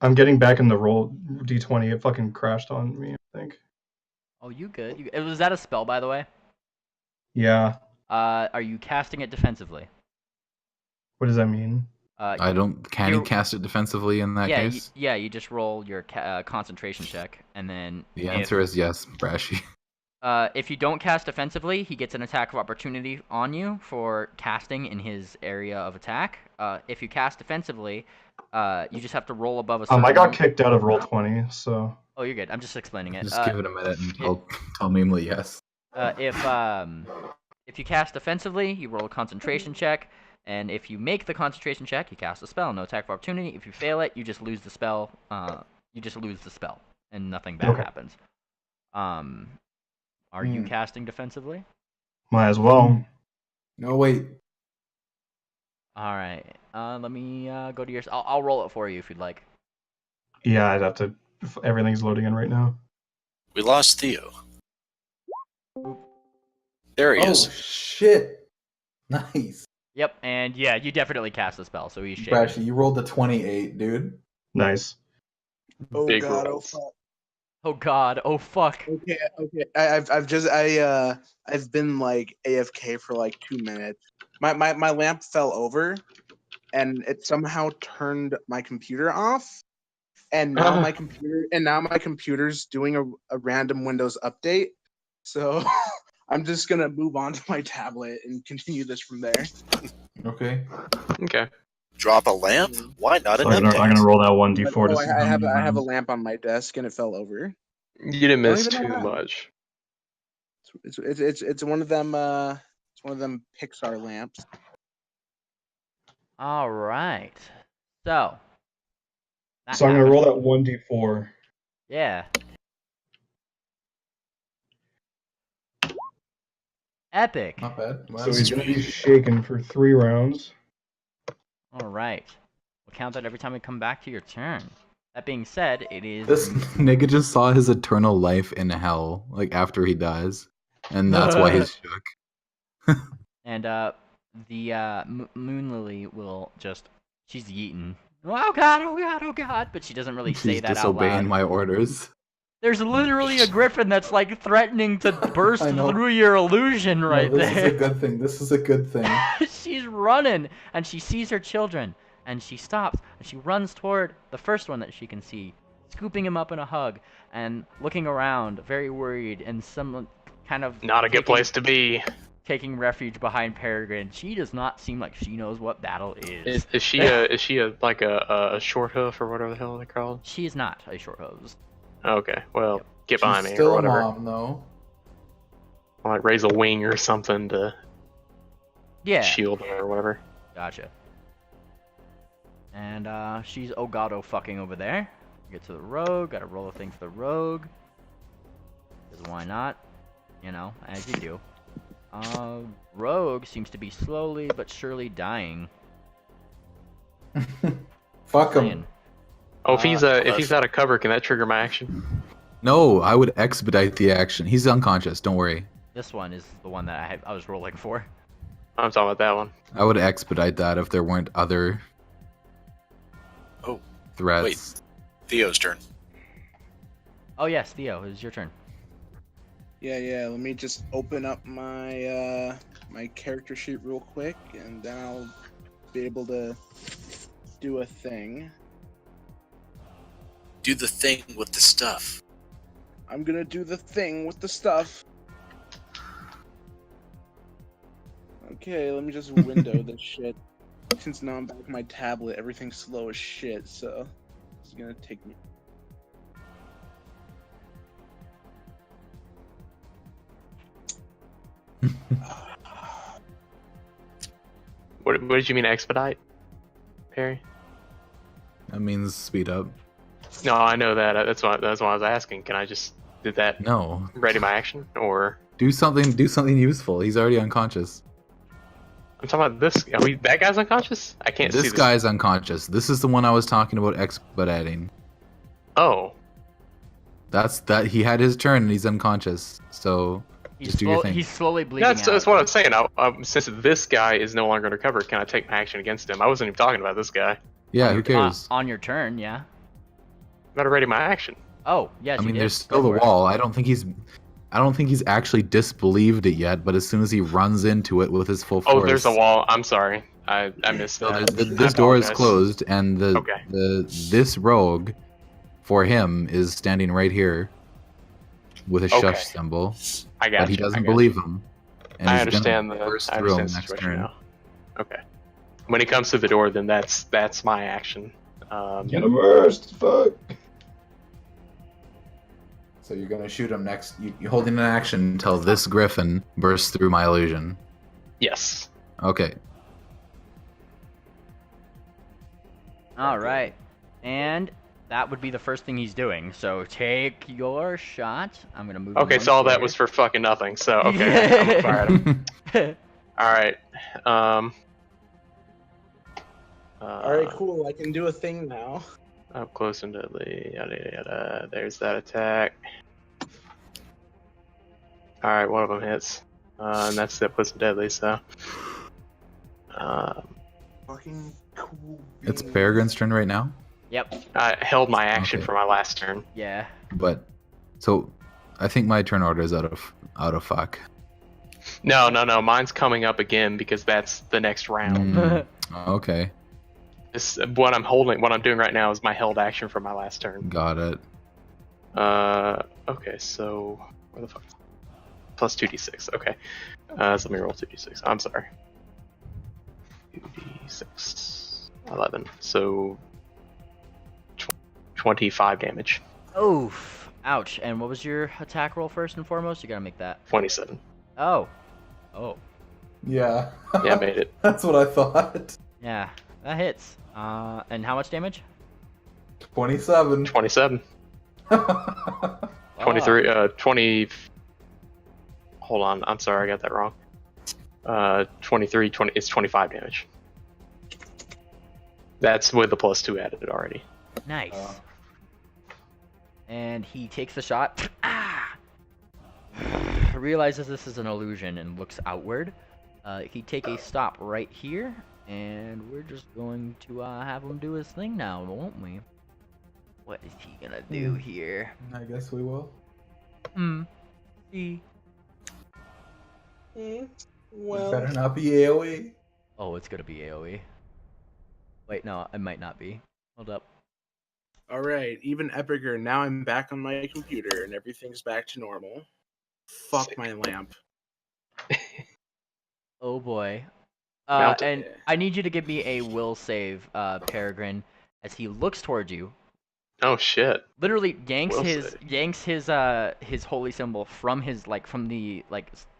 S3: I'm getting back in the roll d20. It fucking crashed on me, I think.
S1: Oh, you good? Was that a spell, by the way?
S3: Yeah.
S1: Are you casting it defensively?
S3: What does that mean?
S4: I don't. Can you cast it defensively in that case?
S1: You just roll your concentration check, and then
S4: The answer is yes, Brashy.
S1: if you don't cast defensively, he gets an attack of opportunity on you for casting in his area of attack. If you cast defensively, you just have to roll above a certain
S3: I got kicked out of roll 20, so.
S1: Oh, you're good. I'm just explaining it.
S4: Just give it a minute and tell Meemly yes.
S1: If you cast defensively, you roll a concentration check, and if you make the concentration check, you cast a spell. No attack of opportunity. If you fail it, you just lose the spell. And nothing bad happens. Are you casting defensively?
S3: Might as well.
S4: No, wait.
S1: All right. Let me go to yours. I'll roll it for you if you'd like.
S3: Yeah, I'd have to. Everything's loading in right now.
S6: We lost Theo. There he is.
S4: Shit. Nice.
S1: Yep, and yeah, you definitely cast the spell, so he's shaking.
S4: Brashy, you rolled a 28, dude.
S3: Nice.
S8: Oh
S2: Big
S8: god,
S2: rolls.
S8: oh fuck.
S1: Oh god, oh fuck.
S8: Okay. I've been like AFK for like 2 minutes. My lamp fell over, and it somehow turned my computer off. And now my computer's doing a random Windows update. So I'm just gonna move on to my tablet and continue this from there.
S4: Okay.
S2: Okay.
S6: Drop a lamp? Why not an
S3: So I'm gonna roll that 1d4 to see
S8: I
S3: how many
S8: have a
S3: rounds.
S8: lamp on my desk and it fell over.
S2: You didn't miss
S8: Don't even
S2: too
S8: know how.
S2: much.
S8: It's one of them it's one of them Pixar lamps.
S1: All right. So. that
S3: So I'm gonna
S1: happened.
S3: roll that 1d4.
S1: Yeah. Epic.
S4: Not bad.
S3: So he's gonna be shaken for 3 rounds.
S1: All right. We'll count that every time we come back to your turn. That being said, it is.
S4: This nigga just saw his eternal life in hell, like after he dies, and that's why he's shook.
S1: And the Moon Lily will just. She's yeeting. Oh god, oh god, oh god. But she doesn't really say
S4: He's
S1: that out
S4: disobeying
S1: loud.
S4: my orders.
S1: There's literally a griffin that's like threatening to burst
S4: I know.
S1: through your illusion right
S4: No, this
S1: there.
S4: is a good thing. This is a good thing.
S1: She's running, and she sees her children, and she stops, and she runs toward the first one that she can see, scooping him up in a hug, and looking around, very worried, and some kind of
S2: Not a good place to be.
S1: taking refuge behind Peregrine. She does not seem like she knows what battle is.
S2: Is she a short hoof or whatever the hell they're called?
S1: She is not a short hose.
S2: Okay, well, get
S4: She's
S2: behind me
S4: still
S2: or whatever.
S4: a mom, though.
S2: Like raise a wing or something to
S1: Yeah.
S2: shield her or whatever.
S1: Gotcha. And she's oh god oh fucking over there. Get to the rogue, gotta roll a thing for the rogue. Because why not? You know, as you do. Rogue seems to be slowly but surely dying.
S4: Fuck him.
S1: Saying.
S2: Oh, if he's out of cover, can that trigger my action?
S4: No, I would expedite the action. He's unconscious. Don't worry.
S1: This one is the one that I was rolling for.
S2: I'm talking about that one.
S4: I would expedite that if there weren't other
S6: Oh,
S4: threats.
S6: wait. Theo's turn.
S1: Oh yes, Theo, it's your turn.
S8: Yeah. Let me just open up my my character sheet real quick, and then I'll be able to do a thing.
S6: Do the thing with the stuff.
S8: I'm gonna do the thing with the stuff. Okay, let me just window this shit. Since now I'm back on my tablet, everything's slow as shit, so it's gonna take me.
S2: What did you mean expedite, Perry?
S4: That means speed up.
S2: No, I know that. That's why I was asking. Can I just did that
S4: No.
S2: ready my action, or
S4: Do something useful. He's already unconscious.
S2: I'm talking about this? That guy's unconscious. I can't see
S4: This guy's unconscious. This is the one I was talking about expediting.
S2: Oh,
S4: That's that he had his turn and he's unconscious. So just do your thing.
S1: He's slowly bleeding
S2: that's
S1: out.
S2: what I'm saying. Since this guy is no longer undercover, can I take my action against him? I wasn't even talking about this guy.
S4: Yeah, who cares?
S1: On your turn, yeah.
S2: I'm not ready my action.
S1: Oh, yes.
S4: I mean,
S1: you
S4: there's
S1: did.
S4: still
S1: Go
S4: the
S1: for it.
S4: wall. I don't think he's actually disbelieved it yet. But as soon as he runs into it with his full force,
S2: Oh, there's a wall. I'm sorry. I missed
S4: So
S2: that.
S4: this
S2: I
S4: door is
S2: apologize.
S4: closed, and this rogue, for him, is standing right here with a
S2: Okay.
S4: shush symbol.
S2: I got
S4: But he
S2: you,
S4: doesn't
S2: I got
S4: believe
S2: you.
S4: him. And
S2: I
S4: he's
S2: understand
S4: gonna
S2: the
S4: burst
S2: I
S4: through him
S2: understand the
S4: next
S2: situation
S4: turn.
S2: now. Okay. When he comes to the door, then that's my action.
S7: Get immersed. Fuck.
S4: So you're gonna shoot him next. You're holding an action until this griffin bursts through my illusion.
S2: Yes.
S4: Okay.
S1: All right. And that would be the first thing he's doing. So take your shot. I'm going to move
S2: Okay,
S1: him
S2: so all
S1: one
S2: that was for fucking nothing. So okay, I'm gonna fire at him.
S1: square.
S2: All right.
S8: Alright, cool. I can do a thing now.
S2: Up close and deadly. Yada yada. There's that attack. All right, one of them hits, and that puts him deadly. So,
S8: Fucking cool.
S4: It's
S8: beans.
S4: Peregrine's turn right now.
S1: Yep.
S2: I held my action
S4: Okay.
S2: for my last turn.
S1: Yeah.
S4: But so I think my turn order is out of fuck.
S2: No, mine's coming up again because that's the next round.
S4: Mm, okay,
S2: What I'm doing right now is my held action for my last turn.
S4: got it.
S2: Okay, so where the fuck? Plus 2d6. Okay, so let me roll 2d6. I'm sorry. 2d6. 11. So 25 damage.
S1: Oof. Ouch. And what was your attack roll first and foremost? You got to make that.
S2: 27.
S1: Oh. Oh.
S4: Yeah.
S2: Yeah, I made it.
S4: That's what I thought.
S1: Yeah. That hits. And how much damage?
S4: 27.
S2: 27. 23. 20. Hold on. I'm sorry, I got that wrong. 23. 20. It's 25 damage. That's with the plus 2 added already.
S1: Nice. And he takes the shot. Ah! Realizes this is an illusion and looks outward. He take a stop right here, and we're just going to have him do his thing now, won't we? What is he gonna do here?
S4: I guess we will.
S1: See.
S8: Well,
S4: Better not be AoE.
S1: Oh, it's gonna be AoE. Wait, no, it might not be. Hold up.
S8: alright, even epicer. Now I'm back on my computer and everything's back to normal. Fuck
S2: Sick.
S8: my lamp.
S1: Oh boy.
S2: Mounted.
S1: And I need you to give me a will save, Peregrine, as he looks towards you.
S2: Oh shit.
S1: Literally yanks
S2: Will
S1: his holy symbol from the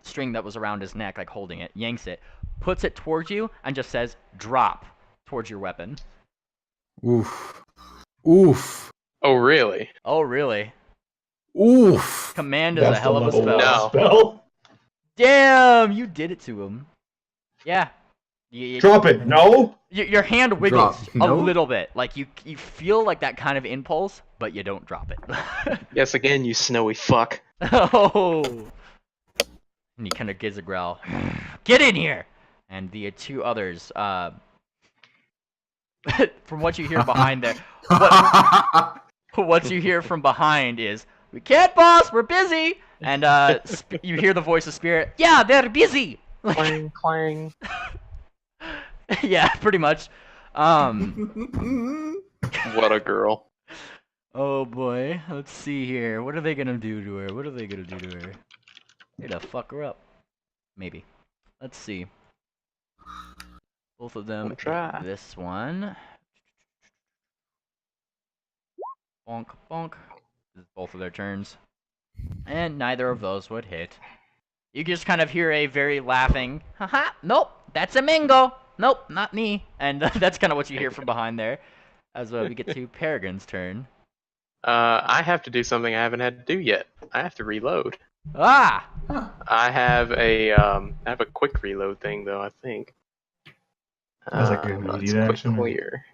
S1: string that was around his neck, like holding it, yanks it, puts it towards you, and just says drop towards your weapon.
S4: Oof. Oof.
S2: Oh really?
S1: Oh really?
S4: Oof.
S1: Command is
S7: That's
S1: a hell of a
S7: the level
S1: spell.
S2: No.
S7: spell.
S1: Damn, you did it to him. Yeah.
S3: Drop it. No.
S1: Your hand wiggles
S4: Drop. No?
S1: a little bit. Like you feel like that kind of impulse, but you don't drop it.
S2: Yes, again, you snowy fuck.
S1: Oh. And he kind of gives a growl. Get in here! And the two others, from what you hear behind there, what you hear from behind is, "We can't, boss. We're busy." And you hear the voice of Spirit. Yeah, they're busy.
S2: Clang, clang.
S1: Yeah, pretty much.
S2: What a girl.
S1: Oh boy, let's see here. What are they gonna do to her? What are they gonna do to her? They're gonna fuck her up. Maybe. Let's see. Both of them.
S2: We'll try.
S1: This one. Bonk, bonk. This is both of their turns. And neither of those would hit. You just kind of hear a very laughing, haha, nope, that's a Mingo. Nope, not me. And that's kind of what you hear from behind there. As we get to Peregrine's turn.
S2: I have to do something I haven't had to do yet. I have to reload.
S1: Ah!
S2: I have a quick reload thing though. I think.
S3: That's like an
S2: let's
S3: immediate
S2: quick
S3: action.
S2: clear.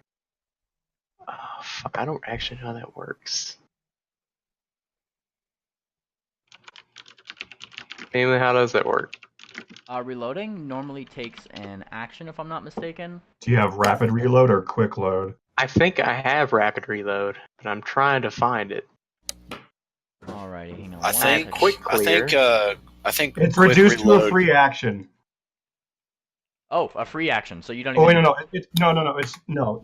S2: Oh fuck! I don't actually know how that works. Mainly, how does that work?
S1: Reloading normally takes an action, if I'm not mistaken.
S3: Do you have rapid reload or quick load?
S2: I think I have rapid reload, but I'm trying to find it.
S1: Alrighty, hang on.
S6: I think.
S2: quick clear.
S6: I think.
S3: It's
S6: quick
S3: reduced to
S6: reload-
S3: a free action.
S1: Oh, a free action, so you don't
S3: Oh
S1: even...
S3: wait, no. It's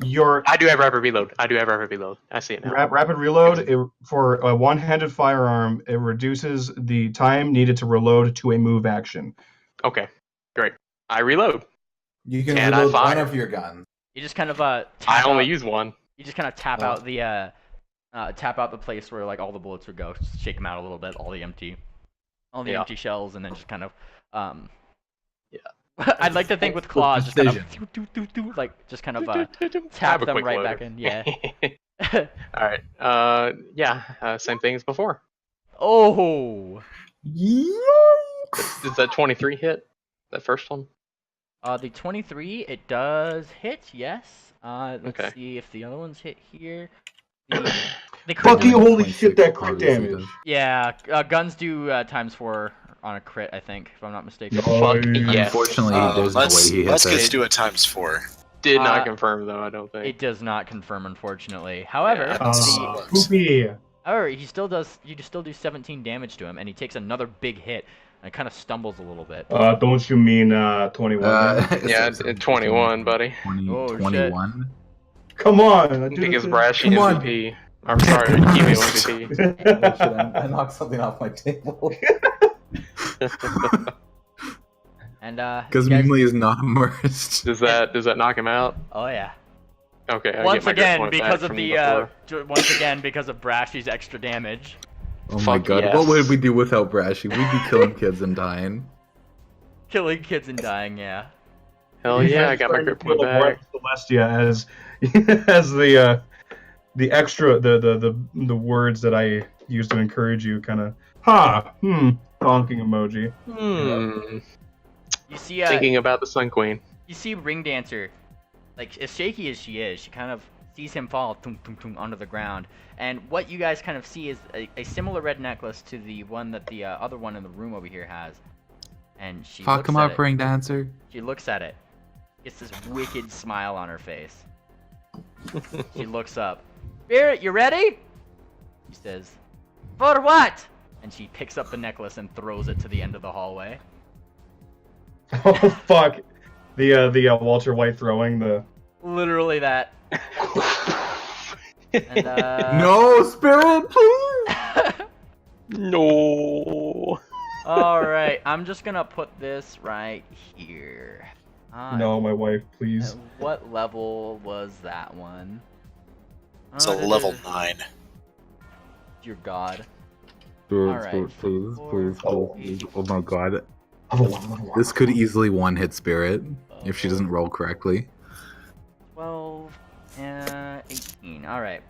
S3: your
S2: I do have rapid reload. I see it now.
S3: rapid reload. For a one-handed firearm, it reduces the time needed to reload to a move action.
S2: Okay, great. I reload.
S4: You can
S2: Can I
S4: reload one
S2: fire?
S4: of your guns.
S1: You just kind of
S2: I
S1: tap
S2: only
S1: out,
S2: use one.
S1: You just kind of tap out the place where like all the bullets would go. Just shake them out a little bit, all the empty empty shells, and then just kind of
S2: Yeah.
S1: I'd like to think with claws, just kind of like just kind of
S2: Have
S1: tap
S2: a
S1: them
S2: quick
S1: right
S2: loader.
S1: back in. Yeah.
S2: All right. Same thing as before.
S1: Oh.
S2: Does that 23 hit? That first one?
S1: The 23, it does hit. Yes. Let's
S2: Okay.
S1: see if the other ones hit here. The crit
S3: Fuck you!
S1: damage-
S3: Holy shit! That crit
S4: Obviously
S3: damage.
S4: does.
S1: Yeah, guns do ×4 on a crit, I think, if I'm not mistaken.
S2: Fuck yes.
S4: Unfortunately, there's no way he hits
S6: let's
S4: it.
S6: do it ×4.
S2: Did not
S1: Uh,
S2: confirm though. I don't think.
S1: It does not confirm, unfortunately. However,
S6: Yeah.
S3: Poopy.
S1: however, he still does. You just still do 17 damage to him, and he takes another big hit, and kind of stumbles a little bit.
S3: Don't you mean 21?
S2: Yeah, it's 21, buddy.
S4: 20,
S1: Oh, shit.
S4: 21.
S3: Come on. I
S2: Because
S3: did
S2: Brashy
S4: Come on.
S2: MVP. I'm sorry, Emo MVP.
S4: Oh, shit, I knocked something off my table.
S1: And
S4: Because
S1: you guys-
S4: Mimley is not immersed.
S2: Does that knock him out?
S1: oh yeah.
S2: Okay. I
S1: Once
S2: get my grip
S1: again,
S2: point back
S1: because of
S2: from
S1: the
S2: before.
S1: once again because of Brashy's extra damage.
S4: Oh my
S2: Fuck
S4: god,
S2: yes.
S4: what would we do without Brashy? We'd be killing kids and dying.
S1: Killing kids and dying, yeah.
S2: Hell yeah, I got my grip point back.
S3: Celestia as as the extra the words that I use to encourage you, kind of honking emoji.
S1: You see,
S2: Thinking about the Sun Queen.
S1: you see Ring Dancer, like as shaky as she is, she kind of sees him fall tum, tum, tum, onto the ground. And what you guys kind of see is a similar red necklace to the one that the other one in the room over here has. And she
S4: Fuck
S1: looks
S4: him
S1: at
S4: up,
S1: it.
S4: Ring Dancer.
S1: She looks at it. Gets this wicked smile on her face. She looks up. Spirit, you ready? She says, for what? And she picks up the necklace and throws it to the end of the hallway.
S3: Oh fuck! The Walter White throwing the.
S1: Literally that. And,
S4: No, Spirit, please!
S2: No.
S1: Alright, I'm just gonna put this right here.
S3: No, my wife, please.
S1: What level was that one?
S6: It's a level 9.
S1: Dear God.
S4: Please, please,
S3: Oh.
S4: please. Oh my god.
S3: Level 1.
S4: This could easily one-hit Spirit if she doesn't roll correctly.
S1: 12 and 18. Alright.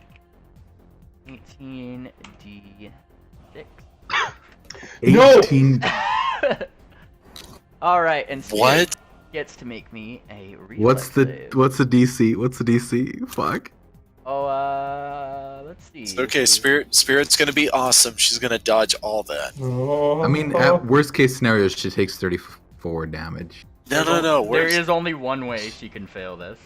S1: 18d6.
S3: No!
S4: 18.
S1: Alright, and Spirit,
S6: What?
S1: gets to make me a reflex
S4: What's the
S1: save.
S4: DC? What's the DC? Fuck.
S1: Oh, let's see.
S6: It's okay, Spirit's gonna be awesome. She's gonna dodge all that.
S4: I mean, at worst case scenario, she takes 34 damage.
S6: No.
S1: There is only one way she can fail this.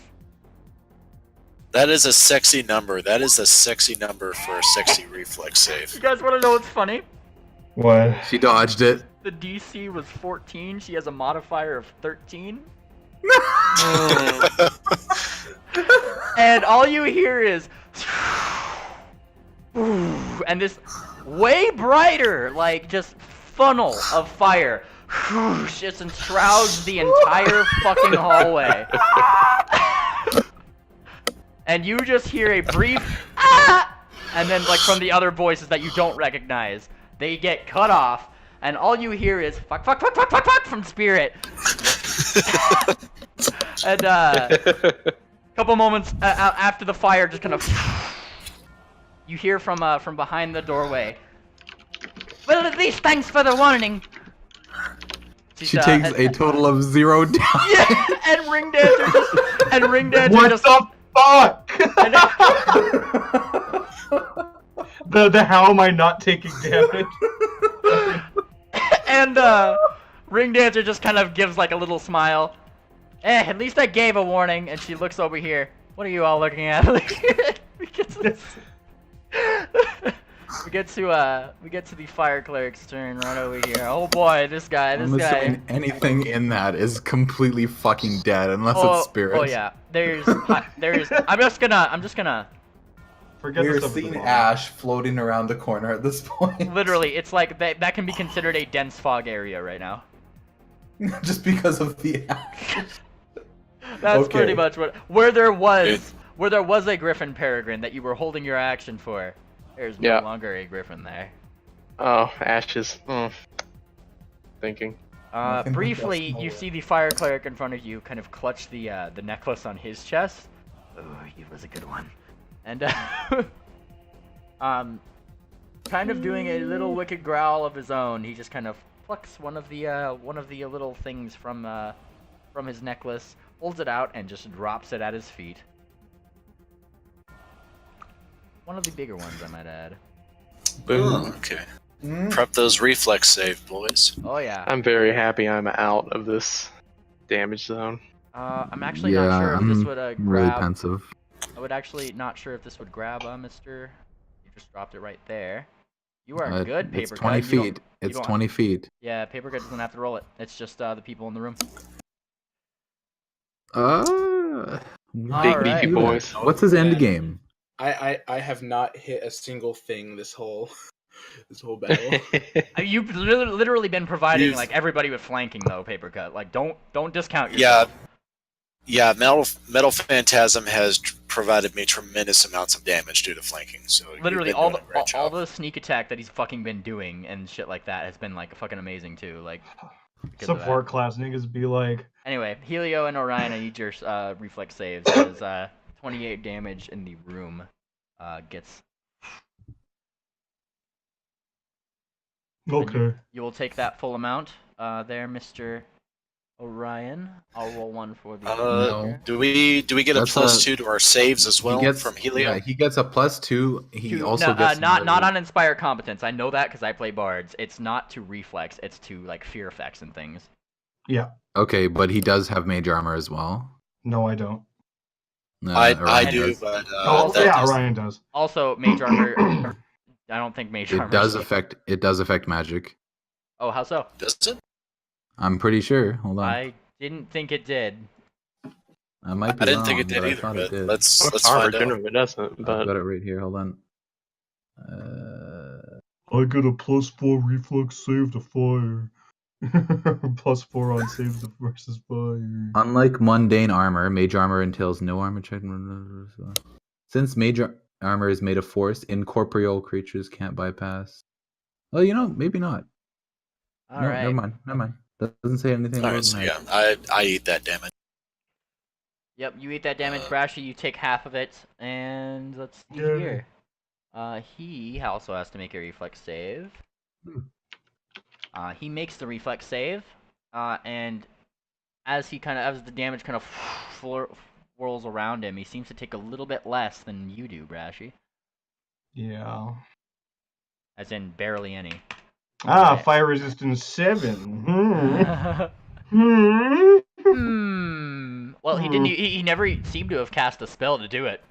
S6: That is a sexy number. That is a sexy number for a sexy reflex save.
S1: You guys want to know what's funny?
S3: What?
S4: She dodged it.
S1: The DC was 14. She has a modifier of 13. And all you hear is, and this way brighter, like just funnel of fire, just enshrouds the entire fucking hallway. And you just hear a brief ah, and then like from the other voices that you don't recognize, they get cut off, and all you hear is fuck from Spirit. And couple moments after the fire, just kind of you hear from behind the doorway. Well, at least thanks for the warning.
S4: She takes a total of 0 damage.
S1: Yeah, and Ring Dancer
S3: What
S1: just
S3: the fuck? the how am I not taking damage?
S1: and Ring Dancer just kind of gives like a little smile. At least I gave a warning. And she looks over here. What are you all looking at? we get to the fire cleric's turn right over here. Oh boy, this guy.
S4: I'm assuming anything in that is completely fucking dead unless it's Spirit.
S1: Oh yeah, there's. I'm just gonna.
S3: Forget
S4: We're
S3: the stuff
S4: seeing
S3: with the
S4: Ash floating around the corner at this point.
S1: Literally, it's like that can be considered a dense fog area right now.
S4: Just because of the Ash.
S1: That's
S4: Okay.
S1: pretty much where there was a Griffin Peregrine that you were holding your action for. There's no longer a Griffin there.
S2: Oh, Ashes. Thinking.
S1: Briefly, you see the fire cleric in front of you kind of clutch the necklace on his chest. Oh, he was a good one. And kind of doing a little wicked growl of his own, he just kind of plucks one of the little things from his necklace, holds it out, and just drops it at his feet. One of the bigger ones, I might add.
S6: Boom. Okay. Prep those reflex save, boys.
S1: Oh yeah.
S2: I'm very happy I'm out of this damage zone.
S1: I'm actually not sure if this would grab.
S4: Really pensive.
S1: I would actually not sure if this would grab Mister. You just dropped it right there. You are good, Papercut.
S4: It's 20 feet. It's 20 feet.
S1: Yeah, Papercut doesn't have to roll it. It's just the people in the room.
S2: Big beefy boys.
S4: What's his end game?
S8: I have not hit a single thing this whole battle.
S1: You've literally been providing like everybody with flanking though, Papercut. Like don't discount yourself.
S6: Yeah. Metal Phantasm has provided me tremendous amounts of damage due to flanking. So
S1: literally all the sneak attack that he's fucking been doing and shit like that has been like fucking amazing too. Like
S3: support class niggas be like.
S1: Anyway, Helio and Orion, I need your reflex saves. Because 28 damage in the room gets.
S3: Okay.
S1: You will take that full amount there, Mr. Orion. I'll roll one for the.
S4: No.
S6: Do we get a +2 to our saves as well from Helio?
S4: Yeah, he gets a +2. He also gets
S1: not on Inspire Competence. I know that because I play bards. It's not to reflex. It's to like fear effects and things.
S3: Yeah.
S4: Okay, but he does have mage armor as well.
S3: No, I don't.
S4: No,
S6: I do,
S4: does.
S6: but
S3: Orion does.
S1: Also, mage armor. I don't think mage armor.
S4: It does affect magic.
S1: Oh, how so?
S6: Does it?
S4: I'm pretty sure. Hold on.
S1: I didn't think it did.
S4: I might be
S6: I didn't
S4: wrong,
S6: think it did
S4: but I
S6: either.
S4: thought it
S6: But
S4: did.
S6: let's
S2: Armor
S6: find out.
S2: generally doesn't,
S4: I've
S2: but
S4: got it right here. Hold on.
S3: I get a +4 reflex save to fire. +4 on save versus fire.
S4: Unlike mundane armor, mage armor entails no armor check. Since mage armor is made of force, incorporeal creatures can't bypass. Well, maybe not.
S1: All right.
S4: Never mind. That doesn't say anything.
S6: Alright, so yeah, I eat that damage.
S1: Yep, you eat that damage, Brashy. You take half of it, and let's see here. He also has to make a reflex save. He makes the reflex save, and as the damage kind of whirls around him, he seems to take a little bit less than you do, Brashy.
S3: Yeah.
S1: As in barely any.
S3: Fire resistance 7.
S1: Well, he didn't. He never seemed to have cast a spell to do it.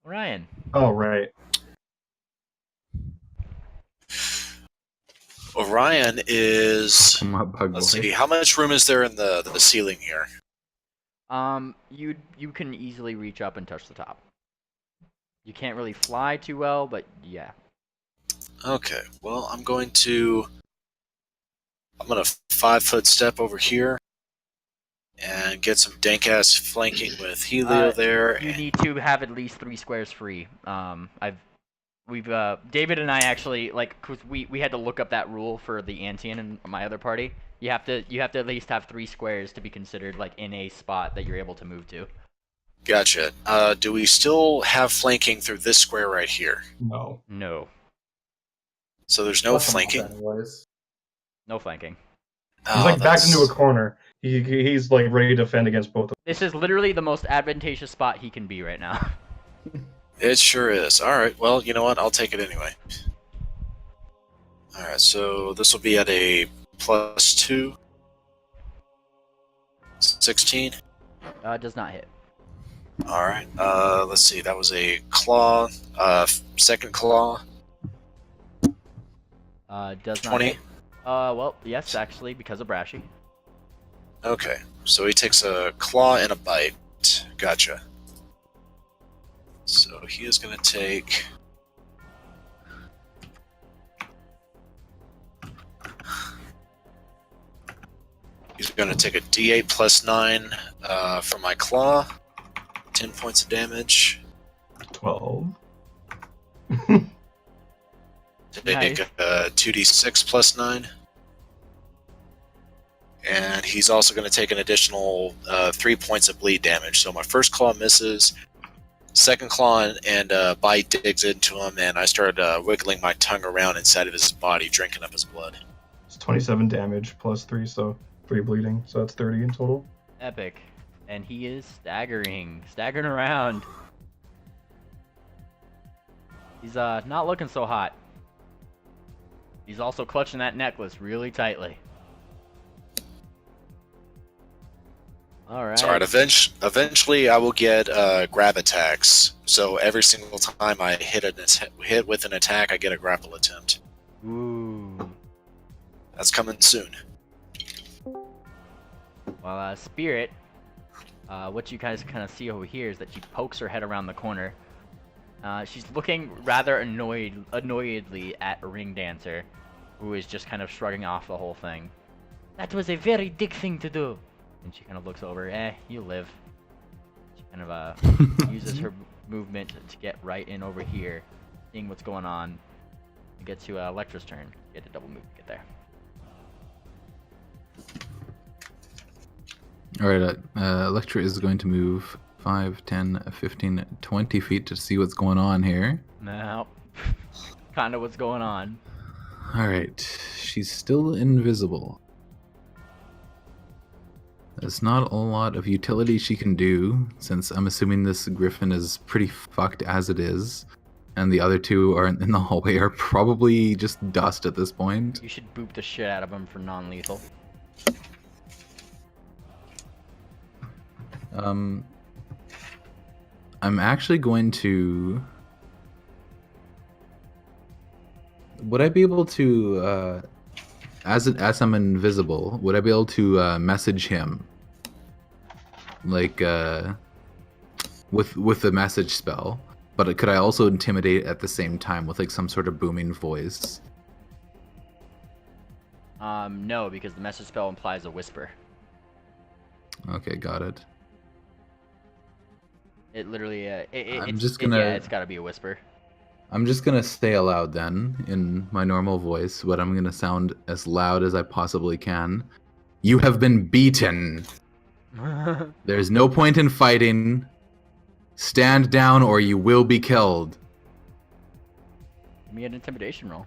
S1: Orion.
S3: Oh, right.
S6: Orion is.
S4: Come on, bug
S6: Let's
S4: boy.
S6: see. How much room is there in the ceiling here?
S1: You can easily reach up and touch the top. You can't really fly too well, but yeah.
S6: Okay. Well, I'm gonna 5-foot step over here and get some dank ass flanking with Helio there.
S1: You need to have at least 3 squares free. David and I actually, like, cause we had to look up that rule for the Antian and my other party. You have to at least have 3 squares to be considered like in a spot that you're able to move to.
S6: Gotcha. Do we still have flanking through this square right here?
S3: No.
S1: No.
S6: So there's no flanking?
S1: No flanking.
S3: He's like backed into a corner. He's like ready to defend against both of them.
S1: This is literally the most advantageous spot he can be right now.
S6: It sure is. Alright, well, you know what? I'll take it anyway. Alright, so this will be at a +2. 16.
S1: Does not hit.
S6: Alright, let's see. That was a claw. Second claw.
S1: Does not
S6: 20.
S1: hit. Well, yes, actually, because of Brashy.
S6: Okay, so he takes a claw and a bite. Gotcha. So he is going to take... He's going to take a D8 plus 9 for my claw. 10 points of damage.
S3: 12.
S6: Take a 2d6 plus 9. And he's also going to take an additional 3 points of bleed damage. So my first claw misses. Second claw and bite digs into him, and I started wiggling my tongue around inside of his body, drinking up his blood.
S3: It's 27 damage plus 3, so 3 bleeding, so that's 30 in total.
S1: Epic. And he is staggering around. He's not looking so hot. He's also clutching that necklace really tightly. Alright.
S6: Alright, eventually I will get grab attacks. So every single time I hit with an attack, I get a grapple attempt.
S1: Ooh.
S6: That's coming soon.
S1: Well, Spirit, what you guys kind of see over here is that she pokes her head around the corner. She's looking rather annoyedly at Ring Dancer, who is just kind of shrugging off the whole thing. That was a very dick thing to do. And she kind of looks over. You live. She kind of uses her movement to get right in over here, seeing what's going on. And get to Electra's turn. Get a double move to get there.
S4: Alright, Electra is going to move 5, 10, 15, 20 feet to see what's going on here.
S1: Now, kind of what's going on.
S4: Alright, she's still invisible. There's not a lot of utility she can do, since I'm assuming this griffin is pretty fucked as it is, and the other two are in the hallway are probably just dust at this point.
S1: You should boop the shit out of him for non-lethal.
S4: I'm actually going to... Would I be able to, as I'm invisible, would I be able to message him? Like, with the message spell. But could I also intimidate at the same time with like some sort of booming voice?
S1: No, because the message spell implies a whisper.
S4: Okay, got it.
S1: It literally,
S4: it's
S1: gotta be a whisper.
S4: I'm just gonna stay aloud then, in my normal voice, but I'm gonna sound as loud as I possibly can. You have been beaten! There's no point in fighting. Stand down or you will be killed.
S1: Give me an intimidation roll.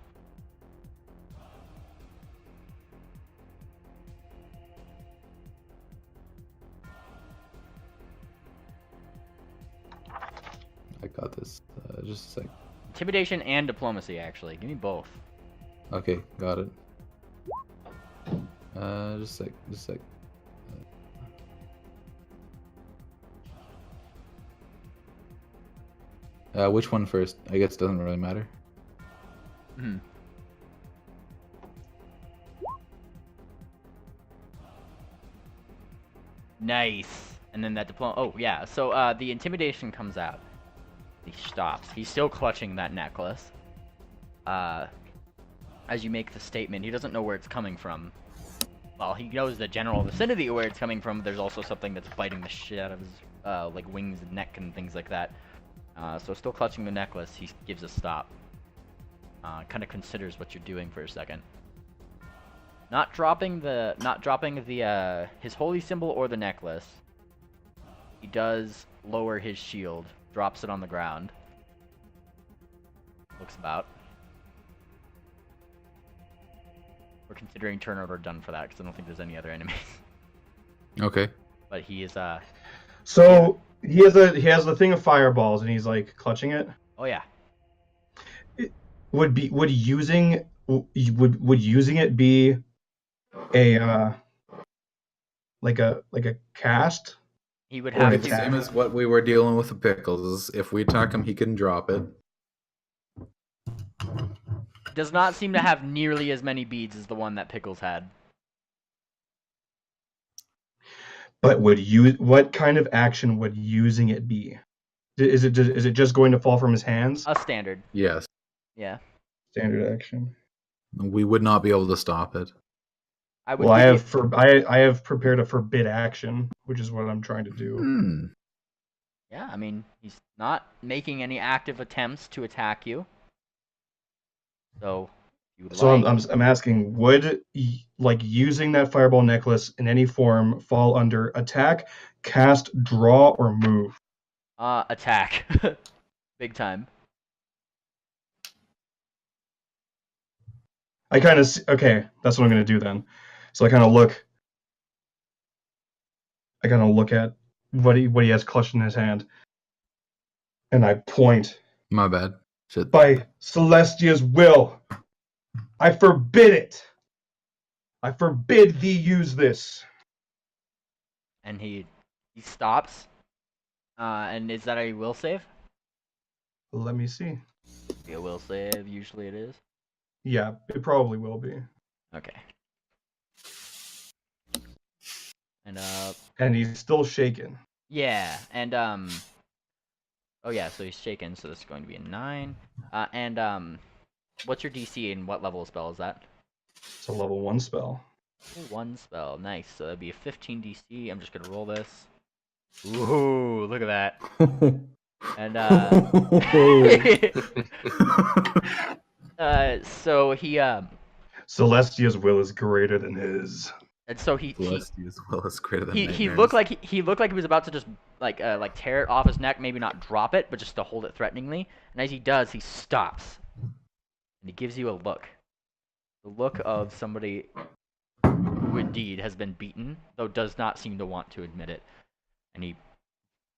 S4: I got this. Just a sec.
S1: Intimidation and diplomacy, actually. Give me both.
S4: Okay, got it. Just a sec. Just a sec. Which one first? I guess it doesn't really matter.
S1: Hmm. Nice. And then that diploma. Oh yeah. So the intimidation comes out. He stops. He's still clutching that necklace. As you make the statement, he doesn't know where it's coming from. Well, he knows the general vicinity of where it's coming from. But there's also something that's biting the shit out of his like wings and neck and things like that. So still clutching the necklace, he gives a stop. Kind of considers what you're doing for a second. Not dropping his holy symbol or the necklace. He does lower his shield, drops it on the ground. Looks about. We're considering turn order done for that because I don't think there's any other enemies.
S4: Okay.
S1: But he is
S3: So he has the thing of fireballs and he's like clutching it.
S1: Oh yeah.
S3: Would using it be a like a cast?
S1: He would
S3: Or
S1: have
S3: an
S4: The
S1: to.
S4: same as what we were dealing with the pickles. If we attack him, he can drop it.
S1: Does not seem to have nearly as many beads as the one that Pickles had.
S3: But what kind of action would using it be? Is it just going to fall from his hands?
S1: A standard.
S4: Yes.
S1: Yeah.
S3: Standard action.
S4: We would not be able to stop it.
S1: I would.
S3: Well, I
S1: give
S3: have prepared a forbid action, which is what I'm trying to do.
S4: Hmm.
S1: Yeah, I mean, he's not making any active attempts to attack you. So, if you would
S3: So
S1: like.
S3: I'm asking, would like using that fireball necklace in any form fall under attack, cast, draw, or move?
S1: Attack. Big time.
S3: I kind of okay. That's what I'm gonna do then. So I kind of look at what he has clutched in his hand, and I point.
S4: My bad. Shit.
S3: By Celestia's will, I forbid it. I forbid thee use this.
S1: And he stops. And is that a will save?
S3: Let me see.
S1: Be a will save. Usually it is.
S3: Yeah, it probably will be.
S1: Okay.
S3: And he's still shaken.
S1: Yeah, and oh yeah, so he's shaken, so this is going to be a 9. What's your DC and what level spell is that?
S3: It's a level 1 spell.
S1: 1 spell, nice. So that'd be a 15 DC. I'm just gonna roll this. Ooh, look at that. And so he
S3: Celestia's will is greater than his.
S1: and so he
S4: Celestia's will is greater than
S1: he
S4: nightmares.
S1: looked like he looked like he was about to just like tear it off his neck, maybe not drop it, but just to hold it threateningly. And as he does, he stops. And he gives you a look. The look of somebody who indeed has been beaten, though does not seem to want to admit it. And he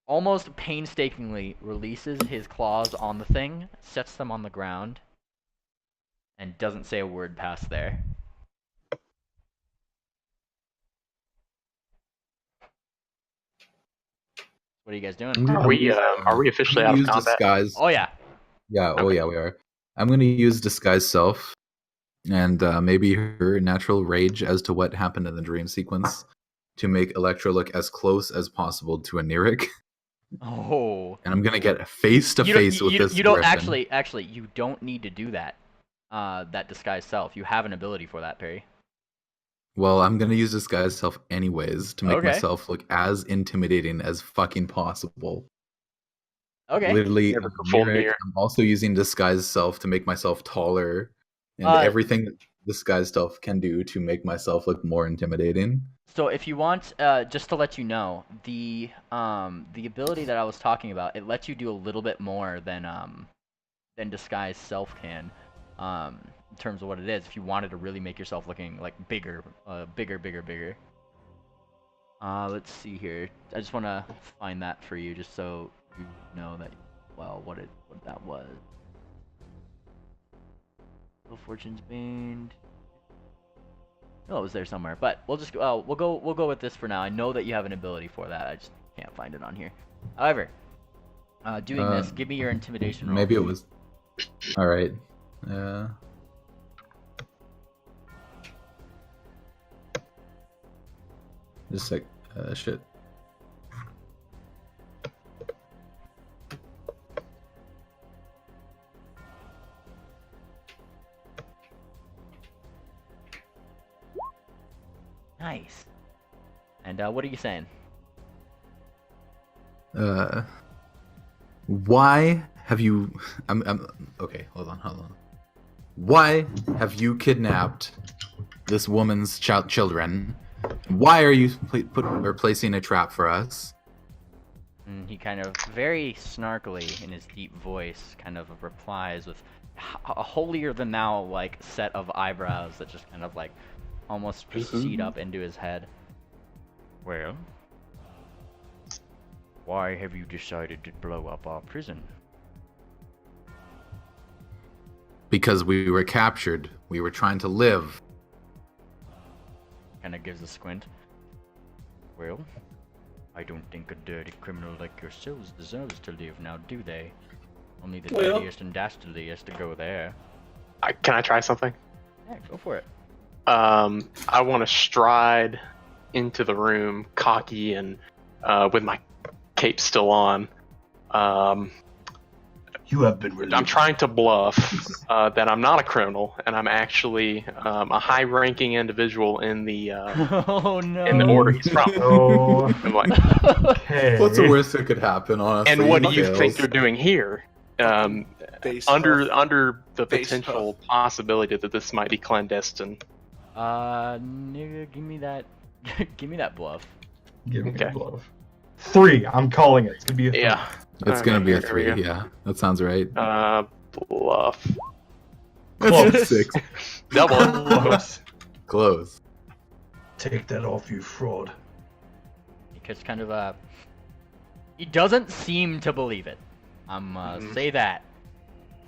S1: almost painstakingly releases his claws on the thing, sets them on the ground, and doesn't say a word past there. What are you guys doing?
S2: Are we officially out of
S4: use
S2: combat?
S4: disguise.
S1: Oh yeah.
S4: Yeah. Oh yeah, we are. I'm gonna use disguise self, and maybe her natural rage as to what happened in the dream sequence, to make Electra look as close as possible to a Nerik.
S1: Oh.
S4: And I'm gonna get face to face with this.
S1: You don't
S4: griffin.
S1: actually you don't need to do that. That disguise self. You have an ability for that, Perry.
S4: Well, I'm gonna use disguise self anyways to make
S1: Okay.
S4: myself look as intimidating as fucking possible.
S1: Okay.
S4: Literally,
S2: Never go full
S4: Nerik,
S2: mirror.
S4: I'm also using disguise self to make myself taller, and everything that disguise self can do to make myself look more intimidating.
S1: So if you want, just to let you know, the ability that I was talking about, it lets you do a little bit more than disguise self can, in terms of what it is. If you wanted to really make yourself looking like bigger. Let's see here. I just want to find that for you, just so you know that well what that was. Fortune's Bane. No, it was there somewhere. But we'll just we'll go with this for now. I know that you have an ability for that. I just can't find it on here. However, doing this, give me your intimidation roll.
S4: Maybe it was. All right. Just like shit.
S1: Nice. And what are you saying?
S4: Why have you? I'm okay. Hold on. Why have you kidnapped this woman's children? Why are you placing a trap for us?
S1: And he kind of very snarkily in his deep voice kind of replies with a holier than thou like set of eyebrows that just kind of like almost proceed up into his head. Well, why have you decided to blow up our prison?
S4: Because we were captured. We were trying to live.
S1: Kind of gives a squint. Well, I don't think a dirty criminal like yourselves deserves to live, now do they? Only the dirtiest and dastardliest to go there.
S2: Can I try something?
S1: Yeah, go for it.
S2: I want to stride into the room, cocky and with my cape still on.
S3: You have been released.
S2: I'm trying to bluff that I'm not a criminal and I'm actually a high-ranking individual in the
S1: Oh no!
S2: in the order he's from.
S3: Oh,
S2: I'm like,
S3: okay.
S4: What's the worst that could happen, honestly?
S2: and what do you
S4: Fails.
S2: think you're doing here?
S5: Based
S2: Under
S5: off-
S2: the
S5: based
S2: potential possibility that this might be clandestine.
S1: Nigga, give me that, give me that bluff.
S3: Give me
S2: Okay.
S3: a bluff. 3. I'm calling it. It's gonna be a 3.
S2: Yeah.
S4: It's gonna be a
S2: There we
S4: 3.
S2: go.
S4: Yeah, that sounds right.
S2: Bluff.
S3: Close.
S4: 6.
S2: Double.
S3: Close.
S4: Close.
S3: Take that off, you fraud.
S1: Because kind of he doesn't seem to believe it. Say that.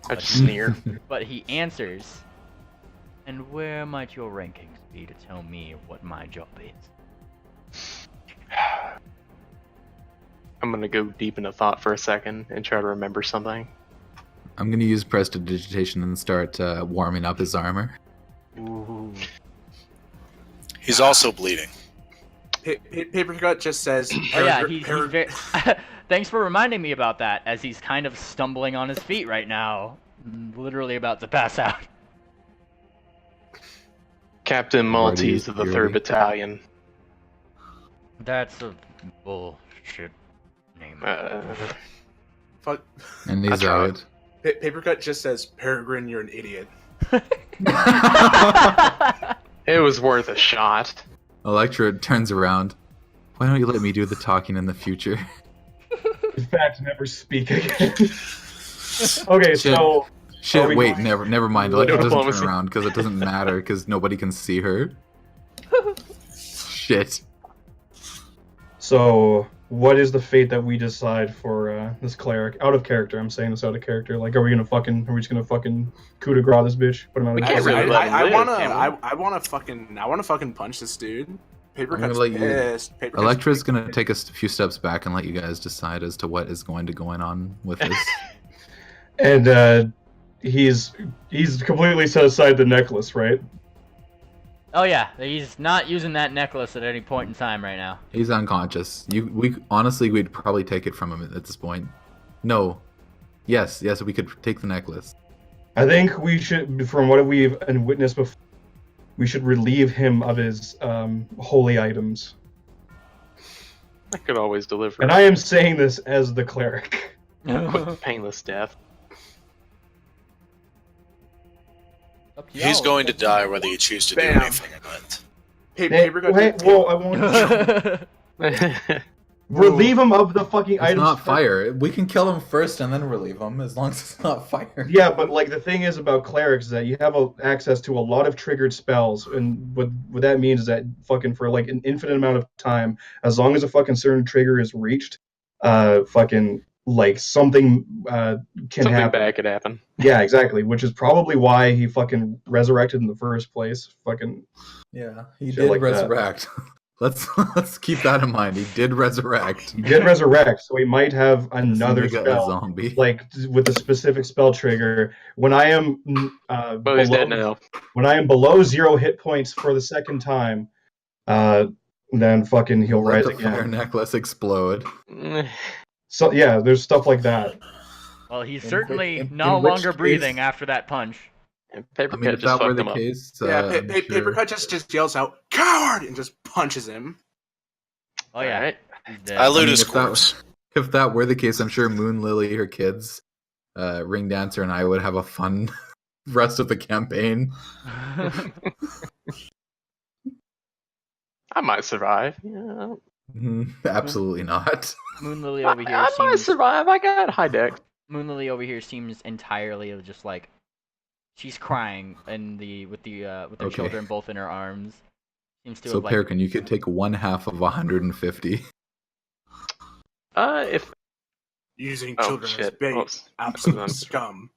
S2: I just sneer.
S1: But he answers. And where might your rankings be to tell me what my job is?
S2: I'm gonna go deep into thought for a second and try to remember something.
S4: I'm gonna use prestidigitation and start warming up his armor.
S1: Ooh.
S6: He's also bleeding.
S5: Papercut just says.
S1: Oh yeah, he's very... Thanks for reminding me about that, as he's kind of stumbling on his feet right now, literally about to pass out.
S2: Captain Maltese of the
S4: Fury.
S2: 3rd Battalion.
S1: That's a bullshit name.
S5: Fuck.
S4: And he's
S2: That's right.
S4: out.
S5: Papercut just says, Peregrine, you're an idiot.
S2: It was worth a shot.
S4: Electra turns around. Why don't you let me do the talking in the future?
S3: In fact, never speak again. Okay, so
S4: Shit,
S3: we
S4: wait,
S3: going-
S4: never mind.
S2: No
S4: Electra doesn't
S2: diplomacy.
S4: turn around because it doesn't matter because nobody can see her. Shit.
S3: So, what is the fate that we decide for this cleric? Out of character, I'm saying this out of character. Like, are we just gonna fucking coup de grace this bitch? Put him out
S2: We
S3: of
S2: can't
S3: character?
S2: really let him live,
S5: I wanna fucking punch this dude. Papercut's
S4: let you-
S5: pissed. Papercut's
S4: Electra's gonna take us a few steps back and let you guys decide as to what is going on with this.
S3: And he's completely set aside the necklace, right?
S1: Oh yeah, he's not using that necklace at any point in time right now.
S4: He's unconscious. We'd probably take it from him at this point. No. Yes, we could take the necklace.
S3: I think we should, from what we've witnessed before, we should relieve him of his holy items.
S2: I could always deliver
S3: And I am saying this as the cleric.
S2: a quick, painless death.
S1: Up to
S6: He's
S1: y'all.
S6: going to die whether you choose to do
S5: Bam.
S6: anything or not.
S5: Papercut.
S3: Wait, whoa, I won't. Relieve him of the fucking
S4: It's
S3: items.
S4: not fire. We can kill him first and then relieve him, as long as it's not fire.
S3: Yeah, but like the thing is about clerics is that you have access to a lot of triggered spells, and what that means is that fucking for like an infinite amount of time, as long as a fucking certain trigger is reached, fucking like something can
S2: Something
S3: happen.
S2: bad could happen.
S3: Yeah, exactly. Which is probably why he fucking resurrected in the first place. Fucking
S4: Yeah, he
S3: shit
S4: did
S3: like that.
S4: resurrect. Let's keep that in mind. He did resurrect.
S3: He did resurrect, so he might have
S4: This
S3: another
S4: nigga a
S3: spell,
S4: zombie.
S3: like with a specific spell trigger. When I am
S2: But he's dead now.
S3: when I am below 0 hit points for the second time, then fucking he'll
S4: Let
S3: rise
S4: the fire
S3: again.
S4: necklace explode.
S3: So yeah, there's stuff like that.
S1: Well, he's
S4: In
S1: certainly
S4: which- in
S1: no
S4: which
S1: longer
S4: case-
S1: breathing after that punch.
S2: And
S4: I
S2: Papercut
S4: mean, if
S2: just
S4: that were
S2: fucked
S4: the
S2: him up.
S4: case,
S5: Yeah,
S4: I'm sure-
S5: Papercut just yells out "coward" and just punches him.
S1: Oh yeah,
S2: Alright.
S1: he's dead.
S6: I loot
S4: mean,
S6: his
S4: if that-
S6: corpse.
S4: If that were the case, I'm sure Moon Lily, her kids, Ring Dancer, and I would have a fun rest of the campaign.
S2: I might survive. Yeah.
S4: Absolutely not.
S1: Moon Lily over here
S2: I might
S1: seems.
S2: survive. I got high deck.
S1: Moon Lily over here seems entirely of just like she's crying in the with their
S4: Okay.
S1: children both in her arms. Seems to
S4: So,
S1: have like
S4: Peregrine, you could take 1/2 of 150.
S2: If
S5: Using
S2: oh
S5: children as
S2: shit,
S5: bait.
S2: Oops.
S5: Absolute scum.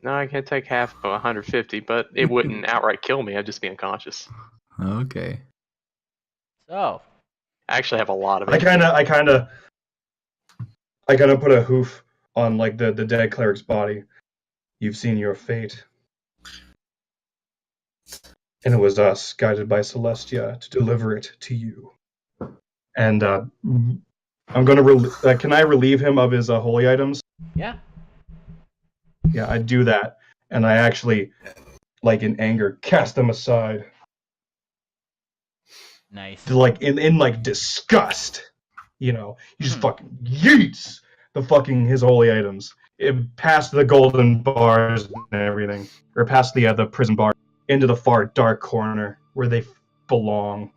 S2: No, I can't take half of 150, but it wouldn't outright kill me. I'd just be unconscious.
S4: Okay.
S1: so.
S2: I actually have a lot of
S3: I
S2: it.
S3: kind of put a hoof on like the dead cleric's body. You've seen your fate, and it was us, guided by Celestia, to deliver it to you. And I'm gonna can I relieve him of his holy items?
S1: Yeah.
S3: Yeah, I do that, and I actually, like in anger, cast them aside.
S1: Nice.
S3: Like in like disgust, you know, he just fucking yeets his holy items past the golden bars and everything, or past the prison bar into the far dark corner where they belong.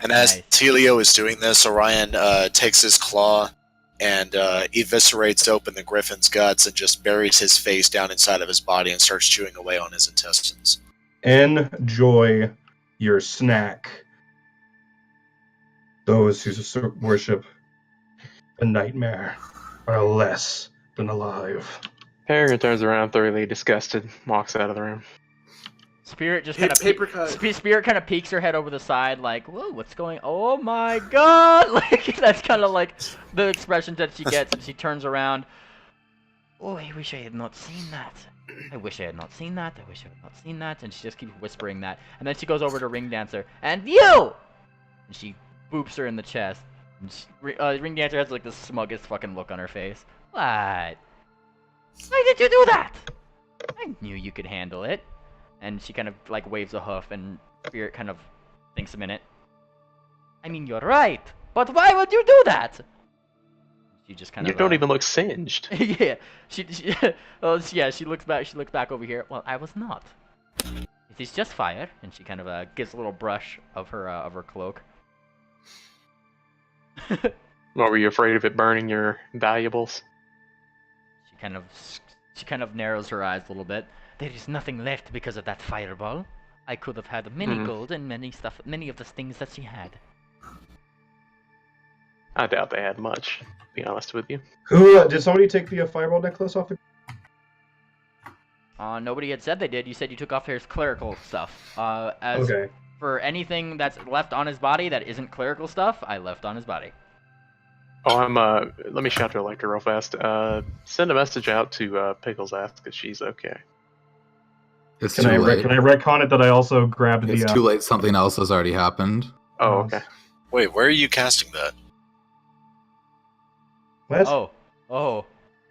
S6: And as
S1: Nice.
S6: Helio is doing this, Orion takes his claw and eviscerates open the griffin's guts and just buries his face down inside of his body and starts chewing away on his intestines.
S3: Enjoy your snack. Those who worship a nightmare are less than alive.
S2: Peregrine turns around, thoroughly disgusted, walks out of the room.
S1: Spirit just kind of
S5: Papercut.
S1: Spirit kind of peeks her head over the side, like, "Whoa, what's going? Oh my God!" Like that's kind of like the expression that she gets, and she turns around. Oh, I wish I had not seen that. I wish I had not seen that. I wish I had not seen that. And she just keeps whispering that, and then she goes over to Ring Dancer, and you. And she boops her in the chest. And Ring Dancer has like the smuggest fucking look on her face. What? Why did you do that? I knew you could handle it. And she kind of like waves a hoof, and Spirit kind of thinks a minute. I mean, you're right, but why would you do that? She just kind
S2: You
S1: of.
S2: don't even look singed.
S1: Yeah, she looks back. She looks back over here. Well, I was not. It is just fire, and she kind of gives a little brush of her cloak.
S2: What, were you afraid of it burning your valuables?
S1: She kind of narrows her eyes a little bit. There is nothing left because of that fireball. I could have had many gold and many of the things that she had.
S2: I doubt they had much, to be honest with you.
S3: Who did somebody take the fireball necklace off?
S1: Nobody had said they did. You said you took off his clerical stuff. As
S3: Okay.
S1: for anything that's left on his body that isn't clerical stuff, I left on his body.
S2: Oh, let me shout to Electra real fast. Send a message out to Pickles ask if she's okay.
S4: It's
S3: Can
S4: too
S3: I
S4: late.
S3: retcon it that I also grabbed
S4: It's
S3: the?
S4: too late. Something else has already happened.
S2: Oh, okay.
S6: Wait, where are you casting that?
S3: What?
S1: Oh.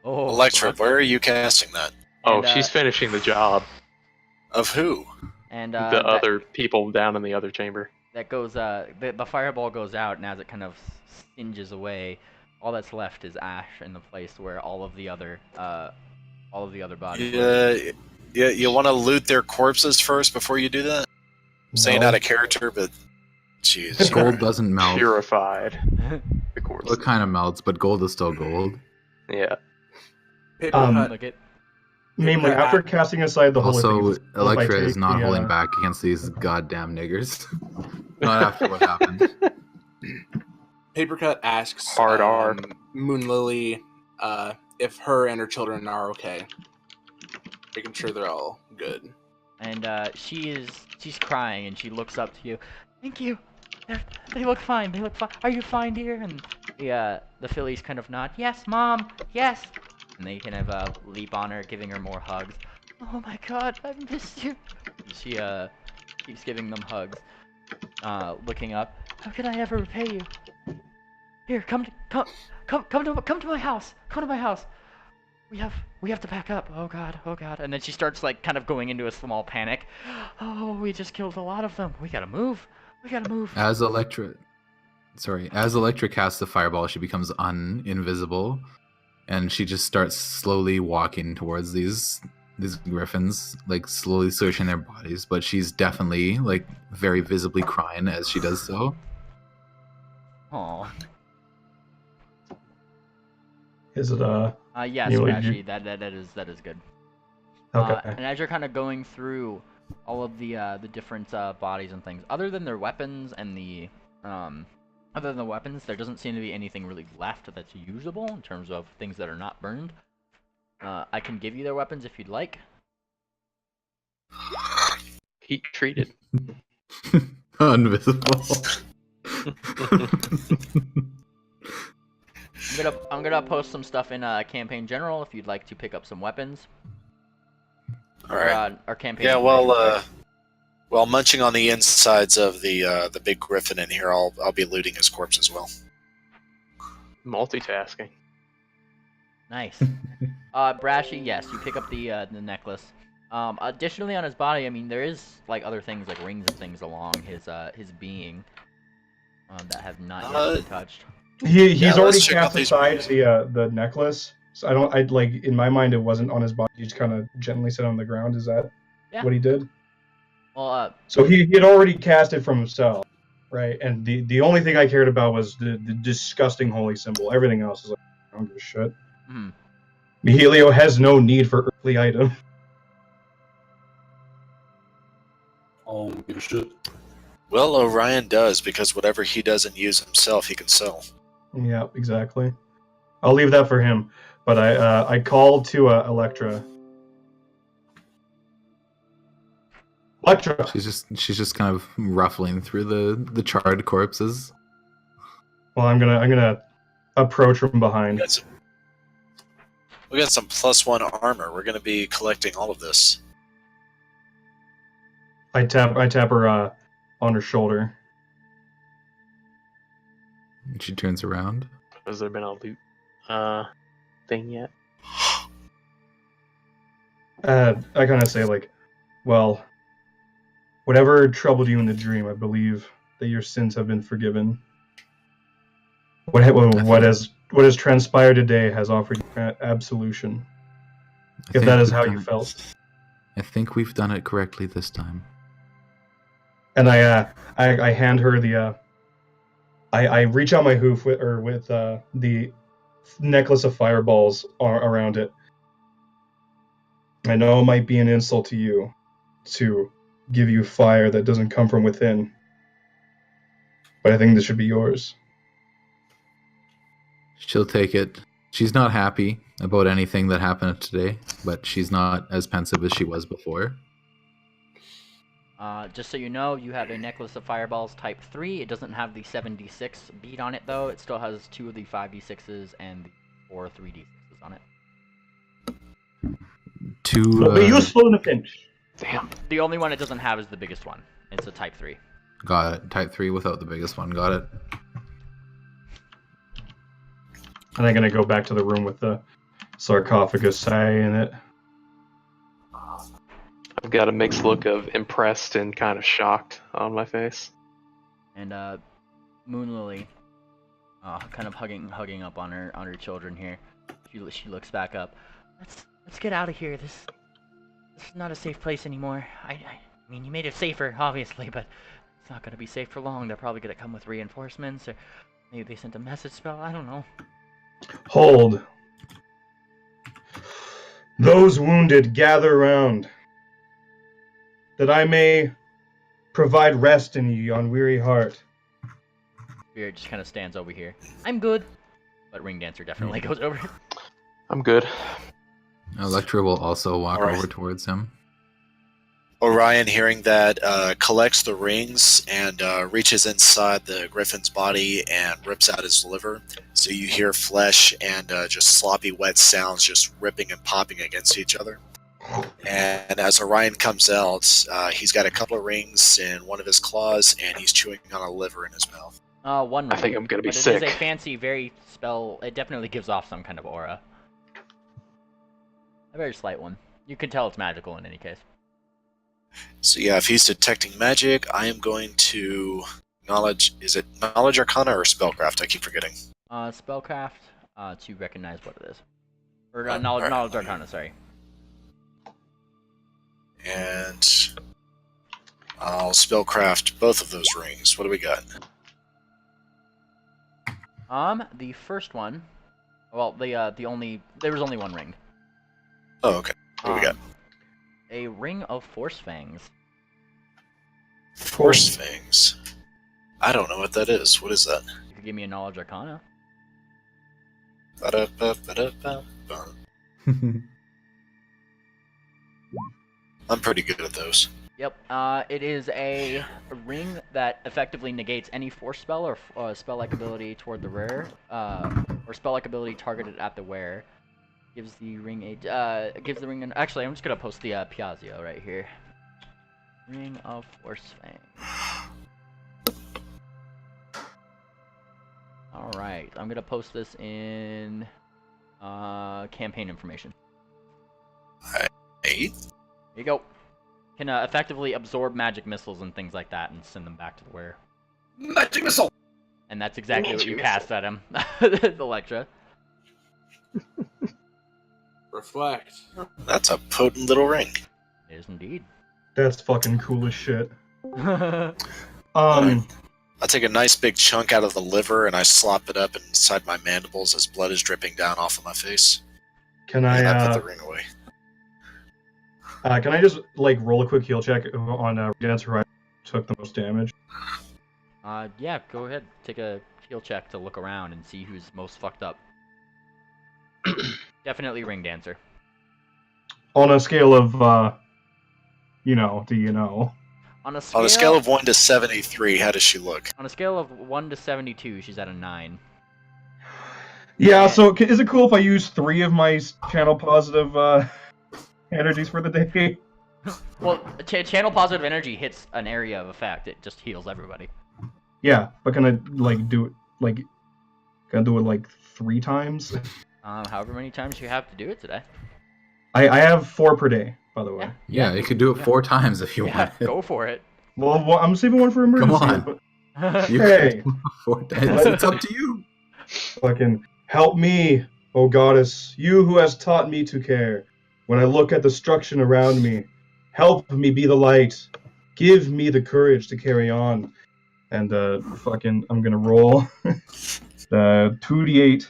S6: Electra, where are you casting that?
S2: Oh,
S1: And,
S2: she's finishing the job.
S6: Of who?
S1: And
S2: The
S1: that,
S2: other people down in the other chamber.
S1: that goes the fireball goes out, and as it kind of singes away, all that's left is ash in the place where all of the other bodies were.
S6: Yeah, you want to loot their corpses first before you do that? I'm saying
S3: No.
S6: out of character, but jeez.
S4: Gold doesn't melt.
S2: Purified. The corpse.
S4: Well, it kind of melts, but gold is still gold.
S2: Yeah.
S5: Papercut.
S1: Look at
S3: Namely, after casting aside the holy
S4: Also,
S3: things, if I
S4: Electra is
S3: take
S4: not
S3: the,
S4: holding back against these goddamn niggers. Not after what happened.
S5: Papercut asks
S2: Hard R.
S5: Moon Lily if her and her children are okay, making sure they're all good.
S1: And she's crying, and she looks up to you. Thank you. They look fine. They look fine. Are you fine, dear? And the fillies kind of nod. Yes, Mom. Yes. And they kind of leap on her, giving her more hugs. Oh my God, I missed you. She keeps giving them hugs. Looking up. How can I ever repay you? Here, come to my house. Come to my house. We have to pack up. Oh God. And then she starts like kind of going into a small panic. Oh, we just killed a lot of them. We gotta move.
S4: As Electra casts the fireball, she becomes invisible, and she just starts slowly walking towards these griffins, like slowly searching their bodies. But she's definitely like very visibly crying as she does so.
S1: Aw.
S3: Is it
S1: Yes,
S3: You-
S1: actually, that is good.
S3: okay?
S1: And as you're kind of going through all of the different bodies and things, other than their weapons and other than the weapons, there doesn't seem to be anything really left that's usable in terms of things that are not burned. I can give you their weapons if you'd like.
S2: Heat treated.
S4: Invisible.
S1: I'm gonna post some stuff in Campaign General if you'd like to pick up some weapons.
S6: All right.
S1: Our campaign.
S6: Yeah, while munching on the insides of the big griffin in here, I'll be looting his corpse as well.
S2: Multitasking.
S1: Nice. Brashy, yes, you pick up the necklace. Additionally, on his body, I mean, there is like other things like rings and things along his being that have not yet been touched.
S3: He's
S6: let's
S3: already
S6: check out
S3: cast
S6: these
S3: aside the necklace. So I like in my mind it wasn't on his body. He just kind of gently set on the ground. Is that what he did?
S1: Well,
S3: So he had already cast it from himself, right? And the only thing I cared about was the disgusting holy symbol. Everything else is like, I don't give a shit.
S1: mhm.
S3: Helio has no need for earthly item.
S9: Oh, give a shit.
S6: Well, Orion does, because whatever he doesn't use himself, he can sell.
S3: Yeah, exactly. I'll leave that for him. But I called to Electra. Electra.
S4: She's just kind of ruffling through the charred corpses.
S3: Well, I'm gonna approach from behind.
S6: We got some +1 armor. We're going to be collecting all of this.
S3: I tap her on her shoulder.
S4: And she turns around.
S2: Has there been a loot thing yet?
S3: I kind of say like, well, whatever troubled you in the dream, I believe that your sins have been forgiven. What has transpired today has offered you absolution. If that is how you felt.
S4: I think we've done it correctly this time.
S3: And I hand her the I reach out my hoof with the necklace of fireballs around it. I know it might be an insult to you to give you fire that doesn't come from within, but I think this should be yours.
S4: She'll take it. She's not happy about anything that happened today, but she's not as pensive as she was before.
S1: Just so you know, you have a necklace of fireballs type 3. It doesn't have the 7d6 bead on it, though. It still has 2 of the 5d6s and the 4 3d6s on it.
S3: It'll be useful in a pinch.
S2: Damn.
S1: The only one it doesn't have is the biggest one. It's a type 3.
S4: Got it. Type 3 without the biggest one. Got it.
S3: And I'm gonna go back to the room with the sarcophagus in it.
S2: I've got a mixed look of impressed and kind of shocked on my face.
S1: And Moon Lily, kind of hugging up on her children here. She looks back up. Let's get out of here. This is not a safe place anymore. I mean, you made it safer, obviously, but it's not gonna be safe for long. They're probably gonna come with reinforcements, or maybe they sent a message spell. I don't know.
S3: Hold. Those wounded gather round, that I may provide rest in ye on weary heart.
S1: Spirit just kind of stands over here. I'm good. But Ring Dancer definitely goes over.
S2: I'm good.
S4: Electra will also walk
S6: All right.
S4: over towards him.
S6: Orion, hearing that, collects the rings and reaches inside the griffin's body and rips out his liver. So you hear flesh and just sloppy, wet sounds just ripping and popping against each other. And as Orion comes out, he's got a couple of rings in one of his claws, and he's chewing on a liver in his mouth.
S1: One ring.
S2: I think I'm gonna be
S1: but
S2: sick.
S1: It is a fancy, very spell. It definitely gives off some kind of aura. A very slight one. You can tell it's magical in any case.
S6: So yeah, if he's detecting magic, I am going to knowledge. Is it knowledge arcana or spellcraft? I keep forgetting.
S1: Spellcraft to recognize what it is. Or
S6: Alright.
S1: knowledge arcana, sorry.
S6: And I'll spellcraft both of those rings. What do we got?
S1: The first one. Well, there was only one ring.
S6: Oh, okay. What do we got?
S1: A ring of force fangs.
S6: Force fangs. I don't know what that is. What is that?
S1: You could give me a knowledge arcana.
S6: Ba-da-ba-ba-da-ba-ba. I'm pretty good at those.
S1: Yep. It is a ring that effectively negates any force spell or spell-like ability toward the wearer, or spell-like ability targeted at the wearer. Gives the ring an. Actually, I'm just gonna post the Piaggio right here. Ring of Force Fang. All right, I'm gonna post this in campaign information.
S6: Hey.
S1: Here you go. Can effectively absorb magic missiles and things like that and send them back to the wearer.
S9: Magic missile!
S1: And that's exactly what you
S9: Magic
S1: cast at him, Electra.
S5: Reflect.
S6: That's a potent little ring.
S1: It is indeed.
S3: That's fucking cool as shit.
S6: Alright. I take a nice big chunk out of the liver and I slop it up inside my mandibles as blood is dripping down off of my face.
S3: Can
S6: And I
S3: I
S6: put the ring away.
S3: can I just like roll a quick heal check on Dancer who I took the most damage?
S1: Yeah, go ahead. Take a heal check to look around and see who's most fucked up. Definitely Ring Dancer.
S3: On a scale of do you know?
S1: On a
S6: On a scale of 1 to 73, how does she look?
S1: On a scale of 1 to 72, she's at a 9.
S3: Yeah, so is it cool if I use 3 of my channel positive energies for the day?
S1: Well, channel positive energy hits an area of effect. It just heals everybody.
S3: Yeah, but can I like do it like 3 times?
S1: However many times you have to do it today.
S3: I have 4 per day, by the way.
S4: Yeah, you could do it 4 times if you want.
S1: Go for it.
S3: Well, I'm saving one for emergency.
S4: Come on. You
S3: Hey.
S4: could do it 4 times. It's up to you.
S3: Fucking help me, O goddess, you who has taught me to care. When I look at the destruction around me, help me be the light. Give me the courage to carry on. And I'm gonna roll 2d8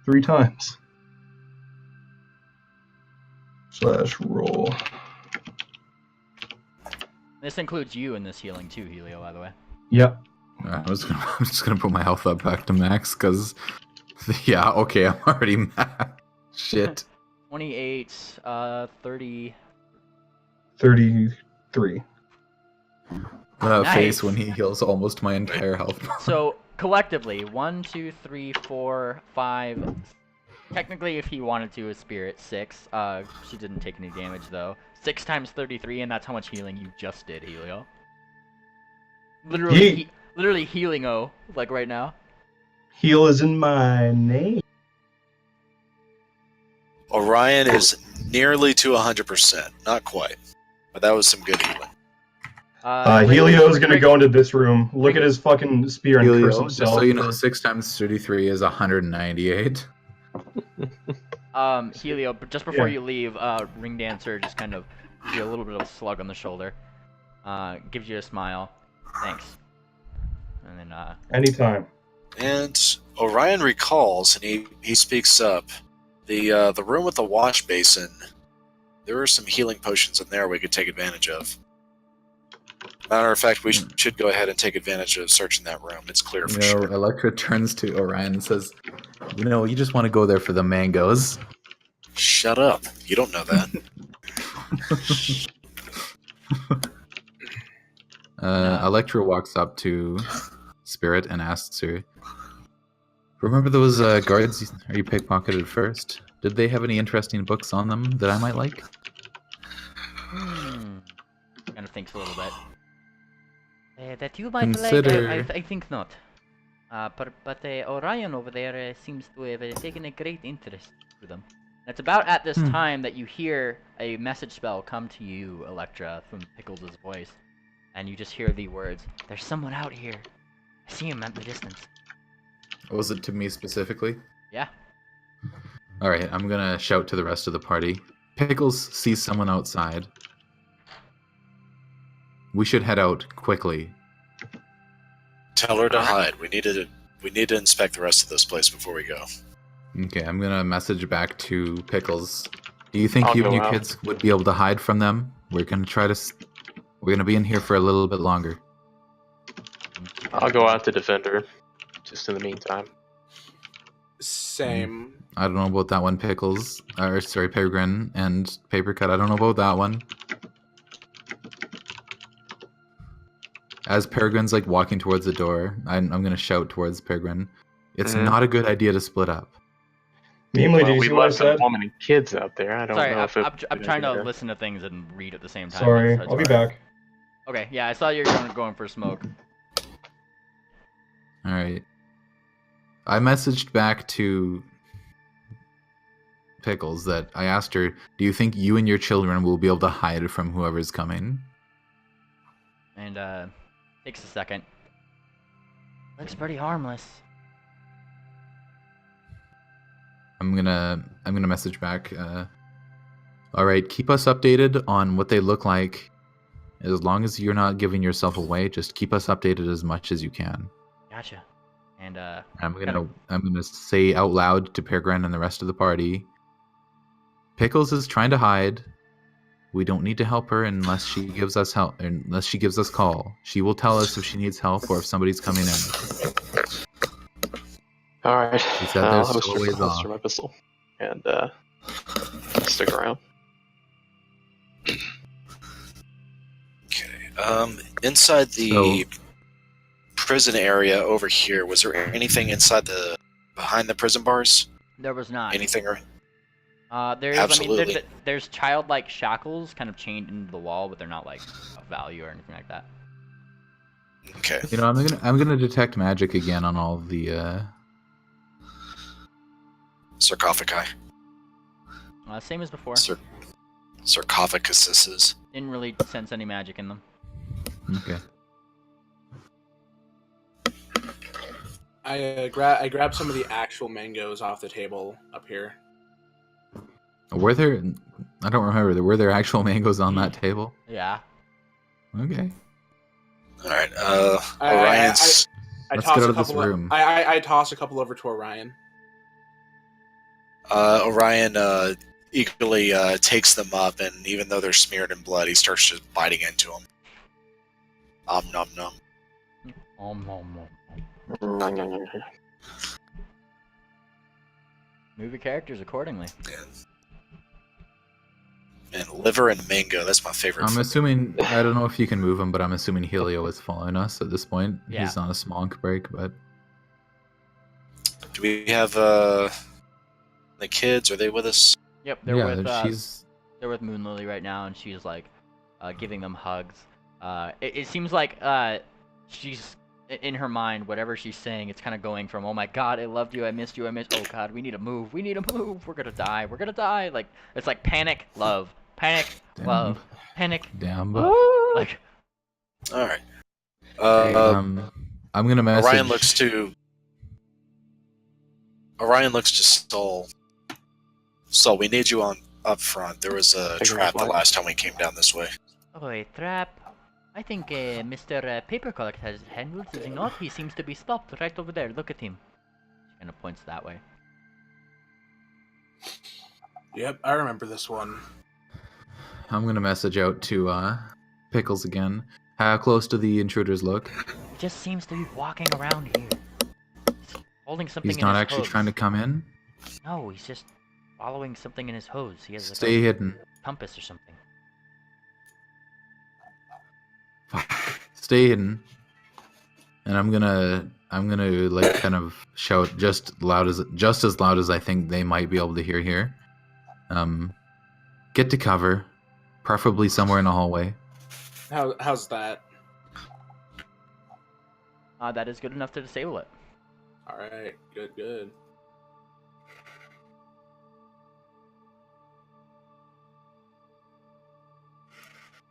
S3: 3 times. /roll.
S1: This includes you in this healing too, Helio, by the way.
S3: Yep.
S4: I'm just gonna put my health up back to max, because, yeah, okay, I'm already max. Shit.
S1: 28, 30...
S3: 33.
S1: Nice.
S4: Face when he heals almost my entire health.
S1: So, collectively, 1, 2, 3, 4, 5... Technically, if he wanted to, a spirit, 6. She didn't take any damage, though. 6 times 33, and that's how much healing you just did, Helio. Literally, literally healing-o, like right now.
S3: Heal is in my name.
S6: Orion is nearly to 100%. Not quite. But that was some good healing.
S3: Helio's gonna go into this room, look at his fucking spear and curse
S4: Helio,
S3: himself.
S4: just so you know, 6 times 33 is 198.
S1: Helio, but just before you leave, Ring Dancer just kind of gives you a little bit of a slug on the shoulder. Gives you a smile. Thanks. And then,
S3: Anytime.
S6: And Orion recalls, and he speaks up, the room with the wash basin, there are some healing potions in there we could take advantage of. Matter of fact, we should go ahead and take advantage of searching that room. It's clear for sure.
S4: Electra turns to Orion and says, you just want to go there for the mangoes.
S6: Shut up. You don't know that.
S4: Electra walks up to Spirit and asks her, remember those guards you pickpocketed first? Did they have any interesting books on them that I might like?
S1: Kind of thinks a little bit. That you might
S4: Consider...
S1: like, I think not. But Orion over there seems to have taken a great interest to them. And it's about at this time that you hear a message spell come to you, Electra, from Pickles' voice. And you just hear the words, "There's someone out here. I see him at the distance."
S4: Was it to me specifically?
S1: Yeah.
S4: Alright, I'm gonna shout to the rest of the party. Pickles sees someone outside. We should head out quickly.
S6: Tell her to hide. We need to inspect the rest of this place before we go.
S4: Okay, I'm gonna message back to Pickles. Do you think
S2: I'll
S4: you and
S2: go
S4: your
S2: out.
S4: kids would be able to hide from them? We're gonna be in here for a little bit longer.
S2: I'll go out to defend her, just in the meantime.
S5: Same.
S4: I don't know about that one, Pickles. Peregrine and Papercut. I don't know about that one. As Peregrine's like walking towards the door, I'm gonna shout towards Peregrine. It's not a good idea to split up.
S7: Namely, did you
S2: we
S7: see what I
S2: left some
S7: said?
S2: woman and kids out there. I don't
S1: Sorry,
S2: know if it
S1: I'm trying to listen to things and read at the same time.
S7: Sorry,
S1: That's
S7: I'll be
S1: why.
S7: back.
S1: Okay, yeah, I saw you were going for a smoke.
S4: Alright. I messaged back to Pickles that I asked her, do you think you and your children will be able to hide from whoever's coming?
S1: And, takes a second. Looks pretty harmless.
S4: I'm gonna message back. Alright, keep us updated on what they look like. As long as you're not giving yourself away, just keep us updated as much as you can.
S1: Gotcha. And,
S4: I'm gonna say out loud to Peregrine and the rest of the party. Pickles is trying to hide. We don't need to help her unless she gives us help, unless she gives us call. She will tell us if she needs help or if somebody's coming in.
S2: All right.
S4: She said
S2: I'll
S4: there's still a ways off.
S2: holster my pistol and stick around.
S6: Okay. Inside the prison area over here, was there anything inside behind the prison bars?
S1: there was not.
S6: Anything?
S1: There's,
S6: Absolutely.
S1: I mean, there's childlike shackles kind of chained into the wall, but they're not like of value or anything like that.
S6: Okay.
S4: You know, I'm gonna detect magic again on all the
S6: Sarcophagi.
S1: Same as before.
S6: Sarcophaguses.
S1: Didn't really sense any magic in them.
S4: Okay.
S5: I grabbed some of the actual mangoes off the table up here.
S4: Were there? I don't remember. Were there actual mangoes on that table?
S1: Yeah.
S4: Okay.
S6: All right.
S5: I
S4: Let's get out of this room.
S5: I toss a couple over to Orion.
S6: Orion eagerly takes them up, and even though they're smeared in blood, he starts just biting into them. Nom nom.
S1: Move your characters accordingly.
S6: And liver and mango, that's my favorite.
S4: I'm assuming, I don't know if you can move him, but I'm assuming Helio is following us at this point.
S1: Yeah.
S4: He's on a small break, but...
S6: Do we have the kids? Are they with us?
S1: Yep, they're with
S4: she's...
S1: Moon Lily right now, and she's like giving them hugs. It seems like she's in her mind, whatever she's saying, it's kind of going from, oh my god, I loved you, I missed you, oh god, we need to move, we're gonna die, like, it's like panic, love, panic,
S4: Damn.
S1: love, panic,
S4: Damn.
S1: like,
S6: Alright.
S4: I'm gonna message...
S6: Orion looks to Sol. Sol, we need you up front. There was a trap the last time we came down this way.
S1: oh, a trap. I think Mr. Papercut has handled, does he not? He seems to be stopped right over there, look at him. She kind of points that way.
S5: Yep, I remember this one.
S4: I'm gonna message out to Pickles again. How close do the intruders look?
S1: He just seems to be walking around here. He's holding something
S4: He's
S1: in
S4: not
S1: his
S4: actually
S1: hose.
S4: trying to come in?
S1: No, he's just following something in his hose. He has like
S4: Stay
S1: a
S4: hidden.
S1: compass or something.
S4: Stay hidden. And I'm gonna like kind of shout just as loud as I think they might be able to hear here. Get to cover, preferably somewhere in a hallway.
S5: How's that?
S1: That is good enough to disable it.
S5: All right, good.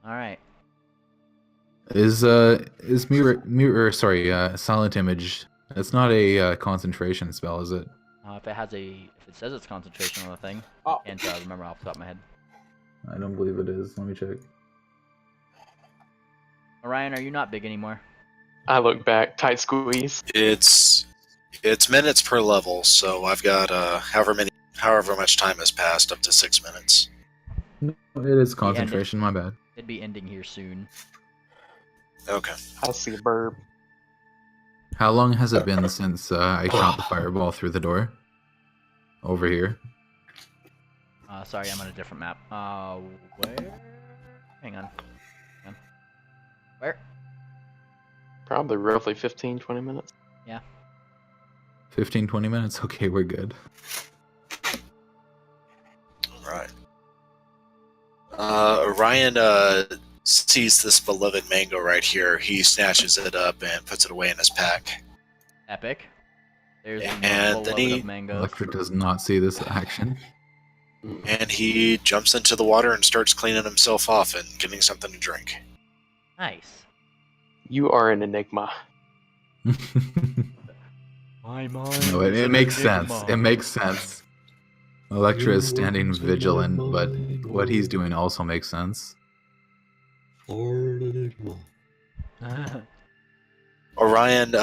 S1: All right.
S4: Is silent image? It's not a concentration spell, is it?
S1: If it says it's concentration on the thing,
S5: Oh.
S1: I can't remember off the top of my head.
S4: I don't believe it is. Let me check.
S1: Orion, are you not big anymore?
S2: I look back, tight squeeze.
S6: It's minutes per level, so I've got however much time has passed, up to 6 minutes.
S4: No, it is concentration. My bad.
S1: It'd be ending here soon.
S6: Okay.
S2: I see a burb.
S4: How long has it been since I shot the fireball through the door? Over here.
S1: Sorry, I'm on a different map. Where? Hang on. Where?
S2: Probably roughly 15-20 minutes.
S1: Yeah.
S4: 15-20 minutes? Okay, we're good.
S6: Alright. Orion sees this beloved mango right here. He snatches it up and puts it away in his pack.
S1: Epic. There's the
S6: And
S1: multiple
S6: then
S1: load
S6: he-
S1: of mangoes.
S4: Electra does not see this action.
S6: And he jumps into the water and starts cleaning himself off and getting something to drink.
S1: Nice.
S2: You are an enigma.
S1: My mind.
S4: No, it makes sense. It makes sense. Electra is standing vigilant, but what he's doing also makes sense.
S6: Orion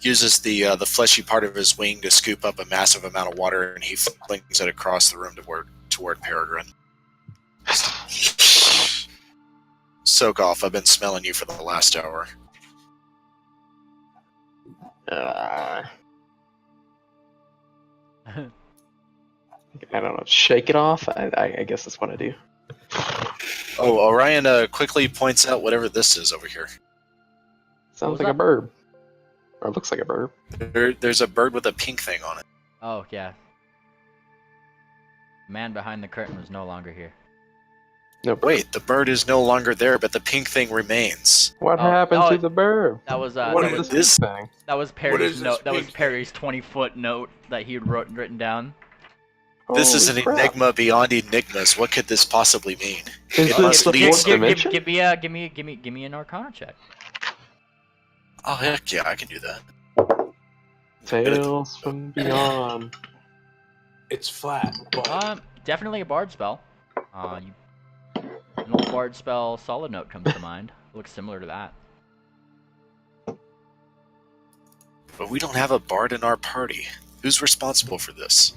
S6: uses the fleshy part of his wing to scoop up a massive amount of water, and he flings it across the room toward Peregrine. Soak off. I've been smelling you for the last hour.
S2: I don't know. Shake it off? I guess that's what I do.
S6: Oh, Orion quickly points out whatever this is over here.
S2: Sounds
S1: was
S2: like a
S1: that?
S2: bird. Or looks like a bird.
S6: There's a bird with a pink thing on it.
S1: Oh, yeah. The man behind the curtain was no longer here.
S2: No bird.
S6: Wait, the bird is no longer there, but the pink thing remains.
S2: What
S1: Oh,
S2: happened
S1: oh,
S2: to the bird?
S1: That was
S5: What
S1: that
S5: is
S1: was
S6: this?
S2: thing?
S1: that was
S5: What
S1: Perry's
S5: is
S1: note.
S5: this
S1: That was
S5: pink-
S1: Perry's 20-foot note that he had written down.
S6: This is
S2: Holy
S6: an
S2: crap.
S6: enigma beyond enigmas. What could this possibly mean?
S2: Is
S6: It
S2: this
S6: must
S2: the
S6: lead
S2: fourth
S6: to-
S2: dimension?
S1: Give me an Arcana check.
S6: Oh heck yeah, I can do that.
S2: Tales from beyond.
S5: It's flat, but
S1: Definitely a bard spell. An old bard spell, Solid Note comes to mind. It looks similar to that.
S6: But we don't have a bard in our party. Who's responsible for this?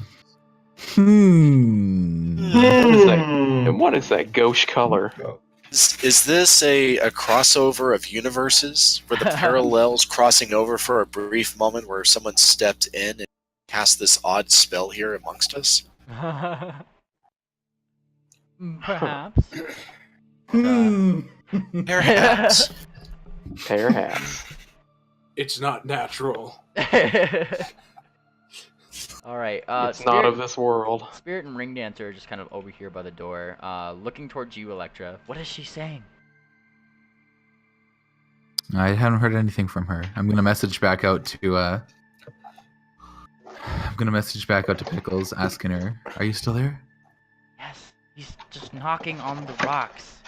S2: What is that? And what is that gauche color?
S6: Is this a crossover of universes where the parallels crossing over for a brief moment where someone stepped in and cast this odd spell here amongst us?
S1: Perhaps.
S6: Perhaps.
S2: Perhaps.
S5: it's not natural.
S1: All right.
S2: It's not of this world.
S1: Spirit and Ring Dancer are just kind of over here by the door, looking towards you, Electra. What is she saying?
S4: I haven't heard anything from her. I'm gonna message back out to Pickles, asking her, "Are you still there?"
S1: Yes, he's just knocking on the rocks,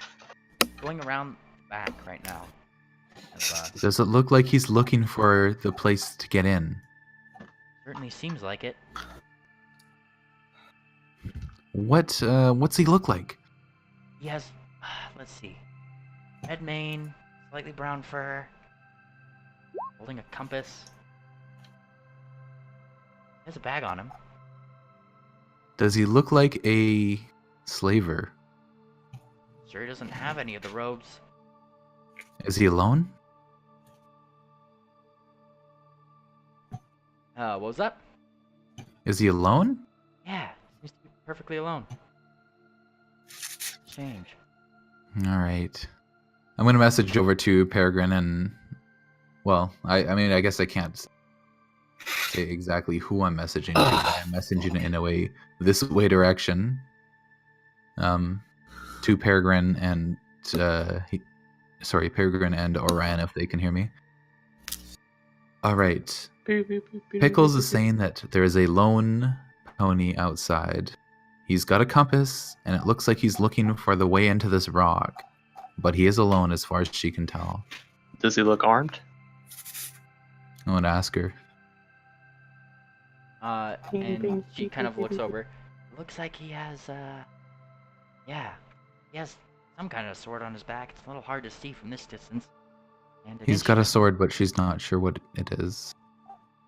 S1: going around back right now.
S4: Does it look like he's looking for the place to get in?
S1: Certainly seems like it.
S4: What's he look like?
S1: He has, let's see, red mane, slightly brown fur, holding a compass. He has a bag on him.
S4: Does he look like a slaver?
S1: Sure, he doesn't have any of the robes.
S4: Is he alone?
S1: What was that?
S4: Is he alone?
S1: Yeah, seems to be perfectly alone. Strange.
S4: All right. I'm gonna message over to Peregrine and, well, I mean, I guess I can't say exactly who I'm messaging to, but I'm messaging in a way, this way direction. To Peregrine and Peregrine and Orion, if they can hear me. All right. Pickles is saying that there is a lone pony outside. He's got a compass, and it looks like he's looking for the way into this rock. But he is alone as far as she can tell.
S2: Does he look armed?
S4: I want to ask her.
S1: And she kind of looks over. Looks like he has, yeah, he has some kind of sword on his back. It's a little hard to see from this distance. And
S4: He's got a sword, but she's not sure what it is.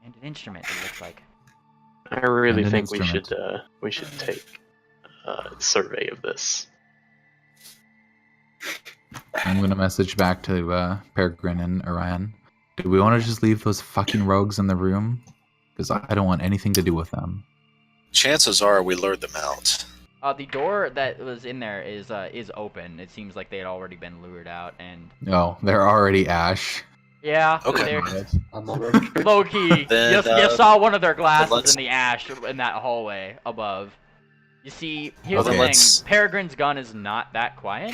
S1: And an instrument, it looks like.
S2: I really
S4: And an
S2: think
S4: instrument.
S2: we should take a survey of this.
S4: I'm gonna message back to Peregrine and Orion. Do we want to just leave those fucking rogues in the room? Because I don't want anything to do with them.
S6: Chances are we lured them out.
S1: The door that was in there is open. It seems like they had already been lured out, and
S4: No, they're already ash.
S1: yeah,
S6: Okay.
S1: they're
S9: I'm not ready.
S1: low key.
S6: Then,
S1: You saw one of their glasses
S6: let's-
S1: in the ash in that hallway above. You see, here's
S6: Well,
S1: the
S6: then
S1: thing: Peregrine's gun is not that quiet.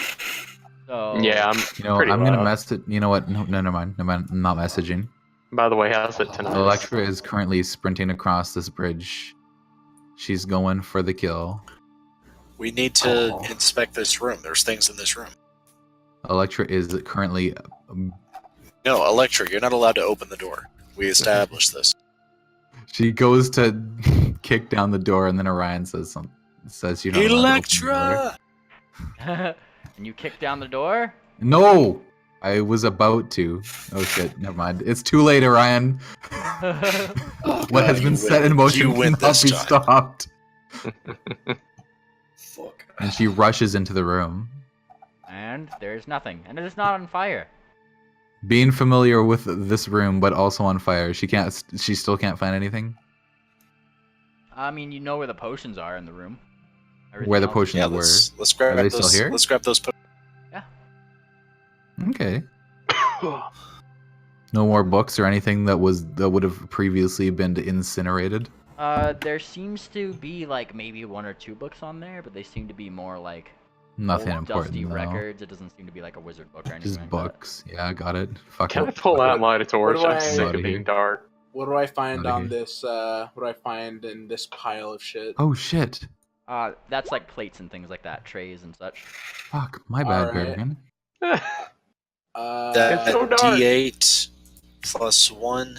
S1: So
S2: Yeah, I'm
S4: You know,
S2: pretty
S4: I'm gonna
S2: loud.
S4: message. You know what? No, never mind. I'm not messaging.
S2: By the way, how's it tonight?
S4: Electra is currently sprinting across this bridge. She's going for the kill.
S6: We need to
S9: Oh.
S6: inspect this room. There's things in this room.
S4: Electra is currently.
S6: No, Electra, you're not allowed to open the door. We established this.
S4: She goes to kick down the door, and then Orion says something. Says you're not allowed to open the door.
S6: Electra!
S1: and you kick down the door.
S4: No, I was about to. Oh shit! Never mind. It's too late, Orion. What has
S6: You
S4: been
S6: win.
S4: set in motion
S6: You win
S4: cannot
S6: this
S4: be
S6: time.
S4: stopped.
S9: Fuck.
S4: And she rushes into the room.
S1: And there's nothing, and it is not on fire.
S4: Being familiar with this room, but also on fire, she still can't find anything.
S1: I mean, you know where the potions are in the room.
S4: Where the
S1: Everything else-
S4: potions
S6: Yeah,
S4: were.
S6: let's grab
S4: Are they
S6: those.
S4: still here?
S6: Let's grab those.
S4: Okay. No more books or anything that would have previously been incinerated.
S1: There seems to be like maybe one or two books on there, but they seem to be more like
S4: Nothing
S1: old,
S4: important
S1: dusty
S4: though.
S1: records. It doesn't seem to be like a wizard book or anything.
S4: Just
S1: like
S4: books. Yeah, I got it. Fuck
S2: Can I
S4: it.
S2: pull out and light a torch?
S7: What do
S2: I'm
S7: I-
S2: sick
S4: Outta
S2: of being
S4: here.
S2: dark.
S7: What do I find
S4: Outta
S7: on
S4: here.
S7: this? What do I find in this pile of shit?
S4: Oh shit!
S1: That's like plates and things like that, trays and such.
S4: Fuck, my bad,
S7: Alright.
S4: Peregrine.
S7: Uh,
S2: so dark.
S6: D8 plus 1.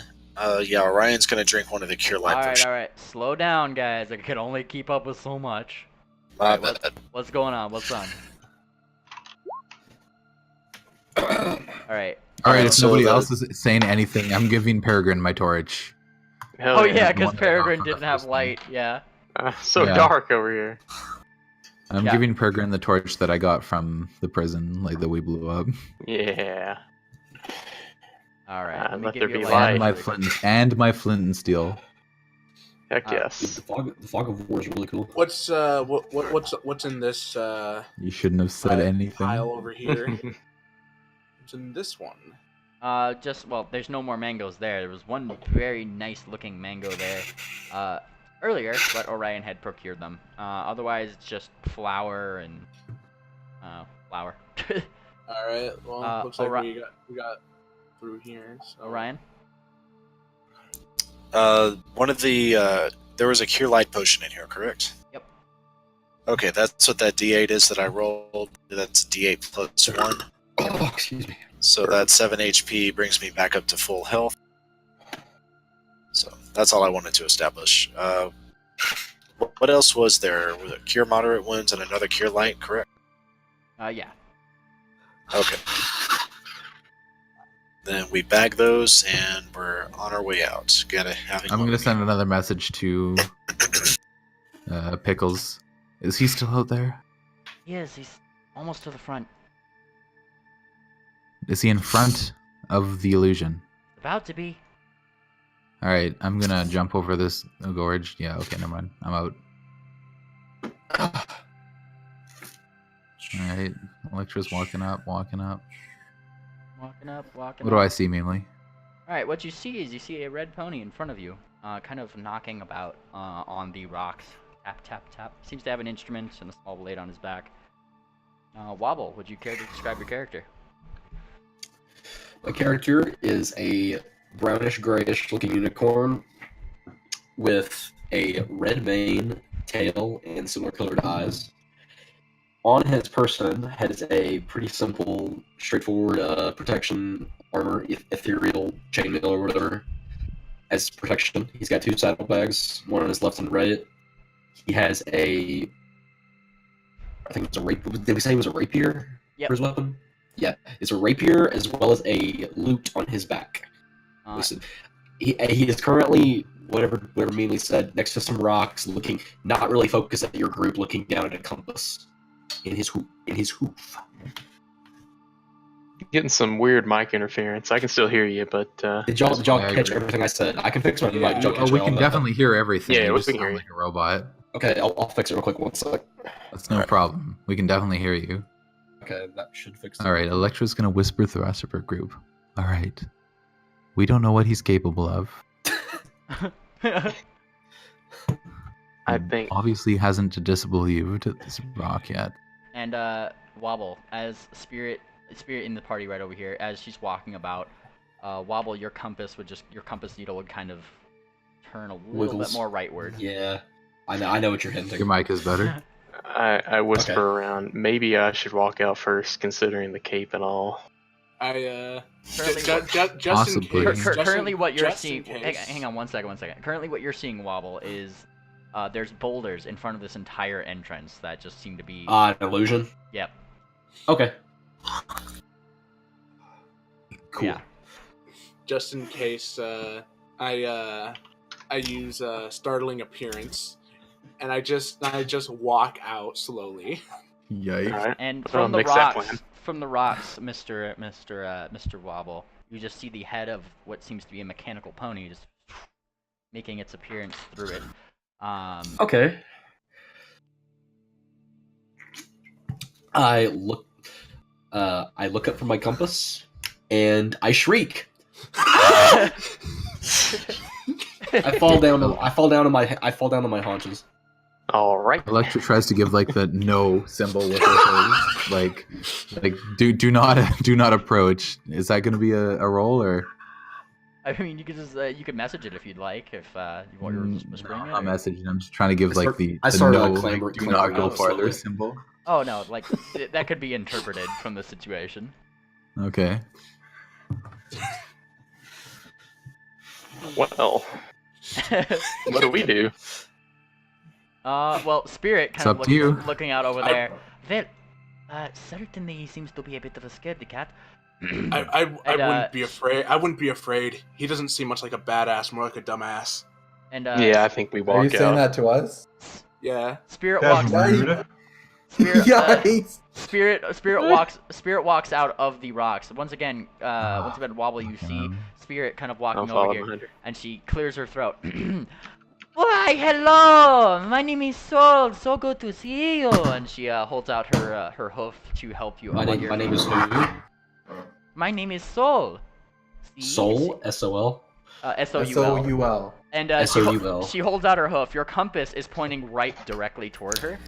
S6: Yeah, Orion's gonna drink one of the cure light potions.
S1: All right. Slow down, guys. I can only keep up with so much.
S6: My
S1: Alright,
S6: bad.
S1: What's going on? What's on? All right.
S4: Alright, if
S6: so
S4: nobody
S6: the-
S4: else is saying anything, I'm giving Peregrine my torch.
S2: Hell
S1: Oh yeah,
S4: the
S1: because
S4: one that I got
S1: Peregrine
S4: from the
S1: didn't have
S4: first
S1: light. Yeah.
S2: So
S4: Yeah.
S2: dark over here.
S4: I'm
S1: Yeah.
S4: giving Peregrine the torch that I got from the prison, like that we blew up.
S2: Yeah.
S1: All right. Let me
S2: let
S1: give
S2: there
S1: you a
S2: be
S1: light.
S2: light.
S4: And my flint and steel.
S2: Heck
S1: Uh,
S2: yes.
S9: The fog of war is really cool.
S7: what's what's in this
S4: You shouldn't have said anything.
S7: pile over here? What's in this one?
S1: Well, there's no more mangoes there. There was one very nice looking mango there, earlier, but Orion had procured them. Otherwise, it's just flour and, flour.
S7: All right. Well, looks like we got through here. So.
S1: Orion?
S6: One of the there was a cure light potion in here, correct?
S1: Yep.
S6: Okay, that's what that D8 is that I rolled. That's D8 plus 1.
S9: Oh, excuse me.
S6: So that 7 HP brings me back up to full health. So that's all I wanted to establish. What else was there? Was it cure moderate wounds and another cure light, correct?
S1: Yeah.
S6: Okay. Then we bag those and we're on our way out.
S4: I'm gonna send another message to Pickles. Is he still out there?
S1: He is. He's almost to the front.
S4: Is he in front of the illusion?
S1: About to be.
S4: All right, I'm gonna jump over this gorge. Yeah, okay, never mind. I'm out. All right, Electra's walking up.
S1: Walking up.
S4: What do I see mainly?
S1: Alright, what you see is you see a red pony in front of you, kind of knocking about on the rocks. Tap, tap, tap. Seems to have an instrument and a small blade on his back. Wobble, would you care to describe your character?
S9: My character is a brownish grayish looking unicorn with a red mane, tail, and similar colored eyes. On his person has a pretty simple, straightforward protection armor, ethereal chainmail or whatever, as protection. He's got 2 saddlebags, one on his left and right. He has I think it's a rapier. Did we say it was a rapier for his weapon? Yeah, it's a rapier as well as a lute on his back. He is currently, whatever meanly said, next to some rocks, looking, not really focused at your group, looking down at a compass. In his hoof.
S2: Getting some weird mic interference. I can still hear you, but
S9: Did y'all catch everything I said? I can fix my mic.
S4: We can definitely hear everything.
S2: Yeah,
S4: you
S2: we
S4: just
S2: can hear
S4: sound
S2: you.
S4: like a robot.
S9: Okay, I'll fix it real quick. 1 sec.
S4: That's no problem. We can definitely hear you.
S9: Okay, that should fix it.
S4: All right, Electra's gonna whisper through the rest of her group. All right, we don't know what he's capable of.
S2: I think
S4: Obviously hasn't disbelieved this rock yet.
S1: And Wobble, as Spirit in the party right over here, as she's walking about, Wobble, your compass needle would kind of turn a little bit more rightward.
S9: Yeah, I know what you're hinting.
S4: Your mic is better.
S2: I whisper around. Maybe I should walk out first, considering the cape and all.
S1: Currently, what you're seeing.
S5: Case.
S1: Hang on one second. Currently, what you're seeing, Wobble, is there's boulders in front of this entire entrance that just seem to be.
S9: An illusion.
S1: Yep.
S9: Okay.
S4: Cool.
S1: Yeah.
S5: Just in case, I use startling appearance, and I just walk out slowly.
S4: Yikes.
S2: All right.
S1: And
S2: I'll
S1: from the
S2: mix that plan.
S1: rocks, Mr. Wobble, you just see the head of what seems to be a mechanical pony just making its appearance through it.
S9: Okay. I look up from my compass, and I shriek. I fall down on my haunches.
S2: All right.
S4: Electra tries to give like the no symbol with her face, like do not approach. Is that going to be a roll or?
S1: I mean, you could just you could message it if you'd like, if you want your whispering it.
S4: I'm not messaging. I'm just trying to give like the
S9: started,
S4: no,
S9: like,
S4: do not go
S9: clambering
S4: farther
S9: slowly.
S4: symbol.
S1: Oh no, like that could be interpreted from the situation.
S4: Okay.
S2: Well, what do we do?
S1: Well, Spirit
S4: It's
S1: kind of
S4: up to you.
S1: looking out over there. Well, certainly he seems to be a bit of a scaredy cat.
S5: I wouldn't be afraid. I wouldn't be afraid. He doesn't seem much like a badass, more like a dumbass.
S1: And
S2: Yeah, I think we walk
S10: Are you
S2: out.
S10: saying that to us?
S5: Yeah.
S1: Spirit
S3: That's
S1: walks.
S3: rude.
S10: Yikes!
S1: Spirit walks out of the rocks. Once again, Wobble, you see Spirit kind of
S2: I'll
S1: walking
S2: follow
S1: over here,
S2: behind her.
S1: and she clears her throat. Why, hello! My name is Sol. So good to see you. And she holds out her hoof to help you.
S9: My name is who?
S1: My name is Sol.
S9: Soul? S-O-L?
S1: S-O-U-L.
S10: S-O-U-L.
S1: And
S9: S-O-U-L.
S1: she holds out her hoof. Your compass is pointing right directly toward her.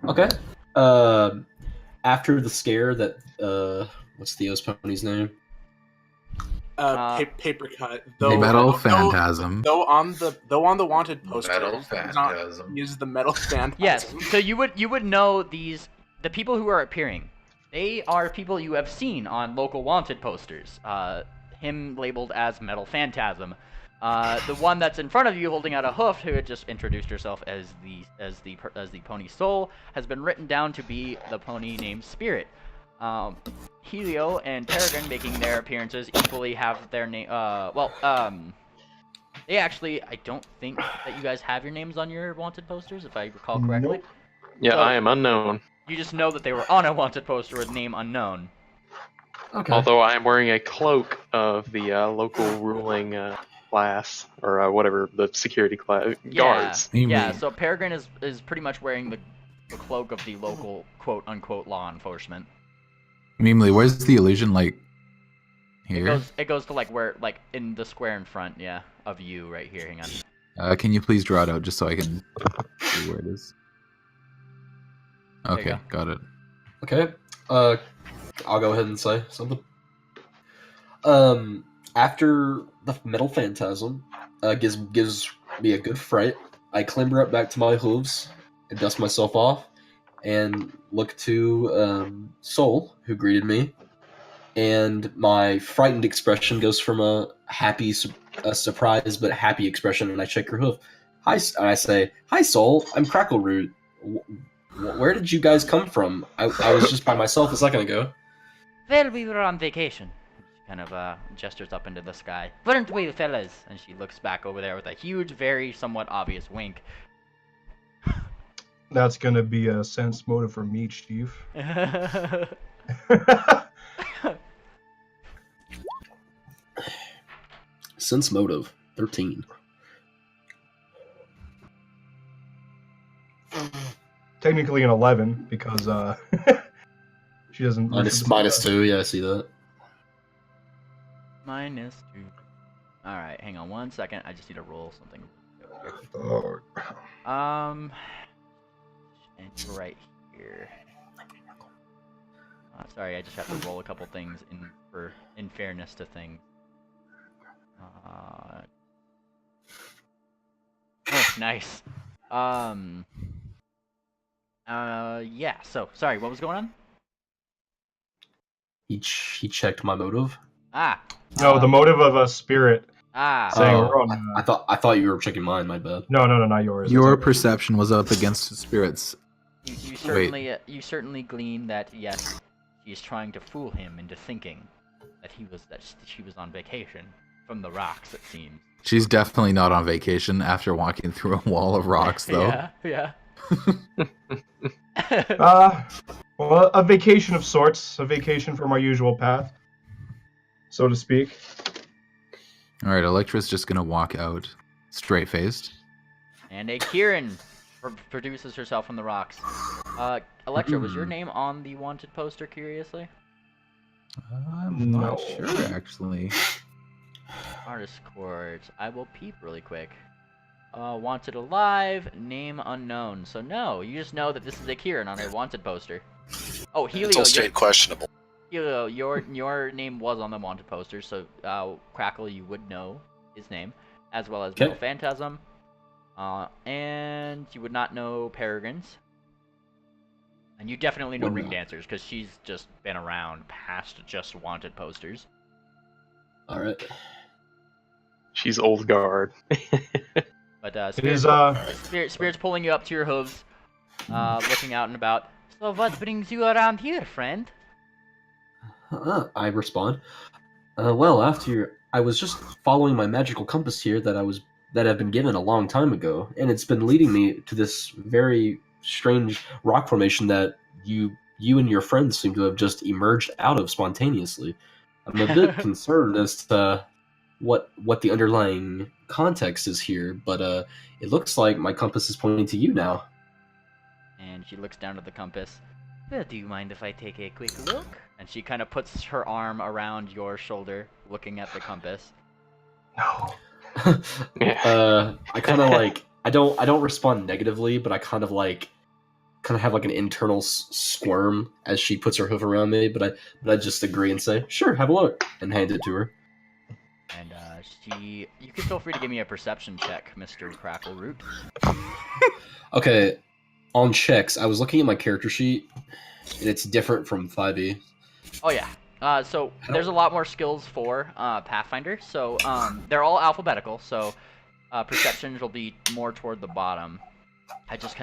S9: Okay. After the scare that, what's Theo's pony's name?
S5: Papercut.
S4: Metal Phantasm.
S5: Though on the wanted poster,
S4: Metal
S5: he's not-
S4: Phantasm.
S5: he uses the metal phantasm.
S1: Yes. So you would know the people who are appearing. They are people you have seen on local wanted posters. Him labeled as Metal Phantasm. The one that's in front of you holding out a hoof, who had just introduced herself as the pony Soul, has been written down to be the pony named Spirit. Helio and Peregrine, making their appearances, equally have their name. They actually, I don't think that you guys have your names on your wanted posters, if I recall correctly.
S10: Nope.
S2: Yeah,
S1: So-
S2: I am unknown.
S1: You just know that they were on a wanted poster with name unknown.
S9: Okay.
S2: Although I am wearing a cloak of the local ruling class, or whatever the security class guards.
S1: Yeah. So Peregrine is pretty much wearing the cloak of the local quote unquote law enforcement.
S4: Mimely, where's the illusion like? Here.
S1: It goes to like where like in the square in front, yeah, of you right here. Hang on.
S4: Can you please draw it out just so I can see where it is? Okay, got it.
S9: Okay. I'll go ahead and say something. After the metal phantasm gives me a good fright, I clamber up back to my hooves and dust myself off, and look to Soul, who greeted me, and my frightened expression goes from a surprise but happy expression, and I shake her hoof. Hi, and I say, "Hi, Soul. I'm Crackleroot. Where did you guys come from? I was just by myself a second ago."
S1: Well, we were on vacation. She kind of gestures up into the sky. Weren't we, fellas? And she looks back over there with a huge, very somewhat obvious wink.
S3: That's gonna be a sense motive for me, Chief.
S9: Sense motive 13.
S3: Technically an 11 because she doesn't.
S9: Minus 2. Yeah, I see that.
S1: -2. All right, hang on 1 second. I just need to roll something. And right here. Sorry, I just have to roll a couple things in fairness to things. Oh, nice. Yeah. So, sorry, what was going on?
S9: He checked my motive.
S3: No, the motive of a spirit.
S1: Saying
S3: we're on,
S9: I thought you were checking mine. My bad.
S3: No, not yours.
S4: Your perception was up against the spirits.
S1: You certainly glean that yes, she's trying to fool him into thinking that she was on vacation from the rocks. It seems.
S4: She's definitely not on vacation after walking through a wall of rocks, though.
S1: Yeah.
S3: Well, a vacation of sorts, a vacation from our usual path, so to speak.
S4: All right, Electra's just gonna walk out, straight-faced.
S1: And a Kieran produces herself from the rocks. Electra, was your name on the wanted poster? Curiously.
S4: I'm not sure, actually.
S1: Artist chords. I will peep really quick. Wanted alive, name unknown. So no, you just know that this is a Kieran on a wanted poster. Oh, Helio.
S6: It's all straight questionable.
S1: Helio, your name was on the wanted poster, so Crackle, you would know his name, as well as Metal Phantasm. And you would not know Peregrine's. And you definitely know Ring Dancers, because she's just been around past just wanted posters.
S9: Alright.
S2: She's old guard.
S1: But Spirit's pulling you up to your hooves, looking out and about. So what brings you around here, friend?
S9: I respond. Well, I was just following my magical compass here that I've been given a long time ago, and it's been leading me to this very strange rock formation that you and your friends seem to have just emerged out of spontaneously. I'm a bit concerned as to what the underlying context is here, but it looks like my compass is pointing to you now.
S1: And she looks down at the compass. Well, do you mind if I take a quick look? And she kind of puts her arm around your shoulder, looking at the compass.
S3: No.
S9: I kind of like I don't respond negatively, but I kind of have like an internal squirm as she puts her hoof around me. But I just agree and say, "Sure, have a look," and hand it to her.
S1: And you can feel free to give me a perception check, Mr. Crackleroot.
S9: Okay, on checks, I was looking at my character sheet, and it's different from 5e.
S1: Oh yeah. So there's a lot more skills for Pathfinder. So they're all alphabetical. So perceptions will be more toward the bottom. I just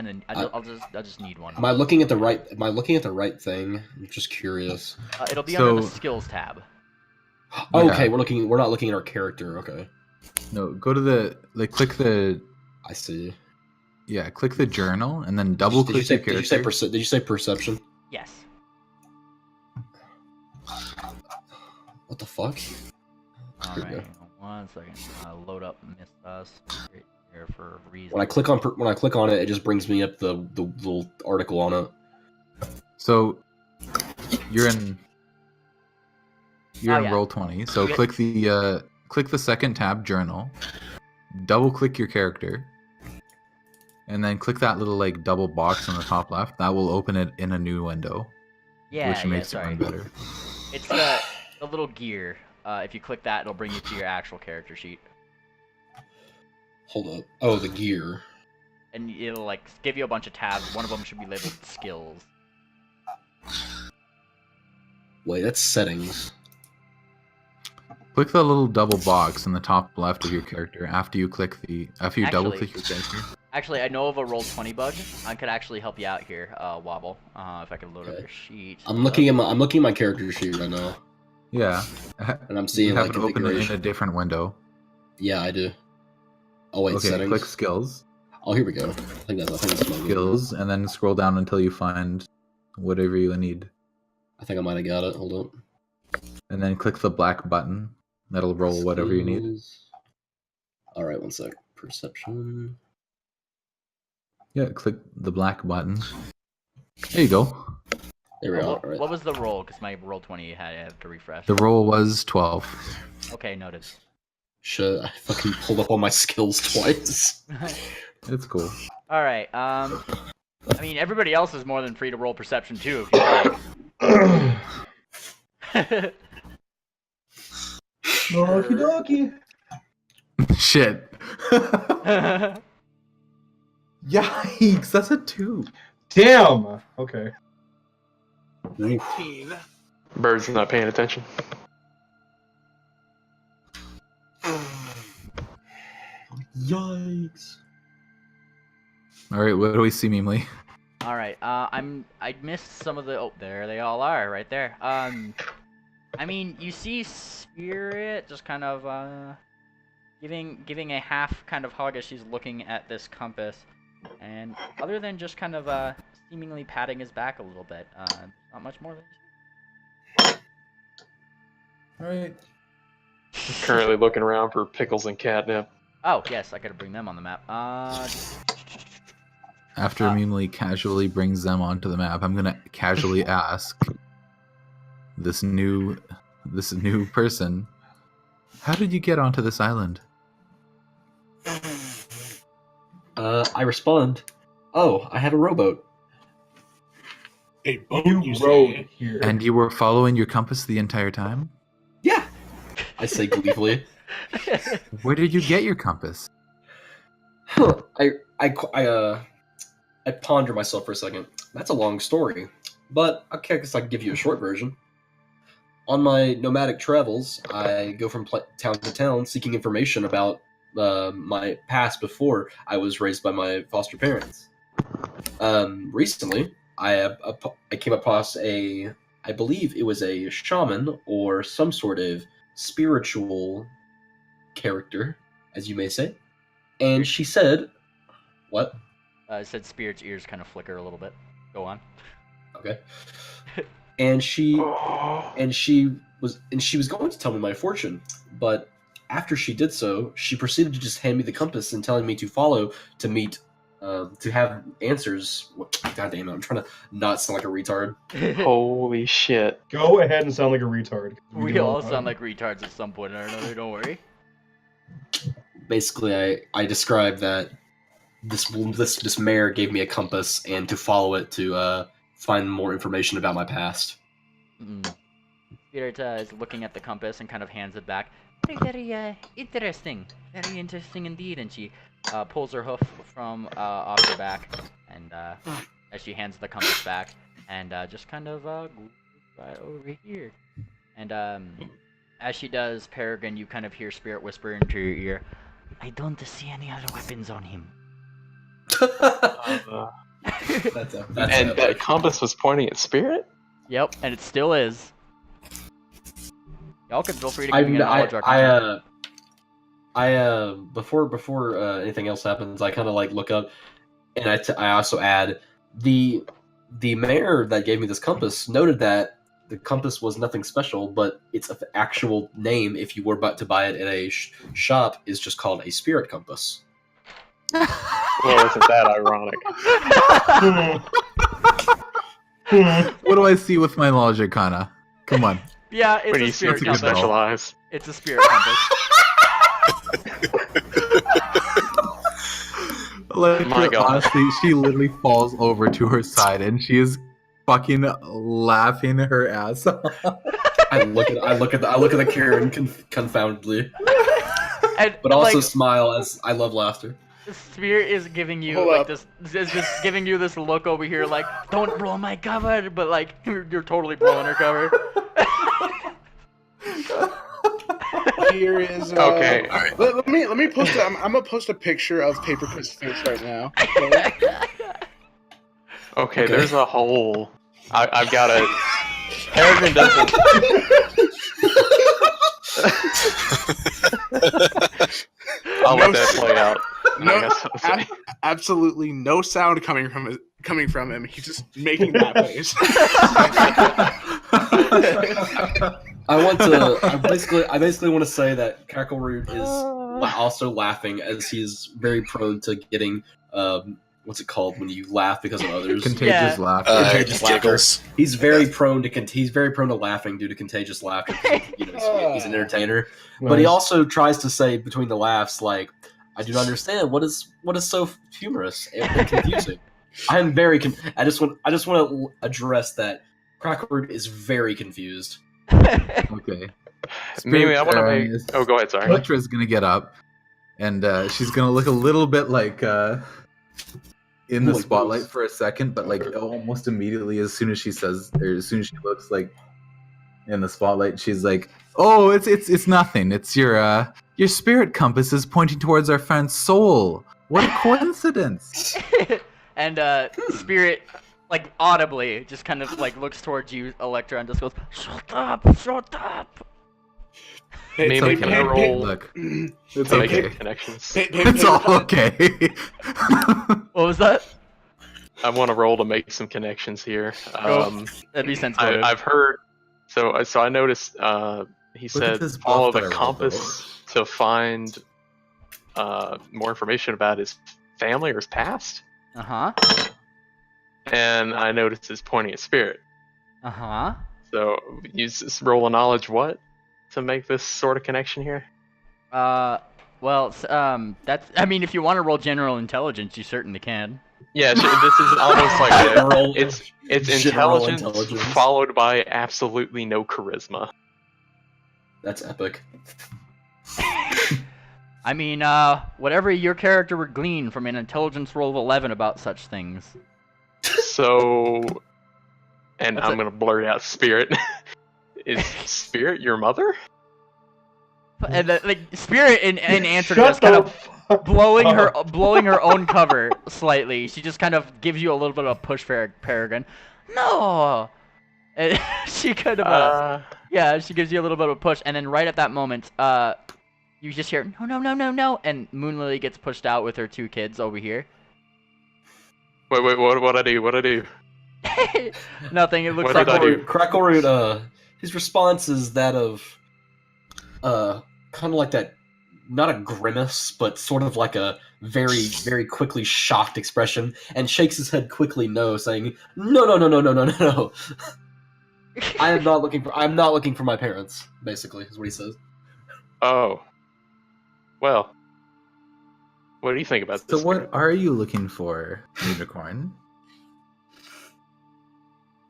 S1: need one.
S9: Am I looking at the right thing? I'm just curious.
S1: It'll be under the skills tab.
S9: Oh, okay, we're not looking at our character. Okay.
S4: No, go to click the.
S9: I see.
S4: Yeah, click the journal and then double click your character.
S9: Did you say perception?
S1: Yes.
S9: What the fuck?
S1: All
S9: Here we
S1: right,
S9: go.
S1: 1 second. Load up Miss Us right here for a reason.
S9: When I click on it, it just brings me up the little article on it.
S4: So you're in
S1: Oh, yeah.
S4: Roll20. So
S1: You
S4: click the second tab, Journal. Double click your character, and then click that little like double box on the top left. That will open it in a new window, which makes it run better.
S1: It's the little gear. If you click that, it'll bring you to your actual character sheet.
S9: Hold up. Oh, the gear.
S1: And it'll like give you a bunch of tabs. One of them should be labeled skills.
S9: Wait, that's settings.
S4: Click the little double box in the top left of your character after you double click your character.
S1: Actually, I know of a Roll20 bug. I could actually help you out here, Wobble. If I could load up your sheet.
S9: I'm looking at my character sheet right now.
S4: Yeah.
S9: And I'm seeing
S4: you have
S9: like
S4: it open in
S9: configuration.
S4: a different window.
S9: Yeah, I do. Oh wait,
S4: Okay,
S9: settings.
S4: click skills.
S9: Oh, here we go. I think that's
S4: skills, and then scroll down until you find whatever you need.
S9: I think I might have got it. Hold up.
S4: And then click the black button. That'll roll whatever you need.
S9: All right, 1 sec. Perception.
S4: Yeah, click the black button. There you go.
S9: There we go.
S1: What was the roll? Because my Roll20 I have to refresh.
S4: The roll was 12.
S1: Okay, noted.
S9: Shit, I fucking pulled up all my skills twice.
S4: It's cool.
S1: All right. I mean, everybody else is more than free to roll perception too, if you like.
S3: Okie dokie.
S4: Shit. Yikes, that's a 2.
S3: Damn. Okay.
S5: 19.
S2: Bird's not paying attention.
S9: Yikes.
S4: All right, what do we see, Memely?
S1: All right. I missed some of the. Oh, there they all are, right there. I mean, you see Spirit just kind of giving a half kind of hug as she's looking at this compass, and other than just kind of seemingly patting his back a little bit, not much more than.
S4: All right.
S2: Currently looking around for pickles and catnip.
S1: Oh yes, I gotta bring them on the map.
S4: After Memely casually brings them onto the map, I'm gonna casually ask this new person, how did you get onto this island?
S9: I respond, oh, I had a rowboat.
S5: A boat,
S3: You rode here.
S4: And you were following your compass the entire time?
S9: Yeah, I say gleefully.
S4: Where did you get your compass?
S9: I ponder myself for a second. That's a long story, but I guess I can give you a short version. On my nomadic travels, I go from town to town seeking information about my past before I was raised by my foster parents. Recently, I came across I believe it was a shaman or some sort of spiritual character, as you may say, and she said, "What?"
S1: It said Spirit's ears kind of flicker a little bit. Go on.
S9: Okay. And she was going to tell me my fortune, but after she did so, she proceeded to just hand me the compass and telling me to follow to meet, to have answers. God damn it! I'm trying to not sound like a retard.
S2: Holy shit!
S3: Go ahead and sound like a retard.
S1: We all sound like retards at some point or another. Don't worry.
S9: Basically, I described that this mare gave me a compass and to follow it to find more information about my past.
S1: Spirit is looking at the compass and kind of hands it back. Very interesting. Very interesting indeed. And she pulls her hoof from off her back, and as she hands the compass back, and just kind of right over here. And as she does, Peregrine, you kind of hear Spirit whisper into your ear, "I don't see any other weapons on him."
S2: That compass was pointing at Spirit?
S1: Yep, and it still is. Y'all can feel free to give me a knowledge
S9: before anything else happens, I kind of like look up, and I also add the mayor that gave me this compass noted that the compass was nothing special, but its actual name, if you were about to buy it at a shop, is just called a spirit compass.
S2: Well, isn't that ironic?
S4: What do I see with my logic, Kana? Come on.
S1: Yeah, it's
S2: Pretty
S1: a spirit compass.
S2: specialized.
S1: It's a spirit compass.
S4: Like,
S2: My God.
S4: honestly, she literally falls over to her side and she is fucking laughing her ass off.
S9: I look at the Karen confoundedly, but also smile as I love laughter.
S1: The spirit is giving you
S8: Hold
S1: like
S8: up.
S1: this, is just giving you this look over here, like don't blow my cover, but like you're totally blowing her cover.
S8: Here is
S2: Okay.
S8: Let me post. I'm gonna post a picture of Papercut's face right now.
S2: Okay, there's a hole. I've got a. Peregrine doesn't. I'll let that play out.
S8: No, absolutely no sound coming from him. He's just making that face.
S9: I basically want to say that Crackleroot is also laughing as he's very prone to getting what's it called when you laugh because of others?
S4: Contagious laughter.
S9: Contagious laughter.
S6: giggles.
S9: He's very prone to laughing due to contagious laughter. You know, he's an entertainer, but he also tries to say between the laughs, like, "I do not understand what is so humorous and confusing." I am very. I just want to address that Crackleroot is very confused.
S4: Okay.
S2: Maybe I want to make. Oh, go ahead. Sorry.
S4: Electra's gonna get up, and she's gonna look a little bit like in the spotlight for a second, but like almost immediately, as soon as she looks like in the spotlight, she's like, "Oh, it's nothing. It's your spirit compass is pointing towards our friend's soul. What a coincidence!"
S1: And spirit, like audibly, just kind of like looks towards you, Electra, and just goes, "Shut up! Shut up!"
S2: Maybe
S4: It's
S2: can I
S4: okay.
S2: roll
S4: Look, it's
S2: to make
S4: okay.
S2: connections?
S4: It's all okay.
S1: What was that?
S2: I want to roll to make some connections here.
S1: That'd be sensible.
S2: I've heard. So I noticed. He
S4: Look at
S2: said
S4: this
S2: follow
S4: buff
S2: the
S4: that I rolled,
S2: compass to find more information about his family or his past.
S1: Uh-huh.
S2: And I noticed his pointing at spirit.
S1: Uh-huh.
S2: So use this roll of knowledge what to make this sort of connection here?
S1: Well, that's, I mean, if you want to roll general intelligence, you certainly can.
S2: Yeah, this is almost like it's
S9: General
S2: intelligence followed by absolutely no charisma.
S9: That's epic.
S1: I mean, whatever your character would glean from an intelligence roll of 11 about such things.
S2: So, and I'm gonna blurt out spirit. Is spirit your mother?
S1: And like spirit in answer to just kind of blowing her own cover slightly. She just kind of gives you a little bit of a push for Peregrine. No, and she kind of yeah, she gives you a little bit of a push, and then right at that moment, you just hear no, and Moonlily gets pushed out with her two kids over here.
S2: Wait, what I do?
S1: Nothing. It looks
S2: What
S1: like
S2: did I do?
S9: Crackleroot, his response is that of, kind of like that, not a grimace, but sort of like a very, very quickly shocked expression, and shakes his head quickly no, saying, No. I'm not looking for my parents, basically, is what he says.
S2: Oh. Well. What do you think about this?
S4: So what are you looking for, Unicorn?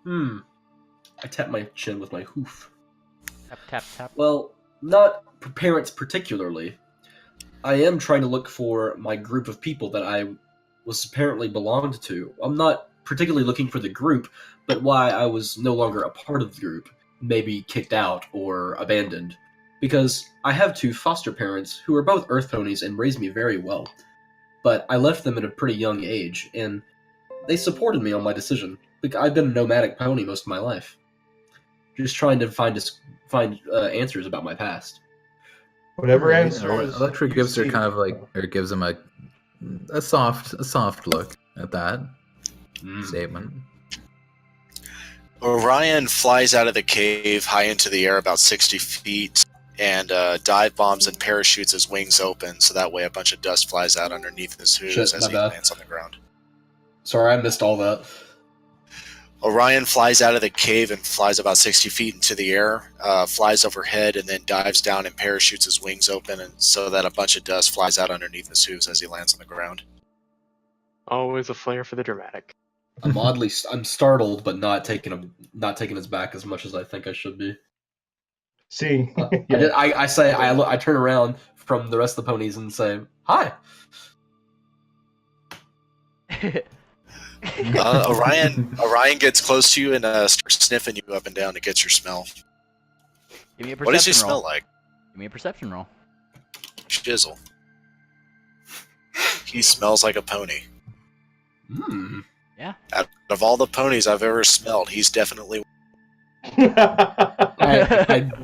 S9: I tap my chin with my hoof.
S1: tap.
S9: Well, not parents particularly. I am trying to look for my group of people that I was apparently belonged to. I'm not particularly looking for the group, but why I was no longer a part of the group, maybe kicked out or abandoned. Because I have two foster parents who are both earth ponies and raised me very well. But I left them at a pretty young age, and they supported me on my decision. Like, I've been a nomadic pony most of my life. Just trying to find answers about my past.
S7: Whatever answer.
S4: Electra gives her kind of like, or gives him a soft look at that statement.
S6: Orion flies out of the cave high into the air about 60 feet and dive bombs and parachutes his wings open, so that way a bunch of dust flies out underneath his hooves
S9: Shit,
S6: as
S9: my
S6: he
S9: bad.
S6: lands on the ground.
S9: Sorry, I missed all that.
S6: Orion flies out of the cave and flies about 60 feet into the air, flies overhead, and then dives down and parachutes his wings open, and so that a bunch of dust flies out underneath his hooves as he lands on the ground.
S2: Always a flair for the dramatic.
S9: I'm startled, but not taking his back as much as I think I should be.
S3: See,
S9: I turn around from the rest of the ponies and say, "Hi."
S6: Orion gets close to you and starts sniffing you up and down to get your smell.
S1: Give me a perception
S6: What does he
S1: roll.
S6: smell like?
S1: Give me a perception roll.
S6: Shizzle. He smells like a pony.
S9: Hmm.
S1: Yeah.
S6: Out of all the ponies I've ever smelled, he's definitely.
S9: My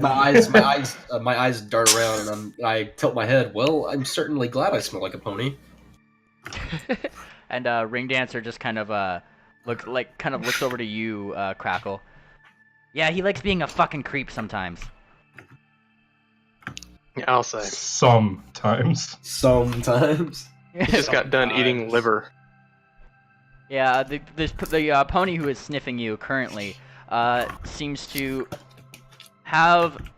S9: eyes dart around and I tilt my head. Well, I'm certainly glad I smell like a pony.
S1: And Ring Dancer just kind of looks over to you, Crackle. Yeah, he likes being a fucking creep sometimes.
S2: Yeah, I'll say.
S3: Sometimes.
S2: He just got done eating liver.
S1: Yeah, the pony who is sniffing you currently seems to have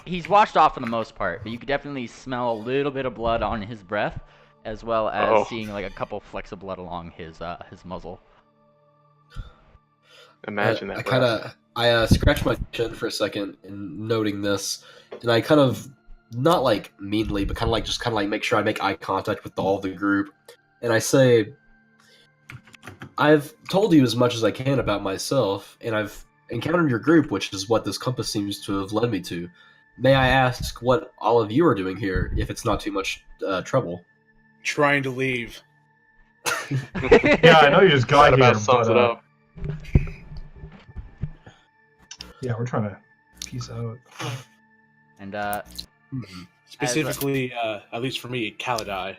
S1: he's washed off for the most part, but you could definitely smell a little bit of blood on his breath, as well as seeing like a couple flecks of blood along his muzzle.
S2: Imagine that.
S9: I scratch my chin for a second in noting this, and I kind of not like meanly, but kind of like make sure I make eye contact with all the group, and I say, I've told you as much as I can about myself, and I've encountered your group, which is what this compass seems to have led me to. May I ask what all of you are doing here, if it's not too much trouble?
S5: Trying to leave.
S3: Yeah, I know you just got
S2: That
S3: here,
S2: about sums it up.
S3: Yeah, we're trying to peace out.
S1: And
S5: Specifically, at least for me, Kalidai.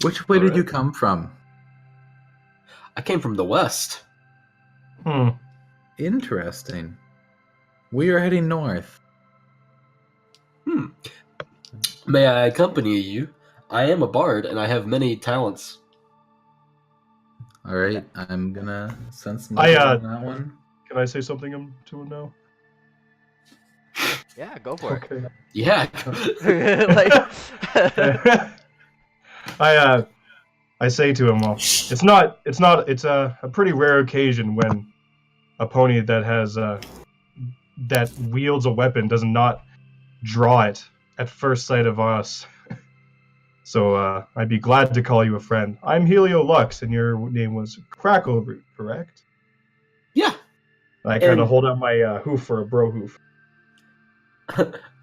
S4: Which way did you come from?
S9: I came from the west.
S4: Interesting. We are heading north.
S9: May I accompany you? I am a bard, and I have many talents.
S4: All right, I'm gonna sense
S3: I,
S4: on that one.
S3: Can I say something to him now?
S1: yeah, go for
S3: Okay.
S9: Yeah.
S3: I say to him, well, it's a pretty rare occasion when a pony that has that wields a weapon does not draw it at first sight of us. So I'd be glad to call you a friend. I'm Helio Lux, and your name was Crackleroot, correct?
S9: Yeah.
S3: I kind of hold out my hoof for a bro hoof.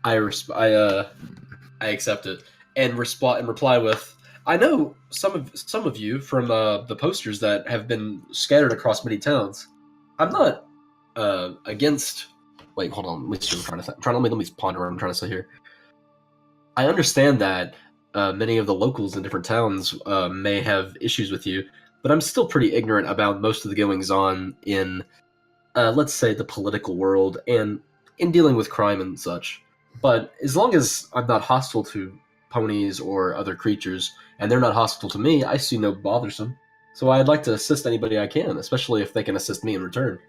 S9: I accept it and reply with, I know some of you from the posters that have been scattered across many towns. I'm not against. Wait, hold on. Let me ponder what I'm trying to say here. I understand that many of the locals in different towns may have issues with you, but I'm still pretty ignorant about most of the goings on in, let's say, the political world and in dealing with crime and such. But as long as I'm not hostile to ponies or other creatures, and they're not hostile to me, I see no bothersome. So I'd like to assist anybody I can, especially if they can assist me in return.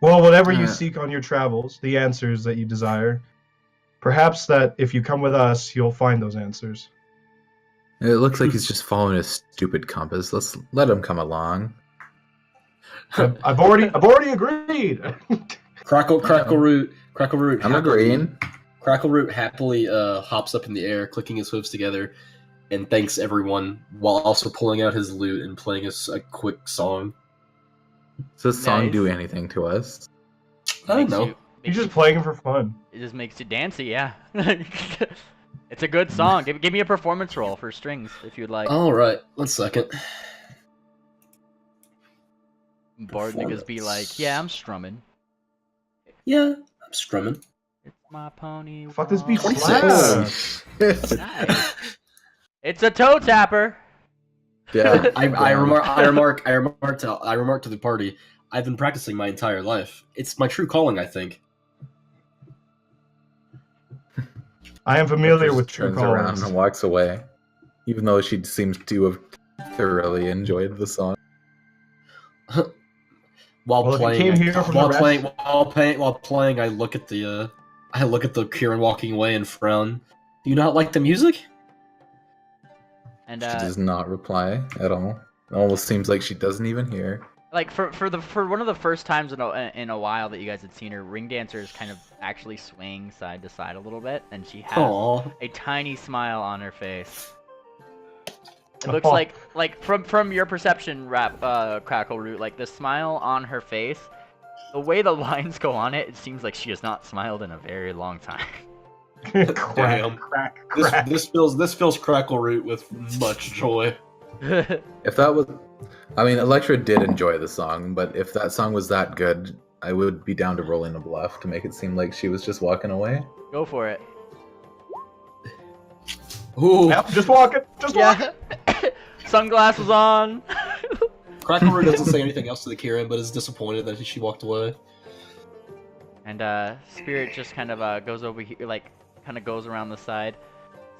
S3: Well, whatever you seek on your travels, the answers that you desire, perhaps that if you come with us, you'll find those answers.
S4: It looks like he's just following a stupid compass. Let's let him come along.
S3: I've already agreed.
S9: Crackleroot.
S4: I'm agreeing.
S9: Crackleroot happily hops up in the air, clicking his hooves together, and thanks everyone while also pulling out his lute and playing a quick song.
S4: Does this song
S1: Nice.
S4: do anything to us?
S9: I don't know.
S3: He's just playing it for fun.
S1: It just makes you dancey, yeah. It's a good song. Give me a performance roll for strings, if you'd like.
S9: All right, 1 second.
S1: Bored niggas be like, yeah, I'm strumming.
S9: Yeah, I'm strumming.
S1: It's my pony.
S3: Fuck, this beat
S9: 26.
S3: slaps.
S1: Nice. It's a toe tapper.
S4: Yeah.
S9: I remark to the party. I've been practicing my entire life. It's my true calling, I think.
S3: I am familiar
S4: Just
S3: with true
S4: turns around
S3: callings.
S4: and walks away, even though she seems to have thoroughly enjoyed the song.
S3: Well, if you came here from the rest-
S9: while playing, I look at the Kieran walking away and frown. Do you not like the music?
S1: And
S4: She does not reply at all. It almost seems like she doesn't even hear.
S1: like for one of the first times in a while that you guys had seen her, Ring Dancer is kind of actually swaying side to side a little bit, and she has
S9: Aww.
S1: a tiny smile on her face. It looks like from your perception, Crackle Root, like the smile on her face, the way the lines go on it, it seems like she has not smiled in a very long time.
S9: Damn.
S3: Crack.
S9: This fills Crackle Root with much joy.
S4: If that was, I mean, Electra did enjoy the song, but if that song was that good, I would be down to rolling a bluff to make it seem like she was just walking away.
S1: Go for it.
S9: Ooh.
S3: Yep, just walking.
S1: Yeah. Sunglasses on.
S9: Crackle Root doesn't say anything else to the Kieran, but is disappointed that she walked away.
S1: And Spirit just kind of goes over here, like kind of goes around the side.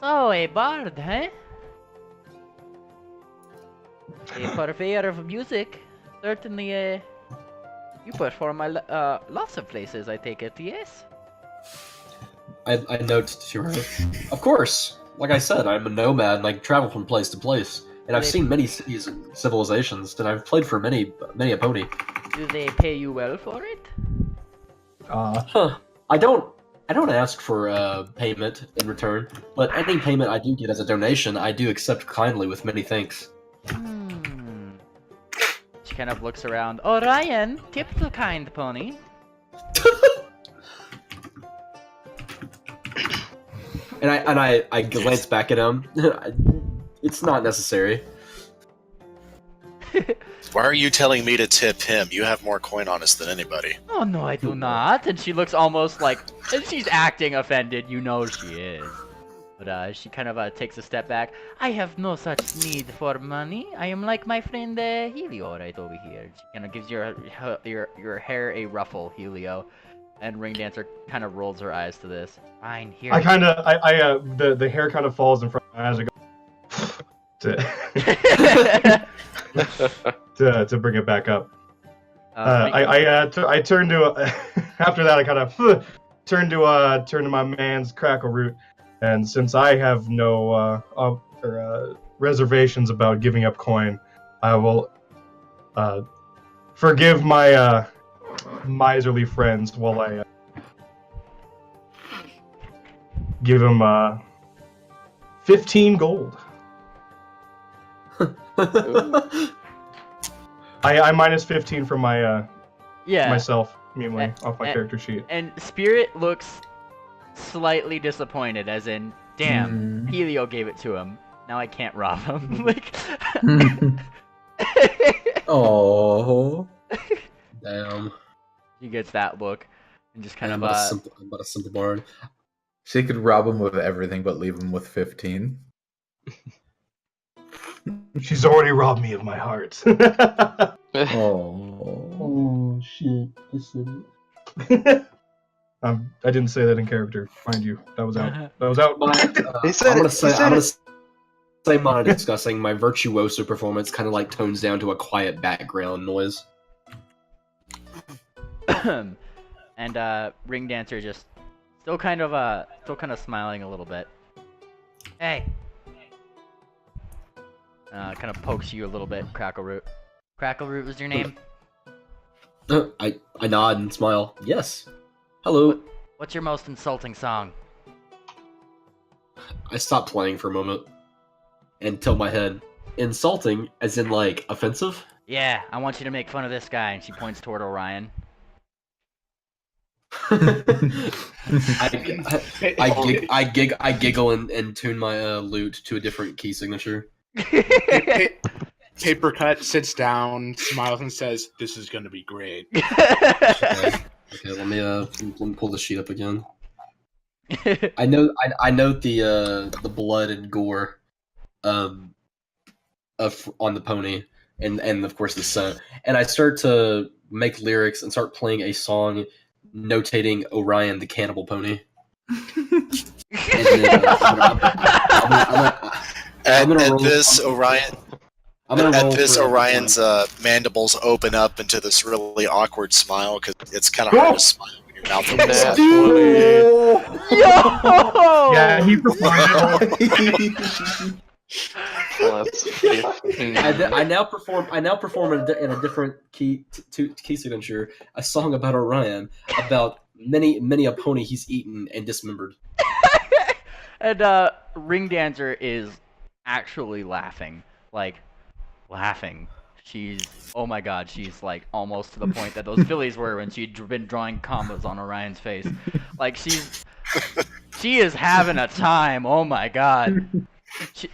S1: So a bard, huh? A purveyor of music. Certainly, you perform lots of places, I take it, yes?
S9: I note to her, of course. Like I said, I'm a nomad and I travel from place to place. And I've seen many cities and civilizations, and I've played for many a pony.
S1: Do they pay you well for it?
S9: I don't ask for payment in return, but any payment I do get as a donation, I do accept kindly with many thanks.
S1: She kind of looks around. Orion, tip the kind pony.
S9: And I glance back at him. It's not necessary.
S6: Why are you telling me to tip him? You have more coin on us than anybody.
S1: Oh no, I do not. And she looks almost like, and she's acting offended. You know she is. But she kind of takes a step back. I have no such need for money. I am like my friend Helio right over here. She kind of gives your hair a ruffle, Helio. And Ring Dancer kind of rolls her eyes to this. Fine, here.
S3: The hair kind of falls in front of my eyes. I go to bring it back up. I turn to after that I kind of turn to my man's Crackle Root, and since I have no reservations about giving up coin, I will forgive my miserly friends while I give him 15 gold. I minus 15 from my myself, meanwhile, off my character sheet.
S1: And Spirit looks slightly disappointed, as in, damn, Helio gave it to him. Now I can't rob him. Like,
S4: oh,
S9: damn.
S1: He gets that look, and just kind of.
S9: I'm but a simple bard.
S4: She could rob him with everything, but leave him with 15.
S3: She's already robbed me of my heart.
S4: Oh
S9: shit!
S3: I didn't say that in character, mind you. That was out. That was out.
S9: I'm gonna say mine discussing my virtuoso performance kind of like tones down to a quiet background noise.
S1: And Ring Dancer just still kind of smiling a little bit. Hey. Kind of pokes you a little bit, Crackle Root. Crackle Root was your name?
S9: I nod and smile. Yes. Hello.
S1: What's your most insulting song?
S9: I stop playing for a moment and tilt my head. Insulting, as in like offensive?
S1: Yeah, I want you to make fun of this guy, and she points toward Orion.
S9: I giggle and tune my lute to a different key signature.
S5: Papercut sits down, smiles, and says, "This is going to be great."
S9: Okay, let me pull the sheet up again. I note the blood and gore on the pony, and of course the sun. And I start to make lyrics and start playing a song notating Orion the cannibal pony. And then,
S6: Orion's mandibles open up into this really awkward smile because it's kind of hard to smile when your mouth opens up.
S3: Yo! Yeah, he performed.
S9: I now perform in a different key signature a song about Orion, about many a pony he's eaten and dismembered.
S1: And Ring Dancer is actually laughing. She's, oh my god, she's like almost to the point that those fillies were when she'd been drawing combos on Orion's face. Like she is having a time, oh my god.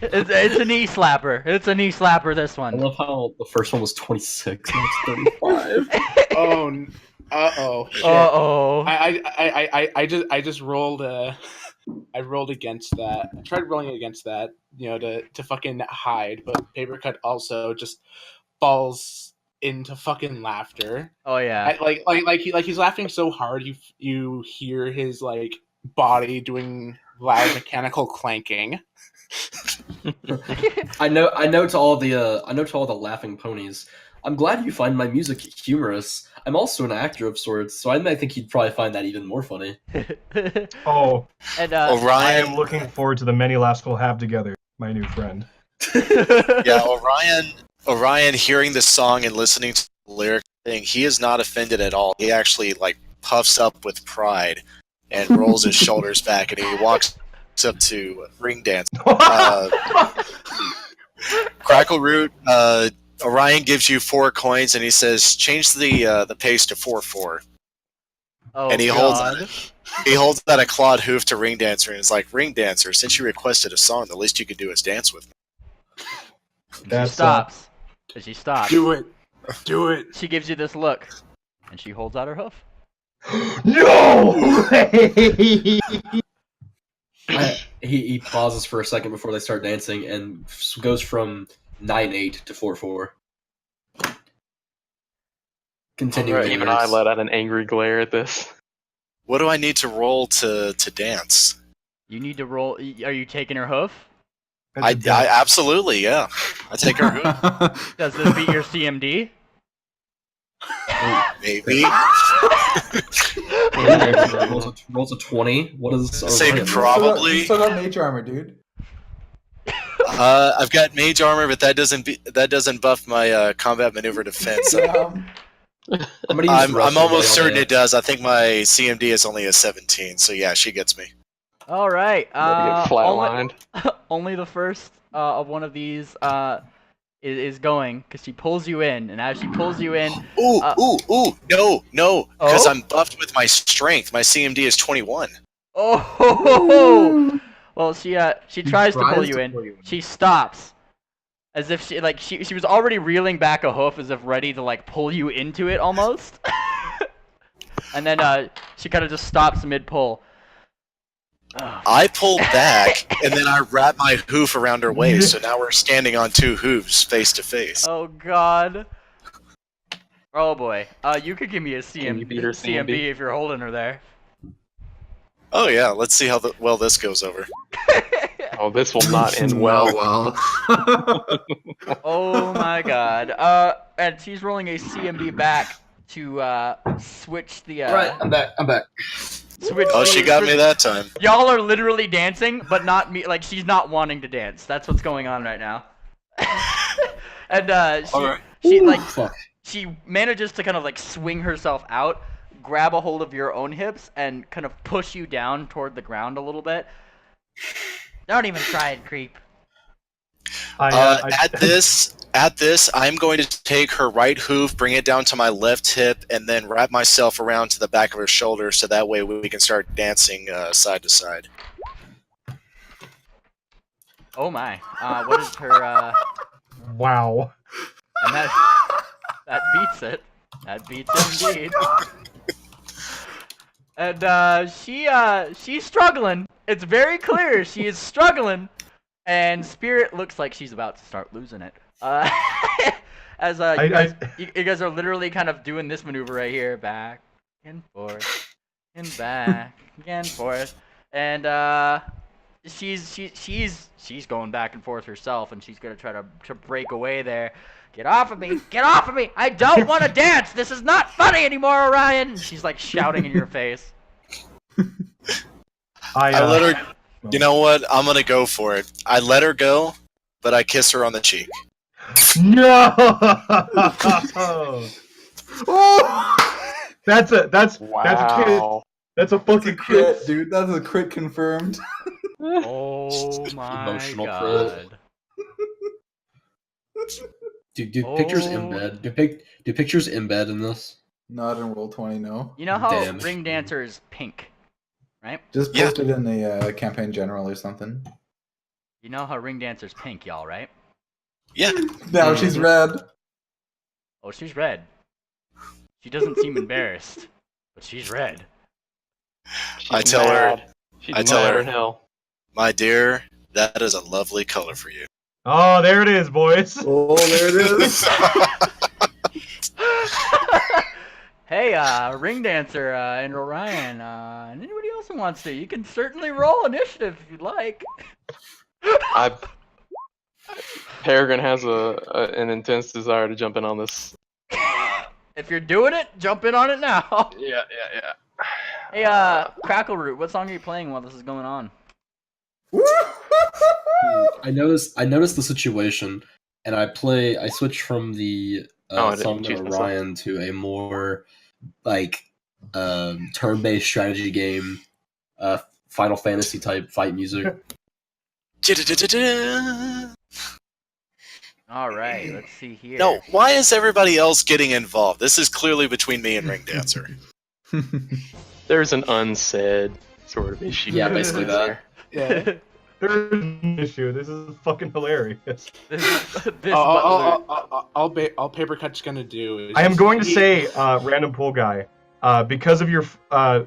S1: It's a knee slapper. It's a knee slapper, this one.
S9: I love how the first one was 26 and it's 35.
S5: Oh, uh-oh. Shit.
S1: Uh-oh.
S5: I just rolled I rolled against that. I tried rolling against that, to fucking hide, but Papercut also just falls into fucking laughter.
S1: Oh yeah.
S5: He's laughing so hard you hear his like body doing loud mechanical clanking.
S9: I know to all the laughing ponies. I'm glad you find my music humorous. I'm also an actor of sorts, so I think you'd probably find that even more funny.
S3: Oh,
S1: and
S6: Orion,
S3: I am looking forward to the many laughs we'll have together, my new friend.
S6: Yeah, Orion hearing the song and listening to the lyric thing, he is not offended at all. He actually like puffs up with pride and rolls his shoulders back, and he walks up to Ring Dance. Crackle Root, Orion gives you 4 coins, and he says, "Change the pace to 4/4."
S1: Oh,
S6: and he
S1: god.
S6: holds out a clawed hoof to Ring Dancer, and is like, "Ring Dancer, since you requested a song, the least you could do is dance with me."
S1: She stops. She stops.
S5: Do it.
S1: She gives you this look, and she holds out her hoof.
S3: No!
S9: He pauses for a second before they start dancing and goes from 9/8 to 4/4. Continuing.
S2: Right, even I let out an angry glare at this.
S6: What do I need to roll to dance?
S1: You need to roll. Are you taking her hoof?
S6: I absolutely, yeah. I take her hoof.
S1: Does this beat your CMD?
S6: Maybe.
S9: rolls a 20. What is?
S6: Say probably.
S10: You still got mage armor, dude.
S6: I've got mage armor, but that doesn't buff my combat maneuver defense. I'm almost certain it does. I think my CMD is only a 17, so yeah, she gets me.
S1: All right.
S2: Flatlined.
S1: Only the first of one of these is going, because she pulls you in, and as she pulls you in... No, because I'm buffed with my strength. My CMD is 21. Oh! Well, she tries to pull you in. She stops. As if she was already reeling back a hoof, as if ready to, like, pull you into it, almost. And then, she kind of just stops mid-pull.
S6: I pulled back, and then I wrapped my hoof around her waist, so now we're standing on 2 hooves, face to face.
S1: Oh god. Oh boy. You could give me a CMB if you're holding her there.
S6: Oh yeah, let's see how well this goes over.
S2: Oh, this will not end well.
S1: Oh my god. And she's rolling a CMB back to switch the
S9: Right, I'm back.
S6: She got me that time.
S1: Y'all are literally dancing, but not me. Like, she's not wanting to dance. That's what's going on right now. And she manages to kind of like swing herself out, grab a hold of your own hips, and kind of push you down toward the ground a little bit. Don't even try and creep.
S6: At this, I'm going to take her right hoof, bring it down to my left hip, and then wrap myself around to the back of her shoulder, so that way we can start dancing side to side.
S1: Oh my! What is her?
S3: Wow.
S1: And that beats it. That beats it indeed. And she's struggling. It's very clear she is struggling. And Spirit looks like she's about to start losing it. Uh, as
S3: I-
S1: you guys are literally kind of doing this maneuver right here, back and forth, and back and forth, and she's going back and forth herself, and she's gonna try to break away there. Get off of me! Get off of me! I don't want to dance. This is not funny anymore, Orion. And she's like shouting in your face.
S6: I let her. You know what? I'm gonna go for it. I let her go, but I kiss her on the cheek.
S3: No! That's
S2: Wow.
S3: that's a fucking
S10: Crit,
S3: crit.
S10: dude. That's a crit confirmed.
S1: Oh my
S9: Emotional
S1: god.
S9: Do pictures
S1: Oh.
S9: embed? Do pictures embed in this?
S10: Not in Roll20, no.
S1: You know how
S9: Damn.
S1: Ring Dancer is pink, right?
S10: Just
S6: Yeah.
S10: post it in the campaign general or something.
S1: You know how Ring Dancer's pink, y'all, right?
S6: Yeah.
S10: Now she's red.
S1: Oh, she's red. She doesn't seem embarrassed, but she's red.
S6: I tell her,
S2: She's
S6: I tell
S2: mad
S6: her-
S2: in hell.
S6: my dear, that is a lovely color for you.
S3: Oh, there it is, boys.
S10: Oh, there it is.
S1: Hey, Ring Dancer and Orion, and anybody else who wants to, you can certainly roll initiative if you'd like.
S2: Peregrine has an intense desire to jump in on this.
S1: If you're doing it, jump in on it now.
S2: Yeah.
S1: Hey, Crackleroot, what song are you playing while this is going on?
S9: I noticed the situation, and I switch from the
S2: Oh, I didn't
S9: song
S2: choose
S9: of
S2: myself.
S9: Orion to a more like turn-based strategy game, Final Fantasy type fight music.
S1: All right, let's see here.
S6: No, why is everybody else getting involved? This is clearly between me and Ring Dancer.
S2: There's an unsaid sort of issue.
S9: Yeah, basically that.
S7: Yeah.
S3: There's an issue. This is fucking hilarious.
S1: This
S5: All Papercut's gonna do is
S3: I am
S5: just
S3: going to
S5: eat-
S3: say, random pool guy, because of your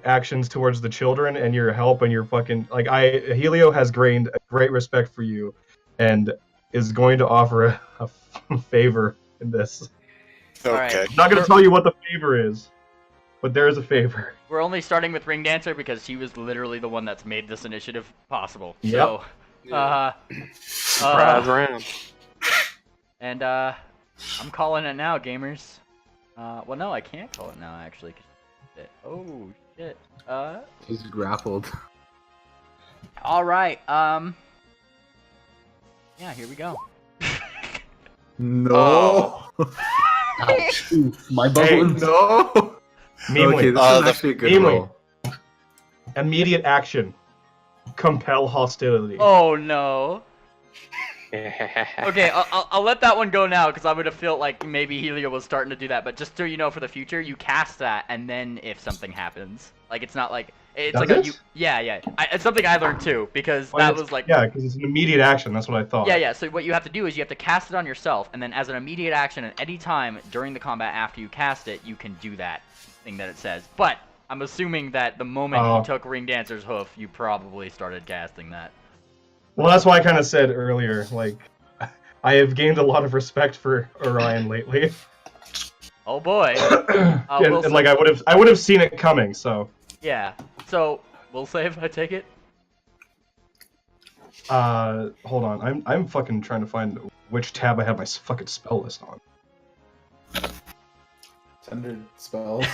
S3: actions towards the children and your help and your fucking Helio has gained a great respect for you, and is going to offer a favor in this.
S1: Alright.
S6: Okay.
S3: I'm not going to tell you what the favor is, but there is a favor.
S1: We're only starting with Ring Dancer because she was literally the one that's made this initiative possible.
S3: Yep.
S1: So,
S2: Surprise round.
S1: and I'm calling it now, gamers. Well, no, I can't call it now actually. 'Cause shit. Oh shit.
S4: She's grappled.
S1: All right. Yeah, here we go.
S4: No.
S9: Ouch. Oof, my
S3: Hey,
S9: bones.
S4: No.
S3: Meanly,
S4: Okay, this is actually a good
S3: Meanly.
S4: roll.
S3: immediate action. Compel hostility.
S1: Oh no. Okay, I'll let that one go now because I'm gonna feel like maybe Helio was starting to do that. But just so you know, for the future, you cast that, and then if something happens, like it's not like it's
S3: Does
S1: like
S3: it?
S1: yeah. It's something I learned too because
S3: Well,
S1: that
S3: it's-
S1: was like
S3: yeah, because it's an immediate action. That's what I thought.
S1: yeah. So what you have to do is you have to cast it on yourself, and then as an immediate action, at any time during the combat after you cast it, you can do that thing that it says. But I'm assuming that the moment
S3: Oh.
S1: you took Ring Dancer's hoof, you probably started casting that.
S3: Well, that's why I kind of said earlier, like, I have gained a lot of respect for Orion lately,
S1: Oh boy.
S3: and like I would have seen it coming. So,
S1: Yeah. So we'll save. I take it.
S3: hold on, I'm fucking trying to find which tab I have my fucking spell list on.
S10: It's under spells.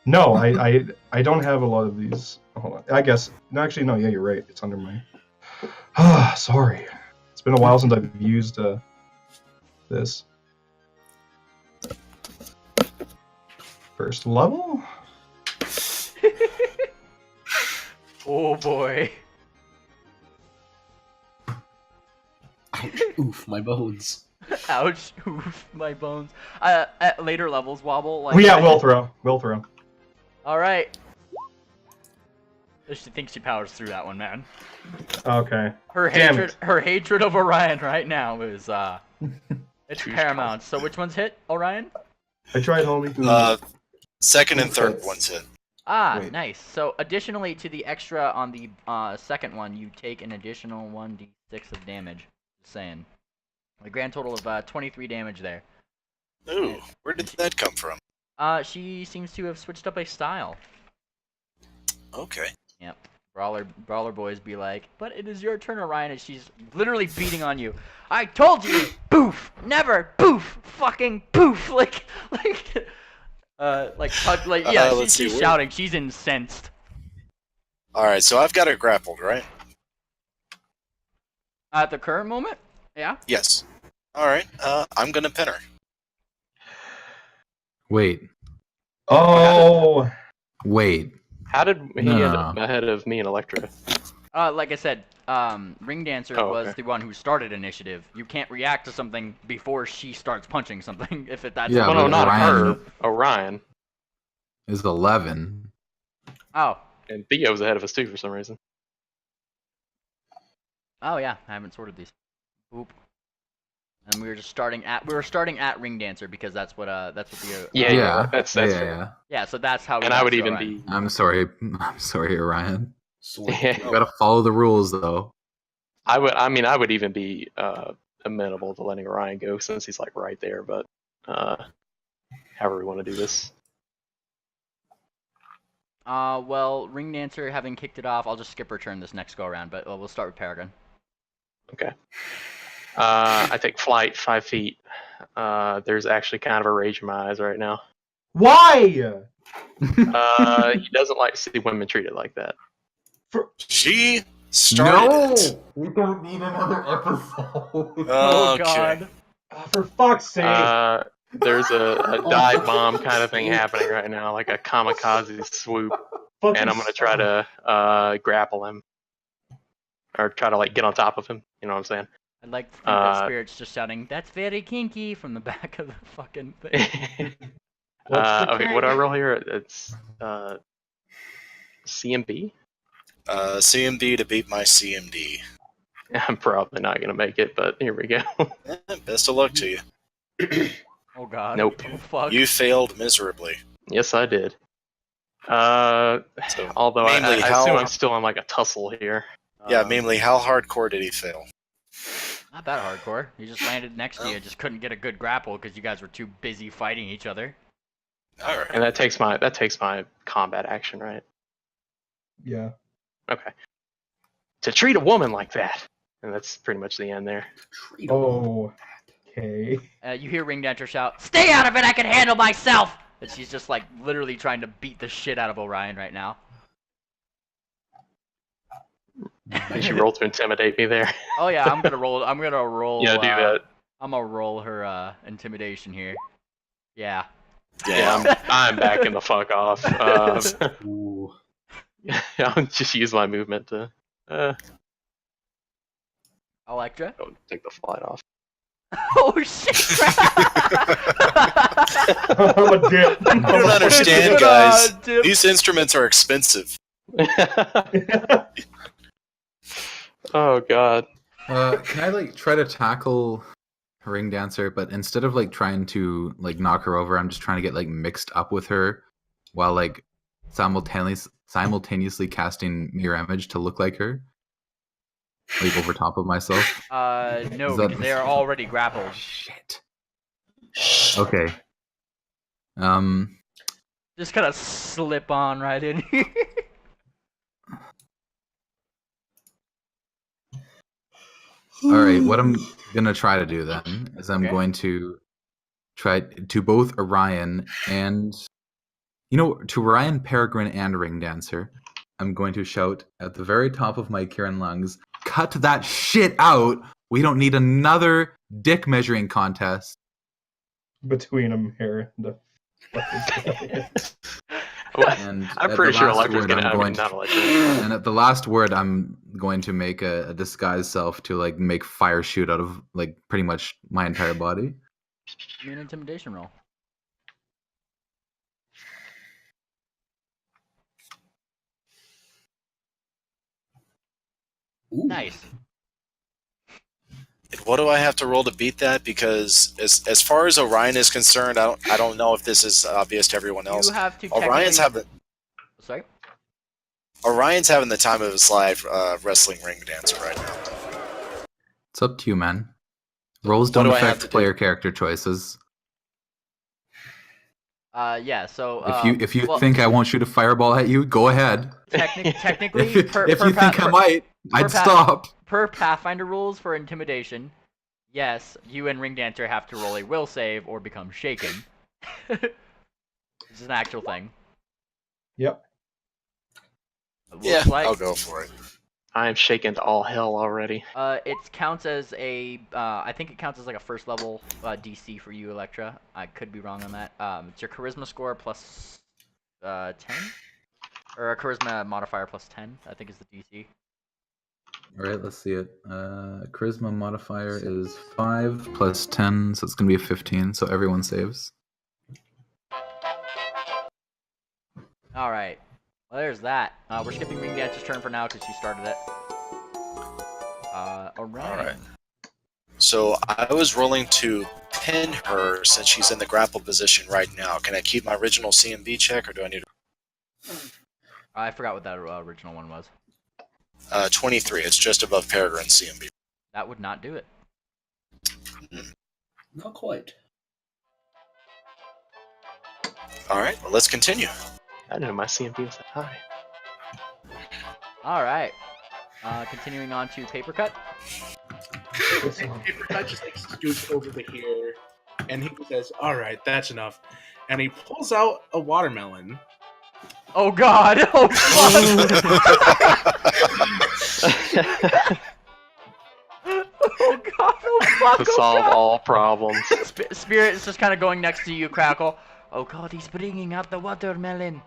S3: No, I don't have a lot of these. Hold on, I guess no, actually no, yeah, you're right. It's under my. Sorry, it's been a while since I've used this. First level.
S1: Oh boy.
S9: Ouch. Oof, my bones.
S1: Ouch. Oof, my bones. At later levels, Wobble. Like,
S3: Oh yeah, will throw.
S1: All right. She thinks she powers through that one, man.
S3: Okay.
S1: Her
S3: Damn
S1: hatred of Orion right now is it's paramount. So which one's hit, Orion?
S3: I tried, homie.
S6: Second and third
S10: Hits.
S6: one's hit.
S1: Ah,
S10: Wait.
S1: nice. So additionally to the extra on the second one, you take an additional 1d6 of damage. Just saying. A grand total of 23 damage there.
S6: Ooh, where did that come from?
S1: She seems to have switched up a style.
S6: Okay.
S1: Yep. Brawler boys be like, but it is your turn, Orion, and she's literally beating on you. I told you, poof, never, poof, fucking poof, she's shouting. She's incensed.
S6: All right, so I've got her grappled, right?
S1: At the current moment, yeah.
S6: Yes. All right. I'm gonna pin her.
S4: Wait.
S3: Oh.
S4: Wait.
S2: How did he
S4: No.
S2: end up ahead of me and Electra?
S1: Like I said, Ring Dancer was
S2: okay.
S1: the one who started initiative. You can't react to something before she starts punching something. If that's
S4: Yeah,
S2: Well, no,
S4: but
S2: not
S4: Orion
S2: her. Orion.
S4: is 11.
S1: Oh.
S2: And Theo's ahead of us too for some reason.
S1: Oh yeah, I haven't sorted these. Oop. And we were starting at Ring Dancer because that's what the
S2: Yeah, that's fair.
S1: Yeah, so that's how.
S2: And I would even be.
S4: I'm sorry, Orion.
S2: Yeah.
S4: You gotta follow the rules, though.
S2: I would even be amenable to letting Orion go since he's like right there. But however we want to do this.
S1: Well, Ring Dancer having kicked it off, I'll just skip her turn this next go around. But we'll start with Peregrine.
S2: Okay. I take flight 5 feet. There's actually kind of a rage in my eyes right now.
S3: Why?
S2: He doesn't like to see women treated like that.
S6: She started it.
S10: We don't need another episode.
S1: Oh
S6: Okay.
S1: God!
S3: For fuck's sake!
S2: There's a dive bomb kind of thing happening right now, like a kamikaze swoop, and I'm gonna try to grapple him, or try to like get on top of him. You know what I'm saying?
S1: I'd like to think that Spirit's just shouting, "That's very kinky" from the back of the fucking thing.
S2: Okay, what do I roll here? It's CMB.
S6: CMD to beat my CMD.
S2: I'm probably not gonna make it, but here we go.
S6: Best of luck to you.
S1: Oh God!
S2: Nope.
S1: Oh, fuck.
S6: You failed miserably.
S2: Yes, I did.
S6: So,
S2: Although I
S6: mainly
S2: assume I'm still in like a tussle here.
S6: Yeah, mainly, how hardcore did he fail?
S1: Not that hardcore. He just landed next to you, just couldn't get a good grapple because you guys were too busy fighting each other.
S6: All right.
S2: And that takes my combat action, right?
S3: Yeah.
S2: Okay. To treat a woman like that, and that's pretty much the end there.
S3: Oh. Okay.
S1: You hear Ring Dancer shout, "Stay out of it! I can handle myself!" And she's just like literally trying to beat the shit out of Orion right now.
S2: Did you roll to intimidate me there?
S1: Oh yeah, I'm gonna roll.
S2: Yeah, do that.
S1: I'm gonna roll her intimidation here. Yeah.
S2: Yeah, I'm backing the fuck off. I'll just use my movement to
S1: Electra.
S2: take the flight off.
S1: Oh shit!
S3: I'm a dip.
S6: You don't understand, guys. These instruments are expensive.
S2: Oh God.
S4: Can I like try to tackle Ring Dancer, but instead of like trying to like knock her over, I'm just trying to get like mixed up with her while like simultaneously casting mirror image to look like her, like over top of myself.
S1: No, because they are already grappled.
S4: Shit. Okay.
S1: Just kind of slip on right in here.
S4: All right, what I'm gonna try to do then is I'm going to try to both Orion and to Orion, Peregrine, and Ring Dancer. I'm going to shout at the very top of my Kieran lungs, "Cut that shit out! We don't need another dick measuring contest."
S3: Between them here.
S4: And
S2: I'm
S4: at
S2: pretty
S4: the
S2: sure
S4: last
S2: Electra's
S4: word,
S2: gonna
S4: I'm
S2: have
S4: going
S2: it, not
S4: to-
S2: Electra.
S4: And at the last word, I'm going to make a disguise self to like make fire shoot out of like pretty much my entire body.
S1: Give me an intimidation roll.
S9: Ooh.
S1: Nice.
S6: What do I have to roll to beat that? Because as far as Orion is concerned, I don't know if this is obvious to everyone else.
S1: You have to
S6: Orion's having
S1: Sorry?
S6: Orion's having the time of his life wrestling Ring Dancer right now.
S4: It's up to you, man. Rolls
S6: What
S4: don't
S6: do I have to
S4: affect
S6: do?
S4: player character choices.
S1: Yeah. So
S4: If you
S1: well,
S4: think I won't shoot a fireball at you, go ahead.
S1: technically,
S4: If you think I might, I'd stop.
S1: Per Pathfinder rules for intimidation, yes, you and Ring Dancer have to roll a will save or become shaken. This is an actual thing.
S3: Yep.
S6: Yeah,
S1: Like,
S6: I'll go for it.
S2: I am shaken to all hell already.
S1: it counts as a, I think it counts as like a first level DC for you, Electra. I could be wrong on that. It's your charisma score plus 10, or a charisma modifier plus 10. I think is the DC.
S4: All right, let's see it. Charisma modifier is 5 plus 10, so it's gonna be a 15. So everyone saves.
S1: All right. Well, there's that. We're skipping Ring Dancer's turn for now because she started it. Orion.
S6: All right. So I was rolling to pin her since she's in the grapple position right now. Can I keep my original CMB check, or do I need
S1: I forgot what that original one was.
S6: 23? It's just above Peregrine CMB.
S1: That would not do it.
S9: Not quite.
S6: All right, well, let's continue.
S2: I didn't know my CMB was that high.
S1: All right. Continuing on to Papercut.
S5: Papercut just like scoots over to here, and he says, "All right, that's enough," and he pulls out a watermelon.
S1: Oh God! Oh fuck! Oh God! Oh fuck!
S2: To solve all problems.
S1: Spirit is just kind of going next to you, Crackle. Oh God, he's bringing out the watermelon.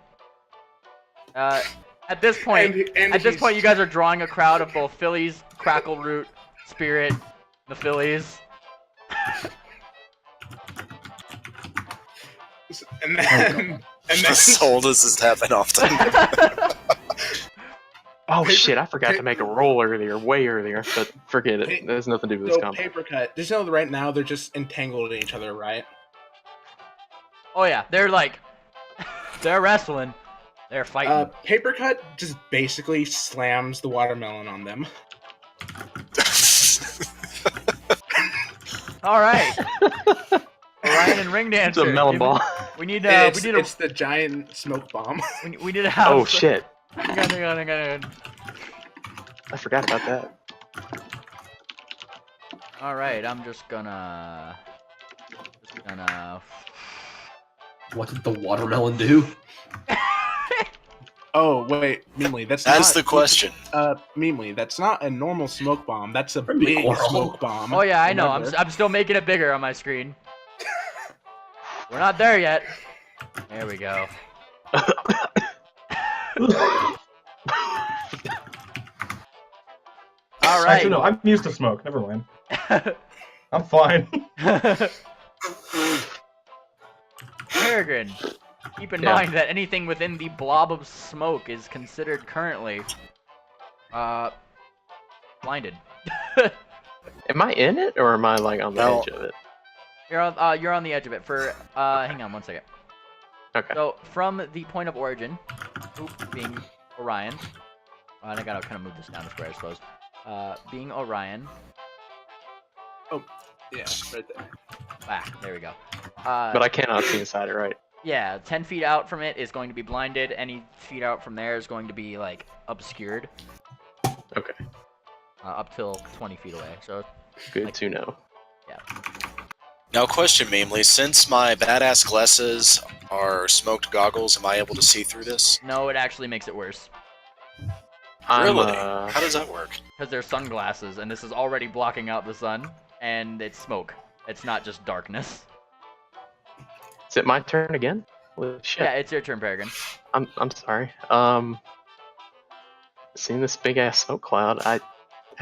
S1: At this point, you guys are drawing a crowd of both Phillies, Crackle Root, Spirit, the Phillies.
S5: And then,
S6: So does this happen often?
S2: Oh shit, I forgot to make a roll earlier, way earlier, but forget it. There's nothing to do with this
S5: so
S2: combat.
S5: Papercut, just know that right now they're just entangled in each other, right?
S1: Oh yeah, they're like, they're wrestling. They're fighting.
S5: Papercut just basically slams the watermelon on them.
S1: All right. Orion and Ring Dancer.
S2: It's a melon ball.
S1: We need
S5: It's the giant smoke bomb.
S1: we need a house.
S2: Oh shit.
S1: Hang on.
S2: I forgot about that.
S1: All right, I'm just gonna.
S9: What did the watermelon do?
S5: Oh wait, Meemly, that's
S6: the question.
S5: Meemly, that's not a normal smoke bomb. That's a
S9: Pretty
S5: big
S9: oral.
S5: smoke bomb.
S1: Oh yeah, I know.
S5: Remember?
S1: I'm still making it bigger on my screen. We're not there yet. There we go. All right.
S3: Actually, no, I'm used to smoke. Never mind. I'm fine.
S1: Peregrine, keep in mind that anything within the blob of smoke is considered currently blinded.
S2: Am I in it, or am I like on the
S6: No.
S2: edge of it?
S1: You're on the edge of it. For hang on one second.
S2: Okay.
S1: So from the point of origin, being Orion, and I gotta kind of move this down a square, I suppose. Being Orion.
S5: Yeah, right there.
S1: There we go.
S2: But I cannot see inside it, right?
S1: Yeah, 10 feet out from it is going to be blinded. Any feet out from there is going to be like obscured.
S2: Okay.
S1: Up till 20 feet away. So
S2: Good to know.
S1: yeah.
S6: Now, question, Meemly, since my badass glasses are smoked goggles, am I able to see through this?
S1: No, it actually makes it worse
S6: Really? How does that work?
S1: because they're sunglasses, and this is already blocking out the sun, and it's smoke. It's not just darkness.
S2: Is it my turn again? Holy shit.
S1: Yeah, it's your turn, Peregrine.
S2: I'm sorry. Seeing this big ass smoke cloud, I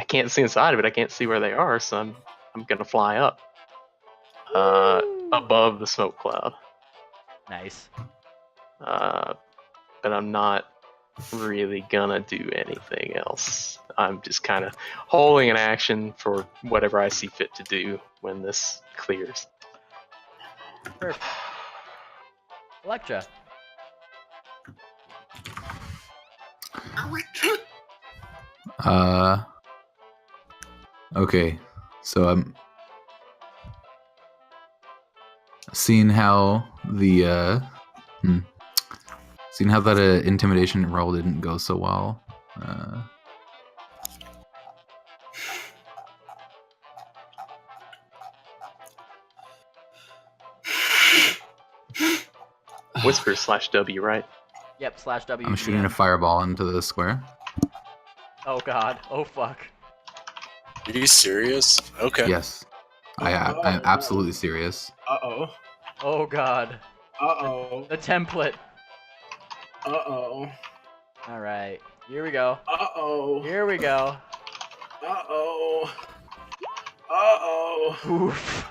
S2: can't see inside of it. I can't see where they are, so I'm gonna fly up above the smoke cloud.
S1: Nice.
S2: But I'm not really gonna do anything else. I'm just kind of holding an action for whatever I see fit to do when this clears.
S1: Perfect. Electra.
S4: Okay, so Seeing how the seeing how that intimidation roll didn't go so well.
S2: Whisper /W, right?
S1: Yep, /W.
S4: I'm shooting a fireball into the square.
S1: Oh god. Oh fuck.
S6: Are you serious? Okay.
S4: Yes, I'm absolutely serious.
S8: Uh-oh.
S1: Oh god.
S8: Uh-oh.
S1: The template.
S8: Uh-oh.
S1: Alright. Here we go.
S8: Uh-oh.
S1: Here we go.
S8: Uh-oh. Uh-oh.
S1: Oof.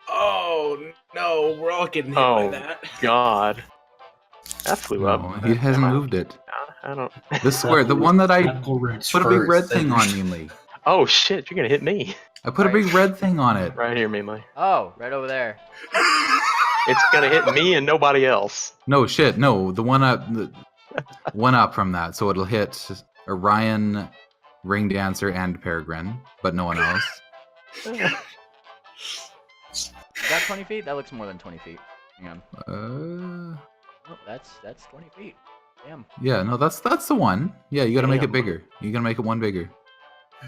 S8: Oh, no. We're all getting hit by that.
S2: God. That flew up.
S4: No, he hasn't moved it.
S2: I don't.
S4: This square, the one that I
S9: Tactical roots
S4: put a big red
S9: first,
S4: thing
S9: then-
S4: on, Meanly.
S2: Oh shit! You're gonna hit me.
S4: I put a big red thing on it.
S2: Right here, mainly.
S1: Oh, right over there.
S2: It's gonna hit me and nobody else.
S4: No shit, no, the one up from that, so it'll hit Orion, Ring Dancer, and Peregrine, but no one else.
S1: Is that 20 feet? That looks more than 20 feet. Hang on. Oh, that's 20 feet. Damn.
S4: Yeah, no, that's the one. Yeah, you gotta make it
S2: Damn.
S4: bigger. You gotta make it one bigger.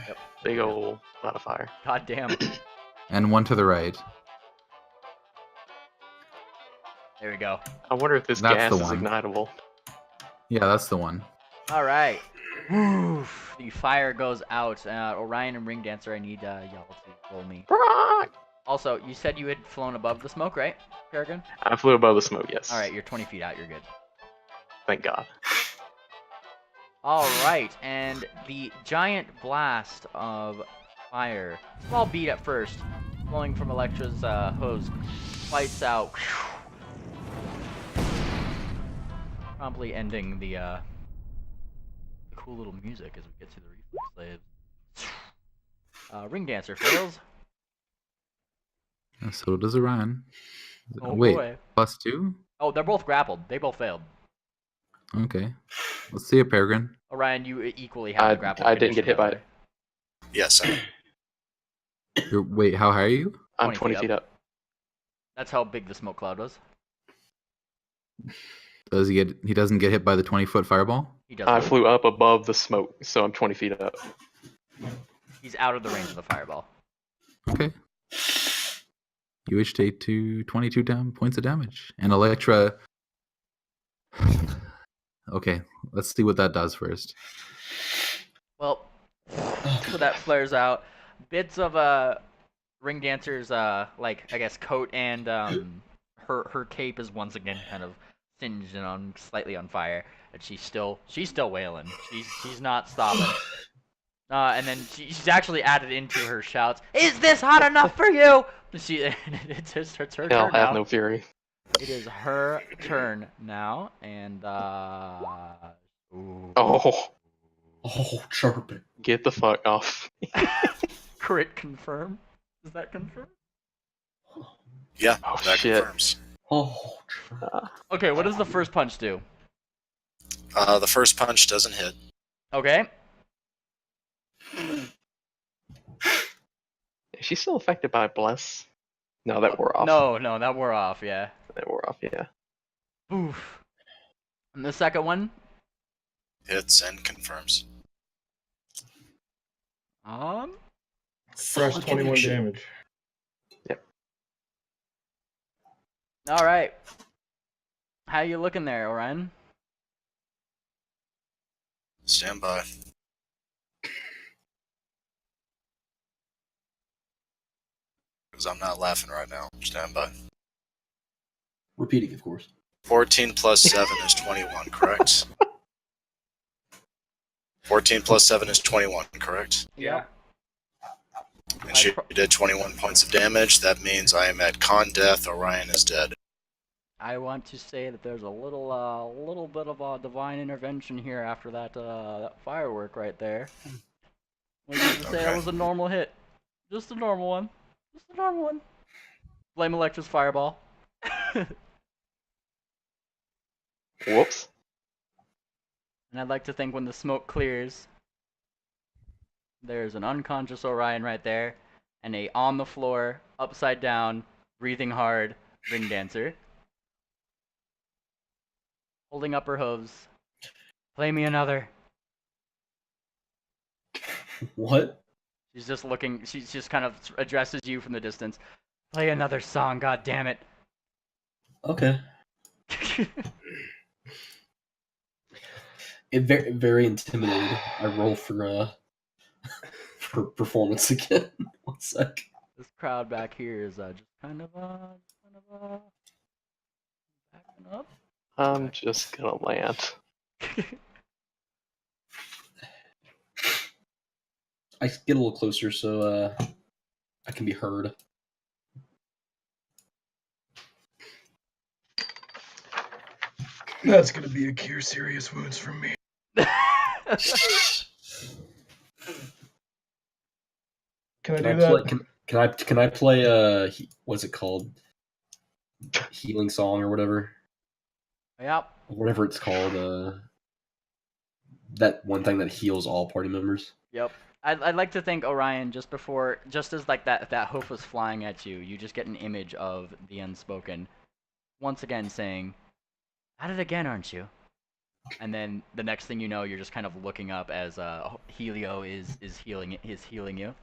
S1: Yep.
S2: Big ol' modifier.
S1: God damn.
S4: And one to the right.
S1: There we go.
S2: I wonder if this
S4: That's
S2: gas
S4: the
S2: is
S4: one.
S2: ignitable.
S4: Yeah, that's the one.
S1: Alright. The fire goes out. Orion and Ring Dancer, I need y'all to roll me. Also, you said you had flown above the smoke, right, Peregrine?
S2: I flew above the smoke, yes.
S1: Alright, you're 20 feet out. You're good.
S2: Thank God.
S1: Alright, and the giant blast of fire, small beat at first, flowing from Electra's hose, fights out, promptly ending the cool little music as we get to the reflex slaves. Ring Dancer fails.
S4: So does Orion.
S1: Oh,
S4: wait,
S1: boy.
S4: +2?
S1: Oh, they're both grappled. They both failed.
S4: Okay. Let's see it, Peregrine.
S1: Orion, you equally have the grapple.
S2: I didn't get hit by it.
S6: Yes.
S4: Wait, how high are you?
S2: I'm
S1: 20
S2: 20
S1: feet
S2: feet up.
S1: That's how big the smoke cloud was.
S4: Does he doesn't get hit by the 20-foot fireball?
S1: He doesn't.
S2: I flew up above the smoke, so I'm 20 feet up.
S1: He's out of the range of the fireball.
S4: Okay. You each take 22 points of damage. And Electra... Okay, let's see what that does first.
S1: Well, so that flares out. Bits of Ring Dancer's like I guess coat and her cape is once again kind of singed and slightly on fire, and she's still wailing. She's not stopping. And then she's actually added into her shouts, "Is this hot enough for you?" It's her turn
S2: Hell,
S1: now.
S2: have no fury.
S1: It is her turn now, and ooh.
S2: Oh,
S9: chirping.
S2: get the fuck off.
S1: Crit confirm. Is that confirmed?
S6: Yeah,
S2: Oh,
S6: that
S2: shit.
S6: confirms.
S9: Oh,
S1: Okay, what does the first punch do?
S6: The first punch doesn't hit.
S1: Okay.
S2: Is she still affected by Bless? No, that wore off.
S1: No, that wore off, yeah.
S2: That wore off, yeah.
S1: Oof. And the second one?
S6: Hits and confirms.
S7: Fresh 21 damage.
S1: Alright. How you looking there, Orion?
S6: Stand by. Because I'm not laughing right now. Stand by.
S9: Repeating, of course.
S6: 14 plus 7 is 21, correct? 14 plus 7 is 21, correct?
S1: Yeah.
S6: And she did 21 points of damage. That means I am at con death. Orion is dead.
S1: I want to say that there's a little bit of a divine intervention here after that firework right there. We need to say that was a normal hit. Just a normal one. Just a normal one. Blame Electra's fireball.
S2: Whoops.
S1: And I'd like to think when the smoke clears, there's an unconscious Orion right there, and a on the floor, upside down, breathing hard, ring dancer, holding up her hooves. Play me another.
S9: What?
S1: She's just looking. She just kind of addresses you from the distance. Play another song. God damn it.
S9: Okay. Very, very intimidated. I roll for performance again. 1 sec.
S1: This crowd back here is just kind of backing up.
S2: I'm just gonna land.
S9: I get a little closer so I can be heard.
S3: That's gonna be a cure serious wounds from me. Can I do that?
S9: Can I play what's it called? Healing song or whatever.
S1: Yep.
S9: Whatever it's called. That one thing that heals all party members.
S1: Yep. I'd like to think, Orion, just as like that hoof was flying at you, you just get an image of the Unspoken once again saying, "At it again, aren't you?" And then the next thing you know, you're just kind of looking up as Helio is healing you.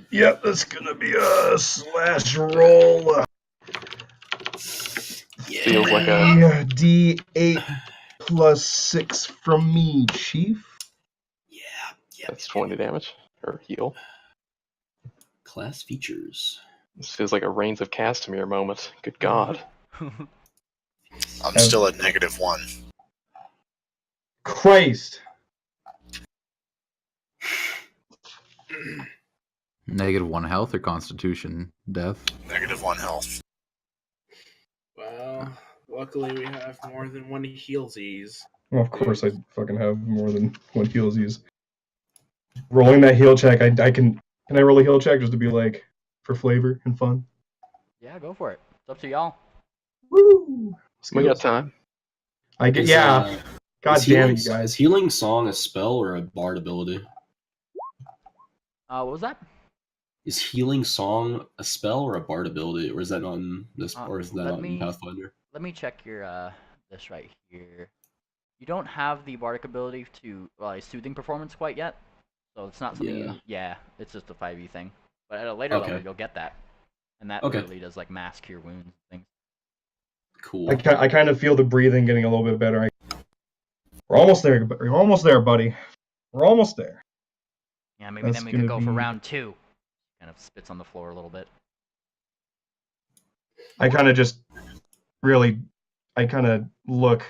S3: Yep, that's gonna be a slash roll.
S2: Feels like a
S3: D8 plus 6 from me, Chief.
S2: that's 20 damage or heal.
S9: Class features.
S2: This feels like a Reigns of Castamere moment. Good God.
S6: I'm still at -1.
S3: Christ.
S4: -1 health or constitution death?
S6: -1 health.
S8: Well, luckily we have more than one healsies.
S3: Well, of course I fucking have more than one healsies. Rolling that heal check, I can I roll a heal check just to be like for flavor and fun?
S1: Yeah, go for it. It's up to y'all.
S3: Woo!
S2: We got time.
S3: I get God
S9: is
S3: damn
S9: healing,
S3: it, you guys.
S9: Is healing song a spell or a bard ability?
S1: What was that?
S9: Is healing song a spell or a bard ability, or is that not in this, or is that not in Pathfinder?
S1: Let me check your this right here. You don't have the bardic ability to soothing performance quite yet, so it's not something. Yeah, it's just a 5e thing. But at a later level, you'll get that, and that literally does like mass cure wounds and things.
S9: Cool.
S3: I kind of feel the breathing getting a little bit better. We're almost there. We're almost there, buddy. We're almost there.
S1: Yeah, maybe then we could go for round 2. Kind of spits on the floor a little bit.
S3: I kind of just really, I kind of look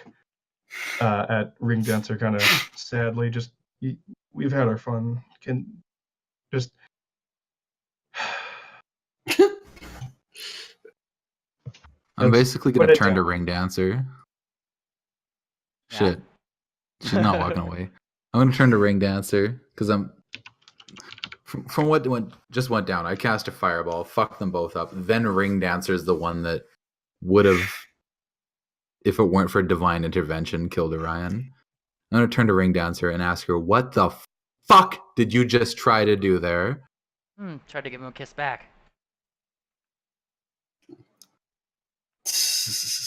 S3: at Ring Dancer kind of sadly. Just we've had our fun. Can just.
S4: I'm basically gonna turn to Ring Dancer.
S1: Yeah.
S4: Shit, she's not walking away. I'm gonna turn to Ring Dancer because I'm from what just went down. I cast a fireball, fucked them both up. Then Ring Dancer is the one that would have, if it weren't for divine intervention, killed Orion. I'm gonna turn to Ring Dancer and ask her, "What the fuck did you just try to do there?"
S1: Tried to give him a kiss back.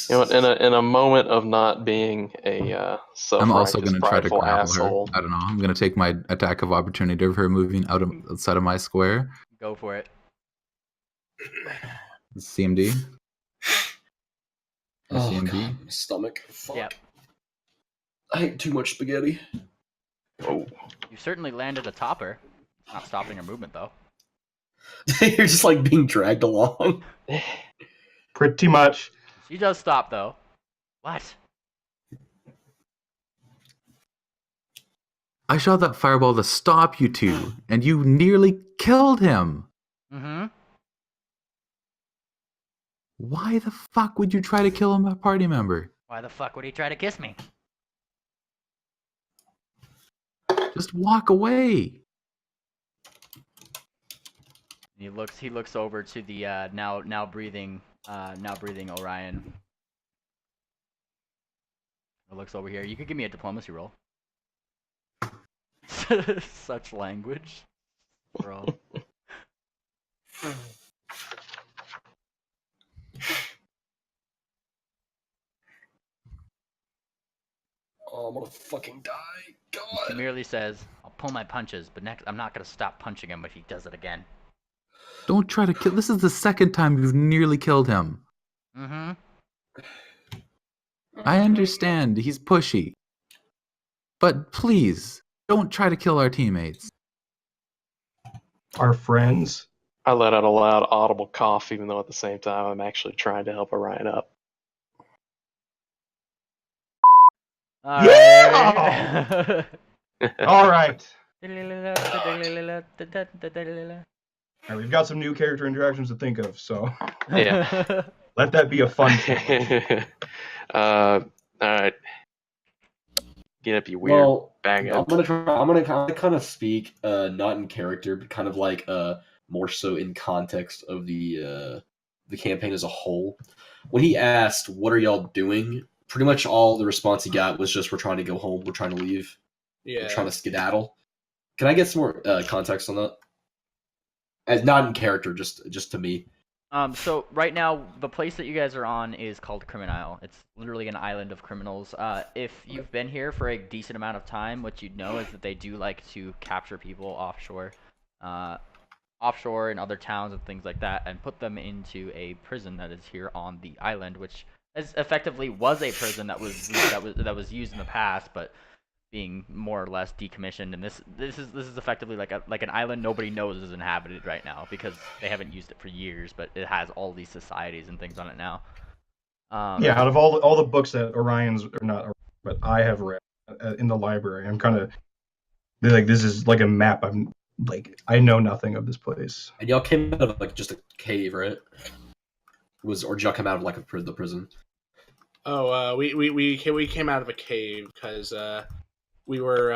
S2: You know, in a moment of not being a
S4: I'm also going to try to
S2: prideful
S4: grapple
S2: asshole.
S4: her. I don't know. I'm going to take my attack of opportunity of her moving outside of my square.
S1: Go for it.
S4: CMD.
S9: Oh,
S4: CMD.
S9: God, my stomach. Fuck.
S1: Yep.
S9: I ate too much spaghetti.
S2: Oh.
S1: You certainly landed a topper. Not stopping her movement though.
S9: You're just like being dragged along.
S3: Pretty much.
S1: She does stop though. What?
S4: I shot that fireball to stop you two, and you nearly killed him.
S1: Mm-hmm.
S4: Why the fuck would you try to kill a party member?
S1: Why the fuck would he try to kiss me?
S4: Just walk away.
S1: He looks over to the now breathing Orion. He looks over here. You could give me a diplomacy roll. Such language, bro.
S9: Oh, I'm gonna fucking die.
S1: She
S9: God.
S1: merely says, "I'll pull my punches, but next I'm not gonna stop punching him if he does it again."
S4: Don't try to kill. This is the second time you've nearly killed him.
S1: Mm-hmm.
S4: I understand he's pushy, but please don't try to kill our teammates.
S3: Our friends.
S2: I let out a loud, audible cough, even though at the same time I'm actually trying to help Orion up.
S3: Yeah! All right. All right, we've got some new character interactions to think of, so
S2: Yeah.
S3: let that be a fun challenge.
S2: All right. Get up, you weird
S9: Well,
S2: bag
S9: I'm
S2: up.
S9: gonna kind of speak, not in character, but kind of like more so in context of the campaign as a whole. When he asked, "What are y'all doing?" pretty much all the response he got was just, "We're trying to go home. We're trying to leave. We're trying to skedaddle." Can I get some more context on that? As not in character, just to me.
S1: So right now, the place that you guys are on is called Criminal. It's literally an island of criminals. If you've been here for a decent amount of time, what you'd know is that they do like to capture people offshore, in other towns and things like that, and put them into a prison that is here on the island, which effectively was a prison that was used in the past, but being more or less decommissioned, and this is effectively like an island nobody knows is inhabited right now because they haven't used it for years, but it has all these societies and things on it now.
S3: Yeah, out of all the books that Orion's or not, but I have read in the library, I'm kind of like, this is like a map. I'm like, I know nothing of this place.
S9: And y'all came out of like just a cave, right? Or did y'all come out of like the prison?
S5: Oh, we came out of a cave because we were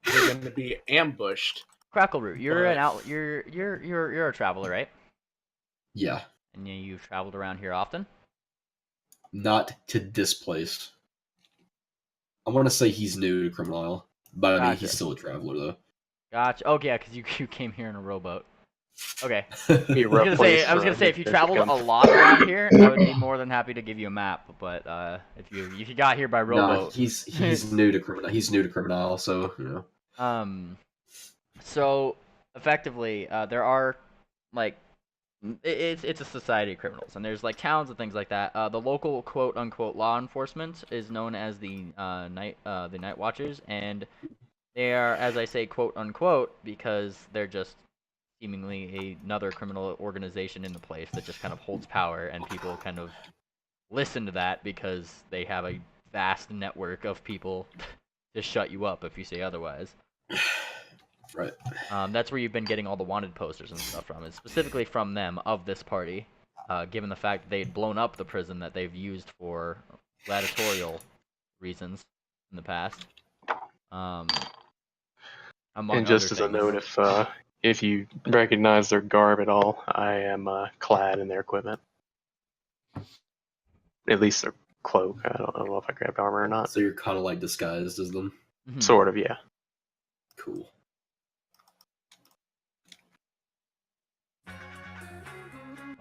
S5: going to be ambushed.
S1: Crackleroot, you're you're a traveler, right?
S9: Yeah.
S1: And you've traveled around here often?
S9: Not to this place. I want to say he's new to Criminal, but I mean he's still a traveler though.
S1: Gotcha. Oh yeah, because you came here in a rowboat. Okay.
S2: I
S1: was gonna say if you traveled a lot around here, I would be more than happy to give you a map. But if you got here by rowboat,
S9: he's new to Criminal. He's new to Criminal, so you know.
S1: So effectively, there are like it's a society of criminals, and there's like towns and things like that. The local quote unquote law enforcement is known as the night watchers, and they are, as I say, quote unquote, because they're just seemingly another criminal organization in the place that just kind of holds power, and people kind of listen to that because they have a vast network of people to shut you up if you say otherwise.
S9: Right.
S1: That's where you've been getting all the wanted posters and stuff from. It's specifically from them, of this party, given the fact that they'd blown up the prison that they've used for gladiatorial reasons in the past.
S2: And just as a note, if you recognize their garb at all, I am clad in their equipment. At least their cloak. I don't know if I grabbed armor or not.
S9: So you're kind of like disguised as them?
S1: Mm-hmm.
S2: Sort of, yeah.
S9: Cool.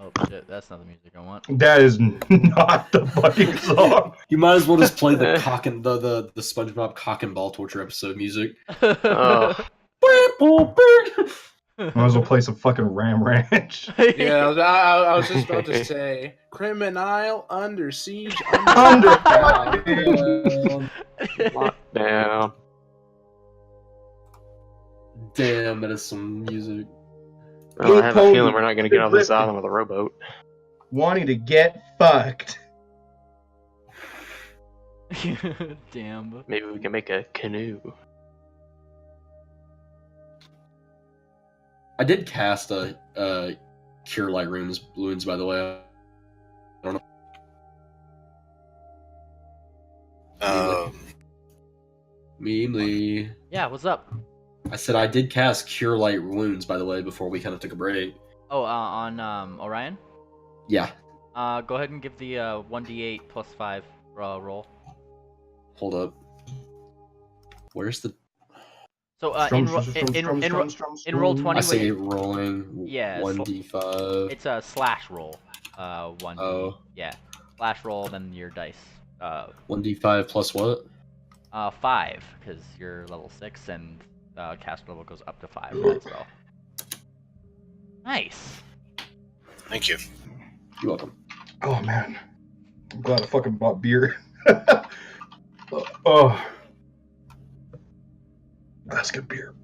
S1: Oh shit, that's not the music I want.
S3: That is not the fucking song.
S9: You might as well just play the cock and the SpongeBob cock and ball torture episode music.
S3: Might as well play some fucking Ram Ranch.
S5: Yeah, I was just about to say, Criminal under siege.
S2: Lockdown.
S9: Damn, that is some music.
S2: Well, I have a feeling we're not going to get off this island with a rowboat.
S3: Wanting to get fucked.
S1: Damn.
S2: Maybe we can make a canoe.
S9: I did cast a Cure Light Wounds, by the way. I don't know. Meemly.
S1: Yeah, what's up?
S9: I said I did cast Cure Light Wounds, by the way, before we kind of took a break.
S1: Oh, on Orion?
S9: Yeah.
S1: Go ahead and give the 1d8 plus 5 roll.
S9: Hold up. Where's the...
S1: So in roll 20,
S9: I say rolling.
S1: Yeah,
S9: 1d5.
S1: it's a slash roll. 1d.
S9: Oh.
S1: Yeah, slash roll, then your dice.
S9: 1d5 plus what?
S1: 5, because you're level 6 and cast level goes up to 5 for that spell. Nice.
S6: Thank you.
S9: You're welcome.
S3: Oh man, I'm glad I fucking bought beer. Oh, that's good beer.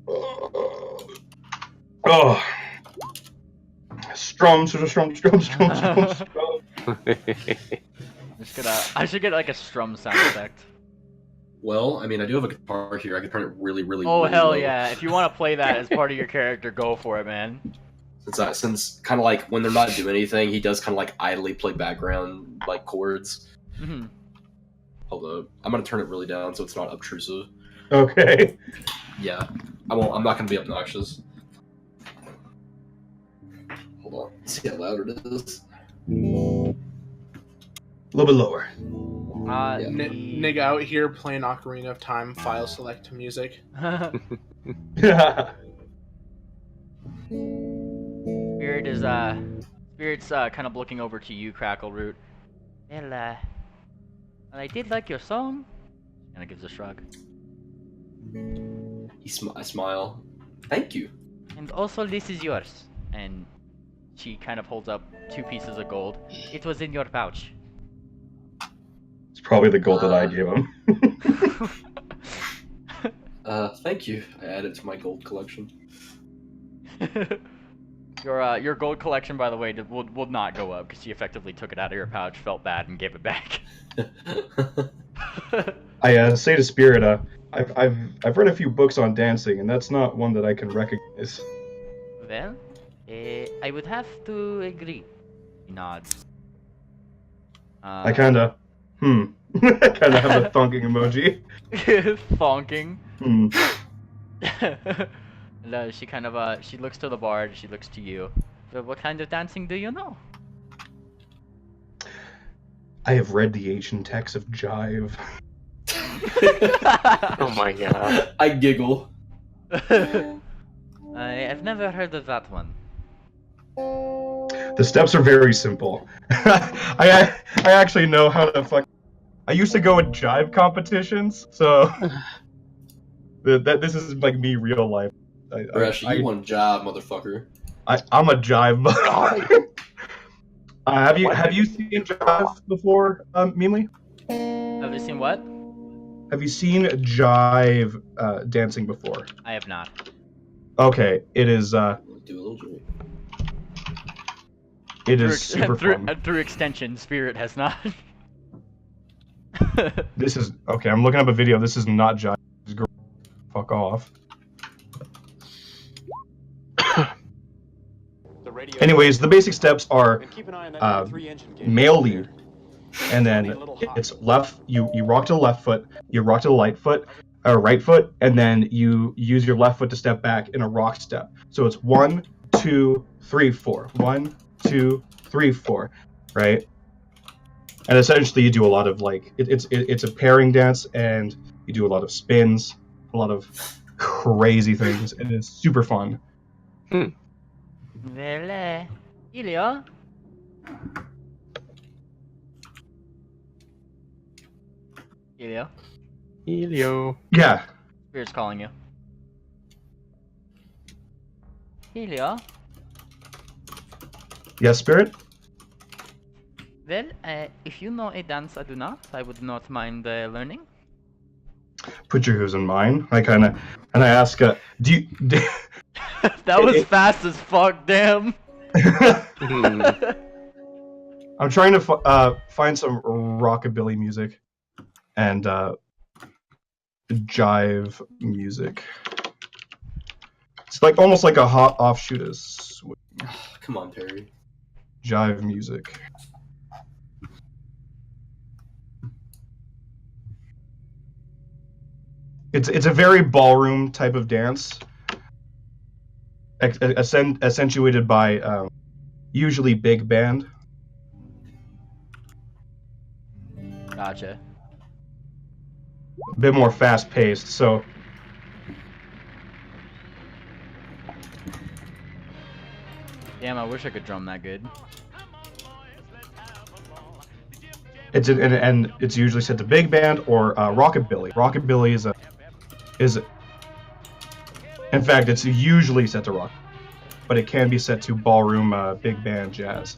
S3: Oh, strum.
S1: I should get like a strum sound effect.
S9: Well, I mean, I do have a guitar here. I can turn it really, really.
S1: Oh
S9: really
S1: hell
S9: low.
S1: yeah! If you want to play that as part of your character, go for it, man.
S9: Since kind of like when they're not doing anything, he does kind of like idly play background like chords.
S1: Mm-hmm.
S9: Hold up, I'm gonna turn it really down so it's not obtrusive.
S3: Okay.
S9: Yeah, I'm not gonna be obnoxious. Hold on, let's see how loud it is.
S3: A little bit lower.
S5: Nigga out here playing Ocarina of Time, file select to music.
S1: Spirit's kind of looking over to you, Crackleroot. Well, I did like your song. And it gives a shrug.
S9: I smile. Thank you.
S1: And also, this is yours. And she kind of holds up 2 pieces of gold. It was in your pouch.
S3: It's probably the gold that I gave him.
S9: Thank you. I added to my gold collection.
S1: Your gold collection, by the way, will not go up because she effectively took it out of your pouch, felt bad, and gave it back.
S3: I say to Spirit, I've read a few books on dancing, and that's not one that I can recognize.
S1: Well, I would have to agree. He nods.
S3: I kinda, I kinda have a thonking emoji.
S1: Thonking. And, she kind of she looks to the bard. She looks to you. So what kind of dancing do you know?
S3: I have read the ancient texts of jive.
S2: Oh my god.
S9: I giggle.
S1: I've never heard of that one.
S3: The steps are very simple. I actually know how to fuck. I used to go in jive competitions, so this is like me real life.
S9: You want a job, motherfucker.
S3: I'm a jive bug. Have you seen jive before, Meanly?
S1: Have you seen what?
S3: Have you seen jive dancing before?
S1: I have not.
S3: Okay, it is.
S9: Do a little joint.
S3: It is super fun.
S1: Through extension, Spirit has not.
S3: This is okay. I'm looking up a video. This is not jive. Fuck off. Anyways, the basic steps are male lead, and then it's left. You rock to the left foot, you rock to the right foot, and then you use your left foot to step back in a rock step. So it's 1, 2, 3, 4. 1, 2, 3, 4, right? And essentially, you do a lot of like it's a pairing dance, and you do a lot of spins, a lot of crazy things, and it's super fun.
S1: Well, Helio? Helio?
S2: Helio.
S3: Yeah.
S1: Spirit's calling you. Helio?
S3: Yes, Spirit?
S1: Well, if you know a dance I do not, I would not mind learning.
S3: Put your hooves in mine. I ask, do you...
S1: That was fast as fuck, damn.
S3: I'm trying to find some rockabilly music and jive music. It's like almost like a hot offshoot of swing.
S9: Come on, Perry.
S3: Jive music. It's a very ballroom type of dance. Accentuated by usually big band.
S1: Gotcha.
S3: A bit more fast paced, so
S1: Damn, I wish I could drum that good.
S3: and it's usually set to big band or rockabilly. Rockabilly is in fact it's usually set to rock, but it can be set to ballroom, big band, jazz.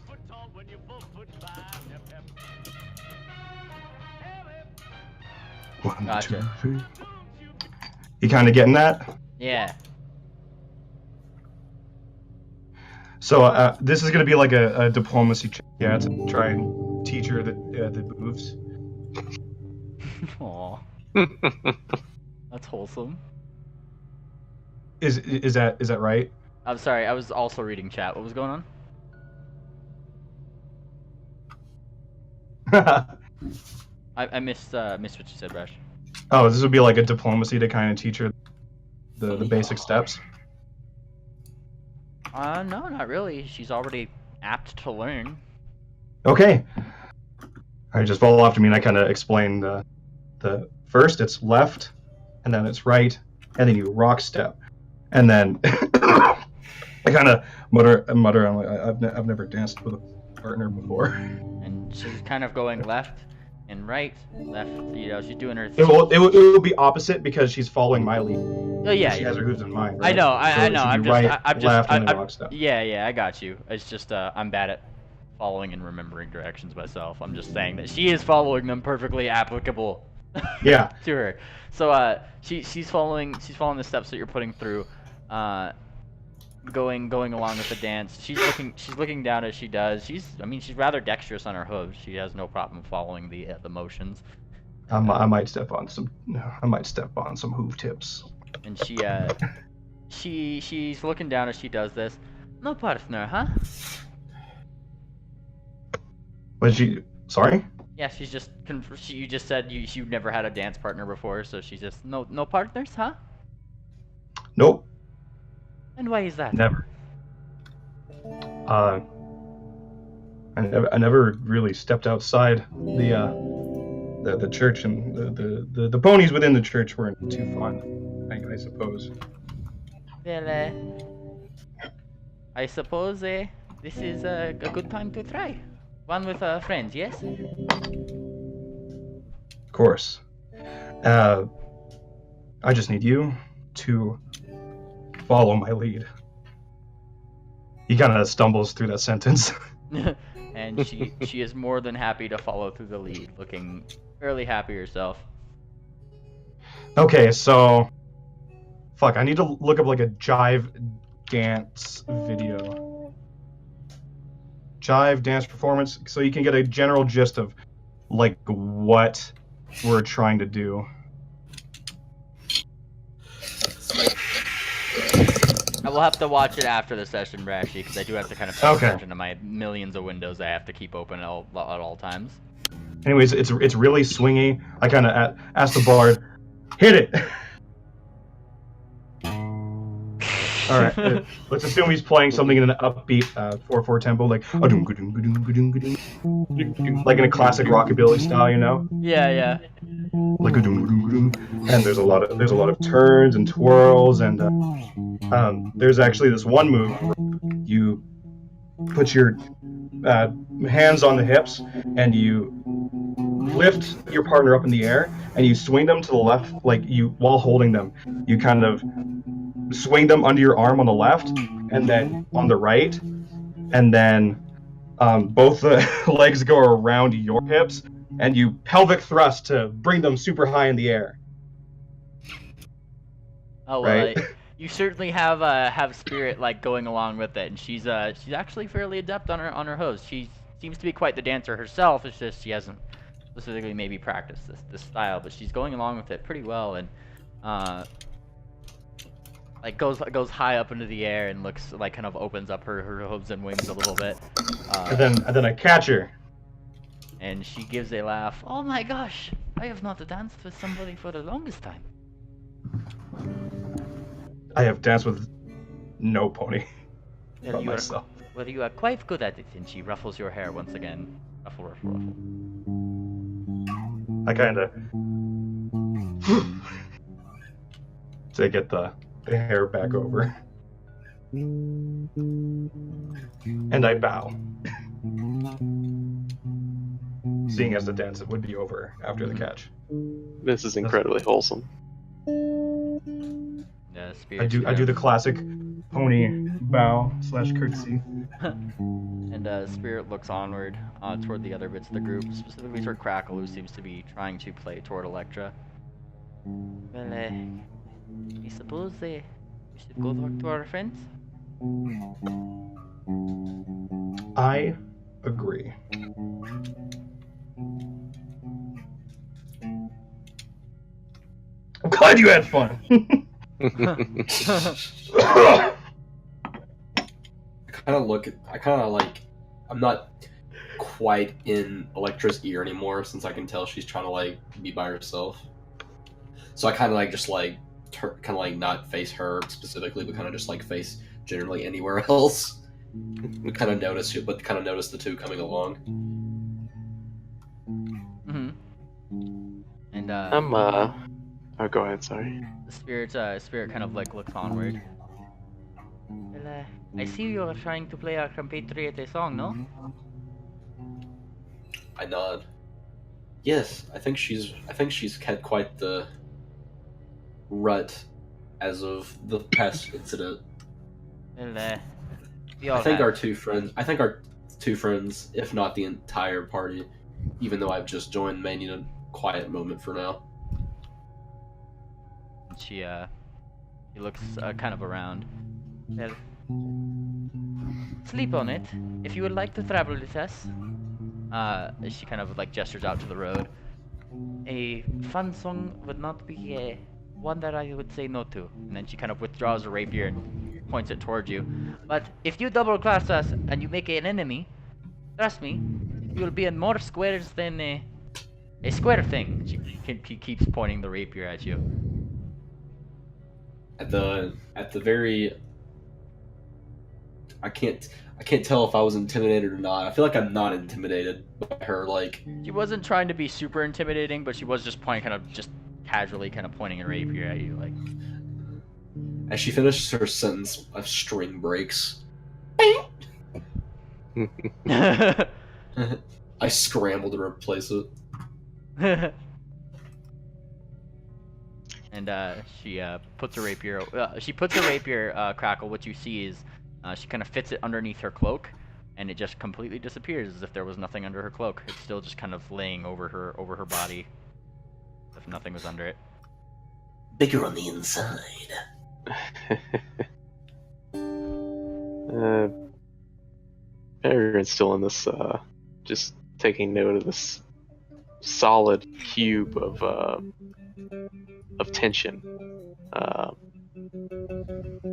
S3: One,
S1: Gotcha.
S3: 2, 3. You kind of getting that?
S1: Yeah.
S3: So this is going to be like a diplomacy check, yeah, to try and teach her the moves.
S1: Aw. That's wholesome.
S3: Is that right?
S1: I'm sorry, I was also reading chat. What was going on? I missed what you said, Rush.
S3: Oh, this would be like a diplomacy to kind of teach her the basic steps.
S1: No, not really. She's already apt to learn.
S3: Okay. Alright, just follow after me, and I kind of explain the first it's left, and then it's right, and then you rock step, and then I kind of mutter. I'm like, I've never danced with a partner before.
S1: And she's kind of going left and right, left. You know, she's doing her.
S3: It will be opposite because she's following my lead.
S1: Oh yeah,
S3: She has her hooves in mine.
S1: I
S3: Right?
S1: know, I know.
S3: So it
S1: I'm
S3: should be
S1: just,
S3: right,
S1: I'm just,
S3: left, and then rock step.
S1: yeah, I got you. It's just, I'm bad at following and remembering directions myself. I'm just saying that she is following them perfectly applicable.
S3: Yeah.
S1: To her. So, she's following the steps that you're putting through, going along with the dance. She's looking down as she does. She's rather dexterous on her hooves. She has no problem following the motions.
S3: I might step on some hoof tips.
S1: And she's looking down as she does this. No partner, huh?
S3: Was she? Sorry.
S1: Yeah, she's just you just said you've never had a dance partner before, so she's just no partners, huh?
S3: Nope.
S1: And why is that?
S3: Never. I never really stepped outside the church, and the ponies within the church weren't too fun, I suppose.
S1: Well, I suppose this is a good time to try. One with friends, yes?
S3: Of course. I just need you to follow my lead. He kind of stumbles through that sentence.
S1: And she is more than happy to follow through the lead, looking fairly happy herself.
S3: Okay, so fuck, I need to look up like a jive dance video. Jive dance performance, so you can get a general gist of like what we're trying to do.
S1: I will have to watch it after the session, Brashy, because I do have to kind of pay attention to my millions of windows I have to keep open at all times.
S3: Anyways, it's really swingy. I kind of asked the bard, hit it. All right, let's assume he's playing something in an upbeat 4/4 tempo, like like in a classic rockabilly style, you know?
S1: Yeah.
S3: Like and there's a lot of turns and twirls, and there's actually this one move where you put your hands on the hips and you lift your partner up in the air and you swing them to the left, like while holding them, you kind of swing them under your arm on the left and then on the right, and then both the legs go around your hips and you pelvic thrust to bring them super high in the air.
S1: Oh well,
S3: right?
S1: You certainly have spirit like going along with it, and she's actually fairly adept on her hooves. She seems to be quite the dancer herself. It's just she hasn't specifically maybe practiced this style, but she's going along with it pretty well, and like goes high up into the air and looks like kind of opens up her hooves and wings a little bit.
S3: And then I catch her.
S1: And she gives a laugh. Oh my gosh, I have not danced with somebody for the longest time.
S3: I have danced with no pony.
S1: Well,
S3: But myself.
S1: Well, you are quite good at it, and she ruffles your hair once again. Ruffle, ruffle, ruffle.
S3: I kind of to get the hair back over. And I bow. seeing as the dance would be over after the catch.
S2: This is incredibly wholesome.
S3: I do the classic pony bow / curtsy.
S1: And Spirit looks onward toward the other bits of the group, specifically toward Crackle, who seems to be trying to play toward Electra. Well, I suppose we should go talk to our friends.
S3: I agree. I'm glad you had fun.
S9: I'm not quite in Electra's ear anymore since I can tell she's trying to like be by herself. So I kind of like just like kind of like not face her specifically, but kind of just like face generally anywhere else. We kind of notice it, but kind of notice the two coming along.
S1: And
S2: Oh, go ahead. Sorry.
S1: The spirit kind of like looks onward. Well, I see you are trying to play a compatriot song, no?
S9: I nod. Yes, I think she's had quite the rut as of the past incident.
S1: Well,
S9: I think our two friends, if not the entire party, even though I've just joined, may need a quiet moment for now.
S1: She looks kind of around. Well, sleep on it. If you would like to travel with us, she kind of like gestures out to the road. A fun song would not be one that I would say no to. And then she kind of withdraws her rapier and points it towards you. But if you double cross us and you make an enemy, trust me, you will be in more squares than a square thing. She keeps pointing the rapier at you.
S9: At the very, I can't tell if I was intimidated or not. I feel like I'm not intimidated by her. Like,
S1: she wasn't trying to be super intimidating, but she was just casually pointing a rapier at you. Like,
S9: as she finishes her sentence, a string breaks. I scramble to replace it.
S1: And she puts her rapier. Crackle. What you see is she kind of fits it underneath her cloak, and it just completely disappears as if there was nothing under her cloak. It's still just kind of laying over her body, as if nothing was under it.
S9: Bigger on the inside.
S2: Peregrine's still in this, just taking note of this solid cube of tension.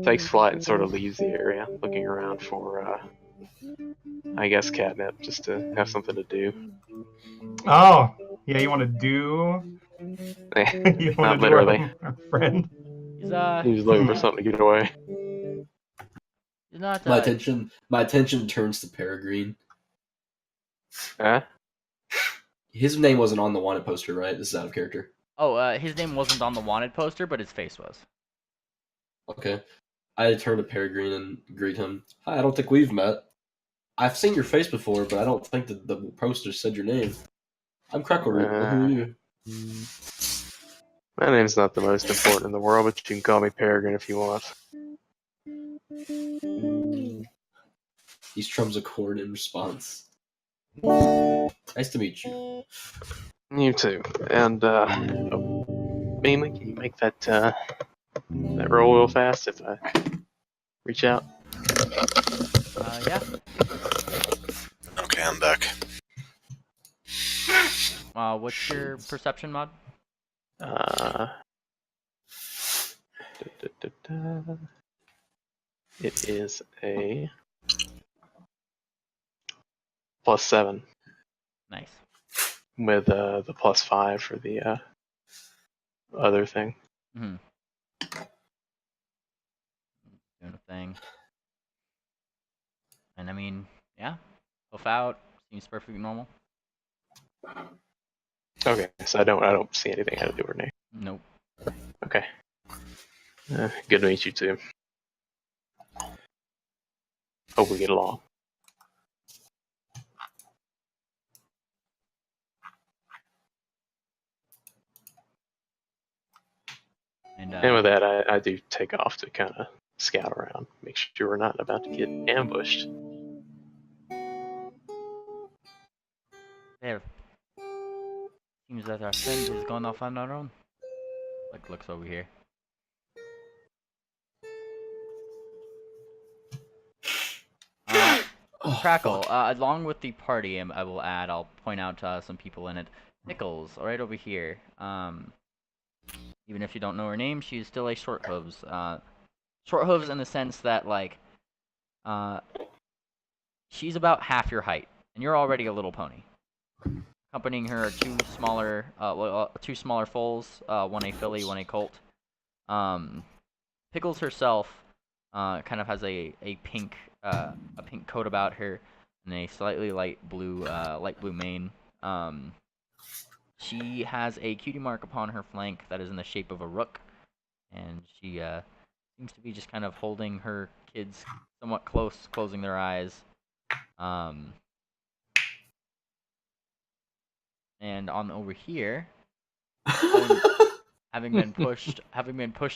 S2: Takes flight and sort of leaves the area, looking around for, I guess, catnip, just to have something to do.
S3: Oh, yeah, you want to do? You
S2: Not literally.
S3: Our friend?
S2: He's looking for something to get away.
S1: He's not.
S9: My attention turns to Peregrine.
S2: Huh?
S9: His name wasn't on the wanted poster, right? This is out of character.
S1: Oh, his name wasn't on the wanted poster, but his face was.
S9: Okay. I turn to Peregrine and greet him. Hi, I don't think we've met. I've seen your face before, but I don't think that the poster said your name. I'm Crackle. Who are you?
S2: My name's not the most important in the world, but you can call me Peregrine if you want.
S9: He strums a chord in response. Nice to meet you.
S2: You too. And, mainly, can you make that roll real fast if I reach out?
S1: Yeah.
S6: Okay, I'm back.
S1: What's your perception mod?
S2: It is a +7.
S1: Nice.
S2: With the +5 for the other thing.
S1: Mm-hmm. Doing a thing. And I mean, yeah. Puff out. Seems perfectly normal.
S2: Okay, so I don't see anything out of the ordinary.
S1: Nope.
S2: Okay. Good to meet you too. Hope we get along. And with that, I do take off to kind of scout around, make sure we're not about to get ambushed.
S1: There. Seems that our friend has gone off on our own. Like, looks over here. Crackle, along with the party, I will add, I'll point out some people in it. Nichols, right over here. Even if you don't know her name, she's still a short hooves. Short hooves in the sense that, like, she's about half your height, and you're already a little pony. Accompanying her are two smaller foals, one a filly, one a colt. Pickles herself kind of has a pink coat about her and a slightly light blue mane. She has a cutie mark upon her flank that is in the shape of a rook, and she seems to be just kind of holding her kids somewhat close, closing their eyes. And on over here, having been pushed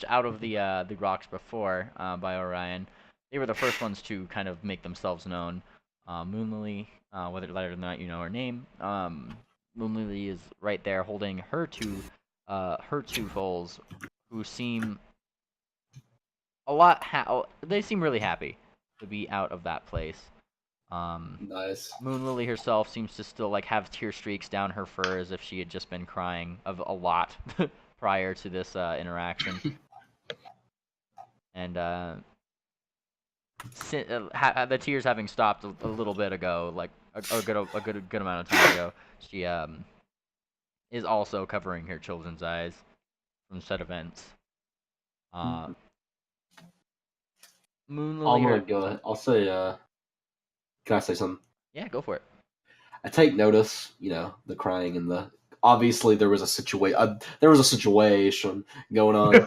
S1: out of the rocks before by Orion, they were the first ones to kind of make themselves known. Moonlily, whether or not you know her name, Moonlily is right there holding her two foals, who seem they seem really happy to be out of that place.
S9: Nice.
S1: Moonlily herself seems to still like have tear streaks down her fur as if she had just been crying of a lot prior to this interaction. And the tears having stopped a little bit ago, like a good amount of time ago, she is also covering her children's eyes from said events. Moonlily.
S9: I'm gonna go. I'll say. Can I say something?
S1: Yeah, go for it.
S9: I take notice. You know, the crying and the. Obviously, there was a situation going on,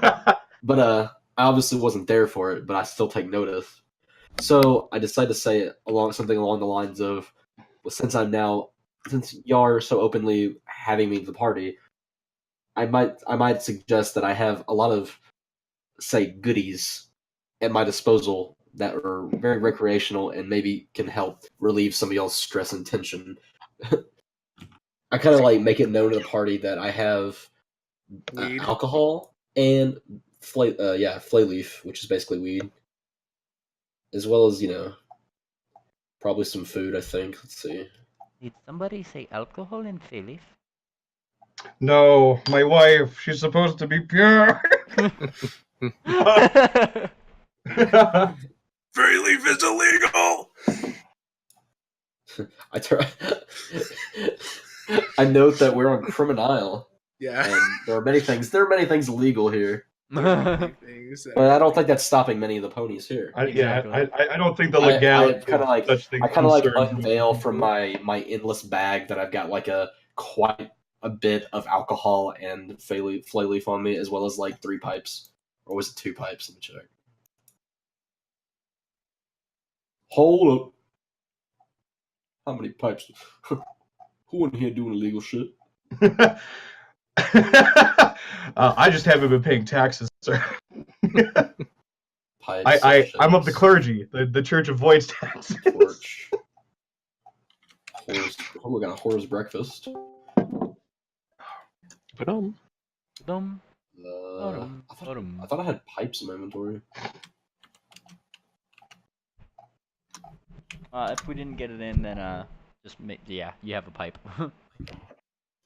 S9: but I obviously wasn't there for it. But I still take notice. So I decided to say something along the lines of, well, since y'all are so openly having me to the party, I might suggest that I have a lot of, say, goodies at my disposal that are very recreational and maybe can help relieve some of y'all's stress and tension. I kind of like make it known to the party that I have alcohol and flay leaf, which is basically weed, as well as, you know, probably some food, I think. Let's see.
S1: Did somebody say alcohol and flay leaf?
S3: No, my wife. She's supposed to be pure.
S5: Free leaf is illegal.
S9: I note that we're on Criminal.
S5: Yeah.
S9: And there are many things illegal here. But I don't think that's stopping many of the ponies here.
S3: I don't think the legality.
S9: I kind of like unveil from my endless bag that I've got like quite a bit of alcohol and flay leaf on me, as well as like 3 pipes, or was it 2 pipes? Let me check. Hold up. How many pipes? Who in here doing illegal shit?
S3: I just haven't been paying taxes, sir. I'm of the clergy, the Church avoids taxes.
S9: We got a horse breakfast.
S2: But I
S9: thought I had pipes in my inventory.
S1: If we didn't get it in, then you have a pipe.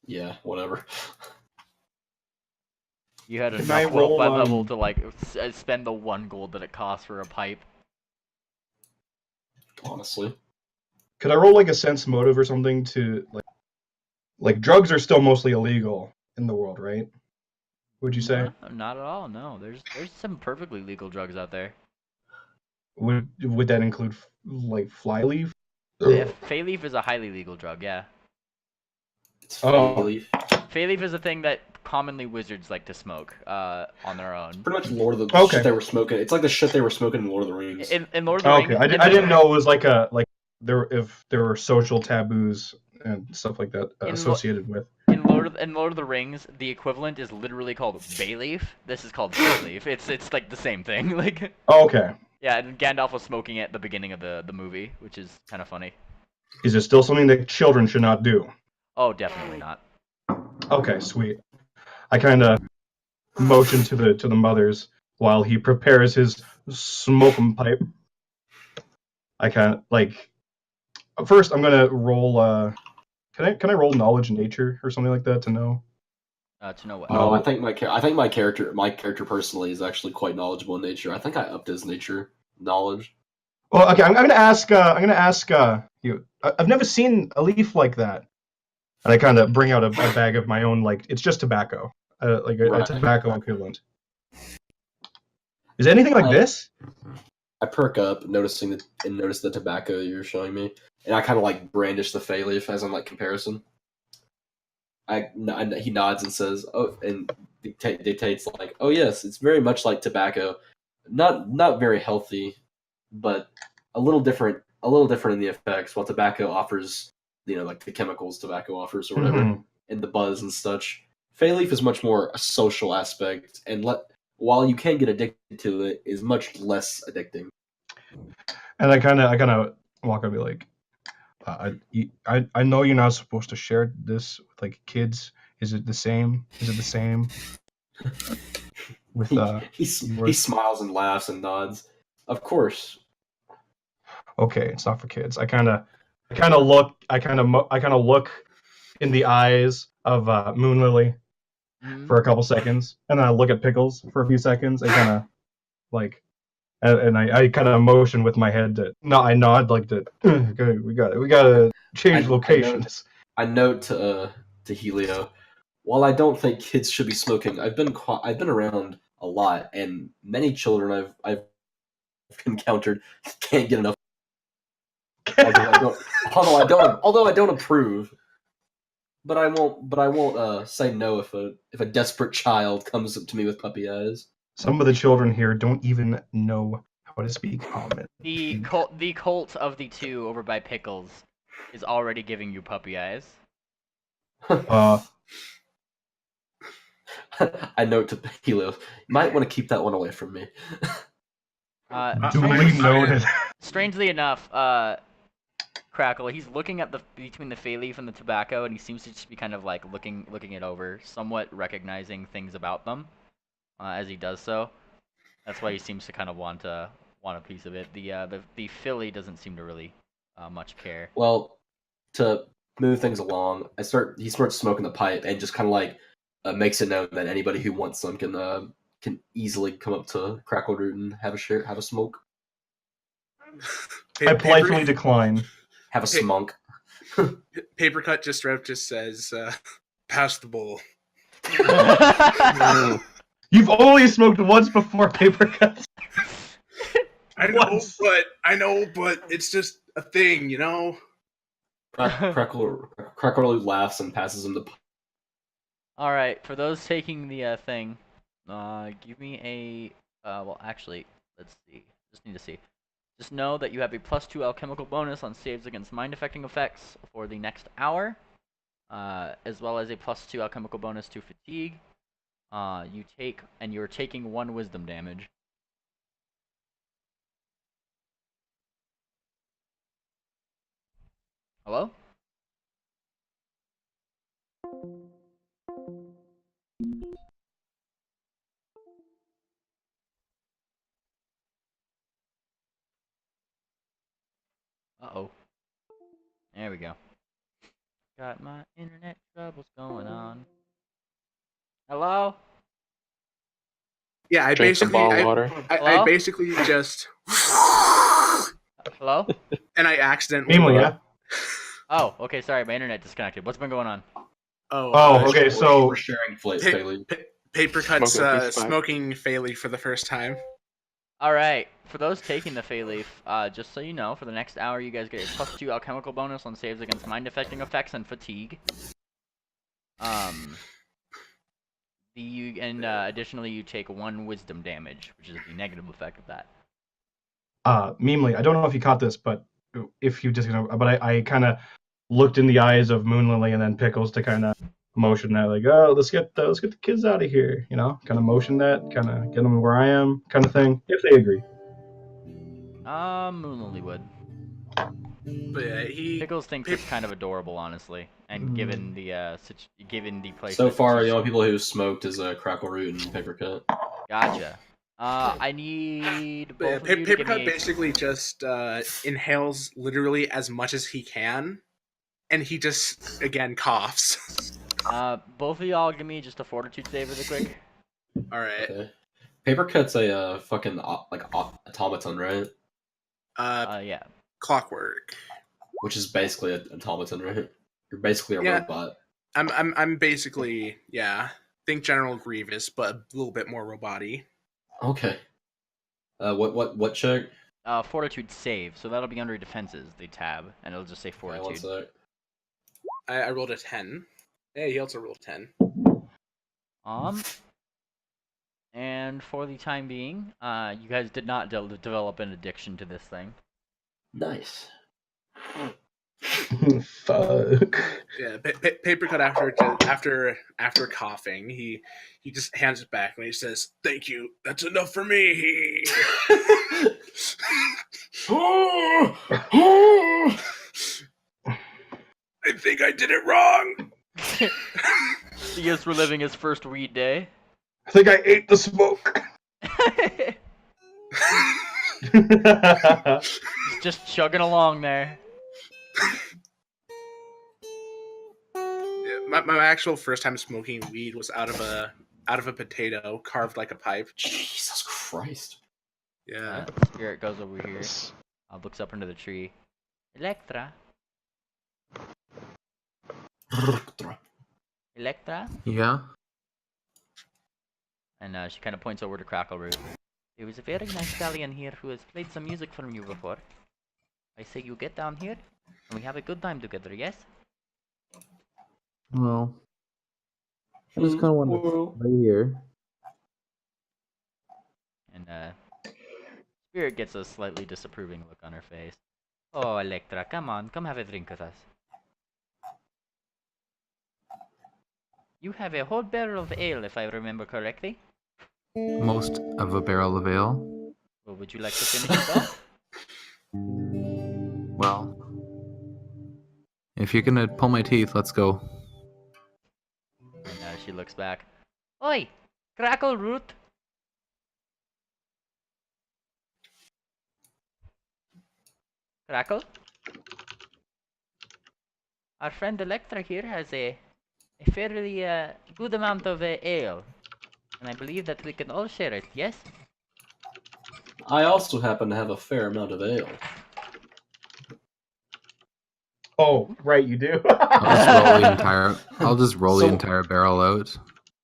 S9: Yeah, whatever.
S1: You had enough wealth by level to like spend the 1 gold that it costs for a pipe.
S9: Honestly,
S3: could I roll like a sense motive or something to like drugs are still mostly illegal in the world, right? Would you say?
S1: Not at all. No, there's some perfectly legal drugs out there.
S3: Would that include like fly leaf?
S1: Yeah, fay leaf is a highly legal drug. Yeah.
S9: Leaf.
S1: Fay leaf is a thing that commonly wizards like to smoke on their own.
S9: Pretty much shit they were smoking. It's like the shit they were smoking in Lord of the Rings.
S1: In Lord of the Rings.
S3: Okay, I didn't know it was if there were social taboos and stuff like that associated with.
S1: In Lord of the Rings, the equivalent is literally called bay leaf. This is called fig leaf. It's like the same thing. Like
S3: Oh, okay.
S1: yeah, and Gandalf was smoking it at the beginning of the movie, which is kind of funny.
S3: Is it still something that children should not do?
S1: Oh, definitely not.
S3: Okay, sweet. I kind of motion to the mothers while he prepares his smoking pipe. I kind of like. First, I'm gonna roll. Can I roll knowledge nature or something like that to know?
S1: To know what?
S9: Oh, I think my character personally is actually quite knowledgeable in nature. I think I upped his nature knowledge.
S3: Well, okay. I'm gonna ask. You. I've never seen a leaf like that. And I kind of bring out a bag of my own. Like it's just tobacco, like a tobacco equivalent. Is it anything like this?
S9: I perk up, notice the tobacco you're showing me, and I kind of like brandish the fey leaf as I'm like comparison. He nods and says, "Oh," and dictates like, "Oh yes, it's very much like tobacco, not very healthy, but a little different in the effects. While tobacco offers, like the chemicals tobacco offers or whatever, and the buzz and such. Fey leaf is much more a social aspect, and while you can get addicted to it, is much less addicting."
S3: And I kind of walk up and be like, I know you're not supposed to share this with like kids. Is it the same? With
S9: he smiles and laughs and nods. Of course.
S3: Okay, it's not for kids. I kind of look in the eyes of Moonlily for a couple seconds, and then I look at Pickles for a few seconds, and kind of like, and I kind of motion with my head that I nod like that. Okay, we gotta change locations.
S9: I note to Helio, while I don't think kids should be smoking, I've been around a lot, and many children I've encountered can't get enough. Although I don't approve, but I won't say no if a desperate child comes up to me with puppy eyes.
S3: Some of the children here don't even know how to speak common.
S1: The cult of the two over by Pickles is already giving you puppy eyes.
S9: I note to Helio, you might want to keep that one away from me.
S3: Duly noted.
S1: Strangely enough, Crackle, he's looking at between the fey leaf and the tobacco, and he seems to just be kind of like looking it over, somewhat recognizing things about them as he does so. That's why he seems to kind of want a piece of it. The filly doesn't seem to really much care.
S9: Well, to move things along, he starts smoking the pipe and just kind of like makes it known that anybody who wants some can easily come up to Crackleroot and have a smoke.
S3: I politely decline.
S9: Have a smunk.
S5: Papercut just says, "Pass the bowl."
S3: You've only smoked once before, Papercut.
S5: I know, but it's just a thing, you know.
S9: Crackleroot laughs and passes him the pipe.
S1: All right, for those taking the thing, give me a. Well, actually, let's see. Just need to see. Just know that you have a +2 alchemical bonus on saves against mind-affecting effects for the next hour, as well as a +2 alchemical bonus to fatigue. You're taking 1 wisdom damage. Hello? Uh-oh. There we go. Got my internet troubles going on. Hello?
S5: Yeah, I
S2: Drink some
S5: basically,
S2: bottled water.
S5: I basically just,
S1: Hello?
S5: and I accidentally.
S3: Namely, yeah.
S1: Oh, okay, sorry, my internet disconnected. What's been going on?
S3: Okay, so
S9: we're sharing Feyleaf.
S5: Papercut's smoking Feyleaf for the first time.
S1: Alright, for those taking the fey leaf, just so you know, for the next hour you guys get a +2 alchemical bonus on saves against mind-affecting effects and fatigue. Additionally you take 1 wisdom damage, which is the negative effect of that.
S3: Memely, I don't know if you caught this, but if you just, but I kind of looked in the eyes of Moonlily and then Pickles to kind of motion that like, oh, let's get the kids out of here, you know, kind of motion that, kind of get them where I am, kind of thing, if they agree.
S1: Moonlily would.
S5: But yeah,
S1: Pickles thinks it's kind of adorable, honestly, and given the given the place.
S9: So far, the only people who smoked is Crackleroot and Papercut.
S1: Gotcha. I need both of you to give
S5: Papercut
S1: me
S5: basically just inhales literally as much as he can, and he just again coughs.
S1: Both of y'all give me just a fortitude save really quick.
S5: All right.
S9: Okay. Papercut's a fucking automaton, right?
S1: Yeah.
S5: Clockwork.
S9: Which is basically an automaton, right? You're basically a robot.
S5: I'm basically, yeah. Think General Grievous, but a little bit more robot-y.
S9: Okay. What check?
S1: Fortitude save. So that'll be under defenses, the tab, and it'll just say fortitude.
S9: One sec.
S5: I rolled a 10. Yeah, he also rolled 10.
S1: And for the time being, you guys did not develop an addiction to this thing.
S9: Nice.
S3: Fuck.
S5: Yeah, Papercut after coughing, he just hands it back and he says, "Thank you. That's enough for me." I think I did it wrong.
S1: He is reliving his first weed day.
S3: I think I ate the smoke.
S1: Just chugging along there.
S5: Yeah, my actual first time smoking weed was out of a potato carved like a pipe.
S9: Jesus Christ.
S5: Yeah.
S1: Spirit goes over here, looks up into the tree. Electra. Electra?
S4: Yeah?
S1: And she kind of points over to Crackleroot. There was a very nice stallion here who has played some music from you before. I say you get down here, and we have a good time together, yes?
S4: Well, I just kind of want to stay here.
S1: And Spirit gets a slightly disapproving look on her face. Oh, Electra, come on, come have a drink with us. You have a whole barrel of ale, if I remember correctly.
S4: Most of a barrel of ale.
S1: Well, would you like to finish it off?
S4: Well, if you're gonna pull my teeth, let's go.
S1: And she looks back. Oi, Crackleroot. Crackle? Our friend Electra here has a fairly good amount of ale. And I believe that we can all share it, yes?
S9: I also happen to have a fair amount of ale.
S3: Oh, right, you do.
S4: I'll just roll the entire barrel out.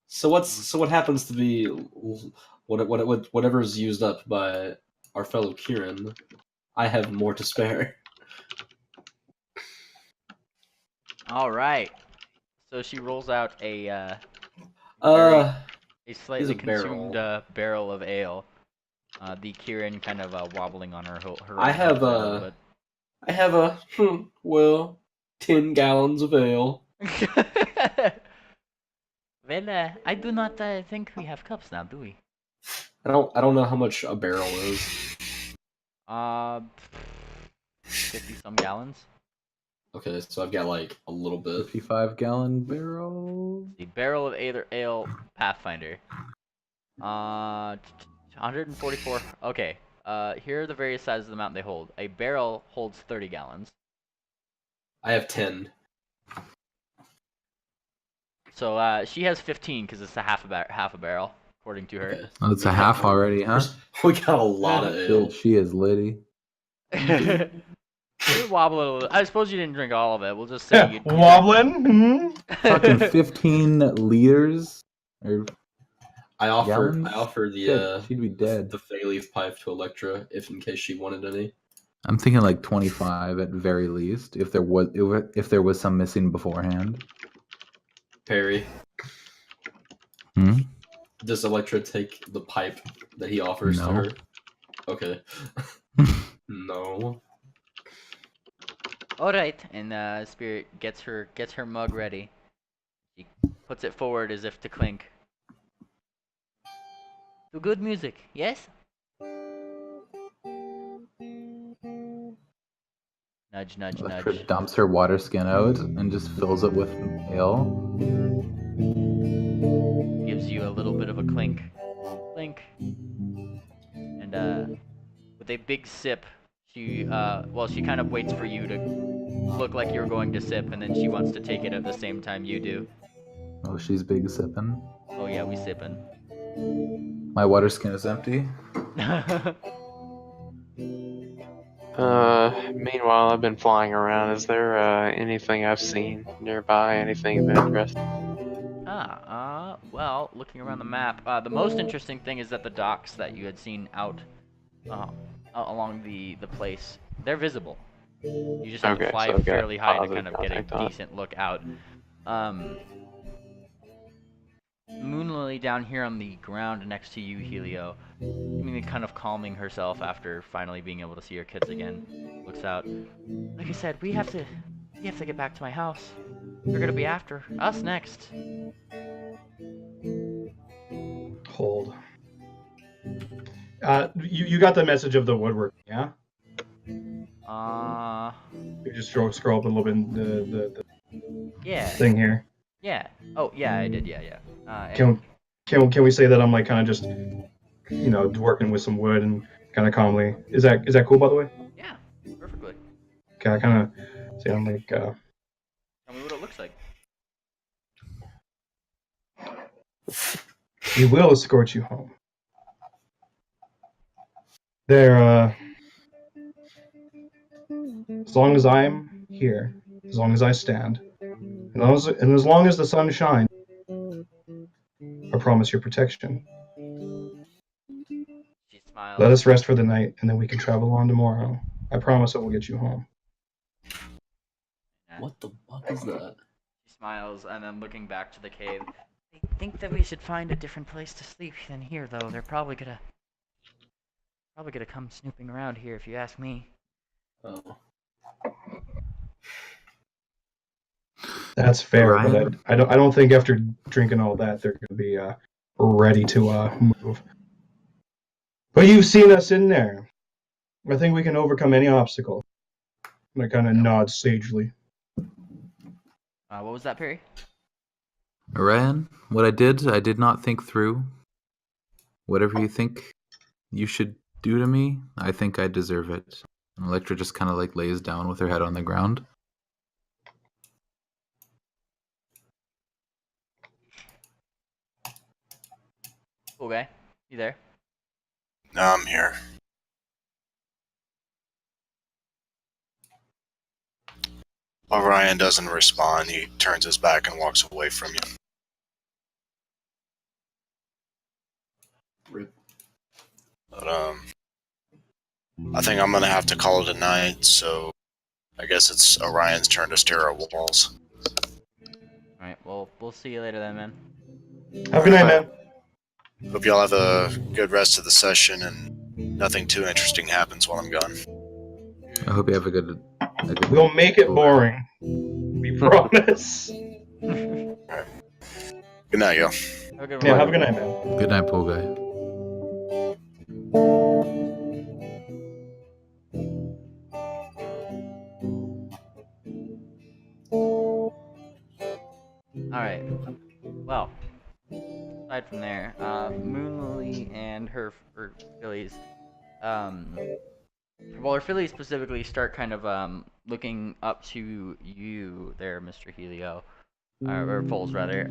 S9: So what happens to be whatever's used up by our fellow Kieran? I have more to spare.
S1: All right. So she rolls out a slightly consumed barrel of ale. The Kieran kind of wobbling on her.
S9: I have 10 gallons of ale.
S1: Well, I do not think we have cups now, do we?
S9: I don't know how much a barrel is.
S1: 50 some gallons.
S9: Okay, so I've got like a little bit.
S4: 55-gallon barrel.
S1: The barrel of ale Pathfinder. 144. Okay. Here are the various sizes of the amount they hold. A barrel holds 30 gallons.
S9: I have 10.
S1: So she has 15 because it's a half a barrel, according to her.
S9: Okay.
S4: Oh, it's a half already, huh?
S9: We got a lot of ale.
S4: She is litty.
S1: You wobble a little. I suppose you didn't drink all of it. We'll just say you
S3: wobbling.
S4: Fucking 15 liters.
S9: I offer
S4: she'd be dead.
S9: The Fayleaf pipe to Electra in case she wanted any.
S4: I'm thinking like 25 at very least, if there was some missing beforehand.
S9: Perry.
S4: Hmm?
S9: Does Electra take the pipe that he offers to her? Okay. No.
S1: All right, and Spirit gets her mug ready. She puts it forward as if to clink. To good music, yes? Nudge, nudge,
S4: Electra
S1: nudge.
S4: dumps her water skin out and just fills it with ale.
S1: Gives you a little bit of a clink. Clink. And with a big sip, she kind of waits for you to look like you're going to sip, and then she wants to take it at the same time you do.
S4: Oh, she's big sipping.
S1: Oh yeah, we sipping.
S4: My water skin is empty.
S2: Meanwhile, I've been flying around. Is there anything I've seen nearby? Anything of interest?
S1: Well, looking around the map, the most interesting thing is that the docks that you had seen out along the place, they're visible. You just have to fly fairly high to kind of get a decent look out. Moonlily down here on the ground next to you, Helio, seemingly kind of calming herself after finally being able to see her kids again, looks out. Like I said, we have to get back to my house. They're gonna be after us next.
S3: Hold. You got the message of the woodwork, yeah? You just scroll up a little bit in the
S1: yeah.
S3: thing here.
S1: Yeah. Oh, yeah, I did. Yeah.
S3: Can we say that I'm like kind of just, working with some wood and kind of calmly? Is that cool, by the way?
S1: Yeah, perfectly.
S3: Okay, I kind of say I'm like.
S1: Tell me what it looks like.
S3: We will escort you home. There, as long as I'm here, as long as I stand, and as long as the sun shines, I promise your protection.
S1: She smiles.
S3: Let us rest for the night, and then we can travel on tomorrow. I promise I will get you home.
S9: What the fuck is that?
S1: She smiles, and then looking back to the cave. I think that we should find a different place to sleep than here, though. They're probably gonna come snooping around here, if you ask me.
S9: Oh.
S3: That's fair,
S4: Orion?
S3: but I don't think after drinking all that they're gonna be ready to move. But you've seen us in there. I think we can overcome any obstacle. And I kind of nod sagely.
S1: What was that, Perry?
S4: Orion, what I did not think through. Whatever you think you should do to me, I think I deserve it. And Electra just kind of like lays down with her head on the ground.
S1: Cool guy. You there?
S6: No, I'm here. Orion doesn't respond. He turns his back and walks away from you.
S9: Rip.
S6: But, I think I'm gonna have to call it a night, so I guess it's Orion's turn to stare at walls.
S1: Alright, well, we'll see you later then, man.
S3: Have a good night, man.
S6: Hope y'all have a good rest of the session and nothing too interesting happens while I'm gone.
S4: I hope you have a good
S3: We'll make it boring. We promise.
S6: Good night, y'all.
S1: Have a good one.
S3: Yeah, have a good night, man.
S4: Good night, pool guy.
S1: Alright. Well, aside from there, Moonlily and her fillies, her fillies specifically start kind of looking up to you there, Mr. Helio, or Foles rather,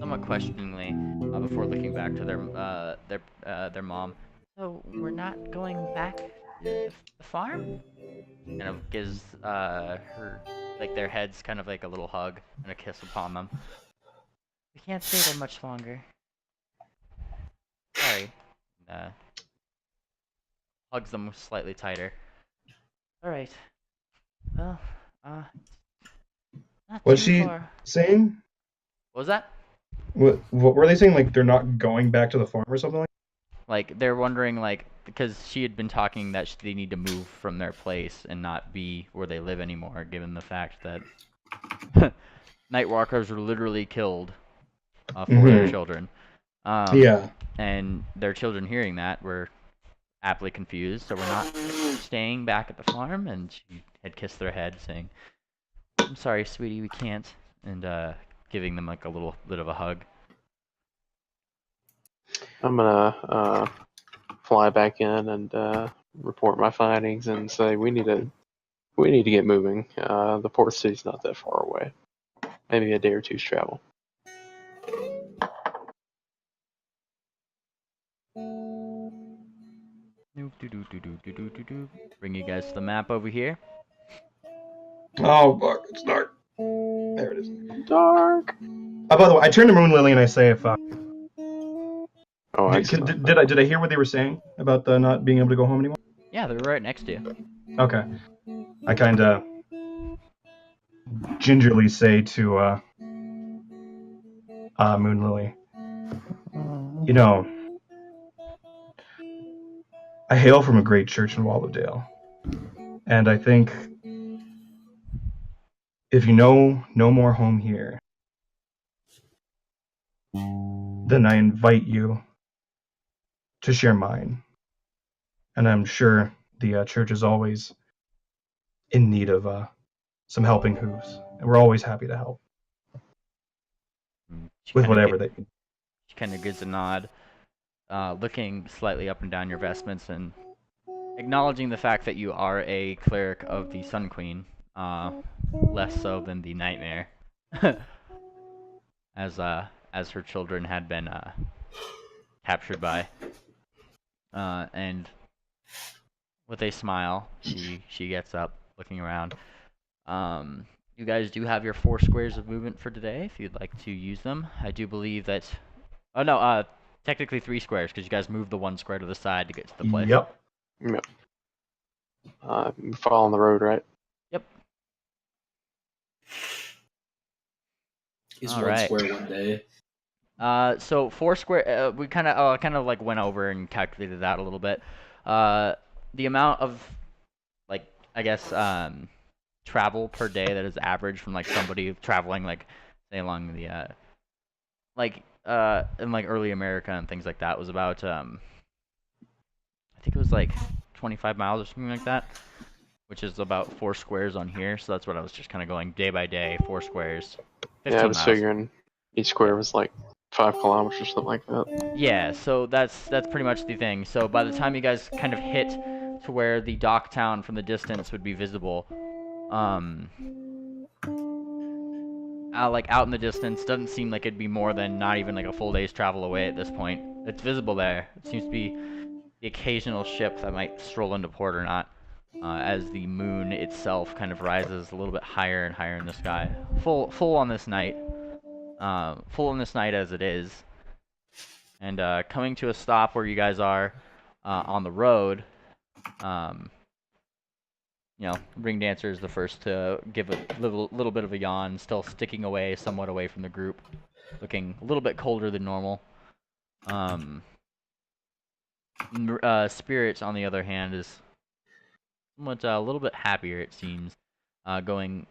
S1: somewhat questioningly, before looking back to their mom. So we're not going back to the farm? Kind of gives her, like, their heads kind of like a little hug and a kiss upon them. We can't stay there much longer. Sorry. Hugs them slightly tighter. Alright. Well, not
S3: What's
S1: too
S3: she
S1: far.
S3: saying?
S1: What was that?
S3: What were they saying? Like they're not going back to the farm or something?
S1: Like, they're wondering, like, because she had been talking that they need to move from their place and not be where they live anymore, given the fact that Nightwalkers were literally killed for their children.
S3: Yeah.
S1: And their children hearing that were aptly confused, so we're not staying back at the farm. And she had kissed their head, saying, "I'm sorry, sweetie, we can't," and giving them like a little bit of a hug.
S2: I'm gonna fly back in and report my findings and say we need to get moving. The port city's not that far away. Maybe a day or two's travel.
S1: Bring you guys to the map over here.
S3: Oh, fuck, it's dark. There it is.
S2: Dark.
S3: By the way, I turn to Moon Lily and I say, "If
S2: Oh,
S3: did I hear what they were saying about the not being able to go home anymore?"
S1: Yeah, they're right next to you.
S3: Okay. I kind of gingerly say to Moon Lily, "You know, I hail from a great church in Wallowdale, and I think if you know no more home here, then I invite you to share mine. And I'm sure the church is always in need of some helping hooves, and we're always happy to help with whatever they can."
S1: She kind of gives a nod, looking slightly up and down your vestments and acknowledging the fact that you are a cleric of the Sun Queen, less so than the Nightmare, as her children had been captured by. And with a smile, she gets up, looking around. You guys do have your 4 squares of movement for today, if you'd like to use them. I do believe that... Oh, no, technically 3 squares, because you guys moved the 1 square to the side to get to the place.
S3: Yep.
S2: Yep. Following the road, right?
S1: Yep.
S9: Is
S1: All
S9: 1
S1: right.
S9: square 1 day?
S1: So 4 square, we kind of like went over and calculated that a little bit. The amount of, like, I guess, travel per day that is average from like somebody traveling, like, say along the in like early America and things like that was about I think it was like 25 miles or something like that, which is about 4 squares on here. So that's what I was just kind of going day by day, 4 squares. 15
S2: Yeah, I was
S1: miles.
S2: figuring each square was like 5 kilometers or something like that.
S1: Yeah, so that's pretty much the thing. So by the time you guys kind of hit to where the dock town from the distance would be visible, like out in the distance, doesn't seem like it'd be more than not even like a full day's travel away at this point. It's visible there. It seems to be the occasional ship that might stroll into port or not, as the moon itself kind of rises a little bit higher and higher in the sky. Full on this night. Full on this night as it is. And coming to a stop where you guys are on the road, Ring Dancer is the first to give a little bit of a yawn, still sticking away somewhat away from the group, looking a little bit colder than normal. Spirits, on the other hand, is somewhat a little bit happier, it seems, going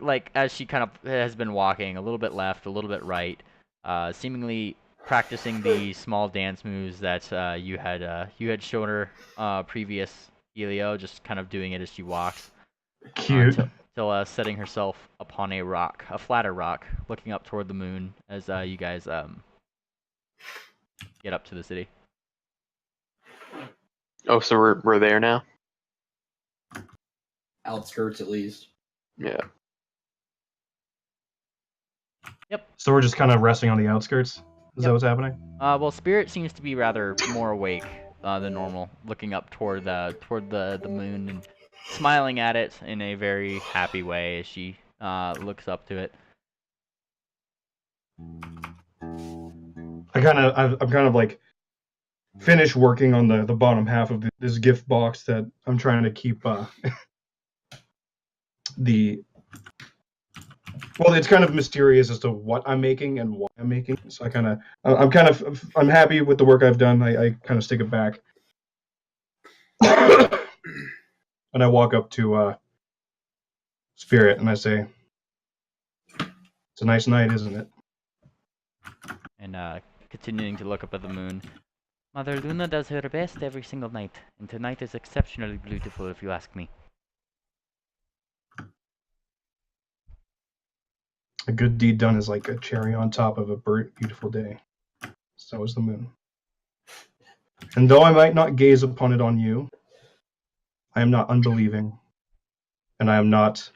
S1: like as she kind of has been walking a little bit left, a little bit right, seemingly practicing the small dance moves that you had shown her previous Helio, just kind of doing it as she walks.
S3: Cute.
S1: Till setting herself upon a rock, a flatter rock, looking up toward the moon as you guys get up to the city.
S2: Oh, so we're there now?
S9: Outskirts, at least.
S2: Yeah.
S1: Yep.
S3: So we're just kind of resting on the outskirts? Is that what's happening?
S1: Well, Spirit seems to be rather more awake than normal, looking up toward the moon and smiling at it in a very happy way as she looks up to it.
S3: I'm kind of like finished working on the bottom half of this gift box that I'm trying to keep well, it's kind of mysterious as to what I'm making and why I'm making. So I'm happy with the work I've done. I kind of stick it back. And I walk up to Spirit and I say, It's a nice night, isn't it?
S1: And continuing to look up at the moon. Mother Luna does her best every single night, and tonight is exceptionally beautiful if you ask me.
S3: A good deed done is like a cherry on top of a beautiful day. So is the moon. And though I might not gaze upon it on you, I am not unbelieving. And I am not...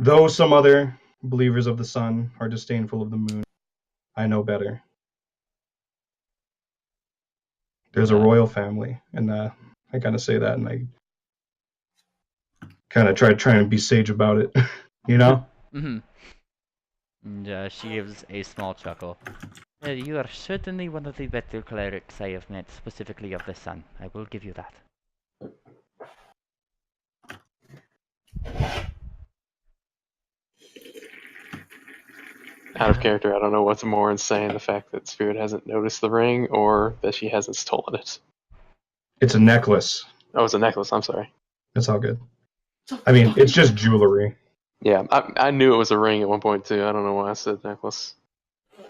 S3: though some other believers of the sun are disdainful of the moon, I know better. There's a royal family, and I kind of say that, and I kind of try and be sage about it, you know?
S1: Mm-hmm. And she gives a small chuckle. You are certainly one of the better clerics I have met, specifically of the sun. I will give you that.
S2: Out of character, I don't know what's more insane, the fact that Spirit hasn't noticed the ring or that she hasn't stolen it.
S3: It's a necklace.
S2: Oh, it's a necklace, I'm sorry.
S3: It's all good. I mean, it's just jewelry.
S2: Yeah, I knew it was a ring at one point too. I don't know why I said necklace. I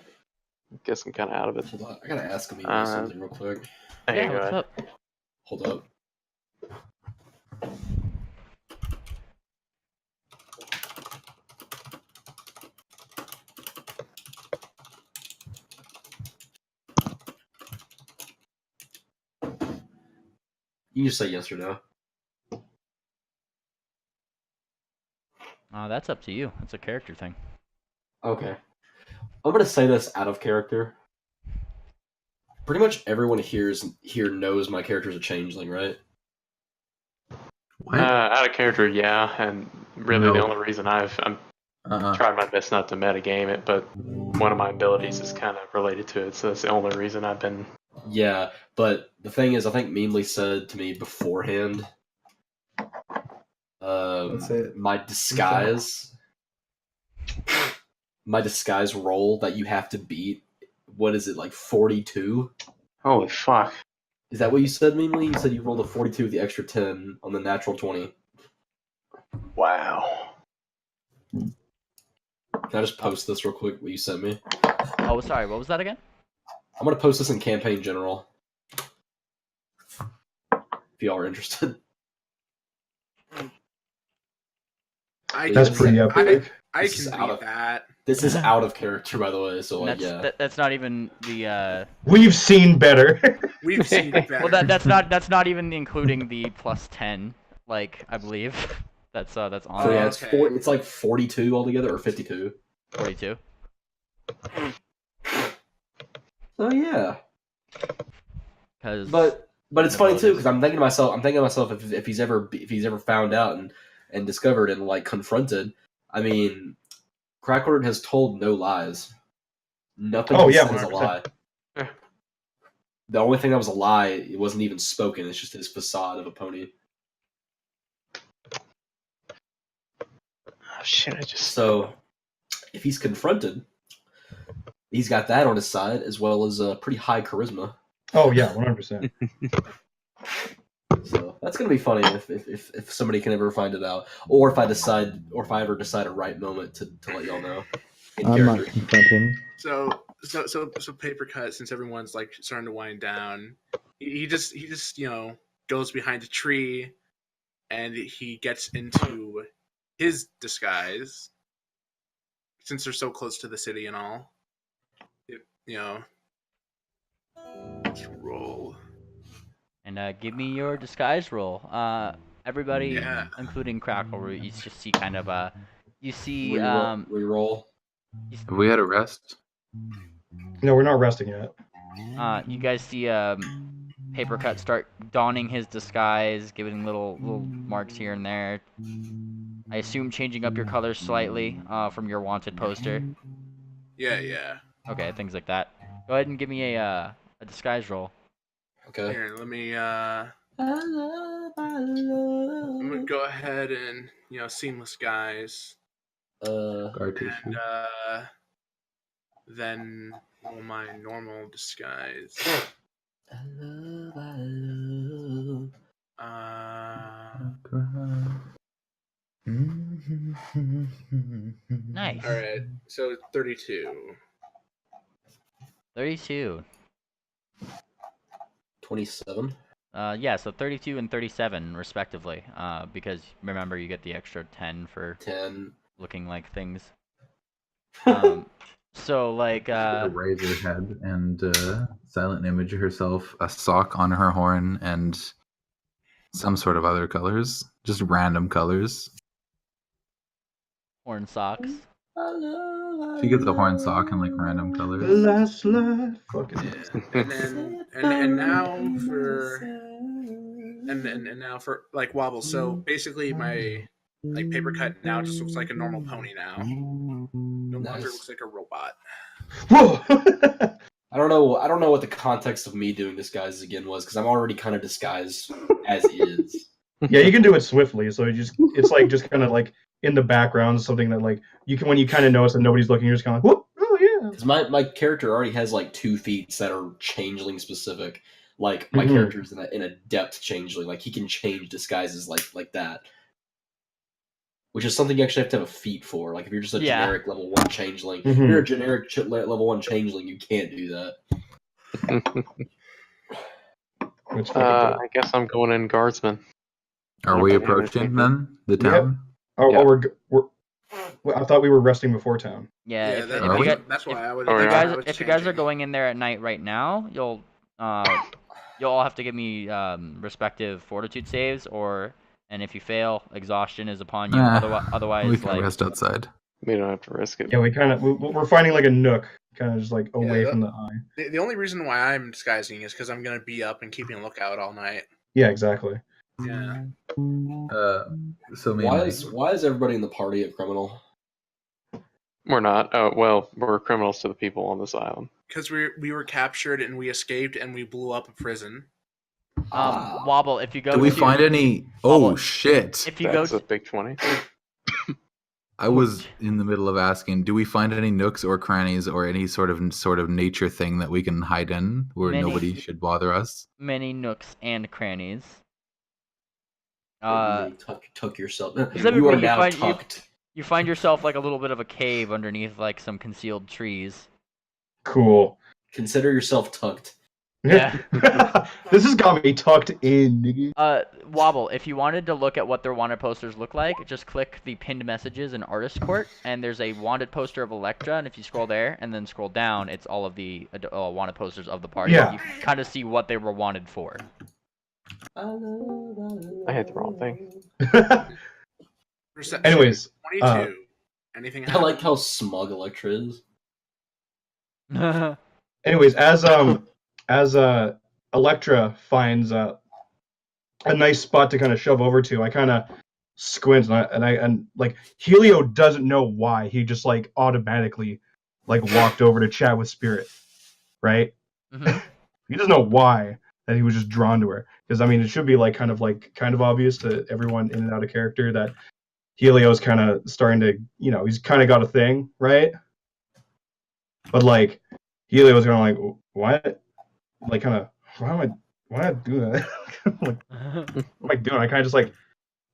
S2: guess I'm kind of out of it.
S9: Hold on, I gotta ask him something real quick.
S2: There you
S1: What's
S2: go.
S1: up?
S9: Hold up. You can just say yes or no.
S1: That's up to you. It's a character thing.
S9: Okay. I'm gonna say this out of character. Pretty much everyone here knows my character's a changeling, right?
S4: What?
S2: Out of character, yeah, and really
S4: No.
S2: the only reason I've tried my best not to metagame it, but one of my abilities is kind of related to it, so that's the only reason I've been...
S9: Yeah, but the thing is, I think Meanly said to me beforehand, my disguise roll that you have to beat, what is it, like 42?
S2: Holy fuck.
S9: Is that what you said, Meanly? You said you rolled a 42 with the extra 10 on the natural 20.
S2: Wow.
S9: Can I just post this real quick, what you sent me?
S1: Oh, sorry, what was that again?
S9: I'm going to post this in Campaign General. If y'all are interested.
S3: That's pretty epic.
S5: I can beat that.
S9: This is out of character, by the way, so like,
S1: That's not even the...
S3: We've seen better.
S5: We've seen better.
S1: Well, that's not even including the plus 10, like, I believe. That's on
S9: So yeah, it's like 42 altogether, or 52.
S1: 42.
S9: So yeah.
S1: But
S9: it's funny too, because I'm thinking to myself, if he's ever found out and discovered and like confronted, I mean, Cracklord has told no lies. Nothing he said is a lie. The only thing that was a lie, it wasn't even spoken. It's just his facade of a pony.
S2: Oh shit!
S9: So, if he's confronted, he's got that on his side, as well as a pretty high charisma.
S3: Oh yeah, 100%.
S9: So that's gonna be funny if somebody can ever find it out, or if I ever decide a right moment to let y'all know.
S11: I'm not confronting.
S5: So Papercut, since everyone's like starting to wind down, he just goes behind a tree, and he gets into his disguise. Since they're so close to the city and all, let's roll.
S1: And give me your disguise roll. Everybody, including Crackle, you just see kind of you see
S9: reroll.
S4: Have we had a rest?
S3: No, we're not resting yet.
S1: You guys see Papercut start donning his disguise, giving little marks here and there. I assume changing up your colors slightly from your wanted poster.
S5: Yeah.
S1: Okay, things like that. Go ahead and give me a disguise roll.
S9: Okay.
S5: Here, let me. I'm gonna go ahead and seamless guys.
S4: And
S5: Then roll my normal disguise.
S1: Nice.
S5: All right, so 32.
S1: 32.
S9: 27.
S1: Yeah, so 32 and 37 respectively. Because remember you get the extra 10 for
S9: 10.
S1: looking like things. So like
S4: raise her head and silent image herself a sock on her horn and some sort of other colors, just random colors.
S1: horn socks.
S4: She gets a horn sock and like random colors.
S3: Last life. Fucking
S5: And then and now for now for like Wobble. So basically my like Papercut now just looks like a normal pony now. No longer looks like a robot.
S3: Whoa!
S9: I don't know what the context of me doing disguises again was, because I'm already kind of disguised as is.
S3: Yeah, you can do it swiftly, so it's like just kind of like in the background, something that like you can, when you kind of notice that nobody's looking, you're just kind of like, whoop, oh yeah.
S9: Because my character already has like 2 feats that are changeling specific. Like my character's in a depth changeling, like he can change disguises like that. Which is something you actually have to have a feat for. Like if you're just a generic level 1 changeling, if you're a generic level 1 changeling, you can't do that.
S2: I guess I'm going in guardsman.
S4: Are we approaching then the town?
S3: Yep. We're I thought we were resting before town.
S1: Yeah,
S5: That's why I would.
S1: If you guys are going in there at night right now, you'll all have to give me respective fortitude saves, and if you fail, exhaustion is upon you. Otherwise,
S4: we can rest outside.
S2: We don't have to risk it.
S3: Yeah, we're finding like a nook, kind of just like away from the eye.
S5: The only reason why I'm disguising is because I'm gonna be up and keeping a lookout all night.
S3: Yeah, exactly.
S5: Yeah.
S4: So
S9: why is everybody in the party a criminal?
S2: We're not. Oh well, we're criminals to the people on this island.
S5: Because we were captured and we escaped and we blew up a prison.
S1: Wobble, if you go.
S4: Do we find any?
S1: Wobble,
S4: shit!
S1: If you
S2: That's
S1: go.
S2: a big 20.
S4: I was in the middle of asking, do we find any nooks or crannies or any sort of nature thing that we can hide in where nobody should bother us?
S1: Many nooks and crannies.
S9: Tuck yourself.
S1: You
S9: are now tucked.
S1: You find yourself like a little bit of a cave underneath like some concealed trees.
S3: Cool.
S9: Consider yourself tucked.
S1: Yeah.
S3: This has got me tucked in, nigga.
S1: Wobble, if you wanted to look at what their wanted posters look like, just click the pinned messages in Artist Court, and there's a wanted poster of Electra, and if you scroll there and then scroll down, it's all of the wanted posters of the party.
S3: Yeah.
S1: You kind of see what they were wanted for.
S2: I hit the wrong thing.
S3: Anyways,
S5: 22. Anything?
S9: I like how smug Electra is.
S3: Anyways, as Electra finds a nice spot to kind of shove over to, I kind of squint and like Helio doesn't know why he just like automatically like walked over to chat with Spirit, right?
S1: Mm-hmm.
S3: He doesn't know why that he was just drawn to her, because I mean it should be like kind of obvious to everyone in and out of character that Helio's kind of starting to, he's kind of got a thing, right? But like Helio's kind of like, what? Like kind of, why am I doing that? Like, what am I doing? I kind of just like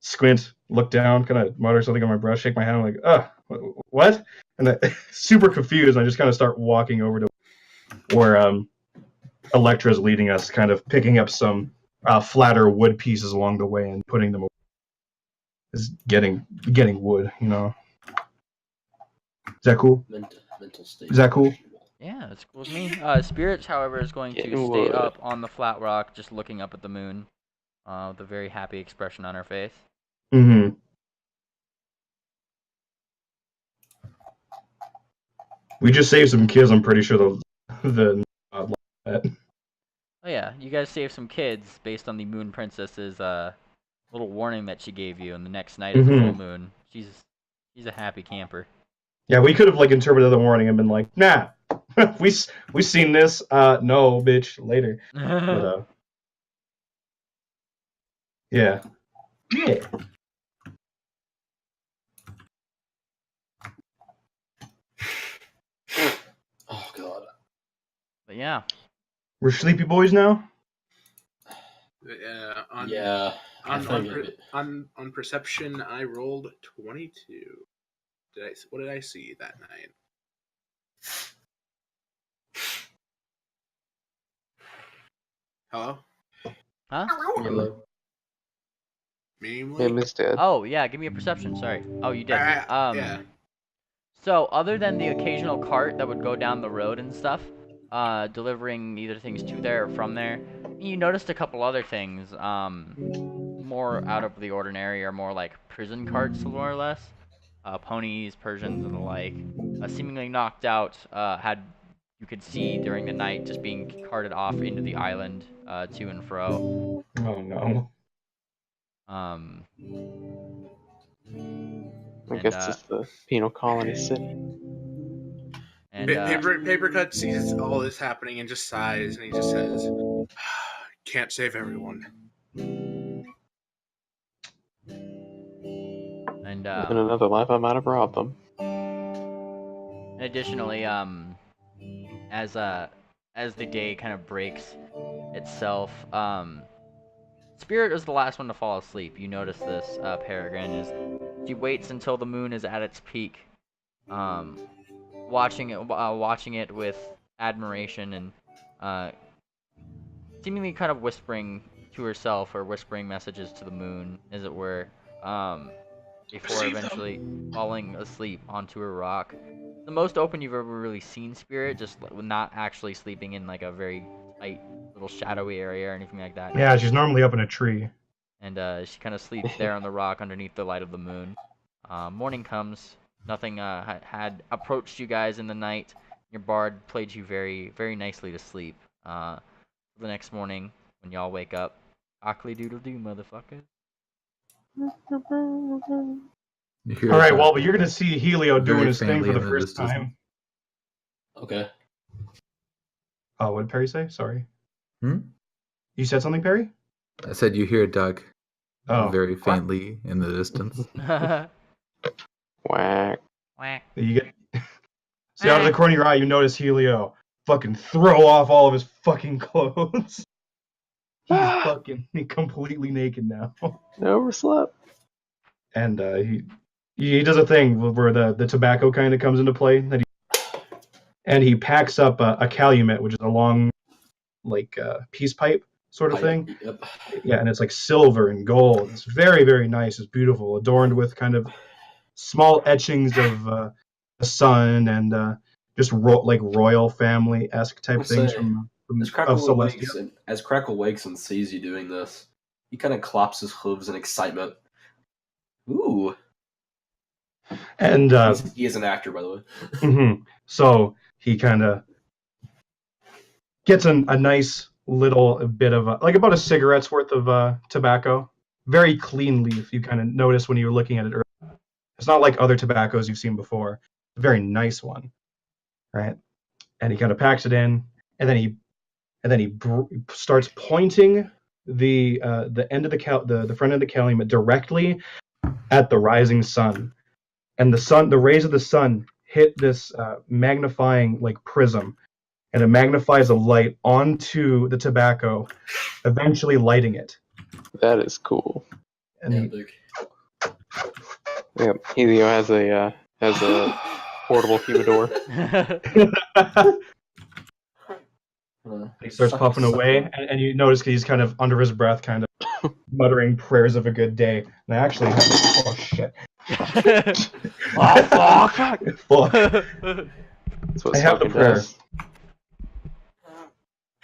S3: squint, look down, kind of mutter something on my brush, shake my head, I'm like, what? And I, super confused, I just kind of start walking over to where Electra's leading us, kind of picking up some flatter wood pieces along the way and putting them away. Is getting wood, Is that cool?
S9: Mental state.
S3: Is that cool?
S1: Yeah, that's cool with me. Spirits, however, is going to stay up on the flat rock, just looking up at the moon, with a very happy expression on her face.
S3: Mm-hmm. We just saved some kids. I'm pretty sure the
S1: Oh yeah, you guys saved some kids based on the Moon Princess's little warning that she gave you, and the next night is the full moon. She's a happy camper.
S3: Yeah, we could have like interpreted the warning and been like, nah, we seen this. No, bitch, later. But, yeah.
S9: Oh god.
S1: But yeah.
S3: We're sleepy boys now?
S9: Yeah.
S5: On perception, I rolled 22. What did I see that night? Hello?
S1: Huh?
S9: Hello.
S5: Me?
S2: Miss Dad.
S1: Oh, yeah, give me a perception, sorry. Oh, you did.
S5: Yeah.
S1: So, other than the occasional cart that would go down the road and stuff, delivering either things to there or from there, you noticed a couple other things, more out of the ordinary, or more like prison carts, more or less. Ponies, Persians, and the like. Seemingly knocked out, you could see during the night just being carted off into the island, to and fro.
S3: Oh no.
S2: I guess it's the penal colony city.
S1: And
S5: Papercut sees all this happening and just sighs, and he just says, "Can't save everyone."
S1: And
S2: in another life, I might have robbed them.
S1: Additionally, as the day kind of breaks itself, Spirit is the last one to fall asleep. You notice this, Peregrine, is she waits until the moon is at its peak, watching it with admiration and seemingly kind of whispering to herself, or whispering messages to the moon, as it were, before eventually falling asleep onto a rock. The most open you've ever really seen Spirit, just not actually sleeping in like a very tight little shadowy area or anything like that.
S3: Yeah, she's normally up in a tree.
S1: And she kind of sleeps there on the rock underneath the light of the moon. Morning comes. Nothing had approached you guys in the night. Your bard played you very, very nicely to sleep. The next morning, when y'all wake up, cockly doodle doo, motherfucker.
S3: All right, well, but you're gonna see Helio doing his thing for the first time.
S9: Okay.
S3: Oh, what did Perry say? Sorry.
S4: Hmm?
S3: You said something, Perry?
S4: I said you hear Doug very
S3: What?
S4: faintly in the distance.
S2: Whack.
S1: Whack.
S3: You get see out of the corner of your eye, you notice Helio fucking throw off all of his fucking clothes. He's fucking completely naked now.
S2: Overslept.
S3: And he does a thing where the tobacco kind of comes into play, and he packs up a calumet, which is a long, like peace pipe sort of thing.
S9: Yep.
S3: Yeah, and it's like silver and gold. It's very, very nice. It's beautiful, adorned with kind of small etchings of the sun and just like royal family-esque type things from
S9: as Crackle wakes and sees you doing this, he kind of claps his hooves in excitement. Ooh.
S3: And
S9: he is an actor, by the way.
S3: Mm-hmm. So he kind of gets a nice little bit of like about a cigarette's worth of tobacco. Very clean leaf. You kind of notice when you were looking at it earlier. It's not like other tobaccos you've seen before. A very nice one, right? And he kind of packs it in, and then he starts pointing the end of the front of the calumet directly at the rising sun. And the rays of the sun hit this magnifying like prism, and it magnifies a light onto the tobacco, eventually lighting it.
S2: That is cool.
S3: And
S2: Helio has a portable humidor.
S3: He starts puffing away, and you notice he's kind of under his breath, kind of muttering prayers of a good day. And I actually have oh shit.
S1: Oh fuck!
S3: Fuck.
S2: That's what
S3: I have the prayer.
S2: does.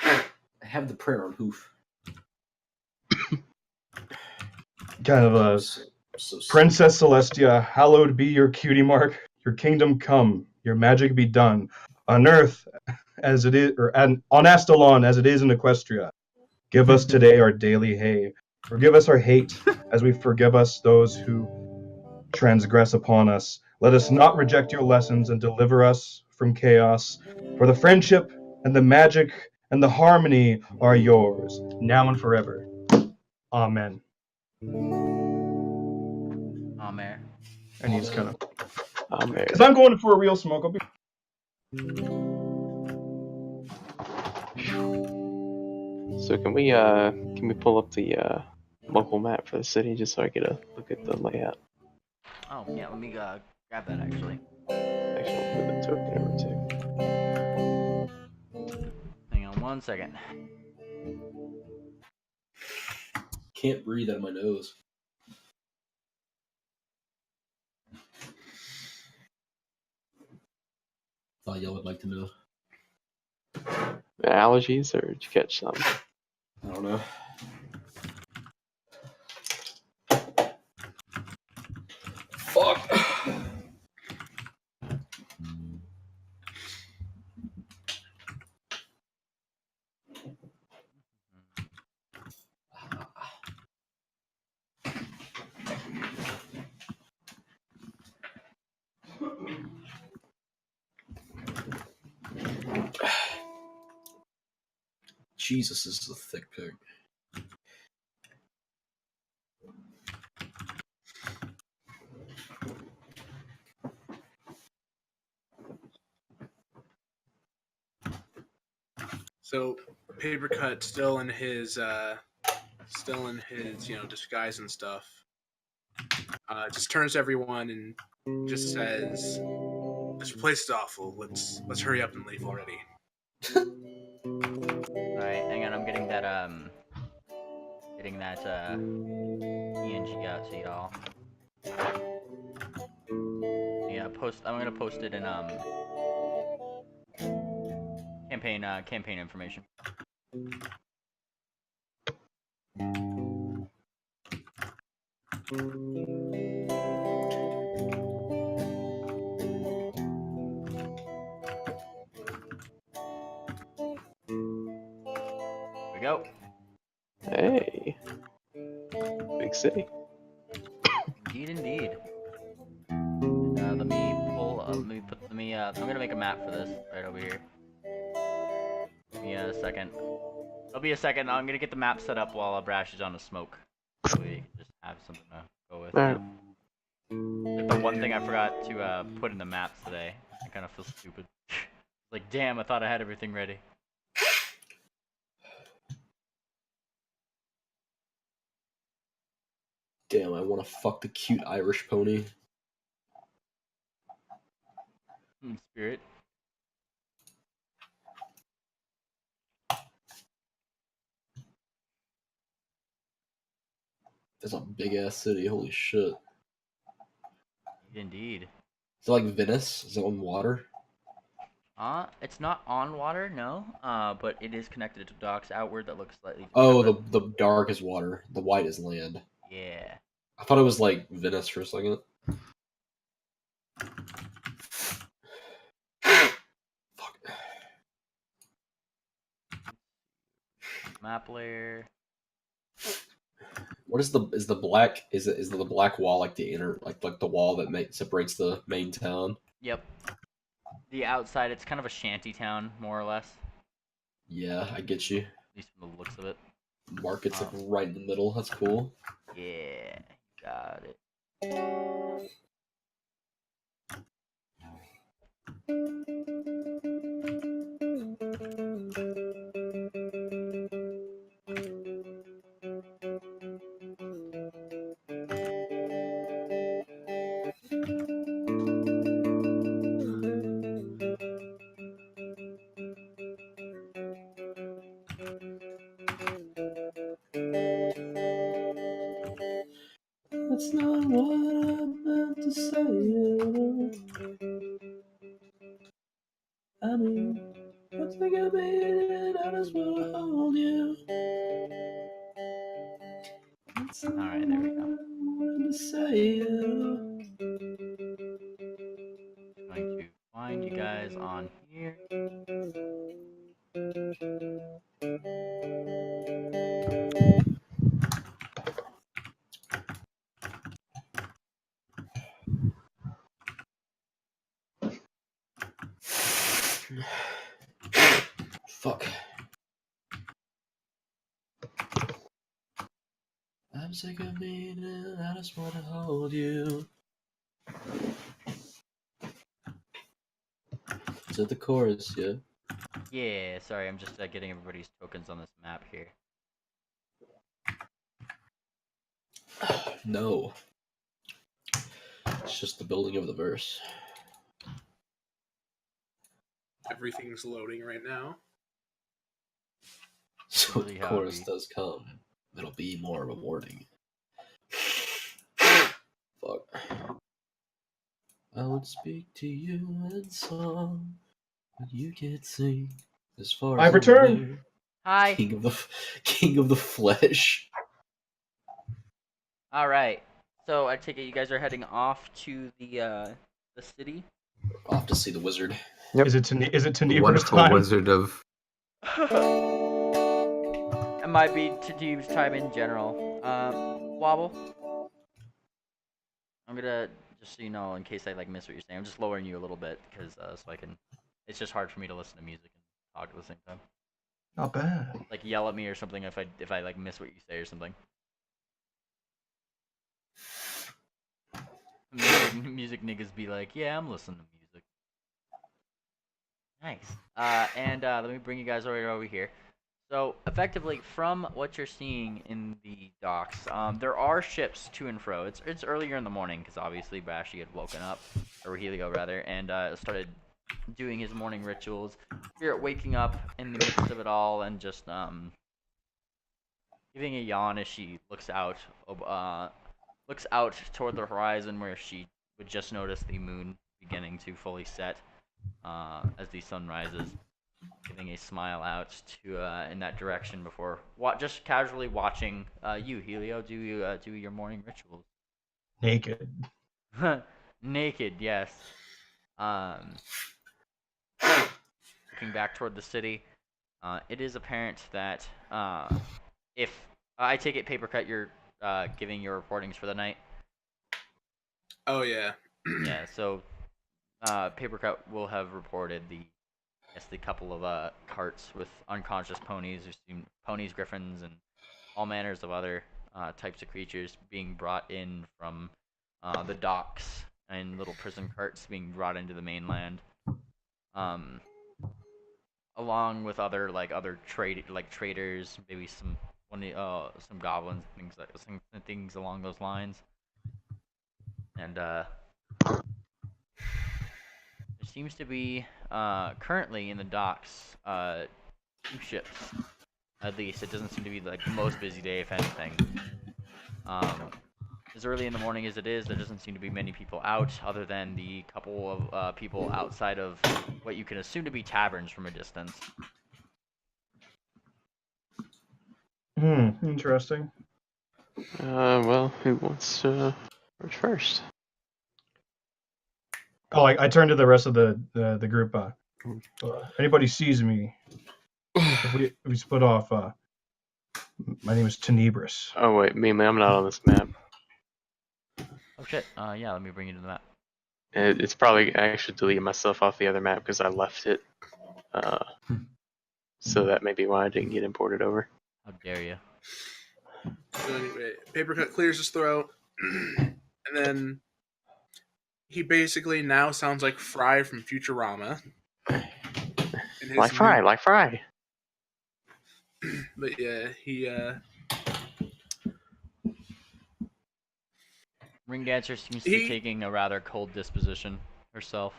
S9: I have the prayer on hoof.
S3: Kind of a Princess Celestia, hallowed be your cutie mark. Your kingdom come. Your magic be done on earth as it is, and on Astalon as it is in Equestria. Give us today our daily hay. Forgive us our hate, as we forgive us those who transgress upon us. Let us not reject your lessons, and deliver us from chaos. For the friendship and the magic and the harmony are yours, now and forever. Amen.
S1: Amen.
S3: And he's kind of...
S2: Amen.
S3: Because I'm going for a real smoke. I'll be...
S2: So So can we pull up the local map for the city just so I get a look at the layout?
S1: Oh yeah, let me grab that actually.
S2: Actually, I'll put the token over too.
S1: Hang on 1 second.
S9: Can't breathe out of my nose. Thought y'all would like to know.
S2: Allergies, or did you catch some?
S9: I don't know. Fuck. Jesus, this is a thick pick.
S5: So Papercut still in his disguise and stuff. Just turns to everyone and just says, "This place is awful. Let's hurry up and leave already."
S1: Alright, hang on, I'm getting that PNG out to y'all. Yeah, I'm gonna post it in campaign information. Here we go.
S2: Hey, big city.
S1: Indeed. I'm gonna make a map for this right over here. Give me a second. It'll be a second. I'm gonna get the map set up while Brash is on the smoke. So we can just have something to go with.
S2: Alright.
S1: Like the one thing I forgot to put in the maps today. I kind of feel stupid. Like, damn, I thought I had everything ready.
S9: Damn, I want to fuck the cute Irish pony.
S1: Spirit.
S9: That's a big ass city. Holy shit.
S1: Indeed.
S9: Is it like Venice? Is it on water?
S1: It's not on water, no. But it is connected to docks outward that looks slightly different.
S9: Oh, the dark is water. The white is land.
S1: Yeah.
S9: I thought it was like Venice for a second. Fuck.
S1: Map layer.
S9: What is the black? Is the black wall like the inner like the wall that separates the main town?
S1: Yep. The outside, it's kind of a shanty town, more or less.
S9: Yeah, I get you.
S1: At least from the looks of it.
S9: Market's like right in the middle. That's cool.
S1: Yeah, got it.
S9: That's not what I meant to say. I mean, I think I made it. I just wanna hold you.
S1: Alright, there we go.
S9: Going
S1: to find you guys on here.
S9: Fuck. I'm sick of being in. I just wanna hold you. Is that the chorus? Yeah.
S1: Yeah, sorry, I'm just getting everybody's tokens on this map here.
S9: No. It's just the building of the verse.
S5: Everything's loading right now.
S9: So
S1: Really
S9: the chorus
S1: happy.
S9: does come. It'll be more of a warning. Fuck. I would speak to you in song, but you can't sing. As far as
S3: I've returned.
S9: aware,
S1: Hi.
S9: King of the flesh.
S1: All right. So I take it you guys are heading off to the city.
S9: Off to see the wizard.
S3: Yep. Is it Tenebris
S4: Wonderful
S3: time?
S4: wizard of.
S1: It might be Tenebris time in general. Wobble. I'm gonna just so you know, in case I like miss what you're saying, I'm just lowering you a little bit because so I can. It's just hard for me to listen to music and talk at the same time.
S3: Not bad.
S1: Like yell at me or something if I like miss what you say or something. Music niggas be like, yeah, I'm listening to music. Nice. Let me bring you guys over here. So effectively, from what you're seeing in the docks, there are ships to and fro. It's earlier in the morning because obviously Bashy had woken up, or Helio rather, and started doing his morning rituals. Spirit waking up in the midst of it all and just giving a yawn as she looks out toward the horizon where she would just notice the moon beginning to fully set as the sun rises. Giving a smile out to in that direction before just casually watching you, Helio, do your morning rituals.
S3: Naked.
S1: Naked, yes. Looking back toward the city, it is apparent that if I take it, Papercut, you're giving your reportings for the night.
S5: Oh yeah.
S1: Yeah. So Papercut will have reported the couple of carts with unconscious ponies, ponies, griffins, and all manners of other types of creatures being brought in from the docks and little prison carts being brought into the mainland, along with other traders, maybe some goblins, things along those lines, and there seems to be currently in the docks 2 ships. At least it doesn't seem to be like the most busy day, if anything. As early in the morning as it is, there doesn't seem to be many people out, other than the couple of people outside of what you can assume to be taverns from a distance.
S3: Interesting.
S2: Well, who wants to first?
S3: Oh, I turned to the rest of the group. Anybody sees me, if we split off, my name is Tenebris.
S2: Oh wait, mainly I'm not on this map.
S1: Oh shit. Yeah, let me bring you to the map.
S2: It's probably I actually deleted myself off the other map because I left it. So that may be why I didn't get imported over.
S1: How dare you?
S5: So anyway, Papercut clears his throat, and then he basically now sounds like Fry from Futurama.
S2: Like Fry.
S5: But yeah, he
S1: Ring Dancer seems to be taking a rather cold disposition herself.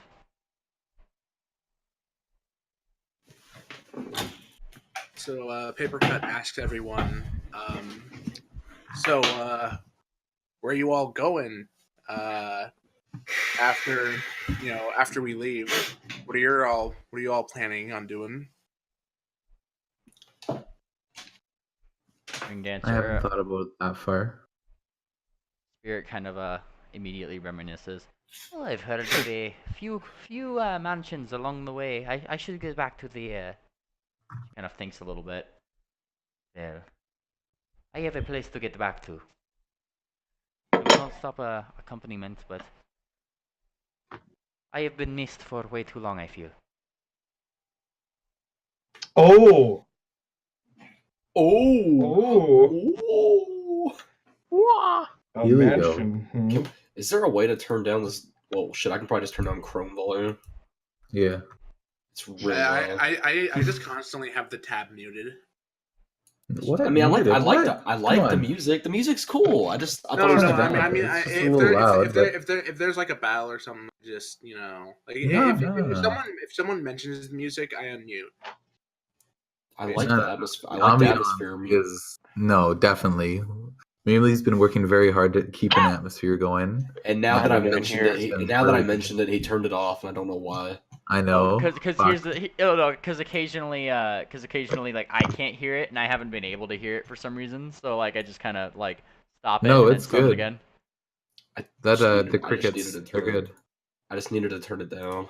S5: So Papercut asks everyone, where are you all going after we leave? What are you all planning on doing?
S1: Ring Dancer.
S4: I haven't thought about it that far.
S1: Spirit kind of immediately reminisces. Well, I've heard of a few mansions along the way. I should get back to the. Kind of thinks a little bit. Well, I have a place to get back to. We don't stop a accompaniment, but I have been missed for way too long, I feel.
S3: Oh! A
S4: Here we
S3: mansion.
S9: Is there a way to turn down this? Well, shit, I can probably just turn down Chrome volume.
S4: Yeah.
S9: It's really loud.
S5: I just constantly have the tab muted.
S11: What?
S9: I mean, I like
S11: Come
S9: the
S11: on.
S9: music. The music's cool. I
S5: No,
S9: thought
S5: no,
S9: it was
S5: no.
S9: kind of
S5: I mean,
S11: It's just a little loud,
S5: if there's like a battle or something, just like
S11: No.
S5: if someone mentions music, I unmute.
S9: I like
S4: No,
S9: the atmosphere. I like the atmosphere.
S4: No, definitely. Mainly's been working very hard to keep an atmosphere going.
S9: And now that I mentioned it, he
S4: good.
S9: turned it off, and I don't know why.
S4: I know.
S1: Because here's the because occasionally like I can't hear it and I haven't been able to hear it for some reason. So like I just kind of like stop it.
S4: No,
S1: and
S4: it's
S1: then start it
S4: good.
S1: again.
S4: The crickets, they're good.
S9: I just needed to turn it down.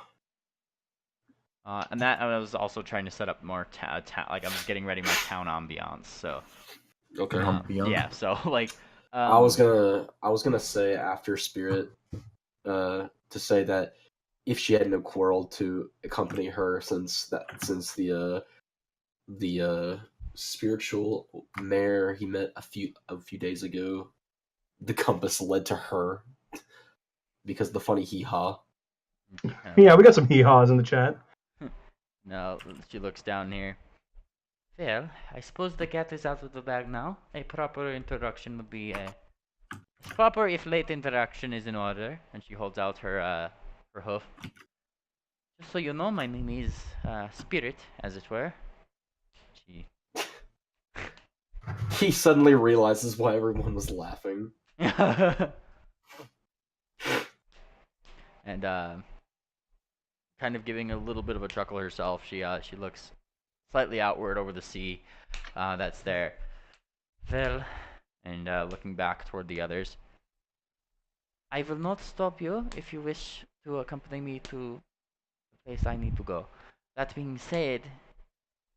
S1: And that I was also trying to set up more like I was getting ready my town ambiance. So
S9: Okay.
S1: yeah. So like
S9: I was gonna say after Spirit, to say that if she had no quarrel to accompany her, since the spiritual mare he met a few days ago, the compass led to her because of the funny hee haw.
S3: Yeah, we got some hee-haws in the chat.
S1: No, she looks down here. Well, I suppose the cat is out of the bag now. A proper introduction would be proper if late interaction is in order. And she holds out her hoof. Just so you know, my name is Spirit, as it were. She.
S9: He suddenly realizes why everyone was laughing.
S1: And kind of giving a little bit of a chuckle herself, she looks slightly outward over the sea that's there. Well, and looking back toward the others. I will not stop you if you wish to accompany me to the place I need to go. That being said,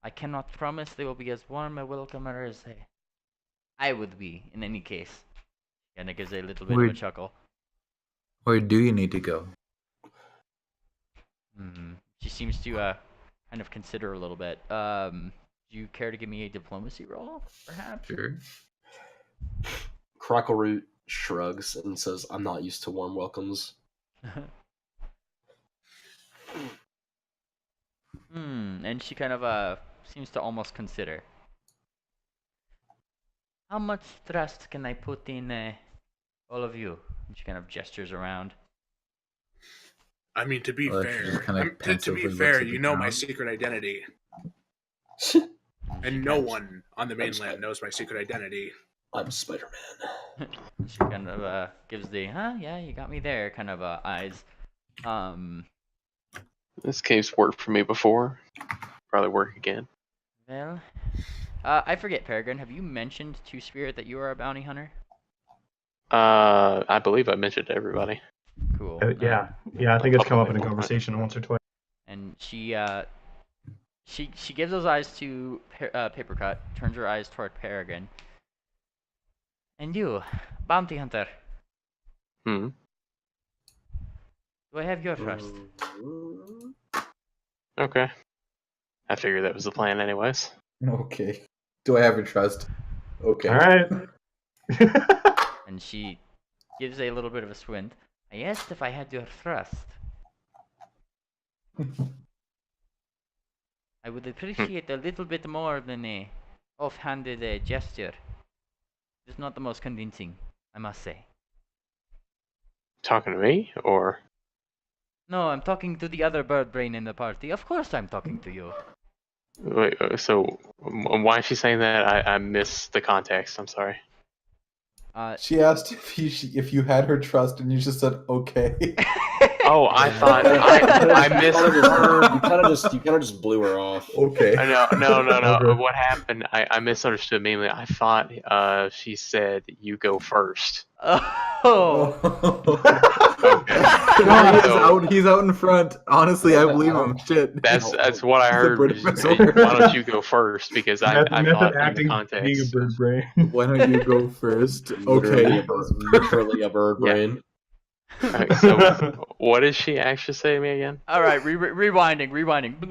S1: I cannot promise they will be as warm a welcomer as I would be in any case. And it gives a little bit of a chuckle.
S4: Where do you need to go?
S1: She seems to kind of consider a little bit. Do you care to give me a diplomacy roll, perhaps?
S4: Sure.
S9: Crockleroot shrugs and says, "I'm not used to warm welcomes."
S1: And she kind of seems to almost consider. How much trust can I put in all of you? And she kind of gestures around.
S5: I mean, to be fair,
S4: pensively
S5: you know my secret identity. And no one on the mainland knows my secret identity.
S9: I'm Spider-Man.
S1: She kind of gives the, yeah, you got me there kind of eyes.
S2: This cave's worked for me before. Probably work again.
S1: Well, I forget, Peregrine, have you mentioned to Spirit that you are a bounty hunter?
S2: I believe I mentioned to everybody.
S1: Cool.
S3: Yeah, I think it's come up in a conversation once or twice.
S1: And she gives those eyes to Papercut, turns her eyes toward Peregrine. And you, bounty hunter. Do I have your trust?
S2: Okay. I figured that was the plan anyways.
S4: Okay. Do I have your trust? Okay.
S3: Alright.
S1: And she gives a little bit of a squint. I asked if I had your trust. I would appreciate a little bit more than a offhanded gesture. It's not the most convincing, I must say.
S2: Talking to me, or?
S1: No, I'm talking to the other bird brain in the party. Of course I'm talking to you.
S2: Wait, so why is she saying that? I missed the context. I'm sorry.
S4: She asked if you had her trust, and you just said okay.
S2: Oh, I thought I missed her.
S9: You kind of just blew her off.
S4: Okay.
S2: No. What happened? I misunderstood mainly. I thought she said you go first.
S1: Oh.
S2: Okay.
S4: He's out in front. Honestly, I believe him. Shit.
S2: That's what I heard. Why don't you go first? Because I thought in the context.
S3: Being a bird brain.
S4: Why don't you go first? Okay.
S9: Literally a bird brain.
S2: Right, so what did she actually say to me again?
S1: All right, rewinding.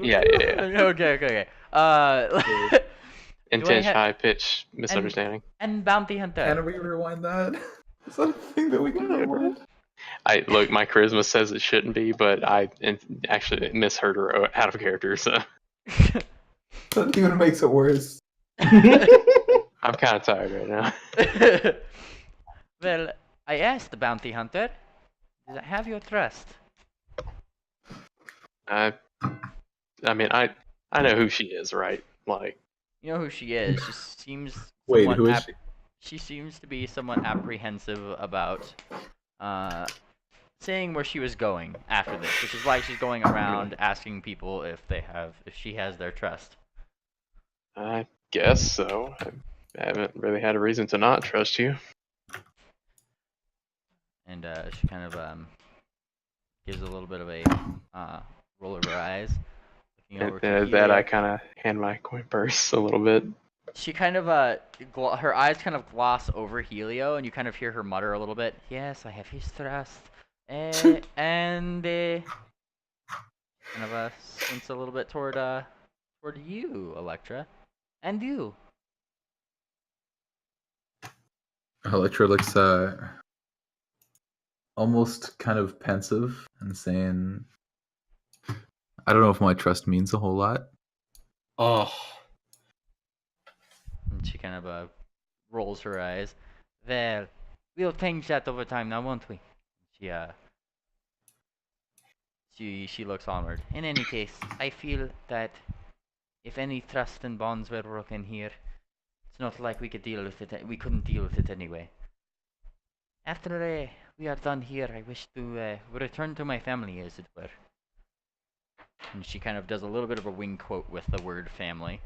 S2: Yeah.
S1: Okay.
S2: Intense high pitch misunderstanding.
S1: And bounty hunter.
S4: Can we rewind that? Is that a thing that we can rewind?
S2: Look, my charisma says it shouldn't be, but I actually misheard her out of character, so
S4: That even makes it worse.
S2: I'm kind of tired right now.
S1: Well, I asked the bounty hunter, does I have your trust?
S2: I mean, I know who she is, right? Like,
S1: You know who she is. She seems
S4: Wait,
S1: somewhat
S4: who is she?
S1: she seems to be somewhat apprehensive about saying where she was going after this, which is why she's going around asking people if she has their trust.
S2: I guess so. I haven't really had a reason to not trust you.
S1: And she kind of gives a little bit of a roll of her eyes, looking over to
S2: That
S1: Helio.
S2: I kind of hand my coin purse a little bit.
S1: She kind of her eyes kind of gloss over Helio, and you kind of hear her mutter a little bit. Yes, I have his trust, and kind of squints a little bit toward you, Electra, and you.
S4: Electra looks almost kind of pensive and saying, I don't know if my trust means a whole lot.
S9: Oh,
S1: And she kind of rolls her eyes. Well, we'll change that over time now, won't we? She looks onward. In any case, I feel that if any trust and bonds were broken here, it's not like we could deal with it. We couldn't deal with it anyway. After we are done here, I wish to return to my family, as it were. And she kind of does a little bit of a wing quote with the word family.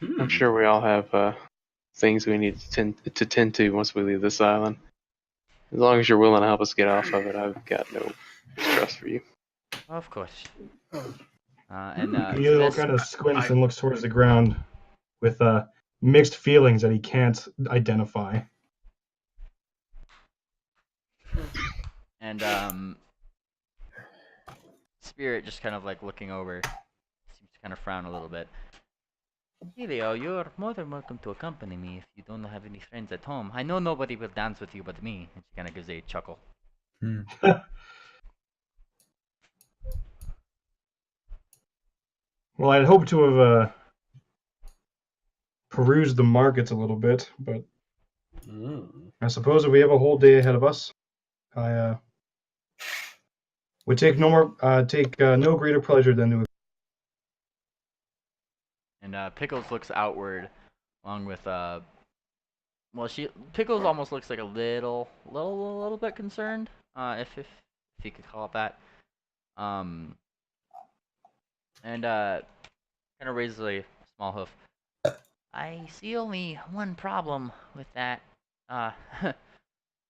S2: I'm sure we all have things we need to tend to once we leave this island. As long as you're willing to help us get off of it, I've got no distrust for you.
S1: Of course.
S3: Helio kind of squints and looks towards the ground with mixed feelings that he can't identify.
S1: And Spirit just kind of like looking over, seems to kind of frown a little bit. Helio, you're more than welcome to accompany me if you don't have any friends at home. I know nobody will dance with you but me. And she kind of gives a chuckle.
S3: Well, I'd hoped to have perused the markets a little bit, but I suppose if we have a whole day ahead of us, I would take no greater pleasure than to.
S1: And Pickles looks outward, along with Pickles almost looks like a little bit concerned, if you could call it that. And kind of raises a small hoof. I see only one problem with that.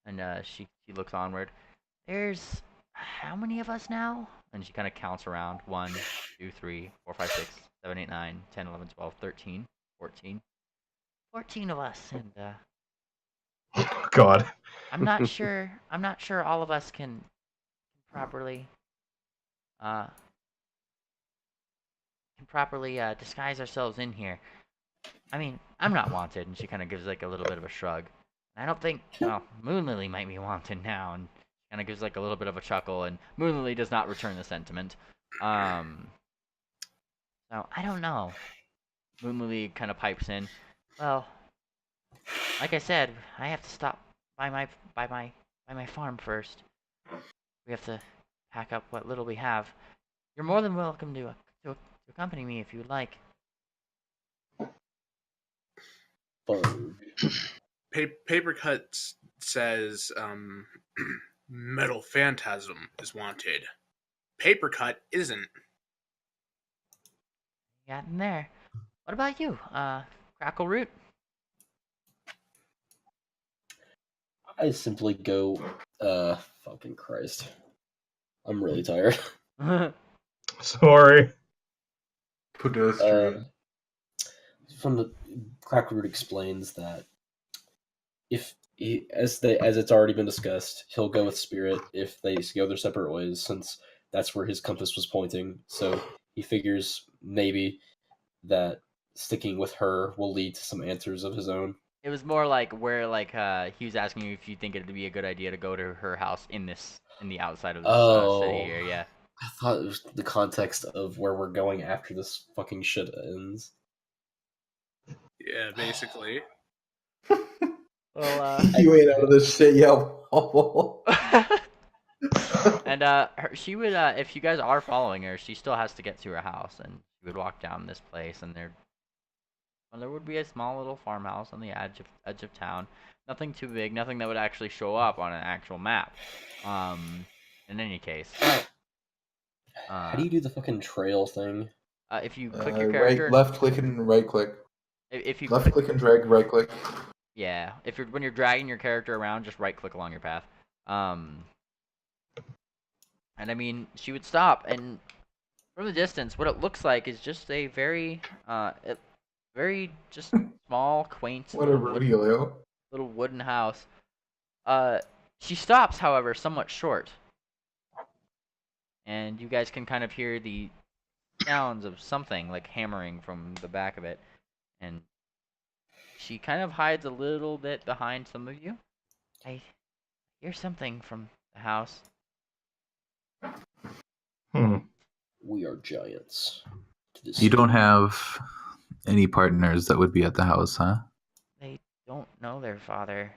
S1: And she looks onward. There's how many of us now? And she kind of counts around. 1, 2, 3, 4, 5, 6, 7, 8, 9, 10, 11, 12, 13, 14. 14 of us, and
S3: God.
S1: I'm not sure all of us can properly disguise ourselves in here. I mean, I'm not wanted, and she kind of gives like a little bit of a shrug. I don't think, well, Moonlily might be wanted now, and kind of gives like a little bit of a chuckle, and Moonlily does not return the sentiment. So I don't know. Moonlily kind of pipes in. Well, like I said, I have to stop by my farm first. We have to pack up what little we have. You're more than welcome to accompany me if you would like.
S5: Papercut says Metal Phantasm is wanted. Papercut isn't.
S1: Got in there. What about you, Crackle Root?
S9: I simply go, fucking Christ. I'm really tired.
S3: Sorry.
S4: Pedestrian.
S9: From the Crackroot explains that if he, as it's already been discussed, he'll go with Spirit if they go their separate ways, since that's where his compass was pointing. So he figures maybe that sticking with her will lead to some answers of his own.
S1: It was more like where he was asking you if you think it'd be a good idea to go to her house in the outside of this city
S9: Oh,
S1: area.
S9: I thought it was the context of where we're going after this fucking shit ends.
S5: Yeah, basically.
S1: Well,
S4: You ain't out of this shit yet.
S1: and she would if you guys are following her, she still has to get to her house, and she would walk down this place, and there would be a small little farmhouse on the edge of town. Nothing too big, nothing that would actually show up on an actual map. In any case,
S9: How do you do the fucking trail thing?
S1: if you click your character,
S4: Left click and right click.
S1: if you
S4: Left click and drag, right click.
S1: yeah, when you're dragging your character around, just right click along your path. And I mean, she would stop, and from the distance, what it looks like is just a very just small, quaint
S4: What a rodeo.
S1: little wooden house. She stops, however, somewhat short, and you guys can kind of hear the sounds of something like hammering from the back of it, and she kind of hides a little bit behind some of you. I hear something from the house.
S9: We are giants.
S4: You don't have any partners that would be at the house, huh?
S1: They don't know their father.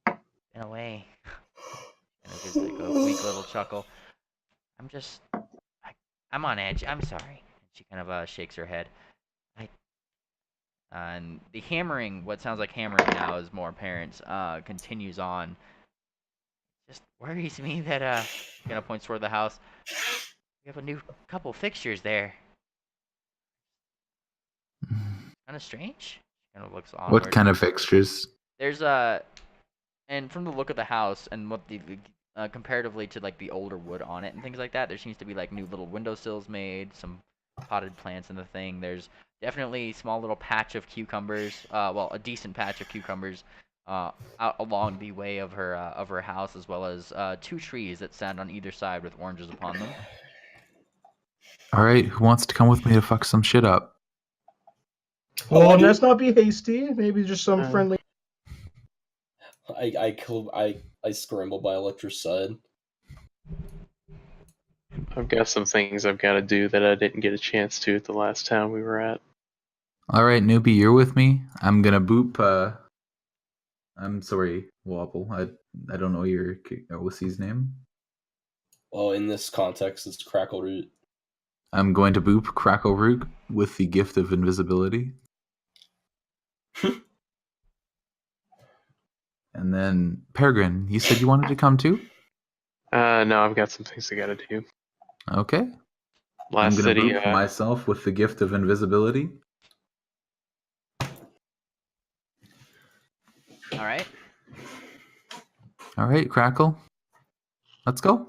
S1: Been away. And it gives like a weak little chuckle. I'm on edge. I'm sorry. She kind of shakes her head. And the hammering, what sounds like hammering now is more apparent, continues on. Just worries me that she kind of points toward the house. We have a new couple fixtures there. Kind of strange. She kind of looks onward.
S4: What kind of fixtures?
S1: There's and from the look of the house and what the comparatively to like the older wood on it and things like that, there seems to be like new little windowsills made, some potted plants in the thing. There's definitely a small little patch of cucumbers, well, a decent patch of cucumbers out along the way of her house, as well as 2 trees that stand on either side with oranges upon them.
S4: All right, who wants to come with me to fuck some shit up?
S3: Well, let's not be hasty. Maybe just some friendly.
S9: I scramble by Electra's side.
S2: I've got some things I've got to do that I didn't get a chance to at the last town we were at.
S4: All right, newbie, you're with me. I'm gonna boop. I'm sorry, Wobble. I don't know your OC's name.
S9: Well, in this context, it's Crackleroot.
S4: I'm going to boop Crackleroot with the gift of invisibility. And then Peregrine, you said you wanted to come too?
S2: No, I've got some things I got to do.
S4: Okay.
S2: Last
S4: I'm gonna
S2: city.
S4: boop myself with the gift of invisibility. All right, Crackle. Let's go.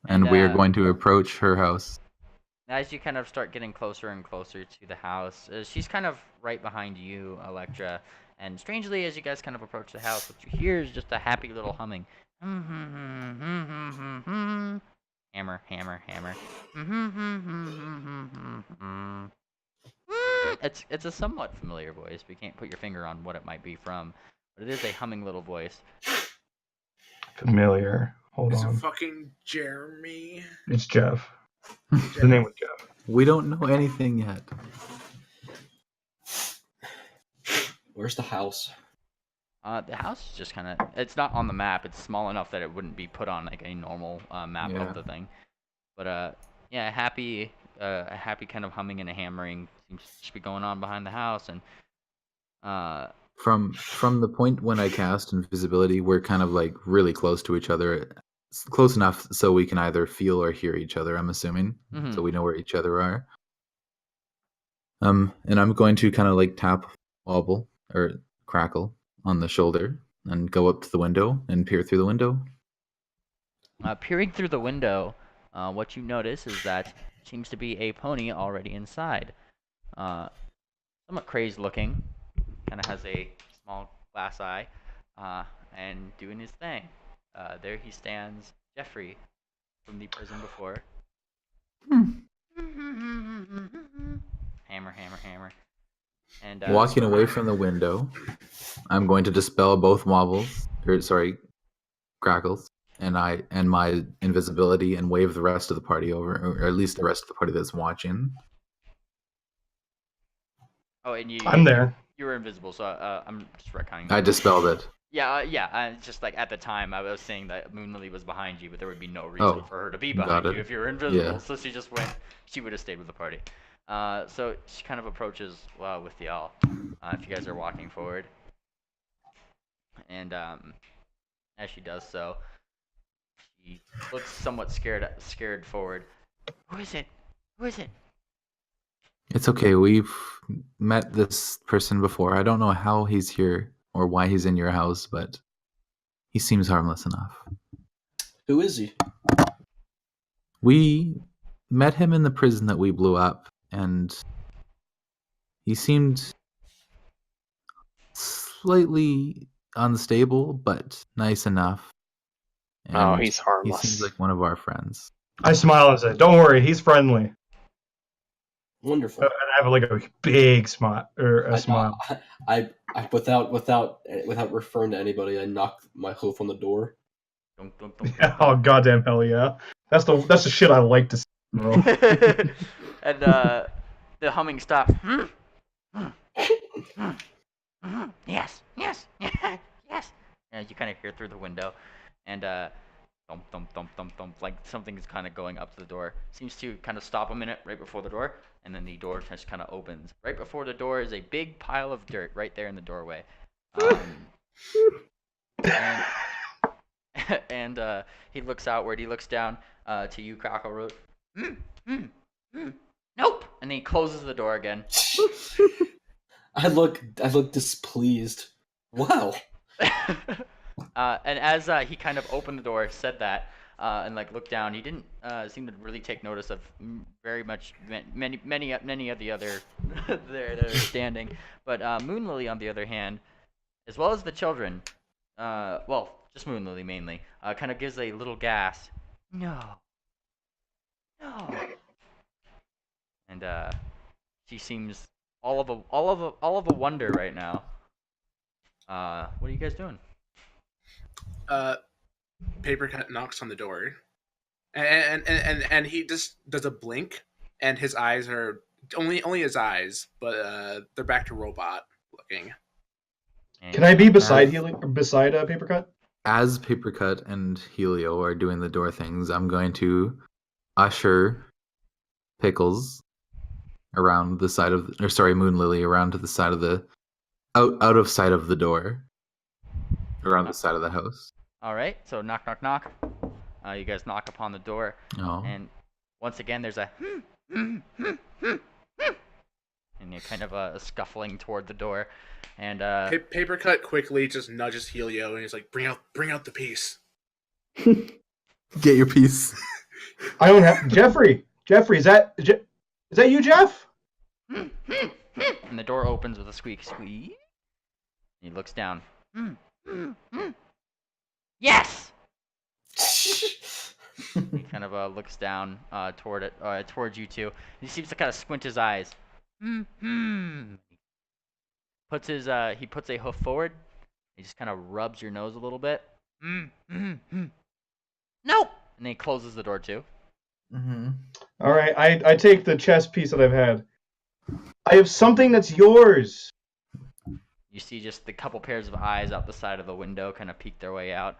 S4: And we are going to approach her house.
S1: As you kind of start getting closer and closer to the house, she's kind of right behind you, Electra. And strangely, as you guys kind of approach the house, what you hear is just a happy little humming. Hammer, hammer, hammer. It's a somewhat familiar voice, but you can't put your finger on what it might be from. But it is a humming little voice.
S3: Familiar. Hold
S5: Is
S3: on.
S5: it fucking Jeremy?
S3: It's Jeff. The name was Jeff.
S4: We don't know anything yet.
S9: Where's the house?
S1: The house is just kind of, it's not on the map. It's small enough that it wouldn't be put on like a normal map of the thing. But yeah, a happy kind of humming and a hammering seems to be going on behind the house. And
S4: from the point when I cast invisibility, we're kind of like really close to each other. Close enough so we can either feel or hear each other, I'm assuming. So we know where each other are. And I'm going to kind of like tap Wobble or Crackle on the shoulder and go up to the window and peer through the window.
S1: Peering through the window, what you notice is that seems to be a pony already inside. Somewhat crazed looking, kind of has a small glass eye, and doing his thing. There he stands, Jeffrey, from the prison before. Hammer, hammer, hammer. And
S4: Walking away from the window, I'm going to dispel both wobbles, crackles, and my invisibility, and wave the rest of the party over, or at least the rest of the party that's watching.
S1: Oh, and
S3: I'm there.
S1: You were invisible, so I'm just retconning.
S4: I dispelled it.
S1: Yeah. Just like at the time, I was saying that Moon Lily was behind you, but there would be no reason for her to be behind you if you were invisible.
S4: Yeah.
S1: So she just went. She would have stayed with the party. So she kind of approaches with y'all. If you guys are walking forward, and as she does so, she looks somewhat scared forward. Who is it? Who is it?
S4: It's okay. We've met this person before. I don't know how he's here or why he's in your house, but he seems harmless enough.
S9: Who is he?
S4: We met him in the prison that we blew up, and he seemed slightly unstable, but nice enough. And
S2: he's harmless.
S4: He seems like one of our friends.
S3: I smile and say, "Don't worry, he's friendly."
S9: Wonderful.
S3: And I have like a big smile or a smile.
S9: I without referring to anybody, I knock my hoof on the door.
S3: Yeah, oh goddamn hell yeah! That's the shit I like to see, bro.
S1: And the humming stops. Yes. And you kind of hear through the window, and thump, thump, thump, thump, thump, like something's kind of going up to the door. Seems to kind of stop a minute right before the door, and then the door just kind of opens. Right before the door is a big pile of dirt right there in the doorway. And he looks outward. He looks down to you, Cockleroot. Nope. And then he closes the door again.
S9: I look displeased. Wow.
S1: And as he kind of opened the door, said that, and like looked down, he didn't seem to really take notice of many of the other there that are standing. But Moon Lily, on the other hand, as well as the children, just Moon Lily mainly, kind of gives a little gasp. No. And she seems all of a wonder right now. What are you guys doing?
S5: Papercut knocks on the door, and he just does a blink, and his eyes are only his eyes, but they're back to robot looking.
S3: Can I be beside Papercut?
S4: As Papercut and Helio are doing the door things, I'm going to usher Pickles around the side of, Moon Lily around to the side of the, out of sight of the door, around the side of the house.
S1: All right, so knock. You guys knock upon the door, and once again there's a and you kind of a scuffling toward the door, and
S5: Papercut quickly just nudges Helio, and he's like, "Bring out the piece.
S4: Get your piece."
S3: I don't have Jeffrey. Is that you, Jeff?
S1: And the door opens with a squeak. He looks down. Yes. He kind of looks down towards you two. He seems to kind of squint his eyes. Puts he puts a hoof forward. He just kind of rubs your nose a little bit. Nope. And then he closes the door too.
S3: Mm-hmm. All right, I take the chess piece that I've had. I have something that's yours.
S1: You see just the couple pairs of eyes out the side of the window kind of peek their way out.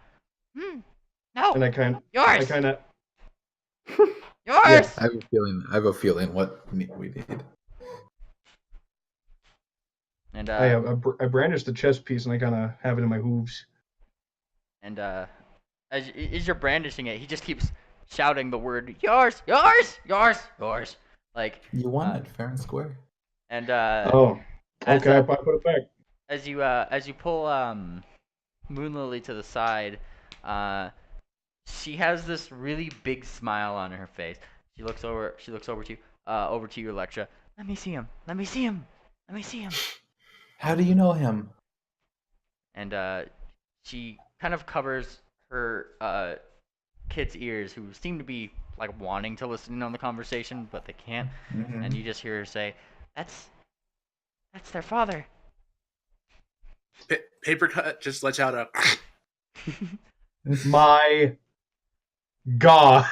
S1: No.
S3: And yours.
S1: Yours.
S4: Yeah, I have a feeling what we need.
S1: And
S3: I brandish the chess piece and I kind of have it in my hooves.
S1: And as you're brandishing it, he just keeps shouting the word yours. Like
S4: you won it fair and square.
S1: And
S3: okay, I put it back.
S1: As you pull Moon Lily to the side, she has this really big smile on her face. She looks over to you, Electra. Let me see him.
S4: How do you know him?
S1: And she kind of covers her kids' ears, who seem to be like wanting to listen in on the conversation, but they can't. Mm-hmm. And you just hear her say, "That's That's their father.
S5: Papercut just lets out a.
S3: My God.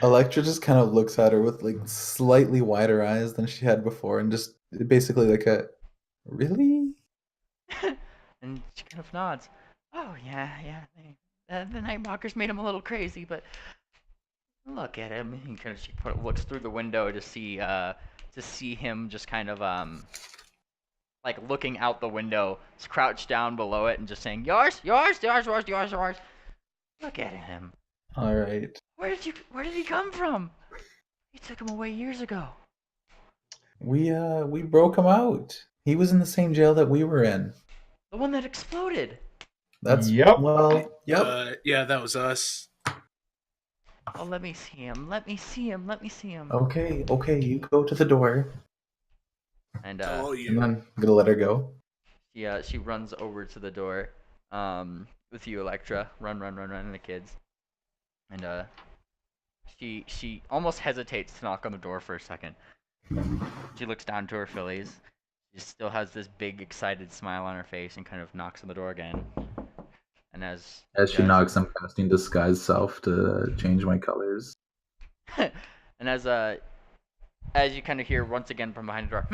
S4: Electra just kind of looks at her with like slightly wider eyes than she had before, and just basically like a, really?
S1: And she kind of nods. Oh yeah. The Nightwalkers made him a little crazy, but look at him. He kind of looks through the window to see him just kind of like looking out the window, crouched down below it, and just saying, "Yours. Look at him.
S4: All right.
S1: Where did he come from? You took him away years ago."
S4: We broke him out. He was in the same jail that we were in.
S1: The one that exploded.
S4: That's
S3: Yep.
S4: Well, yep.
S5: Yeah, that was us.
S1: Oh, let me see him.
S4: Okay, you go to the door.
S1: And
S5: Oh,
S4: And
S5: yeah.
S4: then I'm gonna let her go.
S1: yeah, she runs over to the door, with you, Electra. Run, and the kids. And she almost hesitates to knock on the door for a second. She looks down to her fillies. She still has this big, excited smile on her face, and kind of knocks on the door again. And as
S4: As she knocks, I'm casting disguise self to change my colors.
S1: and as you kind of hear once again from behind the door,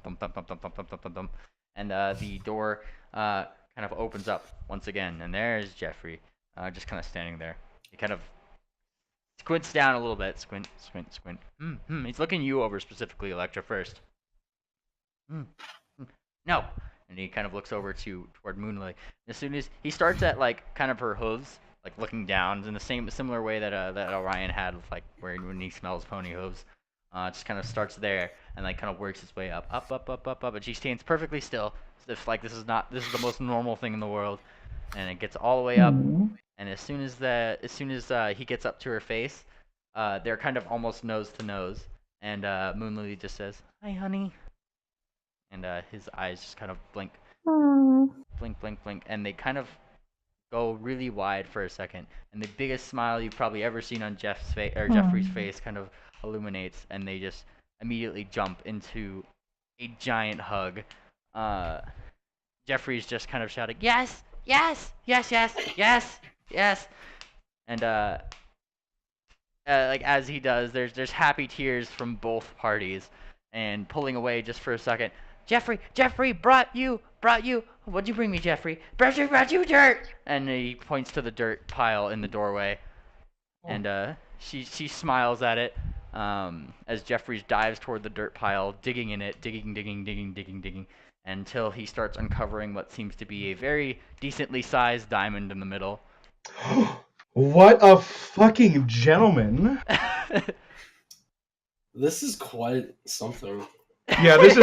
S1: thump, thump, thump, thump, thump, thump, thump, thump, and the door kind of opens up once again, and there's Jeffrey, just kind of standing there. He kind of squints down a little bit, squint. He's looking you over specifically, Electra, first. No. And he kind of looks over toward Moonlight. As soon as he starts at like kind of her hooves, like looking down in the similar way that Orion had, like when he smells pony hooves, just kind of starts there and like kind of works his way up, and she stands perfectly still, as if like this is the most normal thing in the world, and it gets all the way up, and as soon as he gets up to her face, they're kind of almost nose to nose, and Moonlily just says, "Hi, honey." And his eyes just kind of blink, blink, and they kind of go really wide for a second. And the biggest smile you've probably ever seen on Jeffrey's face kind of illuminates, and they just immediately jump into a giant hug. Jeffrey's just kind of shouting, "Yes, yes, yes, yes, yes, yes," and like as he does, there's happy tears from both parties, and pulling away just for a second. Jeffrey brought you. What'd you bring me, Jeffrey? Brought you dirt. And he points to the dirt pile in the doorway, and she smiles at it, as Jeffrey dives toward the dirt pile, digging in it, digging, until he starts uncovering what seems to be a very decently sized diamond in the middle.
S3: What a fucking gentleman.
S9: This is quite something.
S3: Yeah, this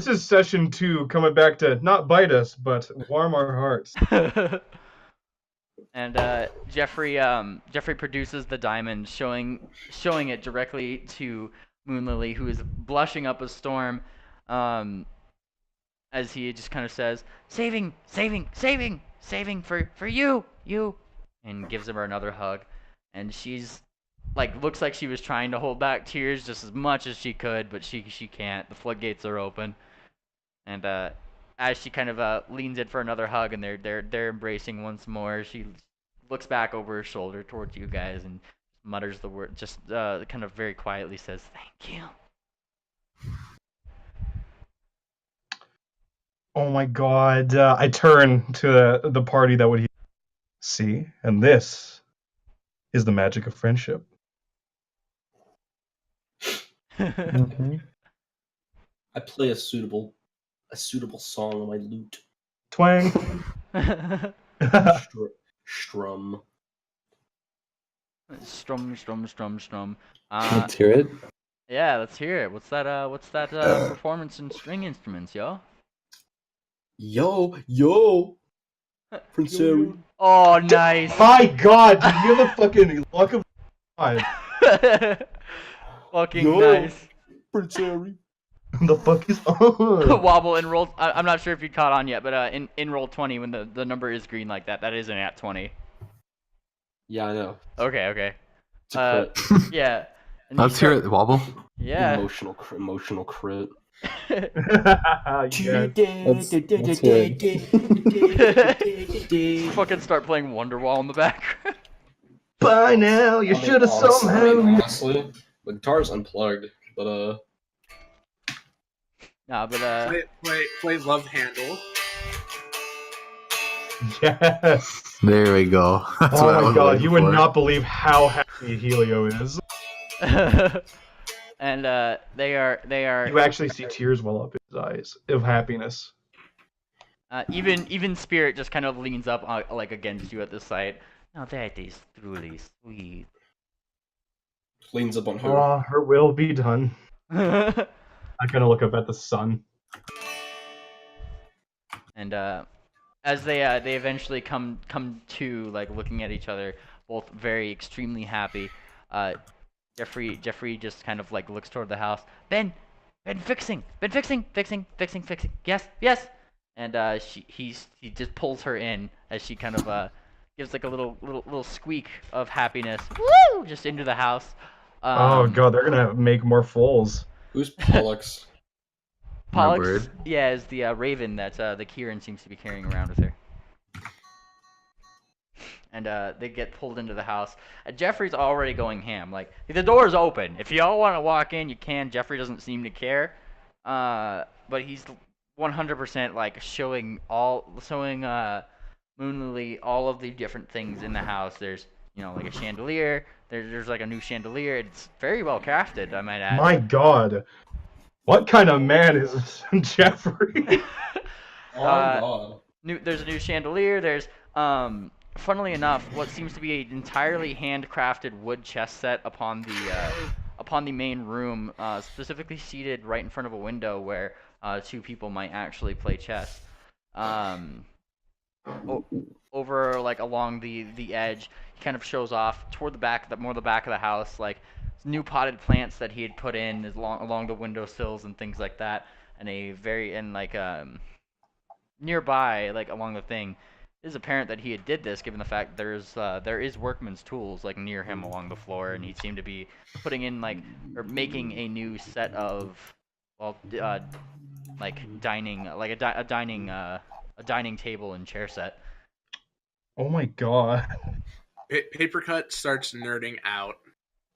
S3: is session 2 coming back to not bite us, but warm our hearts.
S1: And Jeffrey produces the diamond, showing it directly to Moonlily, who is blushing up a storm, as he just kind of says, saving for you, and gives her another hug. And she's like, looks like she was trying to hold back tears just as much as she could, but she can't. The floodgates are open, and as she kind of leans in for another hug, and they're embracing once more, she looks back over her shoulder towards you guys and mutters the word, just kind of very quietly says, "Thank you."
S3: Oh my God! I turn to the party that would see, and this is the magic of friendship.
S4: Okay.
S9: I play a suitable song on my lute.
S3: Twang.
S9: Strum.
S1: Strum.
S4: Let's hear it.
S1: Yeah, let's hear it. What's that performance in string instruments, yo?
S9: Yo, Prince Harry.
S1: Oh, nice.
S3: My God, dude, you have the fucking luck of five.
S1: Fucking nice.
S9: Prince Harry.
S3: The fuck is on?
S1: Wobble and roll. I'm not sure if you caught on yet, but in roll 20, when the number is green like that is an at 20.
S9: Yeah, I know.
S1: Okay.
S9: It's a crit.
S1: Yeah. And you
S4: Let's hear
S1: start-
S4: it, Wobble.
S1: Yeah.
S9: Emotional crit.
S3: Yes.
S11: Let's hear it.
S1: Fucking start playing Wonderwall in the background.
S3: By now, you should have somehow.
S9: Honestly, the guitar's unplugged, but
S1: Nah, but
S5: Play Love Handle.
S3: Yes.
S4: There we go. That's
S3: Oh
S4: what I
S3: my
S4: was
S3: god,
S4: waiting
S3: you would
S4: for.
S3: not believe how happy Helio is.
S1: and they are
S3: You actually see tears well up his eyes of happiness.
S1: even Spirit just kind of leans up like against you at the sight. Now that is truly sweet.
S9: leans up on who?
S3: Oh, her will be done. I kind of look up at the sun.
S1: And as they eventually come to like looking at each other, both very extremely happy. Jeffrey just kind of like looks toward the house. Ben fixing. Yes. And he just pulls her in as she kind of gives like a little squeak of happiness. Woo! Just into the house.
S3: Oh god, they're gonna make more foals.
S9: Who's Pollux?
S1: Pollux,
S4: bird?
S1: yeah, is the raven that the Kieran seems to be carrying around with her. And they get pulled into the house. Jeffrey's already going ham. Like, the door's open. If y'all want to walk in, you can. Jeffrey doesn't seem to care. But he's 100% like showing Moonlily all of the different things in the house. There's, like a chandelier. There's like a new chandelier. It's very well crafted, I might add.
S3: My god. What kind of man is Jeffrey?
S9: Oh god.
S1: There's a new chandelier. There's, funnily enough, what seems to be an entirely handcrafted wood chess set upon the main room, specifically seated right in front of a window where two people might actually play chess. Over like along the edge, he kind of shows off toward the back of the house, like new potted plants that he had put in along the windowsills and things like that, and nearby, like along the thing, it is apparent that he did this, given the fact there is workman's tools like near him along the floor, and he seemed to be putting in or making a new set of dining, like a dining table and chair set.
S3: Oh my god.
S5: Papercut starts nerding out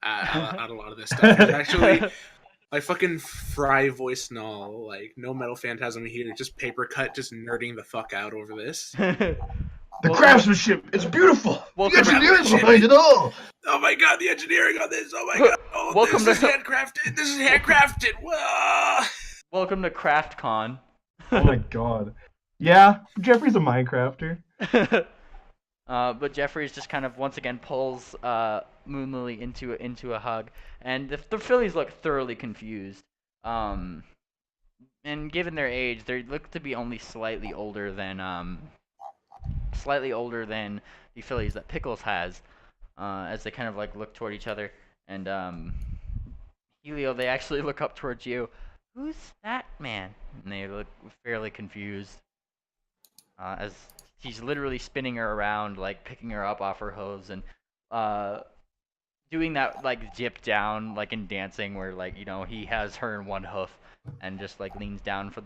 S5: a lot of this stuff. He's actually like fucking Fry voice null, like no metal phantasm here, just Papercut just nerding the fuck out over this.
S3: The craftsmanship, it's beautiful. The engineering behind it all.
S5: Oh my god, the engineering on this. Oh my god. Oh, this is handcrafted. This is handcrafted. Whoa.
S1: Welcome to CraftCon.
S3: Oh my god. Yeah, Jeffrey's a Minecrafter.
S1: But Jeffrey's just kind of once again pulls Moonlily into a hug, and the Phillies look thoroughly confused. And given their age, they look to be only slightly older than the Phillies that Pickles has. As they kind of like look toward each other, and Helio, they actually look up towards you. Who's that man? And they look fairly confused. As he's literally spinning her around, like picking her up off her hooves and doing that like dip down, like in dancing, where like he has her in one hoof and just like leans down for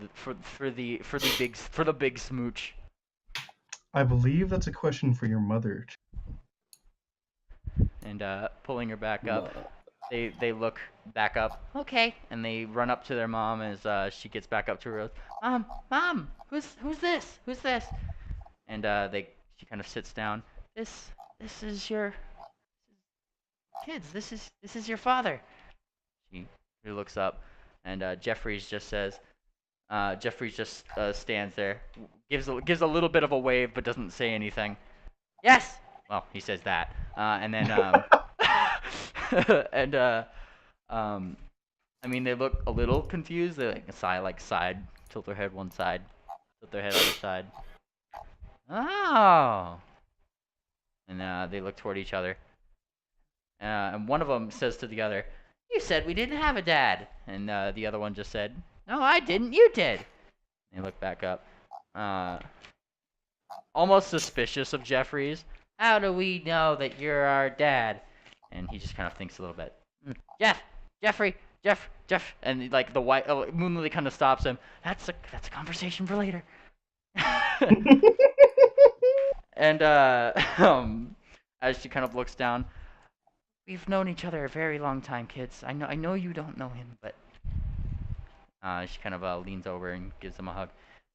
S1: the big smooch.
S3: I believe that's a question for your mother.
S1: And pulling her back up, they look back up. Okay, and they run up to their mom as she gets back up to her. Mom, who's this? Who's this? And she kind of sits down. This is your kids. This is your father. She looks up, and Jeffries just stands there, gives a little bit of a wave, but doesn't say anything. Yes. Well, he says that, and then I mean, they look a little confused. They side, tilt their head one side, tilt their head other side. Oh. And they look toward each other. And one of them says to the other, "You said we didn't have a dad." And the other one just said, "No, I didn't. You did." And they look back up, almost suspicious of Jeffries. "How do we know that you're our dad?" And he just kind of thinks a little bit. Jeff, and like the white Moon Lily kind of stops him. That's a conversation for later. And as she kind of looks down, we've known each other a very long time, kids. I know you don't know him, but she kind of leans over and gives him a hug.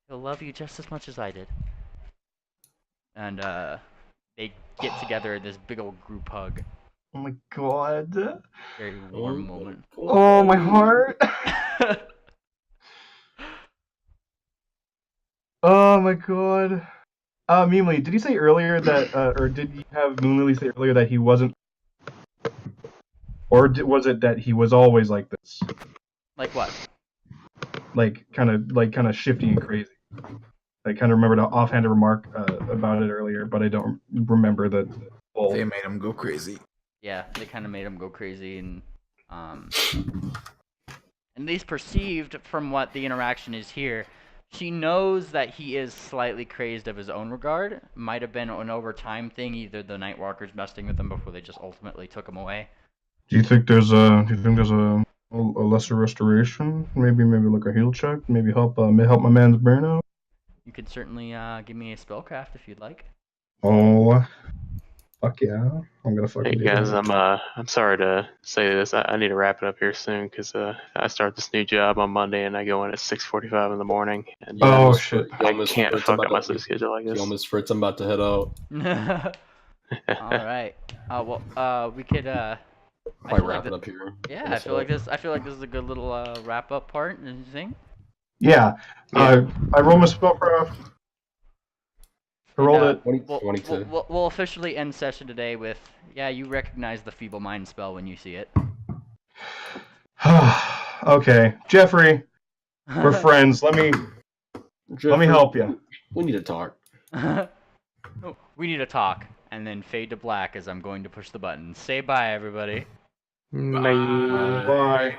S1: He'll love you just as much as I did. And they get together in this big old group hug.
S3: Oh my god.
S1: Very warm moment.
S3: Oh my heart. Oh my god. Mimli, did you say earlier that, or did you have Moon Lily say earlier that he wasn't, or was it that he was always like this?
S1: Like what?
S3: Like kind of shifty and crazy. I kind of remembered an offhand remark about it earlier, but I don't remember the full.
S4: They made him go crazy.
S1: Yeah, they kind of made him go crazy, and at least perceived from what the interaction is here, she knows that he is slightly crazed of his own regard. Might have been an over time thing, either the Nightwalkers messing with him before they just ultimately took him away.
S3: Do you think there's a lesser restoration? Maybe like a heal check. Maybe help my man's burnout.
S1: You could certainly give me a spellcraft if you'd like.
S3: Oh, fuck yeah! I'm gonna fucking.
S2: Hey
S3: do
S2: guys,
S3: that.
S2: I'm sorry to say this. I need to wrap it up here soon because I start this new job on Monday and I go in at 6:45 in the morning. And
S3: Oh shit!
S2: I can't fuck up my sleep schedule like this.
S9: Almost Fritz, I'm about to head out.
S1: All right. We could.
S9: Probably wrap it up here.
S1: Yeah, I feel like this is a good little wrap up part. Don't you think?
S3: Yeah. I rolled my spellcraft. I rolled it.
S9: 22.
S1: We'll officially end session today with, yeah, you recognize the Feeble Mind spell when you see it.
S3: Okay, Jeffrey, we're friends. Let me help you.
S9: We need to talk.
S1: We need to talk. And then fade to black as I'm going to push the button. Say bye, everybody.
S2: Bye.
S3: Bye.